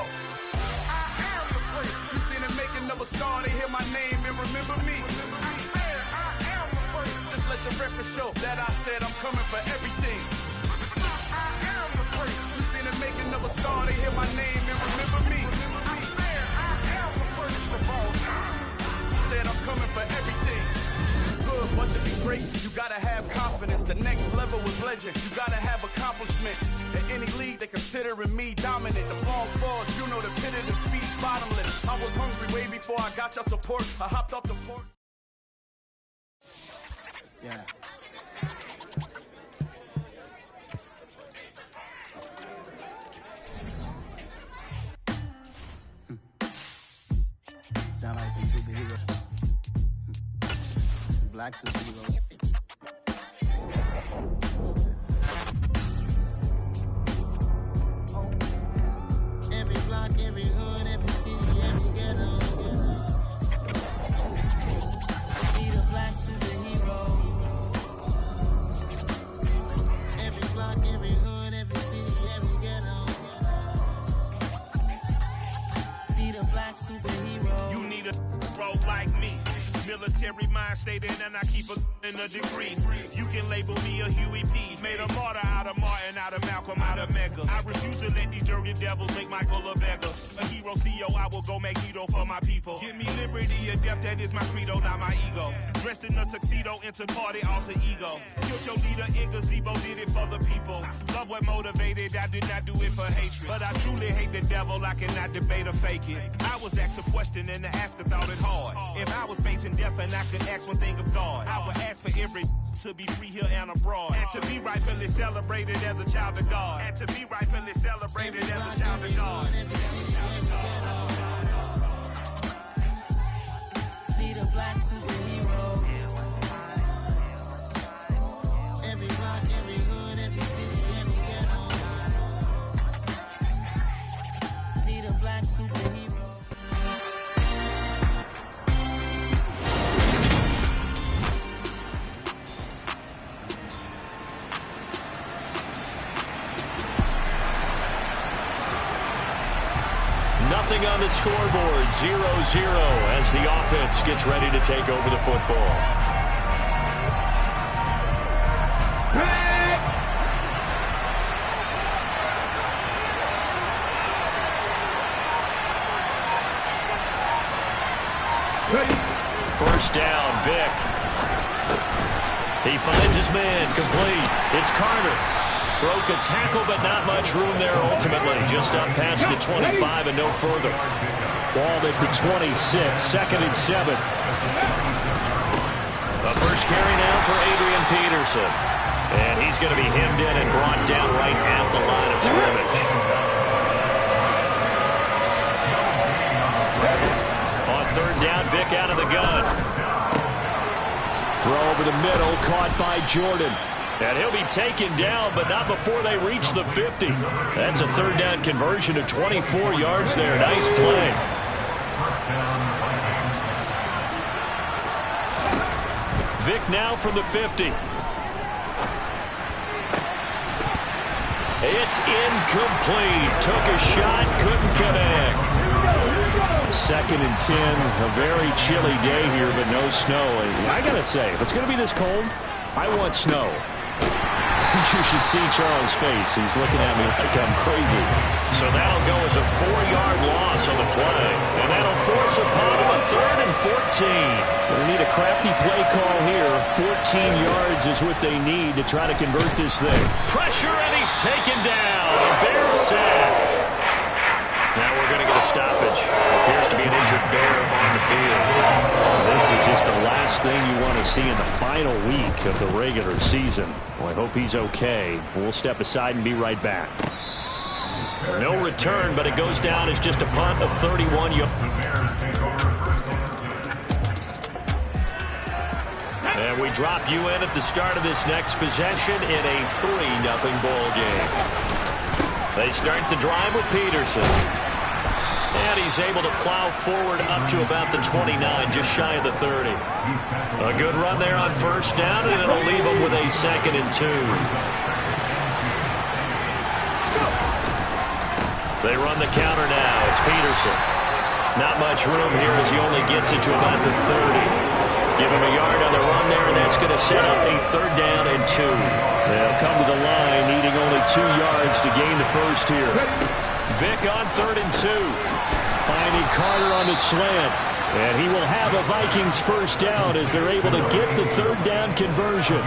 am the prince. You seen it making of a star, they hear my name and remember me. I said I am the prince. Just let the record show that I said I'm coming for everything. I am the prince. You seen it making of a star, they hear my name and remember me. I said I am the prince of all time. Said I'm coming for everything. Good, but to be great, you gotta have confidence. The next level was legend. You gotta have accomplishments. In any league, they considering me dominant. The ball falls, you know the pit of defeat, bottomless. I was hungry way before I got your support. I hopped off the porch. Yeah. Sound like some superheroes. Some black superheroes. Every block, every hood, every city, every ghetto. Need a black superhero. Every block, every hood, every city, every ghetto. Need a black superhero. You need a bro like me. Military mind stated, and I keep in a degree. You can label me a Huey P. Made a martyr out of Martin, out of Malcolm, out of Mega. I refuse to let these dirty devils make Michael a beggar. A hero CEO, I will go Magneto for my people. Give me liberty or death, that is my credo, not my ego. Dressed in a tuxedo, into party, alter ego. Killed your leader in gazebo, did it for the people. Love what motivated, I did not do it for hatred. But I truly hate the devil, I cannot debate or fake it. I was asked a question and the asker thought it hard. If I was facing death and I could ask one thing of God, I would ask for every to be free here and abroad, and to be rightfully celebrated as a child of God, and to be rightfully celebrated as a child of God. Nothing on the scoreboard. 0-0 as the offense gets ready to take over the football. First down, Vic. He finds his man, complete. It's Carter. Broke a tackle, but not much room there ultimately. Just up past the 25 and no further. Ball at the 26, 2nd and 7. The first carry now for Adrian Peterson. And he's going to be hemmed in and brought down right at the line of scrimmage. On 3rd down, Vic out of the gun. Throw over the middle, caught by Jordan. And he'll be taken down, but not before they reach the 50. That's a 3rd down conversion of 24 yards there. Nice play. Vic now from the 50. It's incomplete. Took a shot, couldn't connect. 2nd and 10. A very chilly day here, but no snow. I got to say, if it's going to be this cold, I want snow. You should see Charles' face. He's looking at me like I'm crazy. So that'll go as a 4-yard loss on the play. And that'll force upon him a 3rd and 14. They need a crafty play call here. 14 yards is what they need to try to convert this thing. Pressure, and he's taken down. A Bear sack. Now we're going to get a stoppage. Appears to be an injured Bear on the field. This is just the last thing you want to see in the final week of the regular season. Well, I hope he's okay. We'll step aside and be right back. No return, but it goes down as just a punt of 31 yards. And we drop you in at the start of this next possession in a 3-0 ball game. They start the drive with Peterson. And he's able to plow forward up to about the 29, just shy of the 30. A good run there on 1st down, and it'll leave him with a 2nd and 2. They run the counter now. It's Peterson. Not much room here as he only gets it to about the 30. Give him a yard on the run there, and that's going to set up a 3rd down and 2. They'll come to the line, needing only 2 yards to gain the first here. Vic on 3rd and 2. Finding Carter on the slant. And he will have a Vikings first down as they're able to get the 3rd down conversion.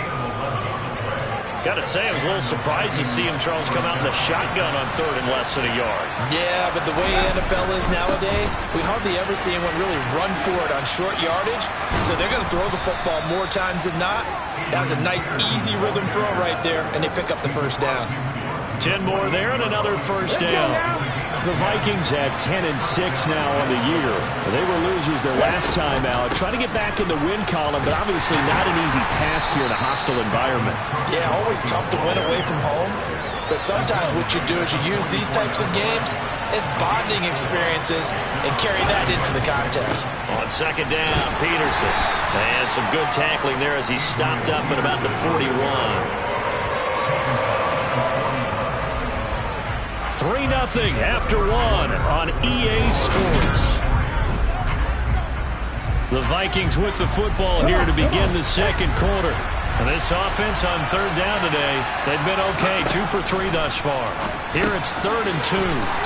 Got to say, I was a little surprised to see him, Charles, come out in the shotgun on 3rd and less than a yard. Yeah, but the way the NFL is nowadays, we hardly ever see anyone really run for it on short yardage. So they're going to throw the football more times than not. That was a nice, easy rhythm throw right there, and they pick up the first down. 10 more there and another first down. The Vikings had 10 and 6 now on the year. They were losers their last time out. Trying to get back in the win column, but obviously not an easy task here in a hostile environment. Yeah, always tough to win away from home. But sometimes what you do is you use these types of games as bonding experiences and carry that into the contest. On 2nd down, Peterson. And some good tackling there as he stopped up at about the 41. 3-0 after 1 on EA Sports. The Vikings with the football here to begin the 2nd quarter. And this offense on 3rd down today, they've been okay, 2 for 3 thus far. Here it's 3rd and 2.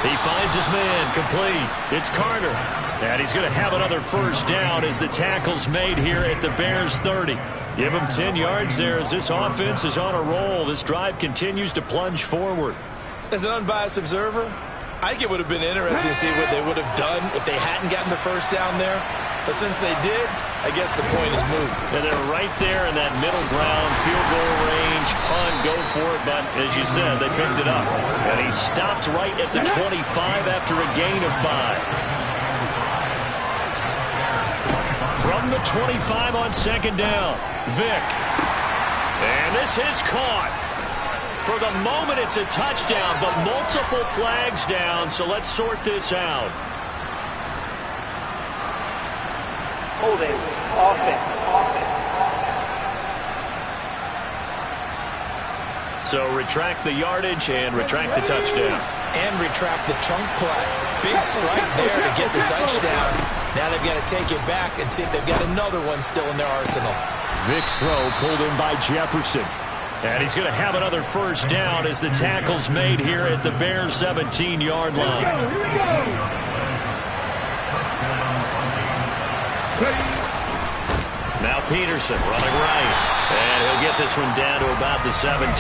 He finds his man, complete. It's Carter. And he's going to have another first down as the tackle's made here at the Bears 30. Give him 10 yards there as this offense is on a roll. This drive continues to plunge forward. As an unbiased observer, I think it would have been interesting to see what they would have done if they hadn't gotten the first down there. But since they did, I guess the point is moot. And they're right there in that middle ground, field goal range, punt, go for it. But as you said, they picked it up. And he stopped right at the 25 after a gain of 5. From the 25 on 2nd down, Vic. And this is caught. For the moment, it's a touchdown, but multiple flags down, so let's sort this out. Holding. Offense. So retract the yardage and retract the touchdown. And retract the chunk play. big strike there to get the touchdown. Now they've got to take it back and see if they've got another one still in their arsenal. Vick's throw pulled in by Jefferson. And he's going to have another first down as the tackle's made here at the Bears' 17-yard line. Now Peterson running right. And he'll get this one down to about the 17.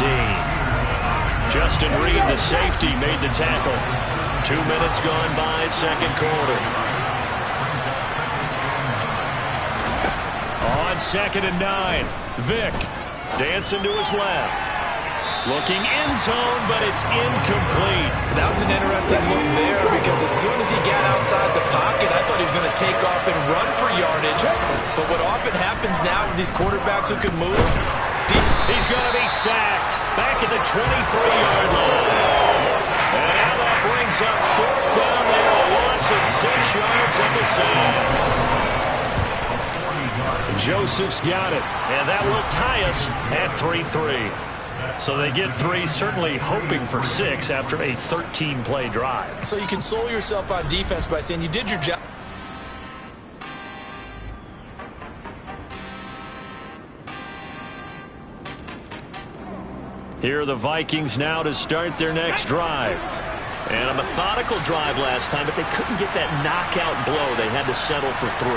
Justin Reed, the safety, made the tackle. 2 minutes gone by, second quarter. On 2nd and 9, Vick dancing to his left. Looking end zone, but it's incomplete. That was an interesting look there because as soon as he got outside the pocket, I thought he was going to take off and run for yardage. But what often happens now with these quarterbacks who can move, he's going to be sacked back at the 23-yard line. And now that brings up 4th down there, a loss of 6 yards on the sack. Joseph's got it, and that will tie us at 3-3. So they get 3, certainly hoping for 6 after a 13-play drive. So you console yourself on defense by saying you did your job. Here are the Vikings now to start their next drive. And a methodical drive last time, but they couldn't get that knockout blow. They had to settle for 3.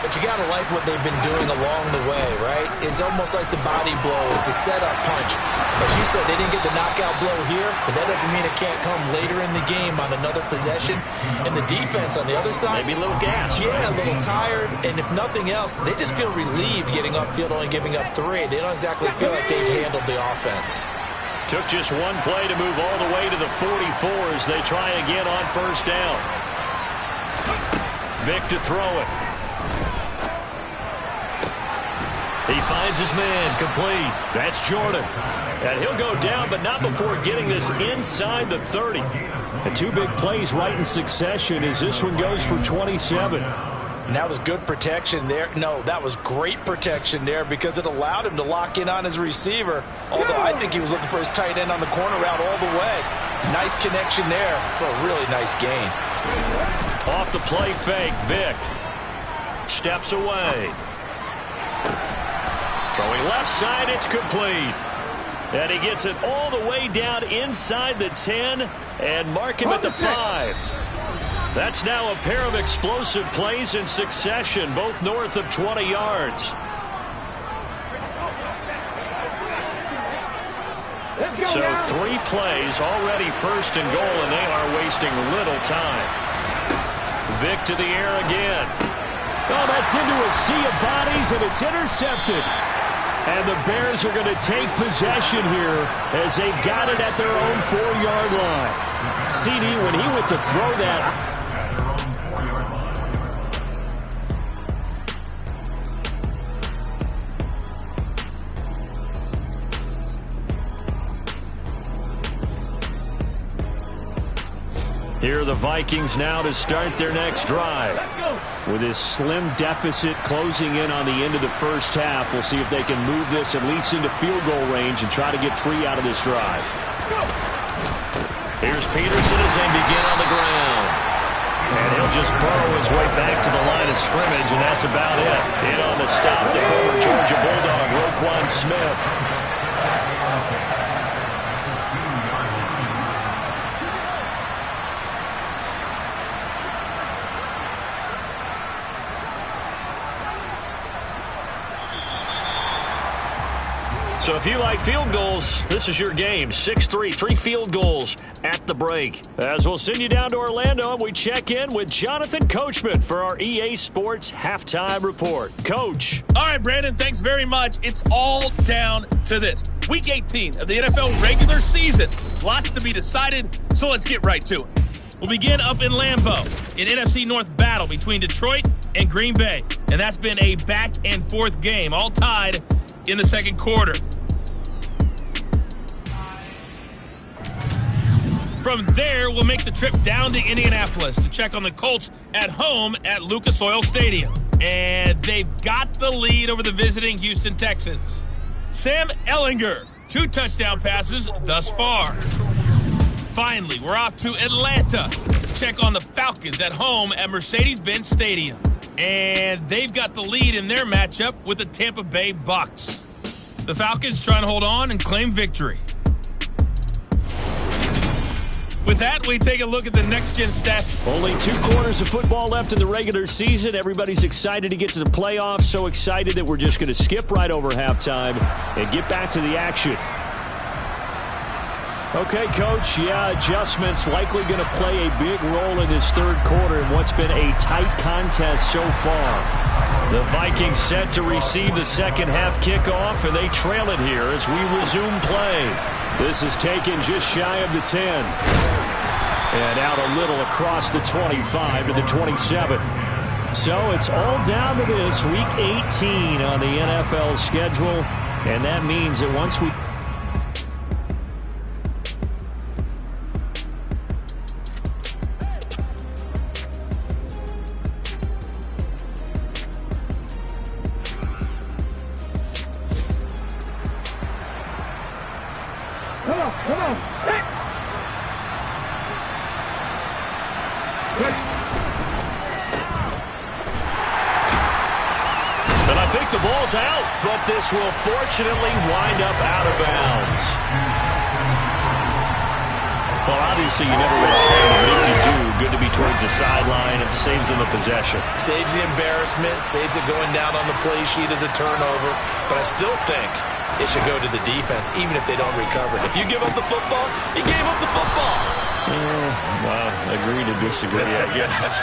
But you got to like what they've been doing along the way, right? It's almost like the body blows, the setup punch. As you said, they didn't get the knockout blow here, but that doesn't mean it can't come later in the game on another possession. And the defense on the other side, maybe a little gassed. Yeah, a little tired. And if nothing else, they just feel relieved getting upfield, only giving up 3. They don't exactly feel like they've handled the offense. Took just one play to move all the way to the 44 as they try again on first down. Vick to throw it. He finds his man, complete. That's Jordan. And he'll go down, but not before getting this inside the 30. And 2 big plays right in succession as this one goes for 27. And that was good protection there. No, that was great protection there because it allowed him to lock in on his receiver. Although I think he was looking for his tight end on the corner route all the way. Nice connection there for a really nice gain. Off the play fake, Vick steps away. Throwing left side, it's complete. And he gets it all the way down inside the 10 and mark him at the 5. That's now a pair of explosive plays in succession, both north of 20 yards. So 3 plays, already first and goal, and they are wasting little time. Vick to the air again. Oh, that's into a sea of bodies, and it's intercepted. And the Bears are going to take possession here as they've got it at their own 4-yard line. CD, when he went to throw that... Here are the Vikings now to start their next drive. With this slim deficit closing in on the end of the first half, we'll see if they can move this at least into field goal range and try to get 3 out of this drive. Here's Peterson as they begin on the ground. And he'll just burrow his way back to the line of scrimmage, and that's about it. In on the stop, the former Georgia Bulldog, Roquan Smith. So if you like field goals, this is your game. 6-3, 3 field goals at the break. As we'll send you down to Orlando, and we check in with Jonathan Coachman for our EA Sports Halftime Report. Coach. All right, Brandon, thanks very much. It's all down to this. Week 18 of the NFL regular season. Lots to be decided, so let's get right to it. We'll begin up in Lambeau, an NFC North battle between Detroit and Green Bay. And that's been a back-and-forth game, all tied in the second quarter. From there, we'll make the trip down to Indianapolis to check on the Colts at home at Lucas Oil Stadium. And they've got the lead over the visiting Houston Texans. Sam Ehlinger, 2 touchdown passes thus far. Finally, we're off to Atlanta check on the Falcons at home at Mercedes-Benz Stadium. And they've got the lead in their matchup with the Tampa Bay Bucks. The Falcons trying to hold on and claim victory. With that, we take a look at the next-gen stats. Only 2 quarters of football left in the regular season. Everybody's excited to get to the playoffs, so excited that we're just going to skip right over halftime and get back to the action. Okay, Coach, adjustments likely going to play a big role in this third quarter in what's been a tight contest so far. The Vikings set to receive the second half kickoff, and they trail it here as we resume play. This is taken just shy of the 10. And out a little across the 25 to the 27. So it's all down to this, Week 18 on the NFL schedule. And that means that once we... Come on. And I think the ball's out, but this will fortunately wind up out of bounds. Well, obviously you never want to fail, but if you do, good to be towards the sideline. It saves them the possession. Saves the embarrassment, saves it going down on the play sheet as a turnover. But I still think it should go to the defense, even if they don't recover it. If you give up the football, you gave up the football. Well, agree to disagree, I guess.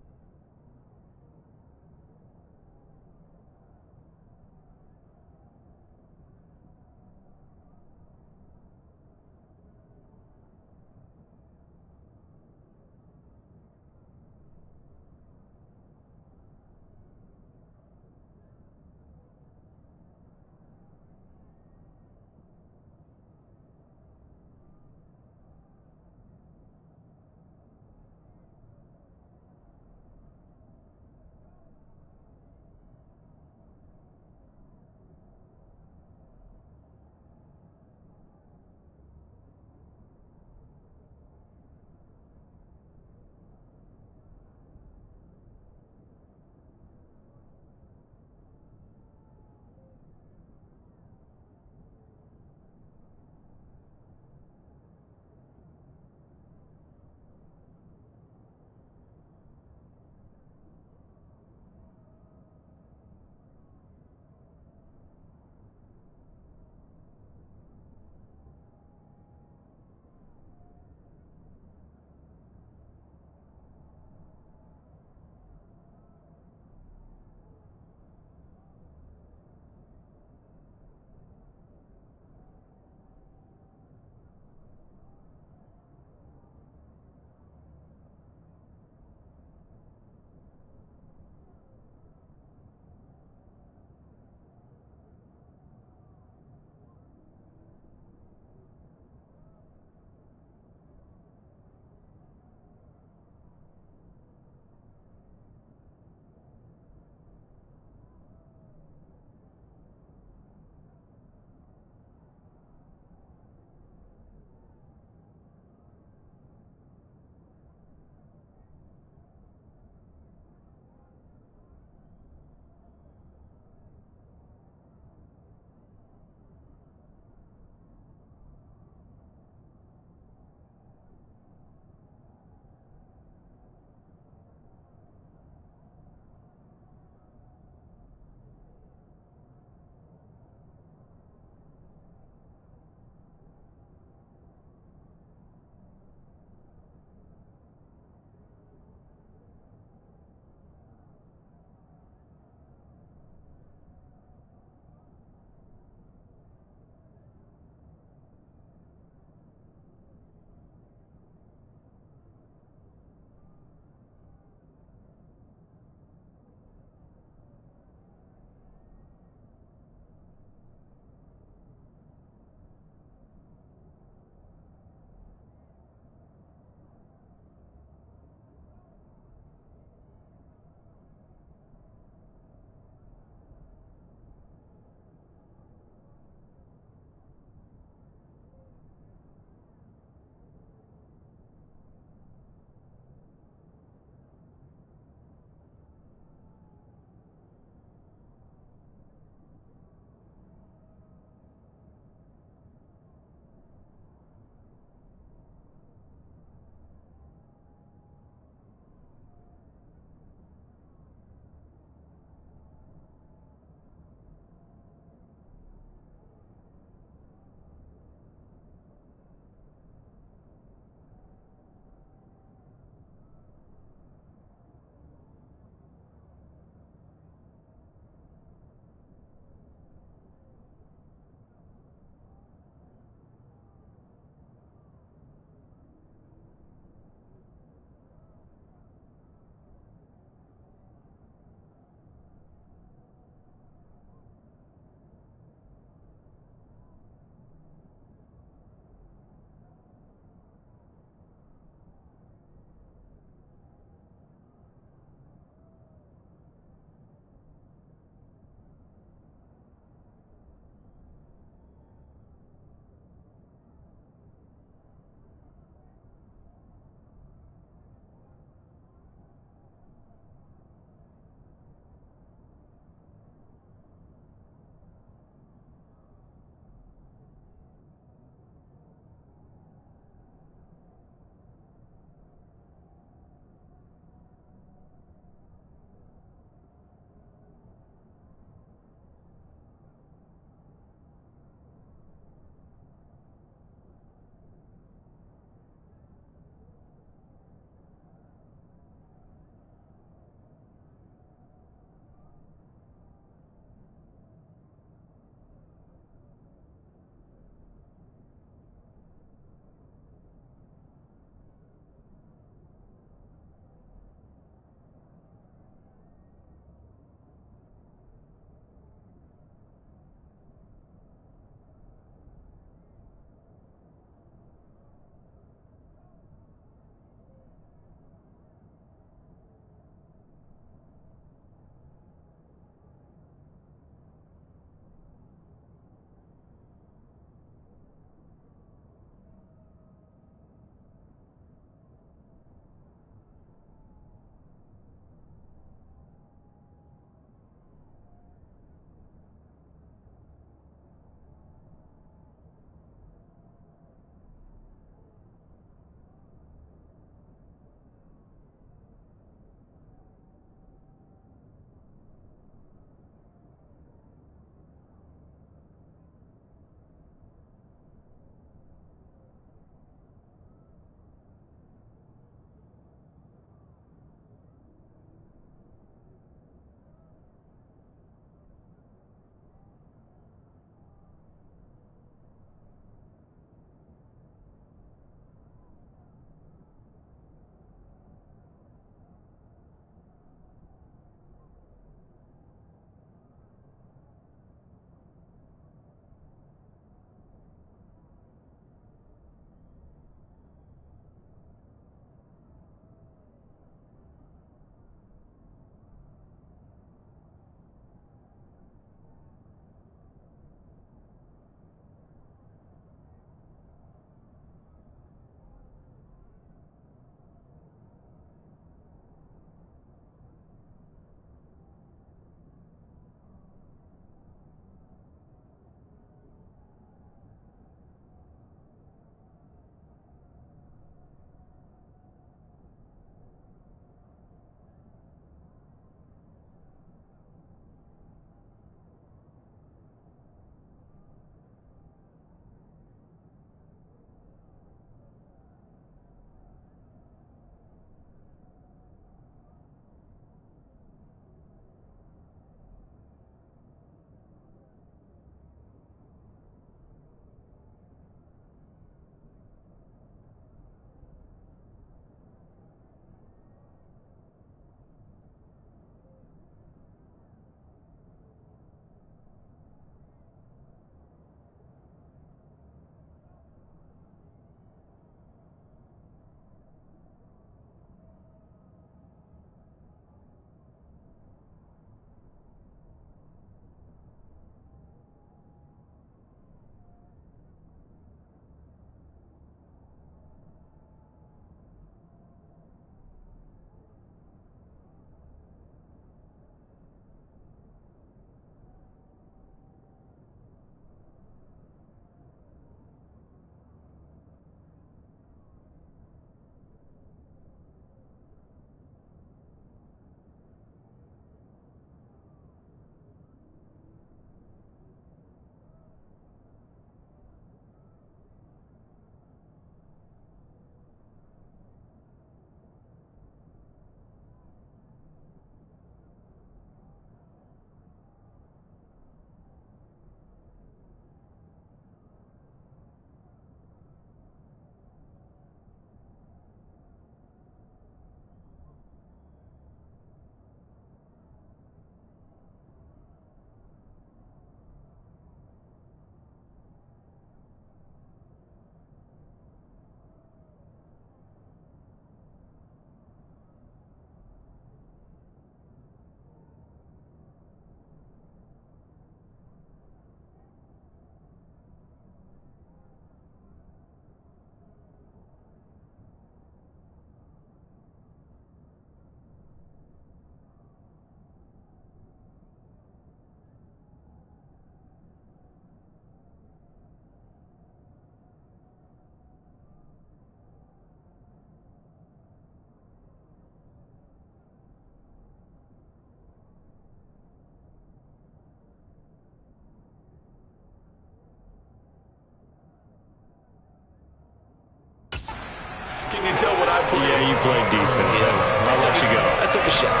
I played. Yeah, you played defense. Yeah. I'll let you go. I took a shot.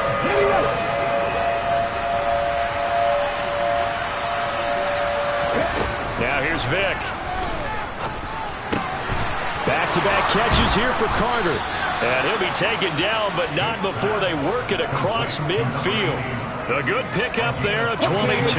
Now here's Vic. Back-to-back catches here for Carter. And he'll be taken down, but not before they work it across midfield. A good pickup there, a 22.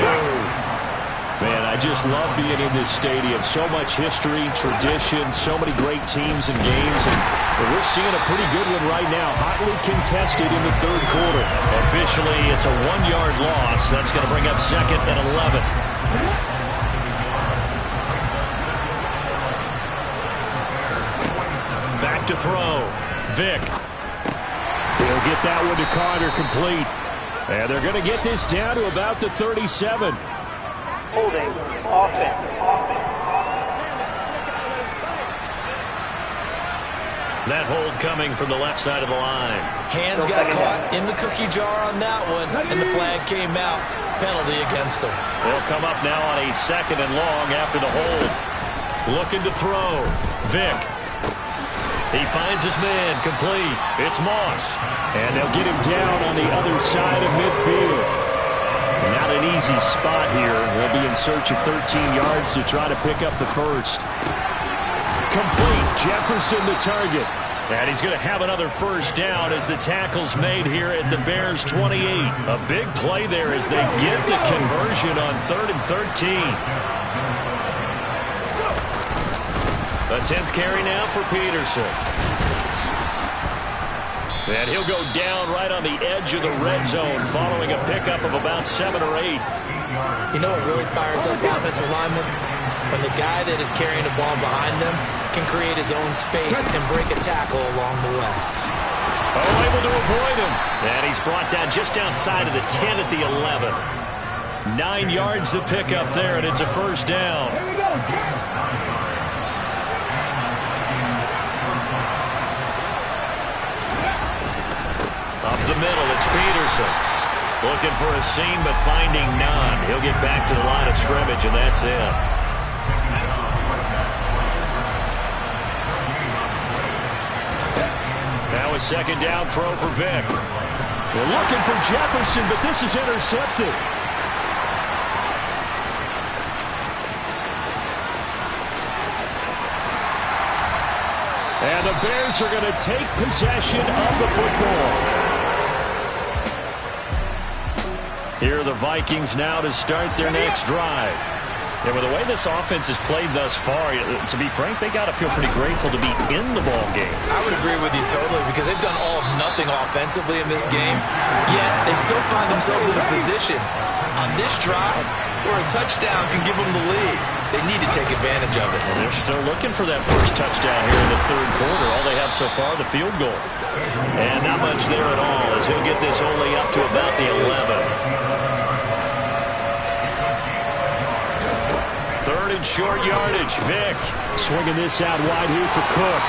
Man, I just love being in this stadium. So much history, tradition, so many great teams and games. And we're seeing a pretty good one right now. Hotly contested in the third quarter. Officially, it's a 1-yard loss. That's going to bring up 2nd and 11. Back to throw. Vic. He'll get that one to Carter complete. And they're going to get this down to about the 37. Holding. Offense. That hold coming from the left side of the line. Hands got caught in the cookie jar on that one, and the flag came out. Penalty against him. They'll come up now on a 2nd and long after the hold. Looking to throw. Vic. He finds his man, complete. It's Moss. And they'll get him down on the other side of midfield. Not an easy spot here. They'll be in search of 13 yards to try to pick up the first. Complete. Jefferson the target. And he's going to have another first down as the tackle's made here at the Bears' 28. A big play there as they get the conversion on 3rd and 13. A 10th carry now for Peterson. And he'll go down right on the edge of the red zone following a pickup of about 7 or 8. You know what really fires up offensive linemen? When the guy that is carrying the ball behind them can create his own space and break a tackle along the way. Oh, able to avoid him. And he's brought down just outside of the 10 at the 11. 9 yards to pick up there, and it's a first down. Up the middle, it's Peterson. Looking for a seam, but finding none. He'll get back to the line of scrimmage, and that's it. Now a 2nd down throw for Vic. They're looking for Jefferson, but this is intercepted. And the Bears are going to take possession of the football. Here are the Vikings now to start their next drive. Yeah, with the way this offense has played thus far, to be frank, they got to feel pretty grateful to be in the ball game. I would agree with you totally because they've done all of nothing offensively in this game, yet they still find themselves in a position on this drive where a touchdown can give them the lead. They need to take advantage of it. And they're still looking for that first touchdown here in the third quarter. All they have so far, the field goal. And not much there at all as he'll get this only up to about the 11. 3rd and short yardage. Vic swinging this out wide here for Cook.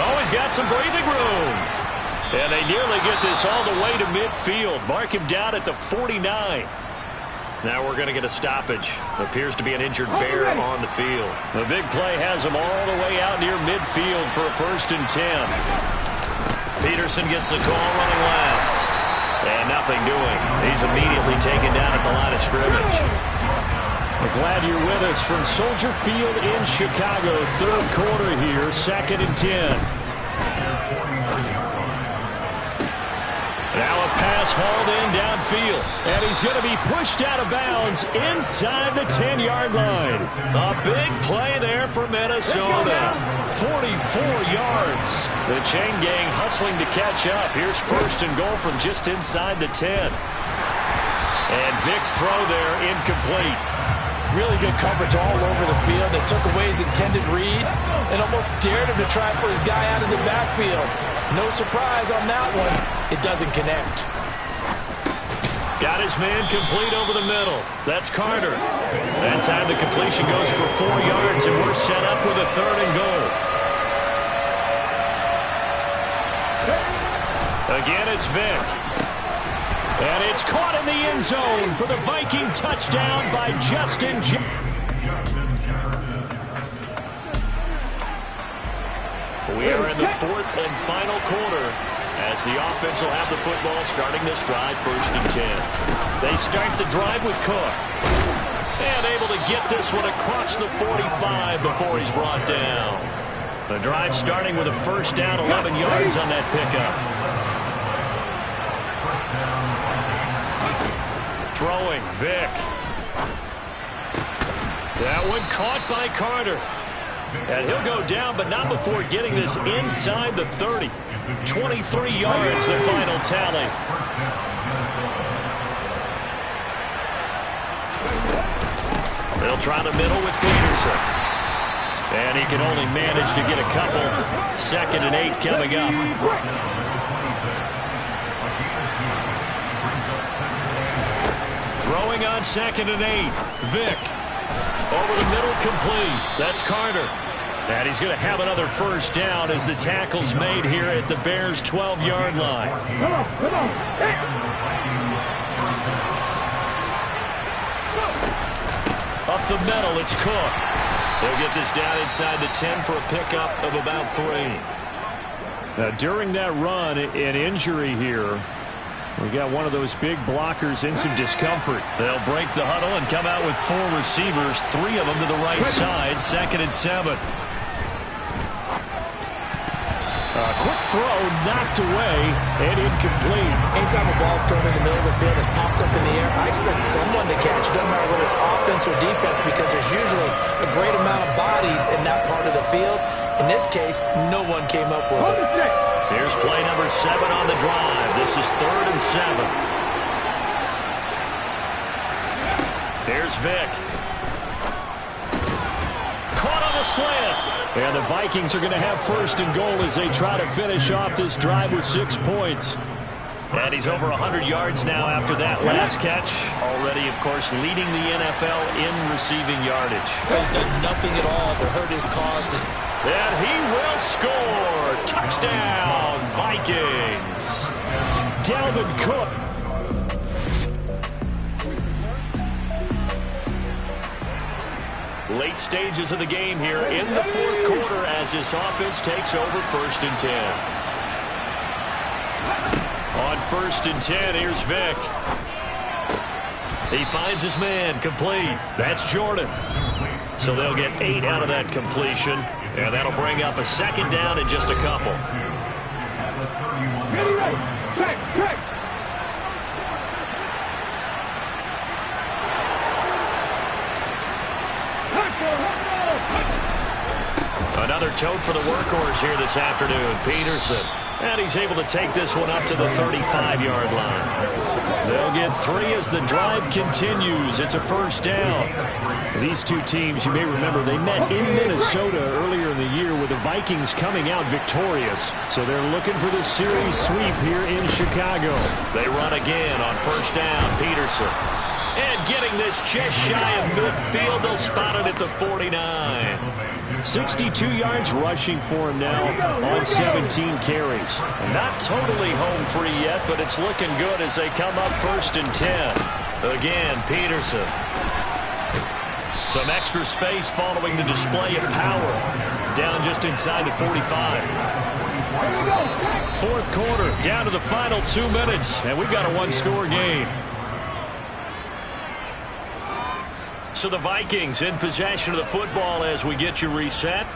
Oh, he's got some breathing room. And they nearly get this all the way to midfield. Mark him down at the 49. Now we're going to get a stoppage. Appears to be an injured Bear on the field. The big play has him all the way out near midfield for a 1st and 10. Peterson gets the call running left. And nothing doing. He's immediately taken down at the line of scrimmage. We're glad you're with us from Soldier Field in Chicago. Third quarter here, 2nd and 10. Now a pass hauled in downfield. And he's going to be pushed out of bounds inside the 10-yard line. A big play there for Minnesota. 44 yards. The chain gang hustling to catch up. Here's 1st and goal from just inside the 10. And Vic's throw there incomplete. Really good coverage all over the field. They took away his intended read and almost dared him to try and put his guy out of the backfield. No surprise on that one. It doesn't connect. Got his man complete over the middle. That's Carter. That time the completion goes for 4 yards, and we're set up with a 3rd and goal. Again, it's Vic. And it's caught in the end zone for the Viking touchdown by Justin We are in the fourth and final quarter as the offense will have the football starting this drive, 1st and 10. They start the drive with Cook. And able to get this one across the 45 before he's brought down. The drive starting with a 1st down, 11 yards on that pickup. Throwing, Vick. That one caught by Carter. And he'll go down, but not before getting this inside the 30. 23 yards, the final tally. They'll try the middle with Peterson. And he can only manage to get a couple. 2nd and 8 coming up. Throwing on 2nd and 8. Vick. Over the middle, complete. That's Carter. And he's going to have another 1st down as the tackle's made here at the Bears' 12-yard line. Come on. Up the middle, it's Cook. They'll get this down inside the 10 for a pickup of about 3. Now, during that run, an injury here. We got one of those big blockers in some discomfort. They'll break the huddle and come out with 4 receivers, 3 of them to the right side, 2nd and 7. A quick throw, knocked away, and incomplete. Anytime a ball's thrown in the middle of the field, it's popped up in the air, I expect someone to catch. It doesn't matter whether it's offense or defense, because there's usually a great amount of bodies in that part of the field. In this case, no one came up with it. Here's play number 7 on the drive. This is 3rd and 7. Here's Vick. Caught on the slant. And the Vikings are going to have 1st and goal as they try to finish off this drive with 6 points. And he's over 100 yards now after that last catch. Already, of course, leading the NFL in receiving yardage. So he's done nothing at all to hurt his cause. And he will score. Touchdown, Vikings. Dalvin Cook. Late stages of the game here in the 4th quarter as this offense takes over 1st and 10. On 1st and 10, here's Vick. He finds his man, complete. That's Jordan. So they'll get 8 out of that completion, and that'll bring up a 2nd down in just a couple. Another tote for the workhorse here this afternoon, Peterson. And he's able to take this one up to the 35-yard line. They'll get 3 as the drive continues. It's a 1st down. These two teams, you may remember, they met in Minnesota earlier in the year with the Vikings coming out victorious. So they're looking for the series sweep here in Chicago. They run again on 1st down, Peterson. And getting this just shy of midfield, they'll spot it at the 49. 62 yards rushing for him now on 17 carries. Not totally home free yet, but it's looking good as they come up 1st and 10. Again, Peterson. Some extra space following the display of power. Down just inside the 45. 4th quarter, down to the final 2 minutes, and we've got a 1-score game. So the Vikings in possession of the football as we get you reset.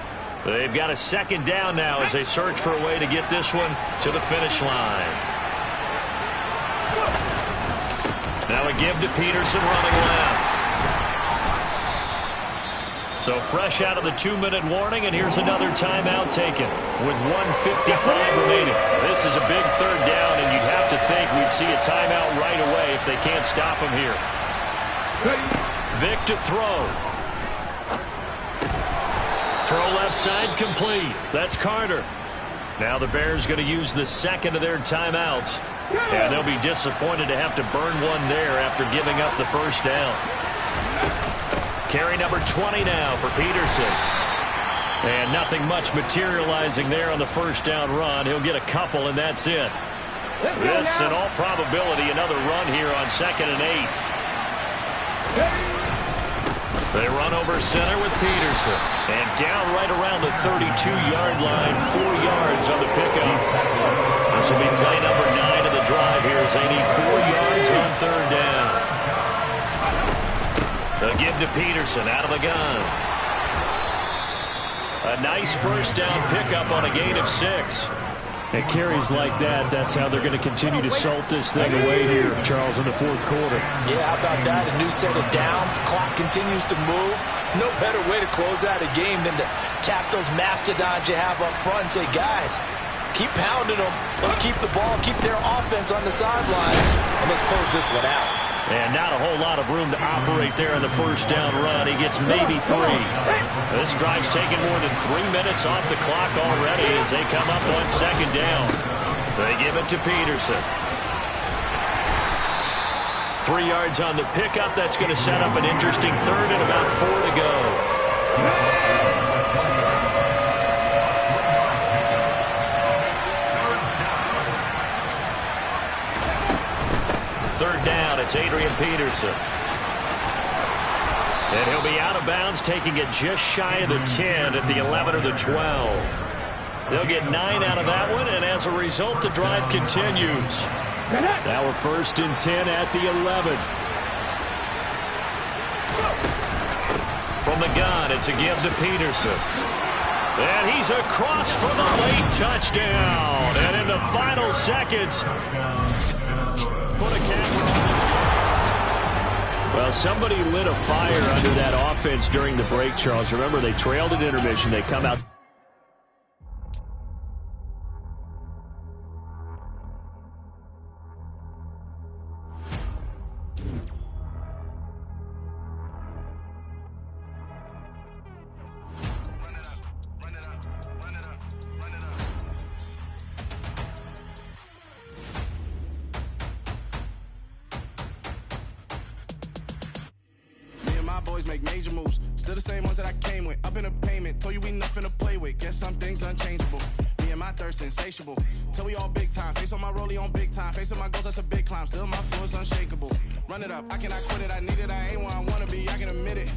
They've got a 2nd down now as they search for a way to get this one to the finish line. Now a give to Peterson running left. So fresh out of the 2-minute warning, and here's another timeout taken with 1:55 remaining. This is a big 3rd down, and you'd have to think we'd see a timeout right away if they can't stop him here. Vick to throw. Throw left side, complete. That's Carter. Now the Bears going to use the 2nd of their timeouts. And they'll be disappointed to have to burn one there after giving up the 1st down. Carry number 20 now for Peterson. And nothing much materializing there on the 1st down run. He'll get a couple, and that's it. This, in all probability, another run here on 2nd and 8. They run over center with Peterson. And down right around the 32-yard line, 4 yards on the pickup. This will be play number 9 of the drive here as they need 4 yards on third down. They'll give to Peterson out of the gun. A nice first down pickup on a gain of 6. And carries like that, that's how they're going to continue to salt this thing away here, Charles, in the fourth quarter. Yeah, how about that? A new set of downs. Clock continues to move. No better way to close out a game than to tap those mastodons you have up front and say, guys, keep pounding them. Let's keep the ball, keep their offense on the sidelines, and let's close this one out. And not a whole lot of room to operate there on the first down run. He gets maybe 3. This drive's taken more than 3 minutes off the clock already as they come up on second down. They give it to Peterson. 3 yards on the pickup. That's going to set up an interesting third and about 4 to go. Third down, it's Adrian Peterson. And he'll be out of bounds, taking it just shy of the 10 at the 11 or the 12. They'll get 9 out of that one, and as a result, the drive continues. Now we're first and 10 at the 11. From the gun, it's a give to Peterson. And he's across for the late touchdown. And in the final seconds, put a camera on this. Well, somebody lit a fire under that offense during the break, Charles. Remember, they trailed at intermission. They come out. Boys make major moves, still the same ones that I came with. Up in a payment, told you we nothing to play with. Guess some things unchangeable. Me and my thirst insatiable. Till we all big time. Face on my rollie on big time. Facing my goals, that's a big climb. Still my flow is unshakable. Run it up, I cannot quit it. I need it, I ain't where I wanna be. I can admit it.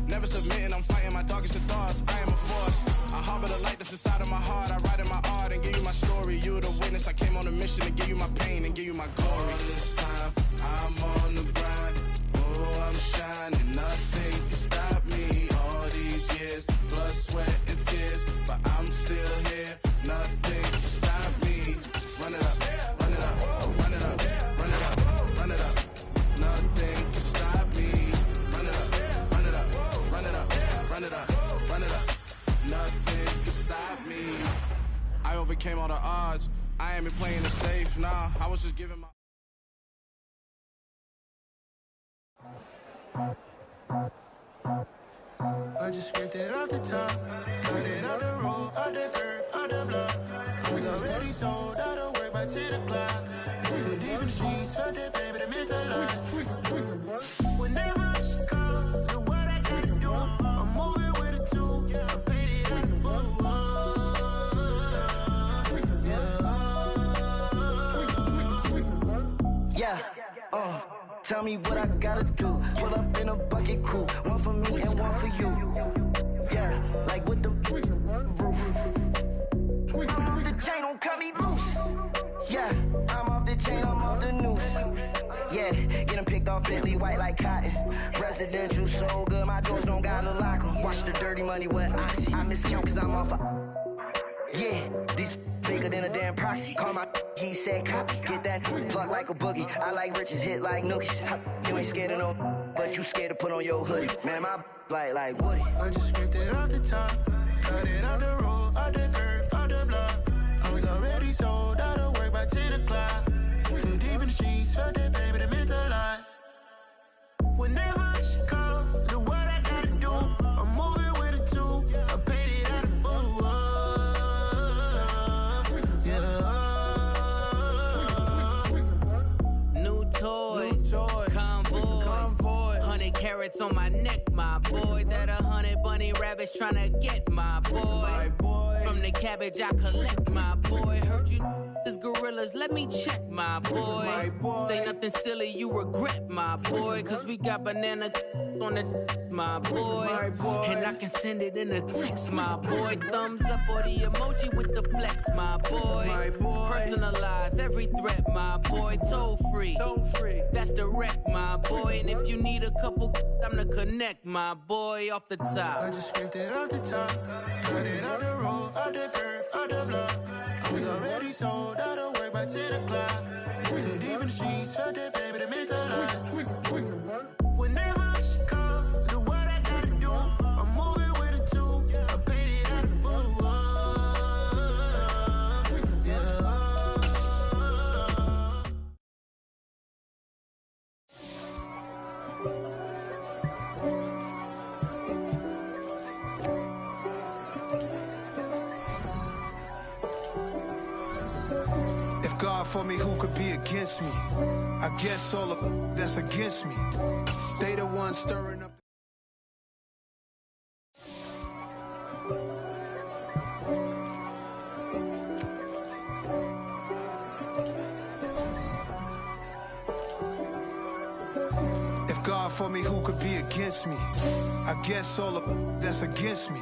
Never submitting, I'm fighting my darkest of thoughts. I am a force. I harbor the light that's inside of my heart. I write in my art and give you my story. You the witness. I came on a mission to give you my pain and give you my glory. All this time, I'm on the grind. Oh, I'm shining, nothing can stop me. All these years, blood, sweat, and tears, but I'm still here. Nothing can stop me. Run it up, run it up, run it up, run it up, run it up. Nothing can stop me. Run it up, run it up, run it up, run it up, run it up. Nothing can stop me. I overcame all the odds. I ain't been playing it safe, nah. I was just giving my. I just scraped it off the top, cut it on the road, on the curve, on the block. I was already sold, I don't work by 10 o'clock. Too deep in the streets, heard that baby, that meant a lot. Whenever she calls, do what I gotta do. I'm moving with a 2, I paid it out the phone. Yeah, tell me what I gotta do. Pull up in a bucket crew, one for me and one for you. Yeah, like with the roof. I'm off the chain, don't cut me loose. Yeah, I'm off the chain, I'm off the noose. Yeah, getting picked off Bentley white like cotton. Residential so good, my doors don't gotta lock 'em. Watch the dirty money with oxy. I miscount cause I'm off yeah, these bigger than a damn proxy. Call my he said copy. Get that plug like a boogie. I like riches, hit like nookies. You ain't scared of no, but you scared to put on your hoodie. Man, my like Woody. I just scraped it off the top, cut it on the road, on the curve, on the block. I was already sold, out of work by 10 o'clock. Too deep in the streets, felt that baby, that meant a lot. Whenever she calls, do what I gotta do. I'm moving with a 2, I paid it out of full. Toys, convoys, 100 carats on my neck, my boy. That 100 bunny rabbits tryna get my boy. From the cabbage I collect, my boy. Heard you This gorillas, let me check, my boy. Say nothing silly, you regret, my boy. Cause we got banana on the my boy. And I can send it in a text, my boy. Thumbs up or the emoji with the flex, my boy. Personalize every threat, my boy. Toll free. That's direct, my boy. And if you need a couple, I'm to connect, my boy, off the top. I just scraped it off the top, cut it out the road, out the curve, out the block. I was already sold out of work by 10 o'clock. Too deep in the streets, felt that baby to make a lot. Whenever she calls, do what I gotta do. I'm moving with a two, I paid it out of full. God for me, who could be against me? I guess all of that's against me. They the ones stirring up. If God for me, who could be against me? I guess all of that's against me.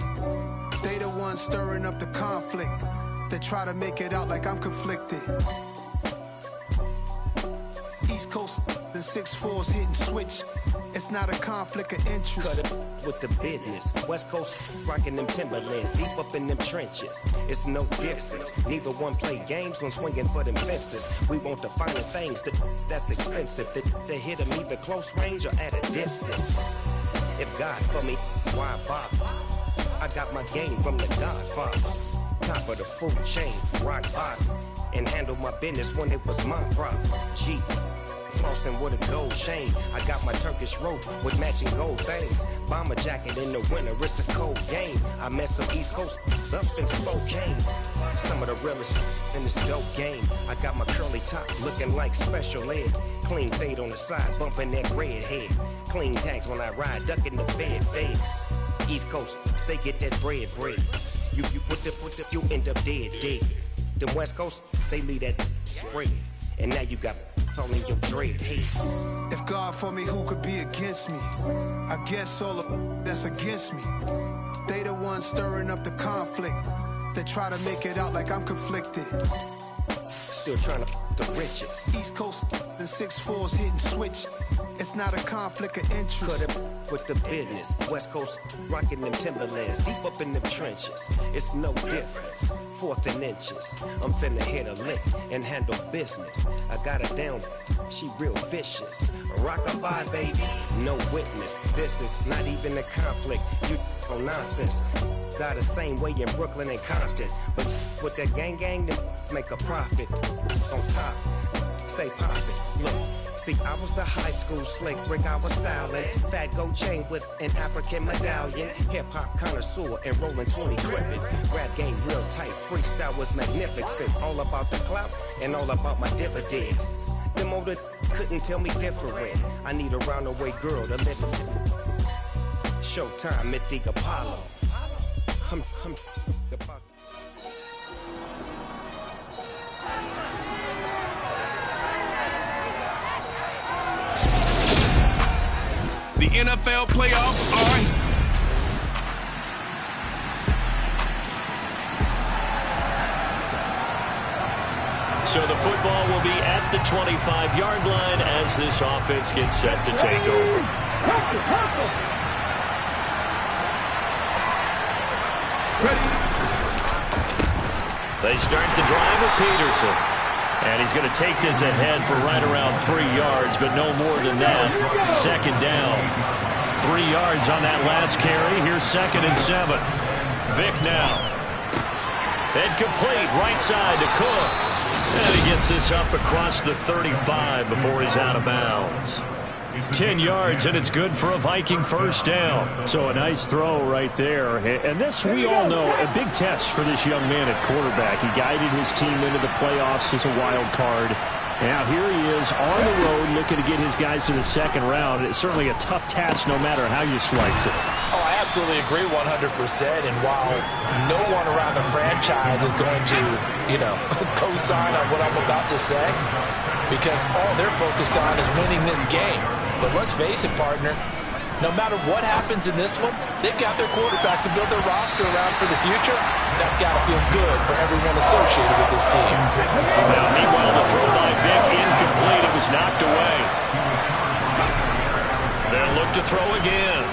They the ones stirring up the conflict. They try to make it out like I'm conflicted. East Coast, the 6'4's hitting switch. It's not a conflict of interest. Cut it with the business. West Coast rocking them Timberlands, deep up in them trenches. It's no difference. Neither one play games when swinging for them fences. We want the finer things that's expensive. They hit them either close range or at a distance. If God for me, why bother? I got my game from the Godfather. Top of the food chain, rock bottom, and handle my business when it was my problem. G, flossing with a gold chain. I got my Turkish rope with matching gold things. Bomber jacket in the winter, it's a cold game. I met some East Coast up in Spokane. Some of the realest in this dope game. I got my curly top looking like special ed. Clean fade on the side, bumping that red head. Clean tags when I ride, ducking the feds. East Coast, they get that bread. You put the, you end up dead. The West Coast, they leave that spread. And now you got all in your dread head. If God for me, who could be against me? I guess all of that's against me. They the ones stirring up the conflict. They try to make it out like I'm conflicted. Still trying to the riches. East Coast, the 6'4's hitting switch. It's not a conflict of interest. Cut it with the business. West Coast rocking them Timberlands, deep up in them trenches. It's no difference. 4th and inches. I'm finna hit a lick and handle business. I got her down, she real vicious. Rock-a-bye, baby, no witness. This is not even a conflict. You on nonsense. Got the same way in Brooklyn and Compton. But with that gang, then make a profit. On top, stay poppin'. Look. See, I was the high school slick Rick, I was styling. Fat gold chain with an African medallion. Hip-hop connoisseur and rolling 20 crippin'. Rap game real tight, freestyle was magnificent. All about the clout and all about my dividends. Them older couldn't tell me different. I need a roundaway girl to live with. Showtime, Mythic Apollo. The NFL playoffs are So the football will be at the 25-yard line as this offense gets set to take over. They start the drive with Peterson. And he's going to take this ahead for right around 3 yards, but no more than that. 2nd down. 3 yards on that last carry. Here's 2nd and 7. Vic now. Head complete, right side to Cook. And he gets this up across the 35 before he's out of bounds. 10 yards, and it's good for a Viking 1st down. So a nice throw right there. And this, we all know, a big test for this young man at quarterback. He guided his team into the playoffs as a wild card. Now here he is on the road looking to get his guys to the 2nd round. It's certainly a tough task no matter how you slice it. Oh, absolutely agree 100%. And while no one around the franchise is going to, co-sign on what I'm about to say, because all they're focused on is winning this game. But let's face it, partner, no matter what happens in this one, they've got their quarterback to build their roster around for the future. That's got to feel good for everyone associated with this team. Now, meanwhile, the throw by Vick incomplete. It was knocked away. They'll look to throw again.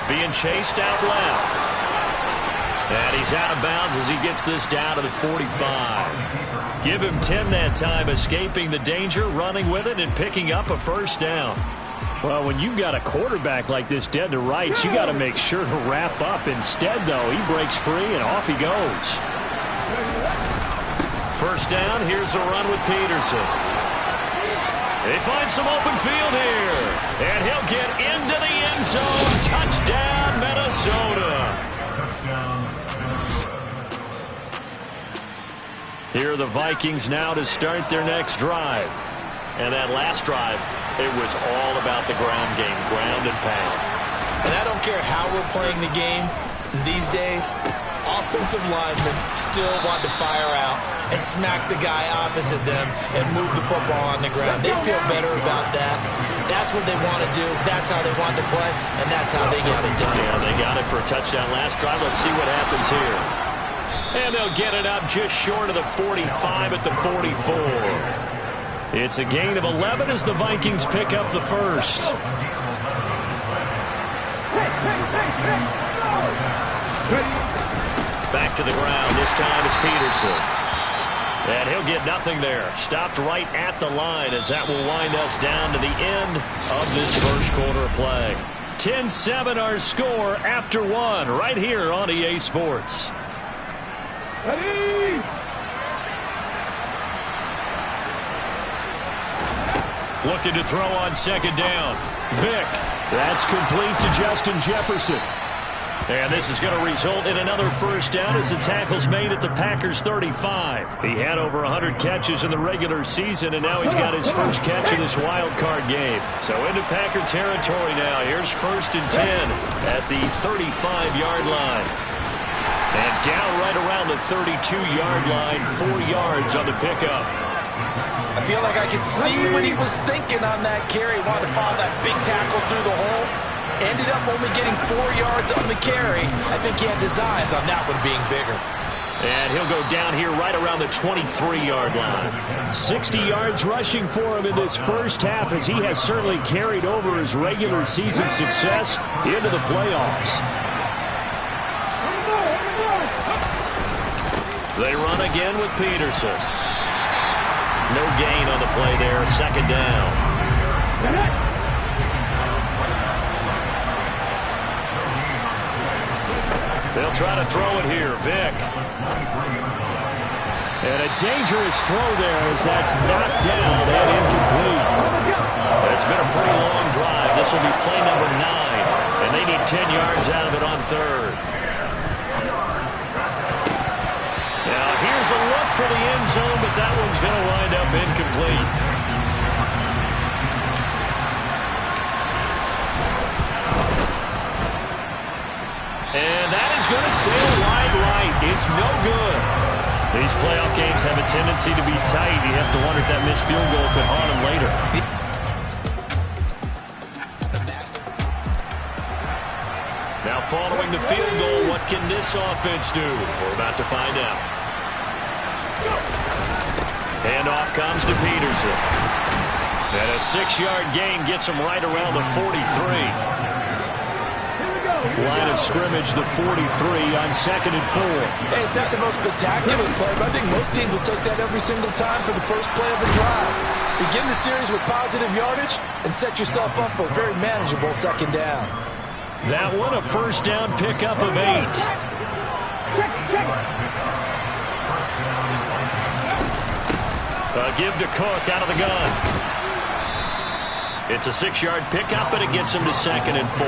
Being chased out left. And he's out of bounds as he gets this down to the 45. Give him 10 that time, escaping the danger, running with it, and picking up a first down. Well, when you've got a quarterback like this dead to rights, you got to make sure to wrap up. Instead, though, he breaks free and off he goes. First down, here's a run with Peterson. They find some open field here, and he'll get into the end zone. Touchdown, Minnesota. Here are the Vikings now to start their next drive. And that last drive, it was all about the ground game, ground and pound. And I don't care how we're playing the game these days, offensive linemen still want to fire out and smack the guy opposite them and move the football on the ground. They feel better about that. That's what they want to do. That's how they want to play, and that's how they got it done. Yeah, they got it for a touchdown last drive. Let's see what happens here. And they'll get it up just short of the 45 at the 44. It's a gain of 11 as the Vikings pick up the first. Back to the ground. This time it's Peterson. And he'll get nothing there. Stopped right at the line as that will wind us down to the end of this first quarter of play. 10-7 our score after one right here on EA Sports. Ready? Looking to throw on second down. Vick. That's complete to Justin Jefferson. And this is going to result in another first down as the tackle's made at the Packers' 35. He had over 100 catches in the regular season, and now he's got his first catch in this wild card game. So into Packer territory now. Here's 1st and 10 at the 35-yard line. And down right around the 32-yard line, 4 yards on the pickup. I feel like I could see what he was thinking on that carry. Wanted to follow that big tackle through the hole. Ended up only getting 4 yards on the carry. I think he had designs on that one being bigger. And he'll go down here right around the 23-yard line. 60 yards rushing for him in this first half as he has certainly carried over his regular season success into the playoffs. They run again with Peterson. No gain on the play there. Second down. They'll try to throw it here. Vick. And a dangerous throw there as that's knocked down and incomplete. It's been a pretty long drive. This will be play number 9. And they need 10 yards out of it on third. Now here's a look for the end zone, but that one's going to wind up incomplete. And that is going to sail wide right. It's no good. These playoff games have a tendency to be tight. You have to wonder if that missed field goal could haunt them later. Now following the field goal, what can this offense do? We're about to find out. Handoff comes to Peterson. And a 6-yard gain gets him right around the 43. Line of scrimmage, the 43 on 2nd and 4. Hey, it's not the most spectacular play, but I think most teams will take that every single time for the first play of a drive. Begin the series with positive yardage and set yourself up for a very manageable second down. That one, a first down pickup of 8. Give to Cook out of the gun. It's a 6-yard pickup, and it gets him to 2nd and 4.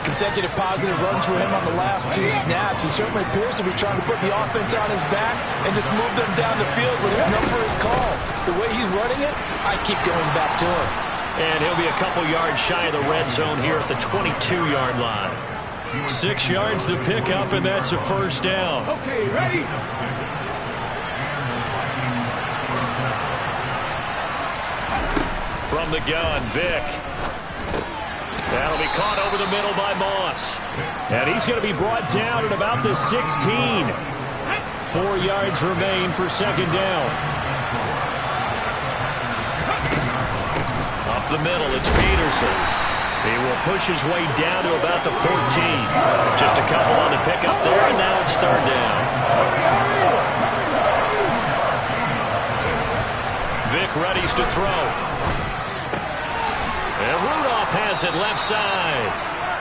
Consecutive positive runs for him on the last 2 snaps. He certainly appears to be trying to put the offense on his back and just move them down the field when his number is called. The way he's running it, I keep going back to him. And he'll be a couple yards shy of the red zone here at the 22-yard line. 6 yards the pickup, and that's a first down. Okay, ready? From the gun, Vick. That'll be caught over the middle by Moss. And he's going to be brought down at about the 16. 4 yards remain for second down. Up the middle, it's Peterson. He will push his way down to about the 14. Just a couple on the pickup there, and now it's third down. Vick readies to throw. And Rudolph has it left side.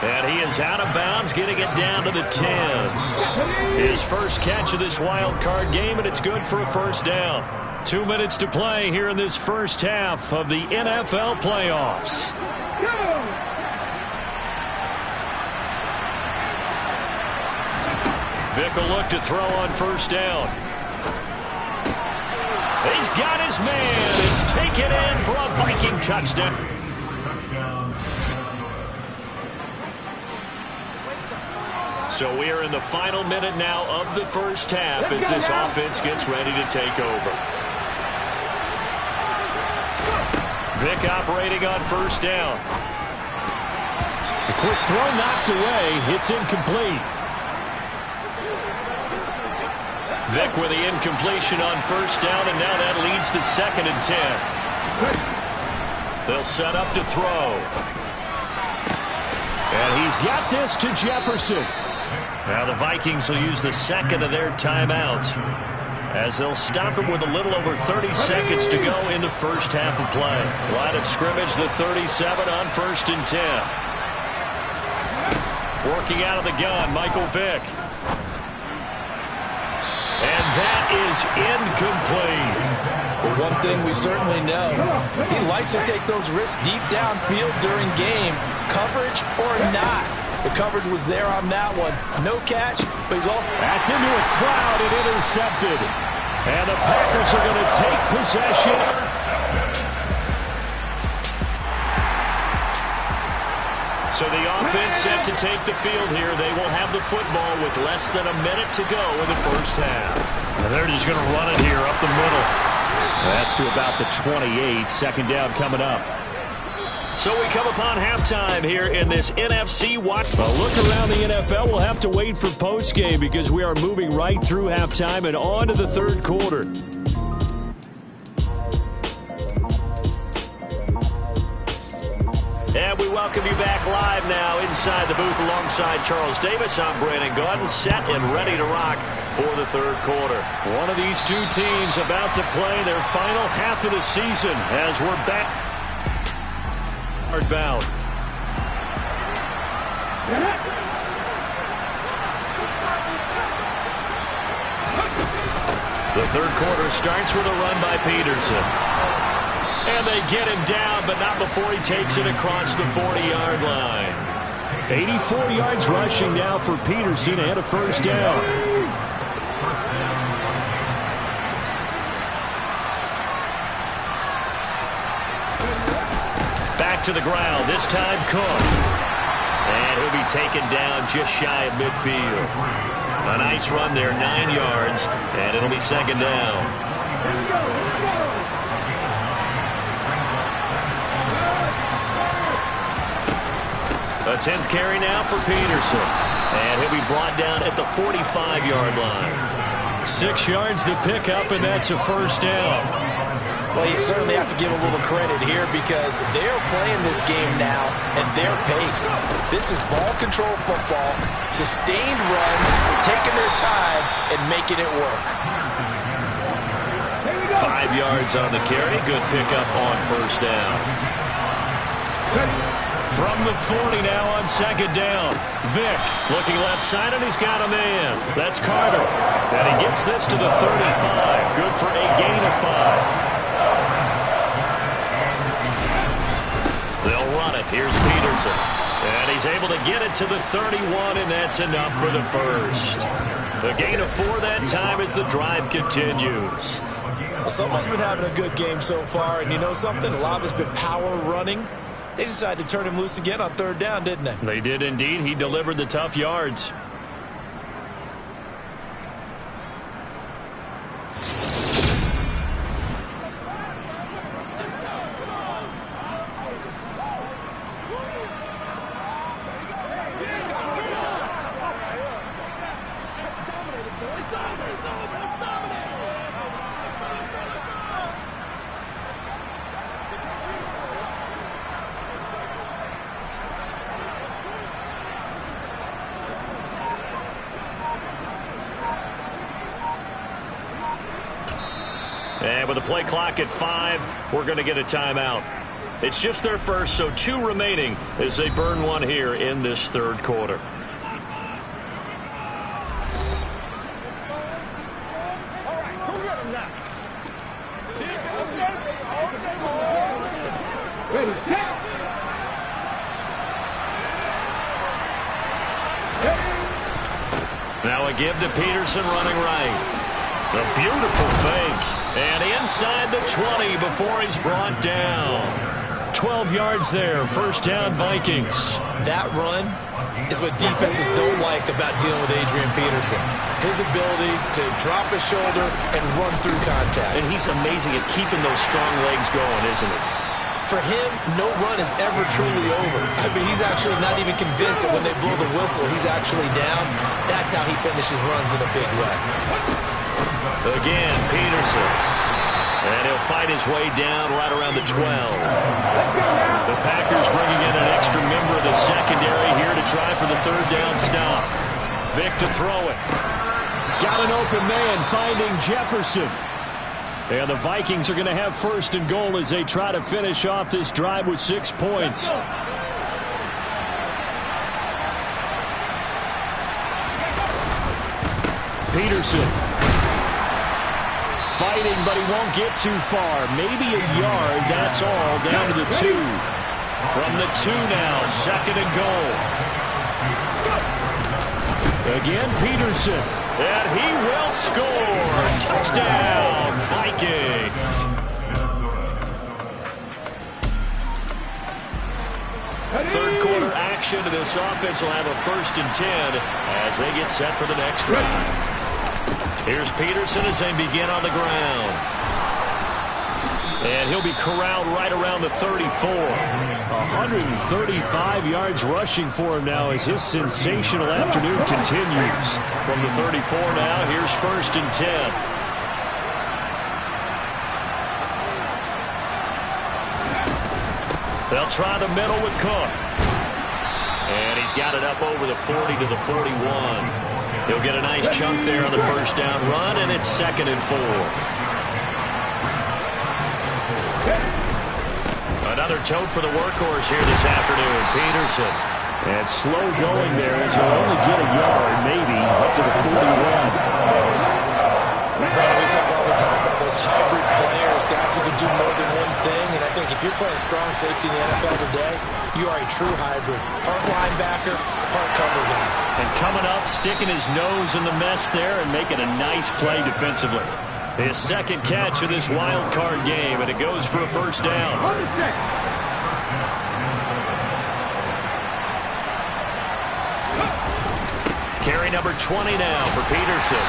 And he is out of bounds, getting it down to the 10. His first catch of this wild card game, and it's good for a first down. 2 minutes to play here in this first half of the NFL playoffs. Vick will look to throw on first down. He's got his man. It's taken in for a Viking touchdown. So we are in the final minute now of the first half as this offense gets ready to take over. Vick operating on first down. The quick throw knocked away. It's incomplete. Vick with the incompletion on first down, and now that leads to 2nd and 10. They'll set up to throw. And he's got this to Jefferson. Now the Vikings will use the second of their timeouts as they'll stop him with a little over 30 seconds to go in the first half of play. Line of scrimmage, the 37 on 1st and 10. Working out of the gun, Michael Vick. And that is incomplete. Well, one thing we certainly know, he likes to take those risks deep downfield during games, coverage or not. The coverage was there on that one. No catch, but he's also... That's into a crowd and intercepted. And the Packers are going to take possession. So the offense set to take the field here. They will have the football with less than a minute to go in the first half. And they're just going to run it here up the middle. That's to about the 28. Second down coming up. So we come upon halftime here in this NFC watch. A look around the NFL. We'll have to wait for postgame because we are moving right through halftime and on to the third quarter. And we welcome you back live now inside the booth alongside Charles Davis. I'm Brandon Gaudin, set and ready to rock for the third quarter. One of these two teams about to play their final half of the season as we're back. Bound. The third quarter starts with a run by Peterson. And they get him down, but not before he takes it across the 40-yard line. 84 yards rushing now for Peterson and a first down. Back to the ground, this time Cook. And he'll be taken down just shy of midfield. A nice run there, 9 yards, and it'll be second down. A 10th carry now for Peterson. And he'll be brought down at the 45-yard line. 6 yards the pickup, and that's a first down. Well, you certainly have to give a little credit here because they're playing this game now at their pace. This is ball control football, sustained runs, taking their time and making it work. 5 yards on the carry. Good pickup on first down. From the 40 now on second down. Vick looking left side, and he's got a man. That's Carter. And he gets this to the 35. Good for a gain of 5. They'll run it. Here's Peterson. And he's able to get it to the 31, and that's enough for the first. A gain of 4 that time as the drive continues. Well, someone's been having a good game so far, and you know something? A lot of it's been power running. They decided to turn him loose again on third down, didn't they? They did indeed. He delivered the tough yards. And with the play clock at 5, we're going to get a timeout. It's just their first, so 2 remaining as they burn one here in this third quarter. Now a give to Peterson running right. A beautiful fake. And inside the 20 before he's brought down. 12 yards there. First down, Vikings. That run is what defenses don't like about dealing with Adrian Peterson. His ability to drop his shoulder and run through contact. And he's amazing at keeping those strong legs going, isn't he? For him, no run is ever truly over. I mean, he's actually not even convinced that when they blow the whistle, he's actually down. That's how he finishes runs in a big way. Again, Peterson. And he'll fight his way down right around the 12. The Packers bringing in an extra member of the secondary here to try for the third down stop. Vic to throw it. Got an open man finding Jefferson. And the Vikings are going to have first and goal as they try to finish off this drive with 6 points. Peterson. Fighting, but he won't get too far. Maybe a yard, that's all, down to the 2. From the 2 now, second and goal. Again, Peterson. And he will score. Touchdown, Viking. Third quarter action to this offense will have a 1st and 10 as they get set for the next drive. Here's Peterson as they begin on the ground. And he'll be corralled right around the 34. 135 yards rushing for him now as his sensational afternoon continues. From the 34 now, here's 1st and 10. They'll try the middle with Cook. And he's got it up over the 40 to the 41. He'll get a nice chunk there on the first down run, and it's 2nd and 4. Another tote for the workhorse here this afternoon, Peterson. And slow going there as he'll only get a yard, maybe, up to the 41. Brandon, we talk all the time about those hybrid players, guys who can do more than one thing, and I think if you're playing strong safety in the NFL today, you are a true hybrid. Part linebacker, part cover guy. And coming up, sticking his nose in the mess there and making a nice play defensively. His second catch of this wild card game, and it goes for a first down. Carry number 20 now for Peterson.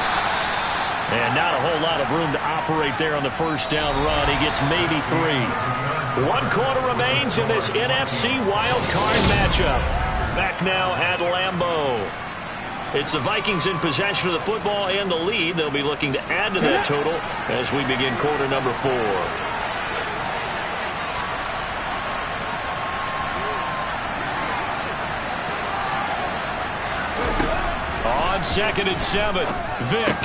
And not a whole lot of room to operate there on the first down run. He gets maybe 3. 1 quarter remains in this NFC wild card matchup. Back now at Lambeau. It's the Vikings in possession of the football and the lead. They'll be looking to add to that total as we begin quarter number 4. On 2nd and 7, Vic.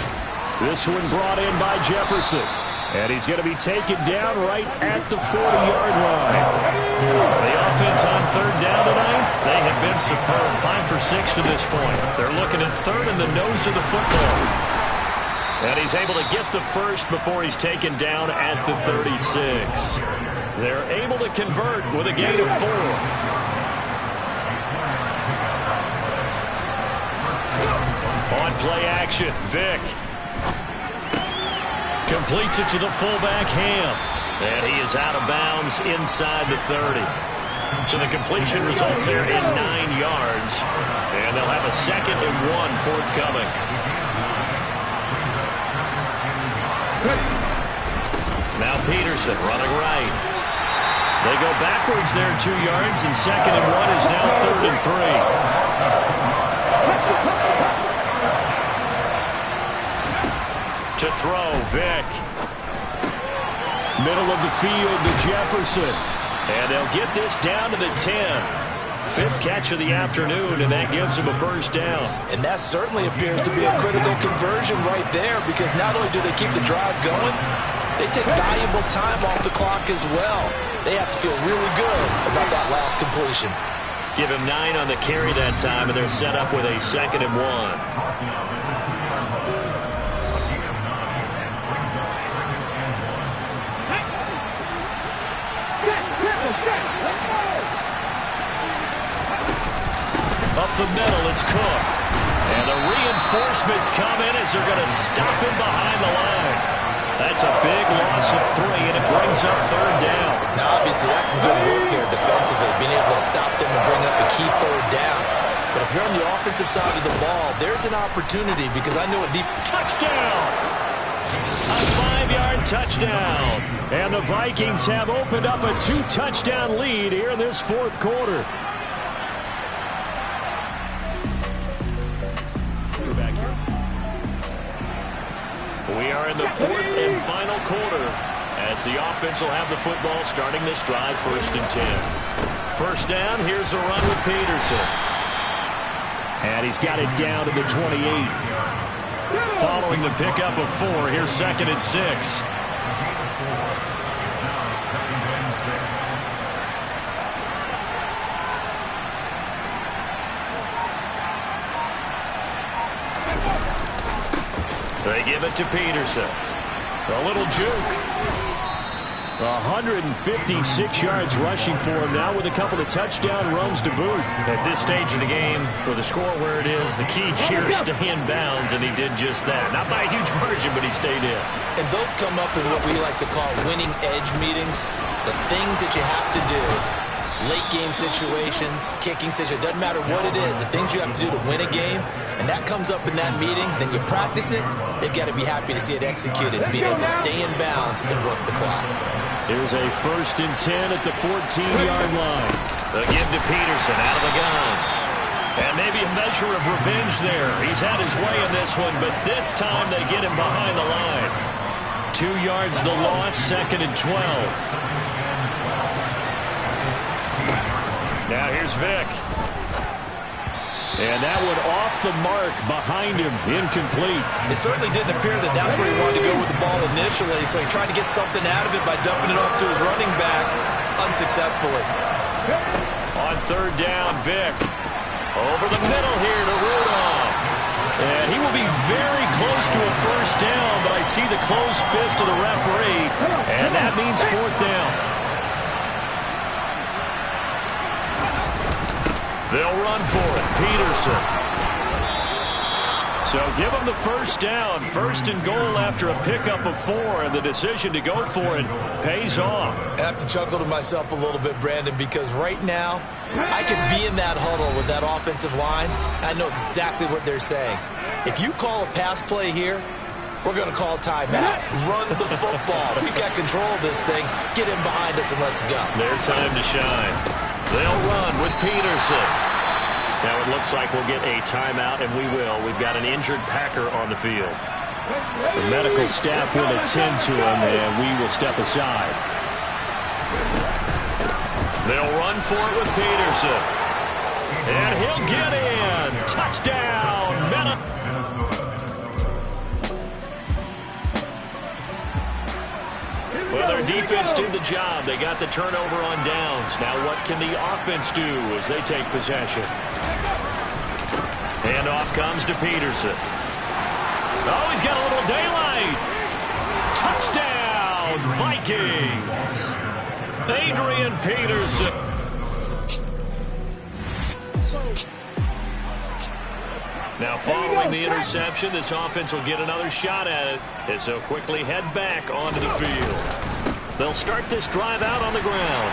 This one brought in by Jefferson. And he's going to be taken down right at the 40-yard line. The offense on third down tonight, they have been superb. 5 for 6 to this point. They're looking at third in the nose of the football. And he's able to get the first before he's taken down at the 36. They're able to convert with a gain of 4. On play action, Vic. Completes it to the fullback, Ham. And he is out of bounds inside the 30. So the completion results there in 9 yards. And they'll have a 2nd and 1 forthcoming. Now Peterson running right. They go backwards there 2 yards, and 2nd and 1 is now 3rd and 3. To throw, Vick. Middle of the field to Jefferson. And they'll get this down to the 10. 5th catch of the afternoon, and that gives them a 1st down. And that certainly appears to be a critical conversion right there, because not only do they keep the drive going, they take valuable time off the clock as well. They have to feel really good about that last completion. Give him 9 on the carry that time, and they're set up with a 2nd and 1. Up the middle, it's Cook. And the reinforcements come in as they're going to stop him behind the line. That's a big loss of 3, and it brings up 3rd down. Now, obviously, that's some good work there defensively, being able to stop them and bring up the key 3rd down. But if you're on the offensive side of the ball, there's an opportunity, because I know it deep. Touchdown! A 5-yard touchdown. And the Vikings have opened up a 2-touchdown lead here in this 4th quarter. We are in the 4th and final quarter as the offense will have the football starting this drive 1st and 10. 1st down, here's a run with Peterson. And he's got it down to the 28. Following the pickup of 4, here's 2nd and 6. They give it to Peterson. A little juke. 156 yards rushing for him now with a couple of touchdown runs to boot. At this stage of the game, with the score where it is, the key here is stay in bounds, and he did just that. Not by a huge margin, but he stayed in. And those come up in what we like to call winning edge meetings. The things that you have to do. Late game situations, kicking situations, doesn't matter what it is, the things you have to do to win a game, and that comes up in that meeting, then you practice it, they've got to be happy to see it executed, being able to stay in bounds and work the clock. Here's a 1st and 10 at the 14-yard line. They'll give to Peterson out of the gun. And maybe a measure of revenge there. He's had his way in this one, but this time they get him behind the line. 2 yards the loss, 2nd and 12. Now here's Vick. And that one off the mark behind him, incomplete. It certainly didn't appear that that's where he wanted to go with the ball initially, so he tried to get something out of it by dumping it off to his running back unsuccessfully. On 3rd down, Vick. Over the middle here to Rudolph. And he will be very close to a 1st down, but I see the closed fist of the referee, and that means 4th down. They'll run for it. Peterson. So give them the 1st down. 1st and goal after a pickup of 4, and the decision to go for it pays off. I have to chuckle to myself a little bit, Brandon, because right now I could be in that huddle with that offensive line. I know exactly what they're saying. If you call a pass play here, we're going to call timeout. Run the football. We've got control of this thing. Get in behind us and let's go. Their time to shine. They'll run with Peterson. Now it looks like we'll get a timeout, and we will. We've got an injured Packer on the field. The medical staff will attend to him, and we will step aside. They'll run for it with Peterson. And he'll get in. Touchdown, Minnesota. Well, their defense did the job. They got the turnover on downs. Now what can the offense do as they take possession? Handoff comes to Peterson. Oh, he's got a little daylight. Touchdown, Vikings. Adrian Peterson. Now, following the interception, this offense will get another shot at it as they'll quickly head back onto the field. They'll start this drive out on the ground.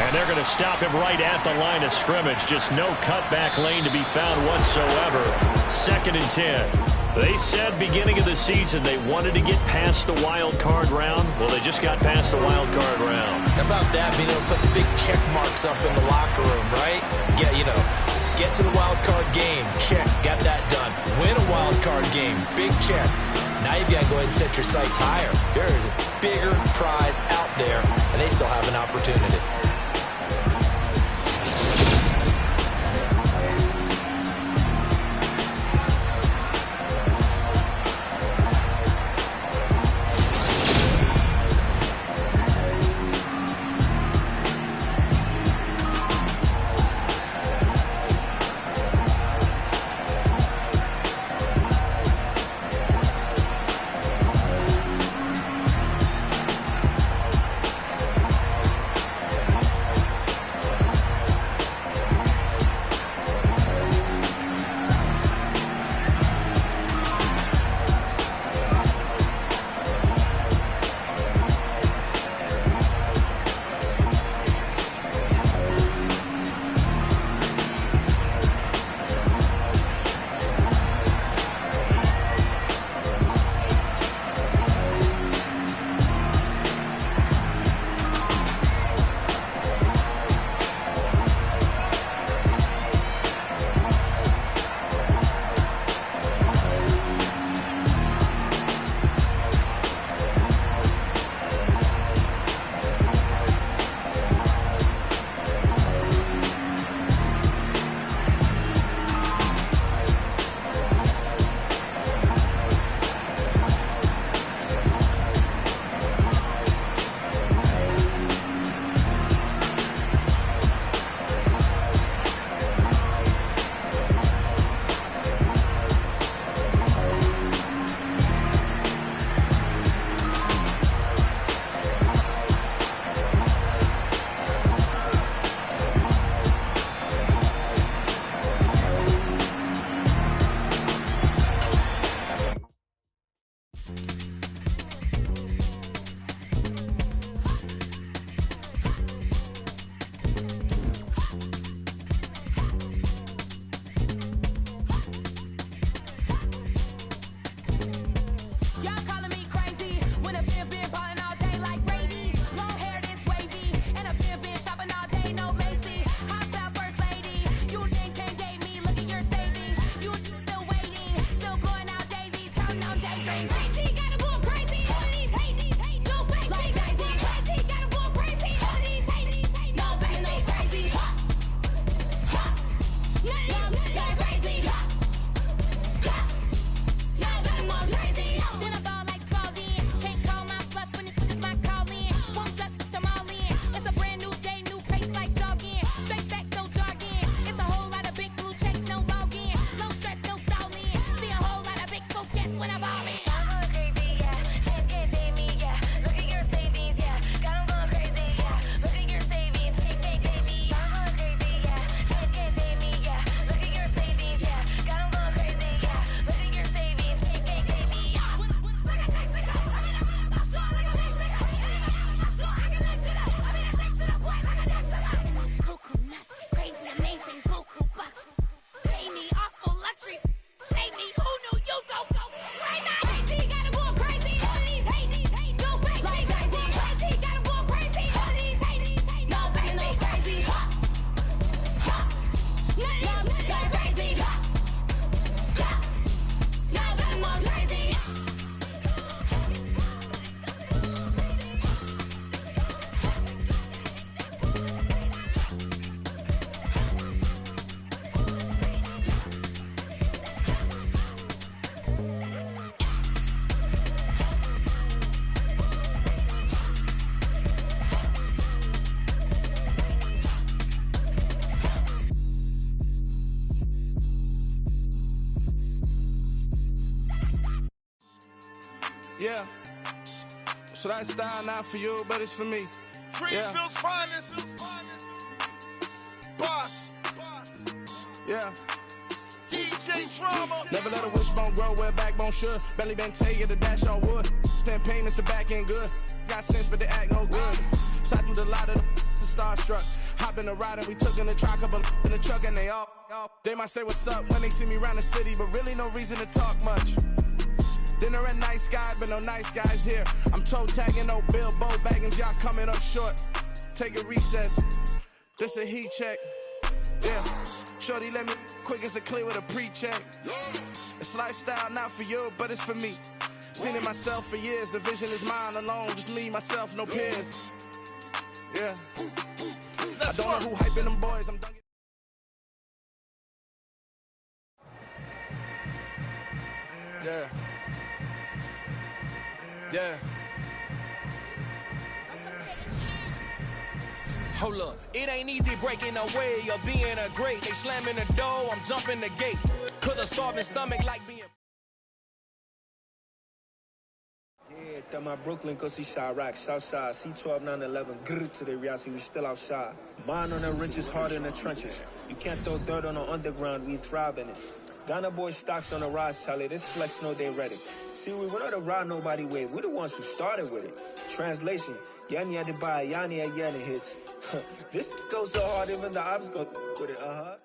And they're going to stop him right at the line of scrimmage. Just no cutback lane to be found whatsoever. 2nd and 10. They said beginning of the season they wanted to get past the wild card round. Well, they just got past the wild card round. How about that, being able to put the big check marks up in the locker room, right? Get to the wild card game. Check, got that done. Win a wild card game. Big check. Now you've got to go ahead and set your sights higher. There is a bigger prize out there, and they still have an opportunity. Yeah. So that style not for you, but it's for me. Greenfield's finest. Boss. Yeah. DJ DJ Drama. Never let a wishbone grow where a backbone should. Belly been taken to dash on wood. 10 payments to back end good. Got sense, but they act no good. Shot through the lot of the starstruck. Hop in the ride and we took in the truck, up in the truck, and they all. They might say what's up when they see me around the city, but really no reason to talk much. Dinner at nice guy, but no nice guys here. I'm toe tagging, no Bilbo bagging, y'all coming up short. Take a recess. This a heat check. Yeah. Shorty let me quick as a clear with a pre-check. It's lifestyle, not for you, but it's for me. Seen it myself for years. The vision is mine alone. Just me, myself, no peers. Yeah. I don't know who hyping them boys. I'm done. Yeah. Yeah. Hold up, it ain't easy breaking away or being a great. They slamming the door, I'm jumping the gate. Cause a starving stomach like being. Yeah, that my Brooklyn, cause he shot rock, Southside, C12, 911, grrr to the Riasi, we still outside. Mine on the ridges, hard in the trenches. You can't throw dirt on the underground, we thrive in it. Ghana boys stocks on the rise, Charlie, this flex know they ready. See, we went on the ride nobody with, we the ones who started with it. Translation, Yanni had to buy, Yanni had Yanni hits. This goes so hard, even the ops go with it, I'm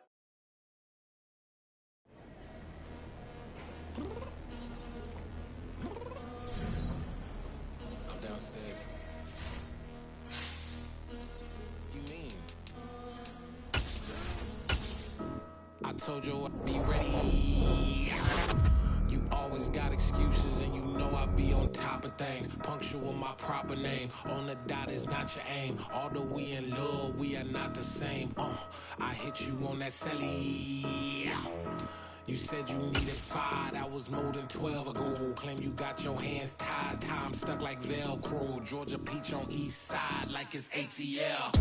downstairs. You mean? I told you I'd be ready. You always got excuses and you know I be on top of things. Punctual my proper name. On the dot is not your aim. Although we in love, we are not the same. I hit you on that celly. You said you needed 5, that was more than 12 ago. Claim you got your hands tied, time stuck like Velcro. Georgia Peach on east side like it's ATL.